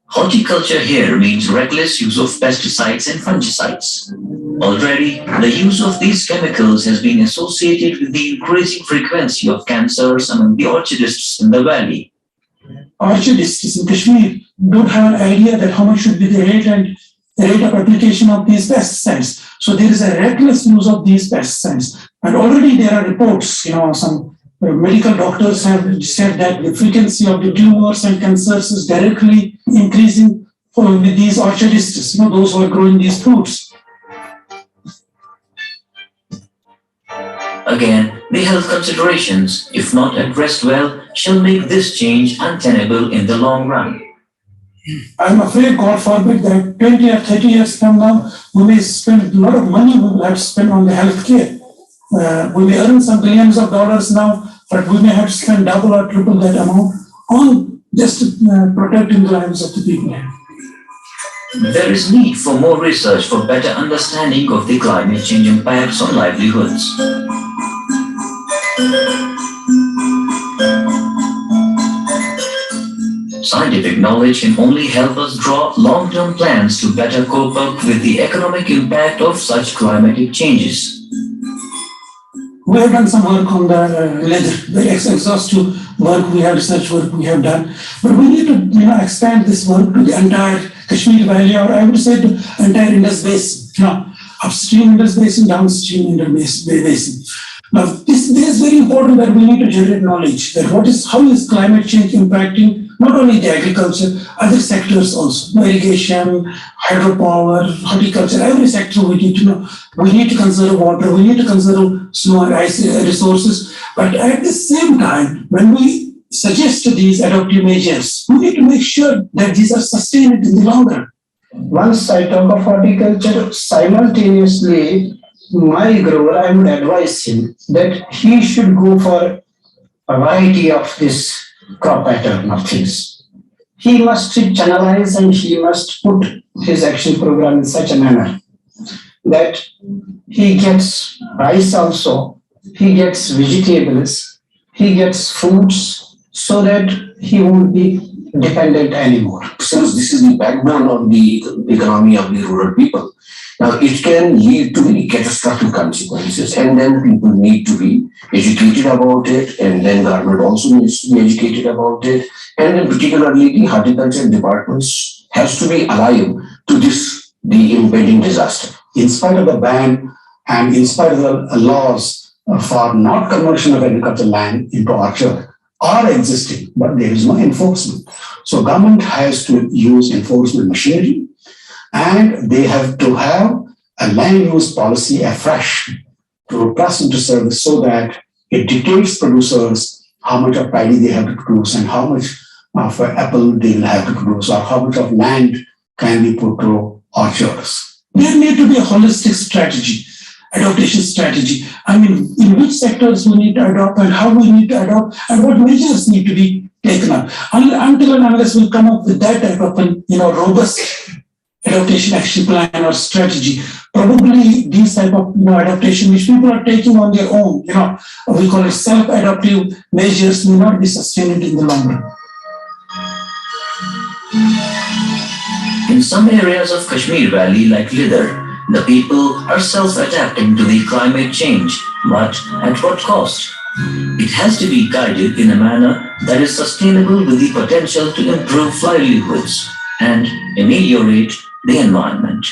Horticulture here means reckless use of pesticides and fungicides. Already, the use of these chemicals has been associated with the increasing frequency of cancers among the orchardists in the valley. Orchardists in Kashmir don't have an idea that how much should be the rate and the rate of application of these pesticides. So there is a reckless use of these pesticides. And already there are reports, some medical doctors have said that the frequency of the tumors and cancers is directly increasing with these orchardists, those who are growing these fruits. Again, the health considerations, if not addressed well, shall make this change untenable in the long run. I'm afraid, God forbid, that 20 or 30 years from now, we may spend a lot of money we will have to spend on the health care. We may earn some billions of dollars now, but we may have to spend double or triple that amount on just protecting the lives of the people. There is need for more research for better understanding of the climate change impacts on livelihoods. Scientific knowledge can only help us draw long-term plans to better cope up with the economic impact of such climatic changes. We have done some work on the leather, very exhaustive work. We have research work we have done, but we need to expand this work to the entire Kashmir Valley, or I would say the entire Indus Basin. Upstream Indus Basin, downstream Indus Basin. Now, this is very important that we need to generate knowledge that how is climate change impacting not only the agriculture, other sectors also, irrigation, hydropower, horticulture, every sector we need to know. We need to conserve water, we need to conserve snow and ice resources, but at the same time, when we suggest these adaptive measures, we need to make sure that these are sustained in the long run. Once I talk of horticulture, simultaneously, my grower, I would advise him that he should go for a variety of this crop pattern of things. He must channelize and he must put his action program in such a manner that he gets rice also, he gets vegetables, he gets fruits, so that he won't be dependent anymore. Since this is the backbone of the economy of the rural people, now it can lead to very catastrophic consequences, and then people need to be educated about it, and then government also needs to be educated about it, and then particularly the horticulture departments has to be alive to the impending disaster. In spite of the ban and in spite of the laws for not conversion of agricultural land into orchard are existing, but there is no enforcement. So government has to use enforcement machinery, and they have to have a land use policy afresh to press into service so that it dictates producers how much of paddy they have to produce and how much of apple they will have to produce, or how much of land can be put to orchards. There need to be a holistic strategy, adaptation strategy. I mean, in which sectors we need to adopt and how we need to adopt and what measures need to be taken up. Until and unless we come up with that type of robust adaptation action plan or strategy, probably these type of adaptation which people are taking on their own, we call it self-adaptive measures, may not be sustained in the long run. In some areas of Kashmir Valley like Lidar, the people are self-adapting to the climate change, but at what cost? It has to be guided in a manner that is sustainable with the potential to improve livelihoods and ameliorate the environment.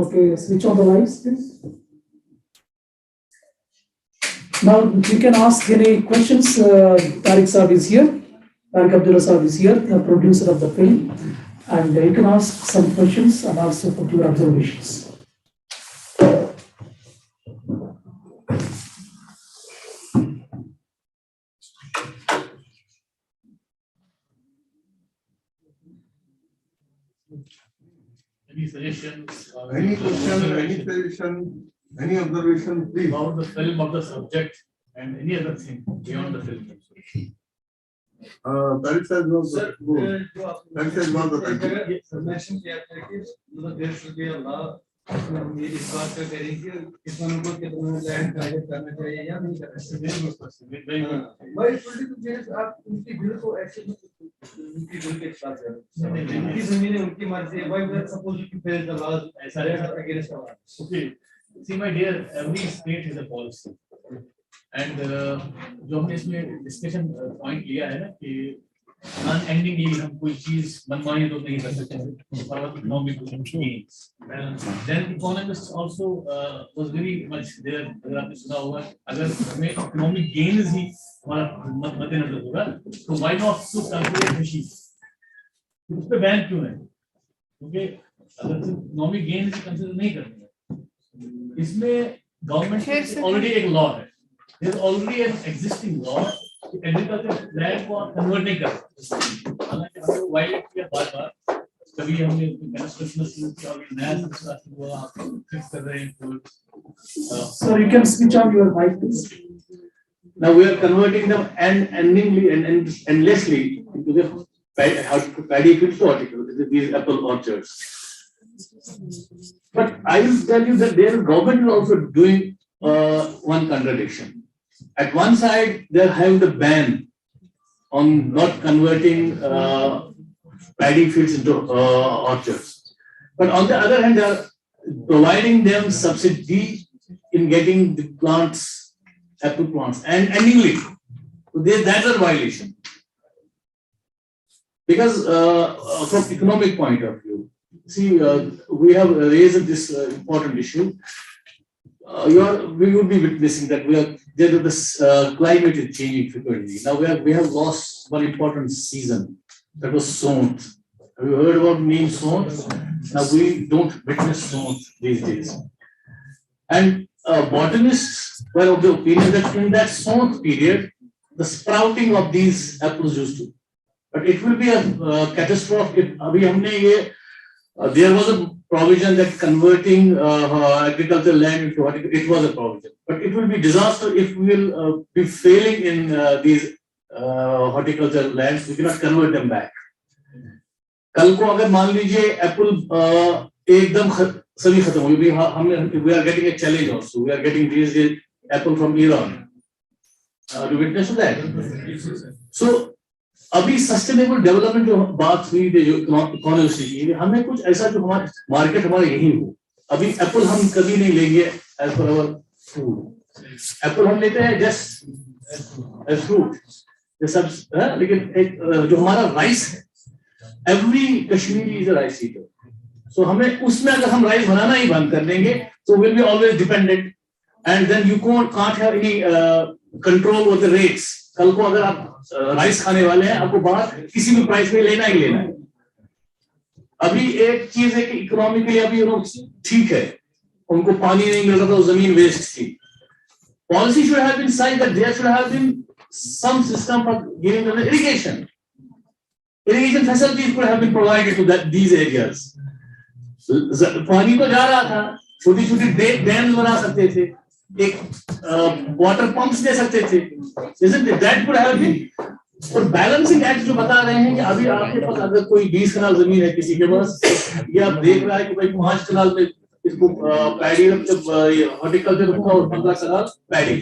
Okay, switch on the lights, please. Now you can ask any questions. Tariq Saab is here. Tariq Abdullah Saab is here, the producer of the film. And you can ask some questions and also put your observations. Any suggestions? Any question, any suggestion, any observation, please. About the film of the subject and any other thing beyond the film. Tariq says no. Tariq says no. Mention किया था कि there should be a law ये इस बात पे करें कि किसानों को कितना लैंड प्राइवेट करना चाहिए या नहीं करना चाहिए। भाई पॉलिटिकल चेंज आप उनकी बिल को एक्शन उनकी बिल के खिलाफ जा रहे हैं। उनकी जमीनें उनकी मर्जी है। Why we are supposed to fail the laws ऐसा against the law? Okay, see my dear, every state has a policy. And जो हमने इसमें डिस्कशन पॉइंट लिया है ना कि unendingly हम कोई चीज मनमानी तो नहीं कर सकते for economic gains. Then economists also was very much there. अगर आपने सुना होगा अगर हमें economic gains ही हमारा मद्देनजर होगा तो why not to calculate machine? उस पे बैन क्यों है? क्योंकि अगर economic gains कंसीडर नहीं करते इसमें गवर्नमेंट ऑलरेडी एक लॉ है. There is already an existing law. Agriculture land को कन्वर्ट नहीं कर सकते. हालांकि हमने वायलेट किया बार-बार. कभी हमने कंस्ट्रक्शन शुरू किया और नया सिलसिला शुरू हुआ आप फिक्स कर रहे हैं. Sir, you can switch on your mic, please. Now we are converting them endingly and endlessly into the paddy fields horticulture, these apple orchards. But I will tell you that their government is also doing one contradiction. At one side, they are having the ban on not converting paddy fields into orchards. But on the other hand, they are providing them subsidy in getting the plants, apple plants, and endingly. So that's a violation. Because from economic point of view, see, we have raised this important issue. We would be witnessing that this climate is changing frequently. Now we have lost one important season, that was Sont. Have you heard about name Sont? Now we don't witness Sont these days. And botanists were of the opinion that in that Sont period, the sprouting of these apples used to. But it will be a catastrophe if there was a provision that converting agricultural land into horticulture, it was a provision. But it will be disaster if we will be failing in these horticultural lands, we cannot convert them back. कल को अगर मान लीजिए Apple एकदम सभी खत्म हो गई, we are getting a challenge also. We are getting these apple from Iran. Do you witness that? So अभी सस्टेनेबल डेवलपमेंट जो बात हुई थी, जो इकोनॉमी की, हमें कुछ ऐसा जो हमारा मार्केट हमारा यही हो. अभी एप्पल हम कभी नहीं लेंगे as per our food. Apple हम लेते हैं जस्ट एज फ्रूट, सब. लेकिन एक जो हमारा राइस है, every Kashmiri is a rice eater. So हमें उसमें अगर हम राइस बनाना ही बंद कर देंगे तो will be always dependent and then you can't have any control over the rates. कल को अगर आप राइस खाने वाले हैं, आपको बाहर किसी भी प्राइस में लेना ही लेना है. अभी एक चीज है कि इकोनॉमिकली अभी ठीक है, उनको पानी नहीं मिल रहा था, जमीन वेस्ट थी. Policy should have been side that there should have been some system for giving them irrigation. Irrigation facilities could have been provided to that these areas. पानी तो जा रहा था, छोटी छोटी डैम्स बना सकते थे, एक वाटर पंप्स दे सकते थे. Isn't it? That could have been. और बैलेंसिंग एक्ट जो बता रहे हैं कि अभी आपके पास अगर कोई 20 कनाल जमीन है किसी के पास, ये आप देख रहा है कि भाई 5 कनाल में इसको पैडी हॉर्टिकल्चर रखा और 15 कनाल पैडी.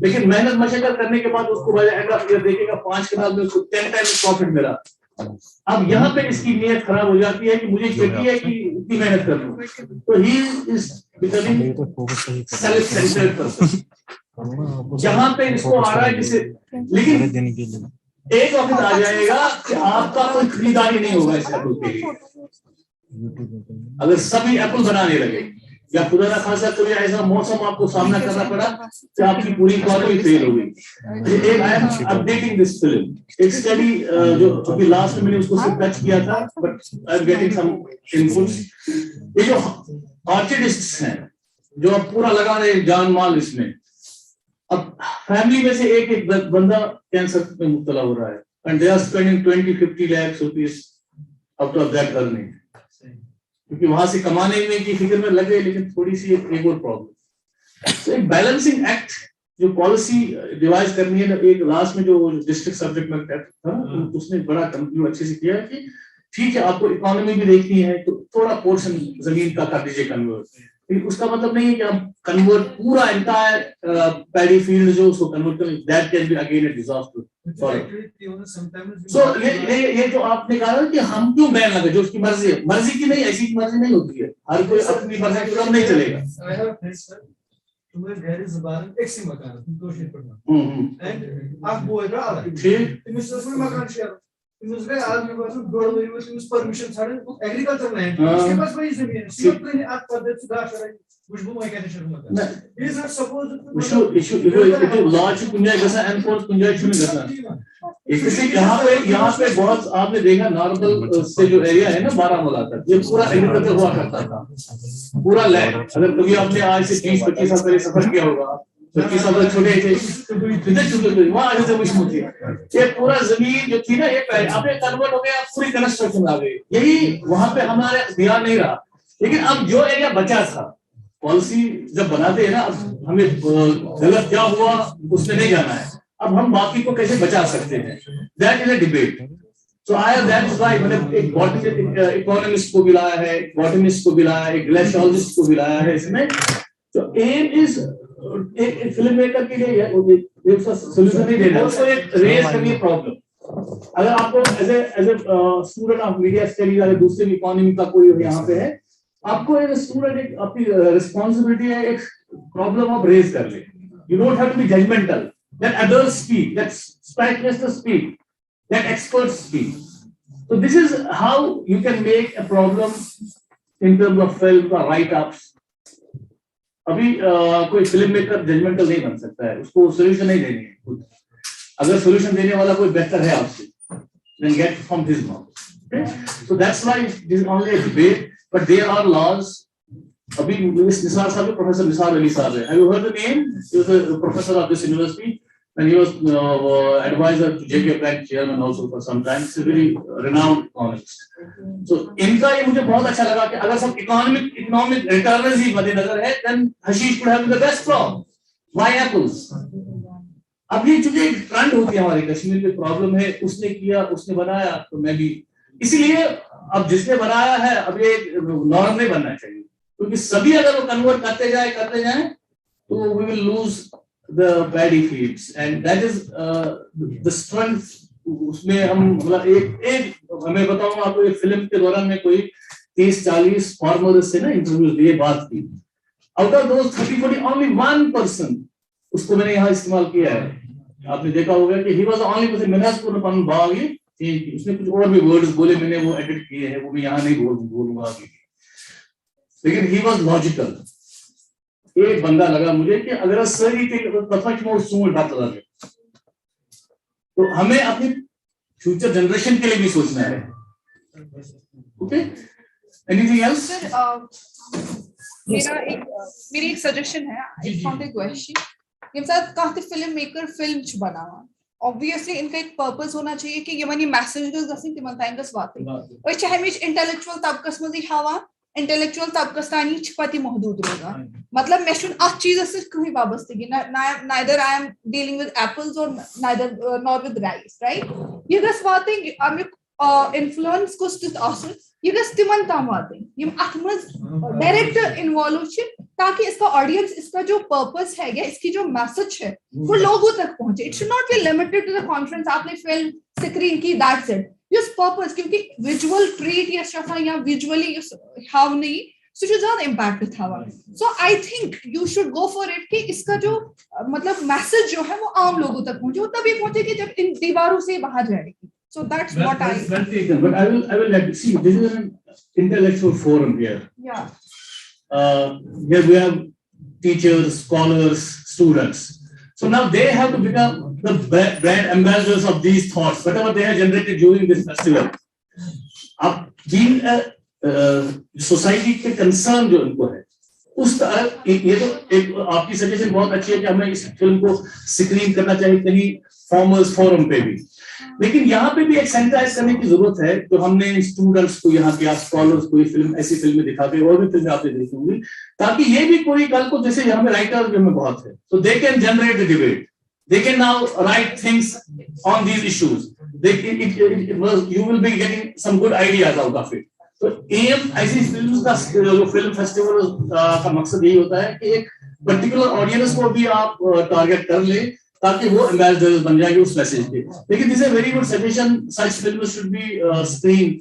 लेकिन मेहनत मशक्कत करने के बाद उसको बाय एंड ऑफ ईयर देखेगा 5 कनाल में उसको 10 टाइम्स प्रॉफिट मिला. अब यहाँ पे इसकी नीयत खराब हो जाती है कि मुझे चाहिए है कि इतनी मेहनत कर लूं. तो he is becoming self centred person. जहां पे इसको आ रहा है जिसे, लेकिन एक वक्त आ जाएगा कि आपका कोई खरीदारी नहीं होगा इस एप्पल के लिए. अगर सभी एप्पल बनाने लगे या खुदा ना खासा कभी ऐसा मौसम आपको सामना करना पड़ा कि आपकी पूरी इकोनॉमी फेल हो गई. एक I am updating this film, एक स्टडी जो अभी लास्ट में मैंने उसको सिर्फ टच किया था, but I am getting some inputs. ये जो ऑर्चिडिस्ट्स हैं जो अब पूरा लगा रहे जान माल इसमें, अब फैमिली में से एक बंदा कैंसर में मुब्तला हो रहा है and they are spending 20-50 lakh rupees out of that earning, क्योंकि वहां से कमाने में की फिक्र में लगे. लेकिन थोड़ी सी एक और प्रॉब्लम. तो एक बैलेंसिंग एक्ट जो पॉलिसी डिवाइस करनी है, एक लास्ट में जो डिस्ट्रिक्ट सब्जेक्ट मैटर था उसने बड़ा कंक्लूड अच्छे से किया कि ठीक है आपको इकोनॉमी भी देखनी है तो थोड़ा पोर्शन जमीन का कर दीजिए कन्वर्ट. उसका मतलब नहीं है कि हम कन्वर्ट पूरा एंटायर पैडी फील्ड जो उसको कन्वर्ट करें. That can be again a disaster. So ये जो आपने कहा कि हम क्यों बैन लगे, जो उसकी मर्जी है, मर्जी की नहीं, ऐसी मर्जी नहीं होती है. हर कोई अपनी मर्जी के काम नहीं चलेगा. तुम्हें घर ज़बान एक सी मकान तो शिट पड़ना एंड आप बोल रहा है ठीक मिस्टर में मकान शेयर इस गए आज मेरे पास डोड़ वरी was use permission सारे agriculture land उसके पास वही जमीन है सिर्फ ने आप पद्धति सुधार कर खुशबू में क्या शुरू होता है ये सर सपोज इशू लॉज कुंजा जैसा एनफोर्स कुंजा इशू नहीं करना इससे यहाँ पे बहुत आपने देखा नॉर्मल से जो एरिया है ना बारामूला तक ये पूरा एग्रीकल्चर हुआ करता था पूरा लैंड अगर कभी आपने आज से 20-25 साल पहले सफर किया होगा 25 साल छोटे थे वहाँ आगे से मुश्किल थी ये पूरा जमीन जो थी ना ये आपने कन्वर्ट हो गया पूरी कंस्ट्रक्शन आ गई यही वहाँ पे हमारे ध्यान नहीं रहा लेकिन अब जो एरिया बचा था पॉलिसी जब बनाते हैं ना अब हमें गलत क्या हुआ उसमें नहीं जाना है अब हम बाकी को कैसे बचा सकते हैं that is a debate so I that is why मैंने एक इकोनॉमिस्ट को भी लाया है बॉटनिस्ट को भी लाया है ग्लेशियोलॉजिस्ट को भी लाया है इसमें तो एम इज एक फिल्म मेकर के लिए एक सॉल्यूशन नहीं देना उसको एक रेज करनी प्रॉब्लम अगर आपको as a student of media studies अगर दूसरे इकोनॉमी का कोई यहाँ पे है आपको एज ए स्टूडेंट एक अपनी रिस्पॉन्सिबिलिटी है एक प्रॉब्लम आप रेज कर ले you don't have to be judgmental let others speak, let specialists speak, let experts speak. So this is how you can make a problem in terms of film or write-ups. अभी कोई film maker judgemental नहीं बन सकता है उसको solution नहीं देनी है अगर सोल्यूशन देने वाला कोई बेहतर है आपसे then get from his mouth. Okay? So that's why this is only a debate, but there are laws. अभी निसार साहब प्रोफेसर निसार अली साहब है have you heard the name? He was a professor of this university and he was advisor to JK Bank chairman also for some time. He's a very renowned economist. So इनका ये मुझे बहुत अच्छा लगा कि अगर सब economic returns ही मद्देनजर है then Hashish could have been the best crop. Why apples? अब ये चूंकि एक ट्रेंड होती है हमारे कश्मीर में प्रॉब्लम है उसने किया उसने बनाया तो मैं भी इसीलिए अब जिसने बनाया है अब ये नॉर्म नहीं बनना चाहिए क्योंकि सभी अगर वो कन्वर्ट करते जाए तो we will lose the paddy fields and that is the strength उसमें हम मतलब एक हमें बताऊं आपको एक फिल्म के दौरान में कोई 30-40 फार्मर्स से ना इंटरव्यूज दिए बात की आउट ऑफ दोस 30-40 only 1% उसको मैंने यहाँ इस्तेमाल किया है आपने देखा होगा कि he was the only person मैंने उसको अपन बागी उसने कुछ और भी वर्ड्स बोले मैंने वो एडिट किए हैं वो मैं यहाँ नहीं बोलूंगा आगे लेकिन he was logical एक बंदा लगा मुझे कि अगर सही के परफेक्ट मोड सूल बात लगा तो हमें अपनी फ्यूचर जनरेशन के लिए भी सोचना है ओके एनीथिंग एल्स मेरी एक सजेशन है इट्स नॉट अ क्वेश्चन यम साथ काफी फिल्म मेकर फिल्म छु बनावा ऑब्वियसली इनका एक पर्पस होना चाहिए कि ये मनी मैसेजेस गसिन तिमन ताइंगस वाते और चाहे हमें इंटेलेक्चुअल तबकस मजी हावा इंटेलेक्चुअल तबकस तानी छपति महदूद रोगा मतलब मैं शुन अख चीज से कहीं वाबस्तगी neither I am dealing with apples or neither nor with rice right ये गस वाते अमे इन्फ्लुएंस को स्थित आसन ये गस तिमन ताम वाते यम अख मज डायरेक्ट इन्वॉल्व छ ताकि इसका ऑडियंस इसका जो पर्पस है या इसकी जो मैसेज है वो लोगों तक पहुंचे it should not be limited to the conference आपने फिल्म स्क्रीन की दैट्स इट युस पर्पस क्योंकि विजुअल ट्रीट या शफा या विजुअली युस हाउ नहीं सो जो ज्यादा इम्पैक्ट था so I think you should go for it कि इसका जो मतलब मैसेज जो है वो आम लोगों तक पहुंचे वो तभी पहुंचे कि जब इन दीवारों से बाहर जाएगी so that's what I well taken but I will let you see this is an intellectual forum here here we have teachers scholars students so now they have to become the brand ambassadors of these thoughts whatever they have generated during this festival अब being a society के concern जो उनको है उस तरह ये तो एक आपकी सजेशन बहुत अच्छी है कि हमें इस फिल्म को स्क्रीन करना चाहिए कहीं फॉर्मर्स फोरम पे भी लेकिन यहाँ पे भी एक सैनिटाइज करने की जरूरत है तो हमने स्टूडेंट्स को यहाँ के स्कॉलर्स को ये फिल्म ऐसी फिल्में दिखा के और भी फिल्में आपने देखी होंगी ताकि ये भी कोई कल को जैसे यहाँ पे राइटर्स भी हमें बहुत है तो they can generate the debate they can now right things on these issues you will be getting some good ideas out of it. तो एम ऐसी फिल्म्स का जो फिल्म फेस्टिवल का मकसद यही होता है कि एक पर्टिकुलर ऑडियंस को भी आप टारगेट कर ले ताकि वो एम्बेसडर्स बन जाएंगे उस मैसेज के लेकिन this is a very good suggestion such films should be screen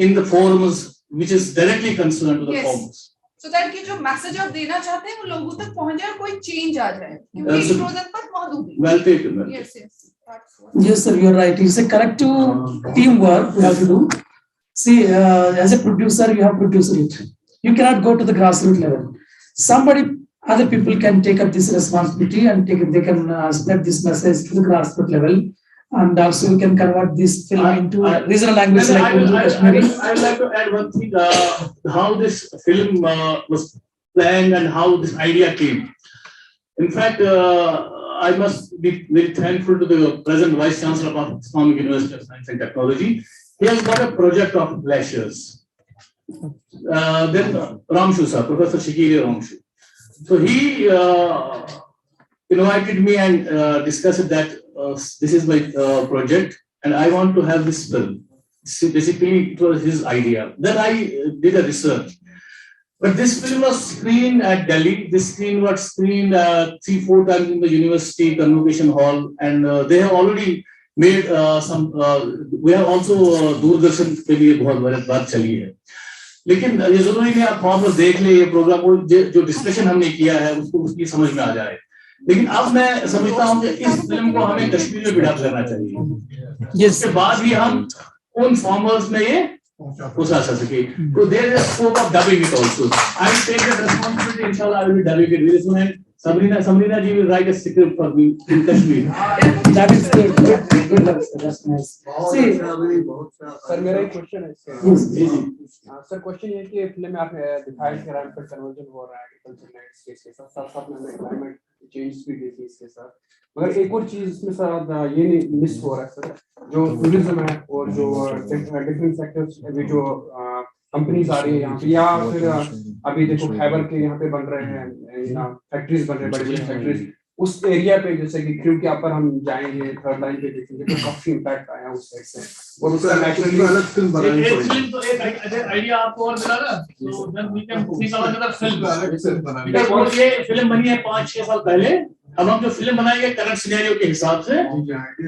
in the forums which is directly concerned to the forums so that कि जो मैसेज आप देना चाहते हैं वो लोगों तक पहुंच जाए और कोई चेंज आ जाए क्योंकि इस प्रोजेक्ट पर मौजूद है well taken yes Yes, sir, you're right. It's a collective teamwork we have to do. See, as a producer, you have producer it. You cannot go to the grassroots level. Somebody, other people can take up this responsibility and they can spread this message to the grassroots level. And also you can convert this film into regional language like Urdu, Kashmiri. I'd like to add one thing, how this film was planned and how this idea came. In fact, I must be very thankful to the present Vice Chancellor of Islamic University of Science and Technology. He has got a project of glaciers. Then Ramshu sir, Professor Shakiri Ramshu. So he invited me and discussed that this is my project and I want to have this film. So basically, it was his idea. Then I did a research. But this film was screened at Delhi. This film was screened 3-4 times in the university convocation hall, and they have already made some. We have also Doordarshan पे भी ये बहुत बात चली है. लेकिन ये जरूरी नहीं आप वहाँ पर देख ले ये प्रोग्राम को जो डिस्कशन हमने किया है उसको उसकी समझ में आ जाए. लेकिन अब मैं समझता हूँ कि इस फिल्म को हमें कश्मीर में भी डब करना चाहिए. इसके बाद ही हम उन फॉर्मर्स में ये उसा सके. So there is a scope of dubbing it also. I take that responsibility. Inshallah, I will be dubbing it very soon. And Sabrina ji will write a script for me in Kashmir. That is good. Good. That's nice. See, sir मेरा एक question है sir. Question ये कि film में आपने दिखाया कि रैंपेंट conversion हो रहा है एग्रीकल्चर लैंड्स के साथ साथ में क्लाइमेट चेंज भी देखी इसके साथ. मगर एक और चीज इसमें सर ये नहीं मिस हो रहा है सर, जो टूरिज्म है और जो डिफरेंट सेक्टर्स अभी जो कंपनीज आ रही है यहाँ पे, या फिर अभी देखो खैबर के यहाँ पे बन रहे हैं फैक्ट्रीज बन रहे हैं, बड़ी बड़ी फैक्ट्रीज उस एरिया पे, जैसे कि क्योंकि यहाँ पर हम जाएंगे थर्ड लाइन पे देखेंगे तो काफी इम्पैक्ट आया उस साइड से. और उसका नेचुरली अलग फिल्म बनानी पड़ेगी. तो एक आइडिया आपको और मिला ना, तो then we can think of another film. और ये फिल्म बनी है 5-6 साल पहले. अब हम जो फिल्म बनाएंगे करंट सिनेरियो के हिसाब से,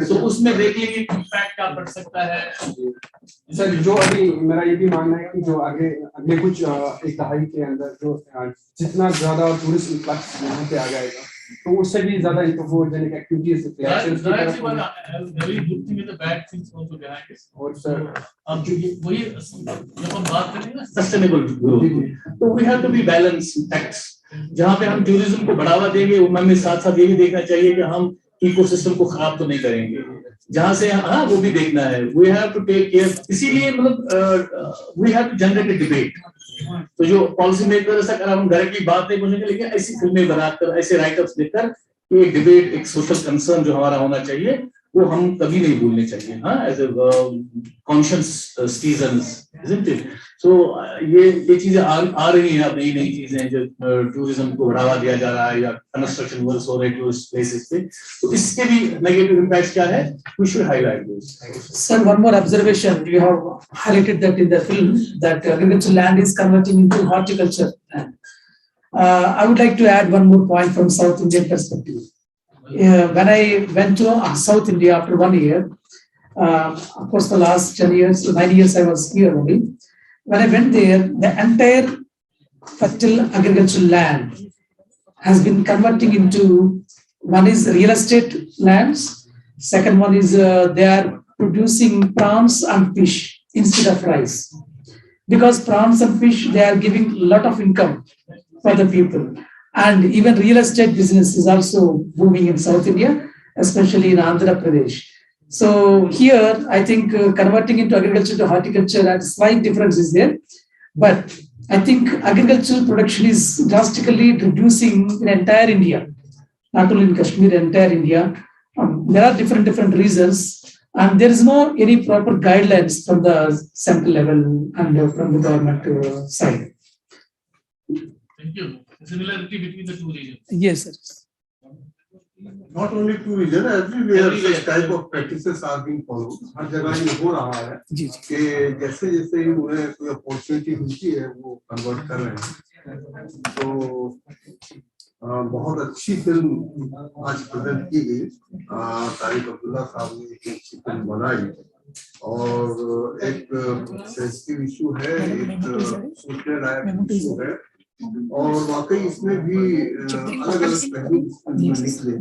तो उसमें देखेंगे इम्पैक्ट क्या पड़ सकता है. सर जो अभी मेरा ये भी मानना है कि जो अगले कुछ एक दहाई के अंदर जो जितना ज्यादा टूरिस्ट इन्फ्लक्स यहाँ पे आ जाएगा तो उससे भी ज्यादा इंफोजनिक एक्टिविटीज और सर अब जो वही जब हम बात करेंगे ना सस्टेनेबल ग्रोथ, तो we have to be balance tax. जहाँ पे हम टूरिज्म को बढ़ावा देंगे हमें साथ साथ ये भी देखना चाहिए कि हम इकोसिस्टम को खराब तो नहीं करेंगे. जहाँ से हाँ वो भी देखना है. We have to take care. इसीलिए मतलब we have to generate a debate. तो जो पॉलिसी मेकर ऐसा कर हम डायरेक्टली बात नहीं पूछेंगे, लेकिन ऐसी फिल्में बनाकर ऐसे राइटअप्स देकर एक डिबेट, एक सोशल कंसर्न जो हमारा होना चाहिए वो हम कभी नहीं भूलने चाहिए. हाँ, as a conscious citizens, isn't it? So ये चीजें आ रही हैं. अब नई चीजें जो टूरिज्म को बढ़ावा दिया जा रहा है या कंस्ट्रक्शन वर्क्स हो रहे टूरिस्ट प्लेसेस पे, तो इसके भी नेगेटिव इम्पैक्ट क्या है, we should highlight this. Sir, one more observation. You have highlighted that in the film that agricultural land is converting into horticulture land. I would like to add one more point from South Indian perspective. When I went to South India after 1 year, of course, the last 10 years, 9 years I was here only. When I went there, the entire fertile agricultural land has been converting into, one is real estate lands, second one is they are producing prawns and fish instead of rice. Because prawns and fish, they are giving a lot of income for the people. And even real estate business is also booming in South India, especially in Andhra Pradesh. So here, I think converting into agriculture to horticulture, a slight difference is there. But I think agricultural production is drastically reducing in entire India, not only in Kashmir, entire India. There are different reasons, and there is no any proper guidelines from the central level and from the government side. Thank you. Similarity between the two regions. Yes, sir. Not only two regions, everywhere such type of practices are being followed. हर जगह ये हो रहा है कि जैसे जैसे ही उन्हें कोई अपॉर्चुनिटी मिलती है वो कन्वर्ट कर रहे हैं. तो बहुत अच्छी फिल्म आज प्रेजेंट की गई. तारिक अब्दुल्ला साहब ने एक अच्छी फिल्म बनाई और एक सेंसिटिव इशू है, एक सोचने लायक इशू है और वाकई इसमें भी अलग अलग पहलू निकले.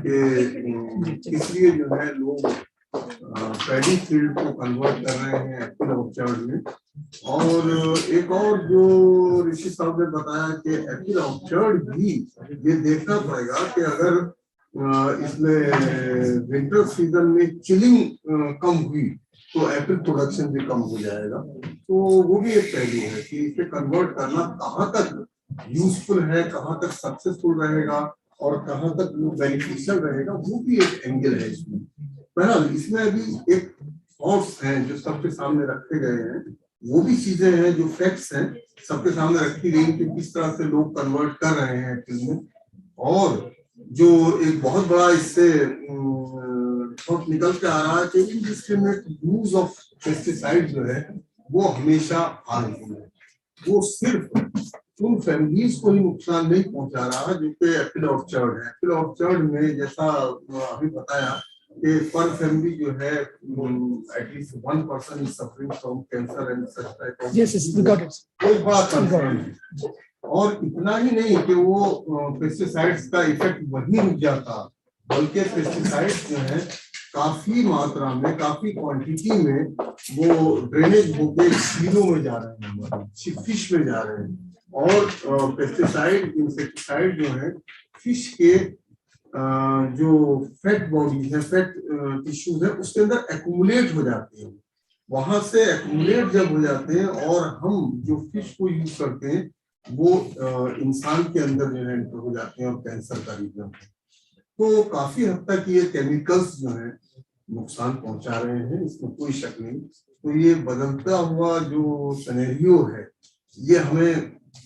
कि इसलिए जो है लोग पैडी फील्ड को कन्वर्ट कर रहे हैं एप्पल ऑर्चर्ड में। और एक और जो ऋषि साहब ने बताया कि एप्पल ऑर्चर्ड भी ये देखना पड़ेगा कि अगर इसमें विंटर सीजन में चिलिंग कम हुई तो एप्पल प्रोडक्शन भी कम हो जाएगा। तो वो भी एक पहलू है कि इसे कन्वर्ट करना कहाँ तक यूजफुल है, कहाँ तक सक्सेसफुल रहेगा और कहाँ तक बेनिफिशियल रहेगा, वो भी एक एंगल है इसमें। बहरहाल इसमें अभी एक थॉट्स हैं जो सबके सामने रखे गए हैं, वो भी चीजें हैं जो फैक्ट्स हैं सबके सामने रखी गई कि किस तरह से लोग कन्वर्ट कर रहे हैं एप्पल में। और जो एक बहुत बड़ा इससे थॉट निकल के आ रहा है कि इनडिस्क्रिमिनेट यूज ऑफ पेस्टिसाइड जो है वो हमेशा हार्मफुल है। वो सिर्फ उन फैमिलीज को ही नुकसान नहीं पहुंचा रहा जो कि एप्पल ऑर्चर्ड है। एप्पल ऑर्चर्ड में जैसा अभी बताया कि पर फैमिली जो है at least 1% is suffering from cancer and such type of. Yes, we got it. एक बड़ा कंसर्न है। और इतना ही नहीं कि वो पेस्टिसाइड्स का इफेक्ट वही रुक जाता, बल्कि पेस्टिसाइड्स जो है काफी मात्रा में, काफी क्वांटिटी में वो ड्रेनेज होके झीलों में जा रहे हैं, फिश में जा रहे हैं। और पेस्टिसाइड, इंसेक्टिसाइड जो है फिश के जो फैट बॉडीज है, फैट टिश्यूज है, उसके अंदर एक्यूमुलेट हो जाते हैं। वहां से एक्यूमुलेट जब हो जाते हैं और हम जो फिश को यूज करते हैं वो इंसान के अंदर जो है एंटर हो जाते हैं और कैंसर का रीजन है। तो काफी हद तक ये केमिकल्स जो है नुकसान पहुंचा रहे हैं, इसमें कोई शक नहीं। तो ये बदलता हुआ जो सिनेरियो है ये हमें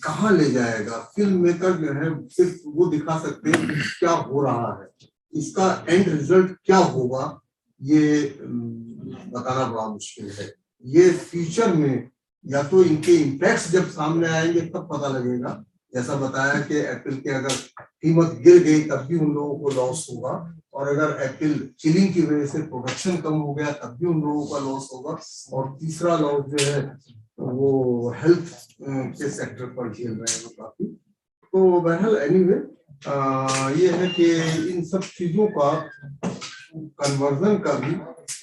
कहाँ ले जाएगा, फिल्म मेकर जो है सिर्फ वो दिखा सकते हैं कि क्या हो रहा है, इसका एंड रिजल्ट क्या होगा ये बताना बड़ा मुश्किल है। ये फ्यूचर में या तो इनके इम्पैक्ट्स जब सामने आएंगे तब पता लगेगा। जैसा बताया कि एप्पल के अगर कीमत गिर गई तब भी उन लोगों को लॉस होगा, और अगर एप्पल चिलिंग की वजह से प्रोडक्शन कम हो गया तब भी उन लोगों का लॉस होगा। और तीसरा लॉस जो है वो हेल्थ के सेक्टर पर झेल रहे हैं काफी। तो बहरहाल एनीवे ये है कि इन सब चीजों का कन्वर्जन का भी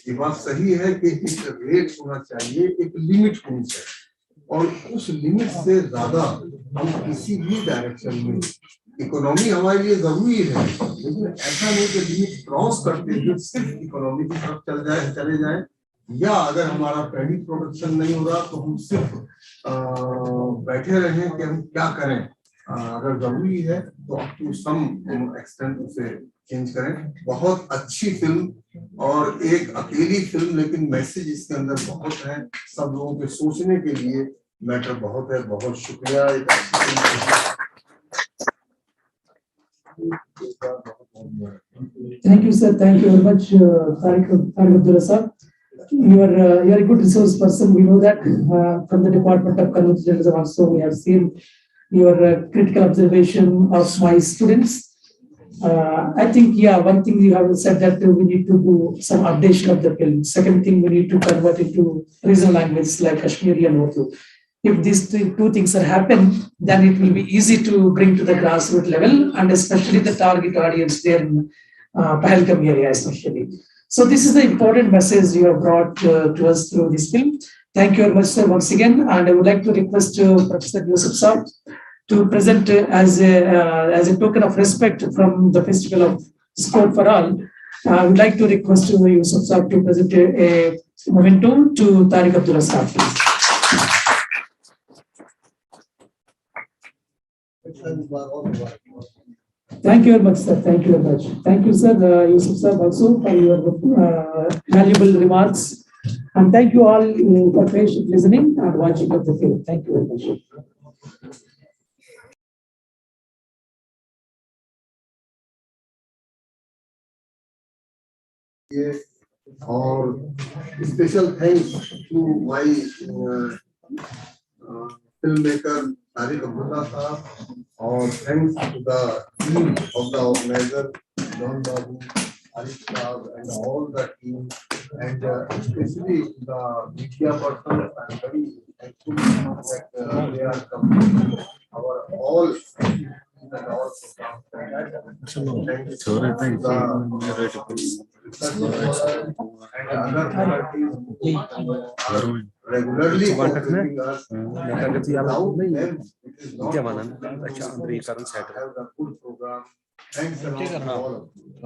ये बात सही है कि एक रेट होना चाहिए, एक लिमिट होनी चाहिए, और उस लिमिट से ज्यादा हम किसी भी डायरेक्शन में, इकोनॉमी हमारे लिए जरूरी है लेकिन ऐसा नहीं कि लिमिट क्रॉस करते हुए सिर्फ इकोनॉमी की तरफ चले जाए, या अगर हमारा पैडी प्रोडक्शन नहीं हो रहा तो हम सिर्फ बैठे रहें कि हम क्या करें। अगर जरूरी है तो अप टू सम एक्सटेंट उसे चेंज करें। बहुत अच्छी फिल्म और एक अकेली फिल्म, लेकिन मैसेज इसके अंदर बहुत है, सब लोगों के सोचने के लिए मैटर बहुत है। बहुत शुक्रिया। Thank you, sir. Thank you very much, Tariq Abdullah sir. You are a good resource person. We know that from the Department of Conservation Journalism also we have seen your critical observation of my students. I think, yeah, one thing you have said that we need to do some updation of the film. Second thing, we need to convert it to regional languages like Kashmiri and Urdu. If these two things are happen, then it will be easy to bring to the grassroots level, and especially the target audience there in Pahalgam area especially. So this is the important message you have brought to us through this film. Thank you very much, sir, once again. And I would like to request Professor Yusuf Saab to present as a token of respect from the Festival of Sport for All. I would like to request Yusuf Saab to present a memento to Tariq Abdullah Saab, please. Thank you very much, sir. Thank you very much. Thank you, sir, Yusuf sir, also for your valuable remarks. And thank you all for patient listening and watching of the film. Thank you very much. और special thanks to my film maker Tariq Abdullah sahab, और thanks to the team of the organizer John Babu, Arif sahab and all the team, and especially the media persons. I am very thankful that they are completing our all that our regularly cooperating us, and without them, it is not possible to have the full program. Thanks a lot to all of you.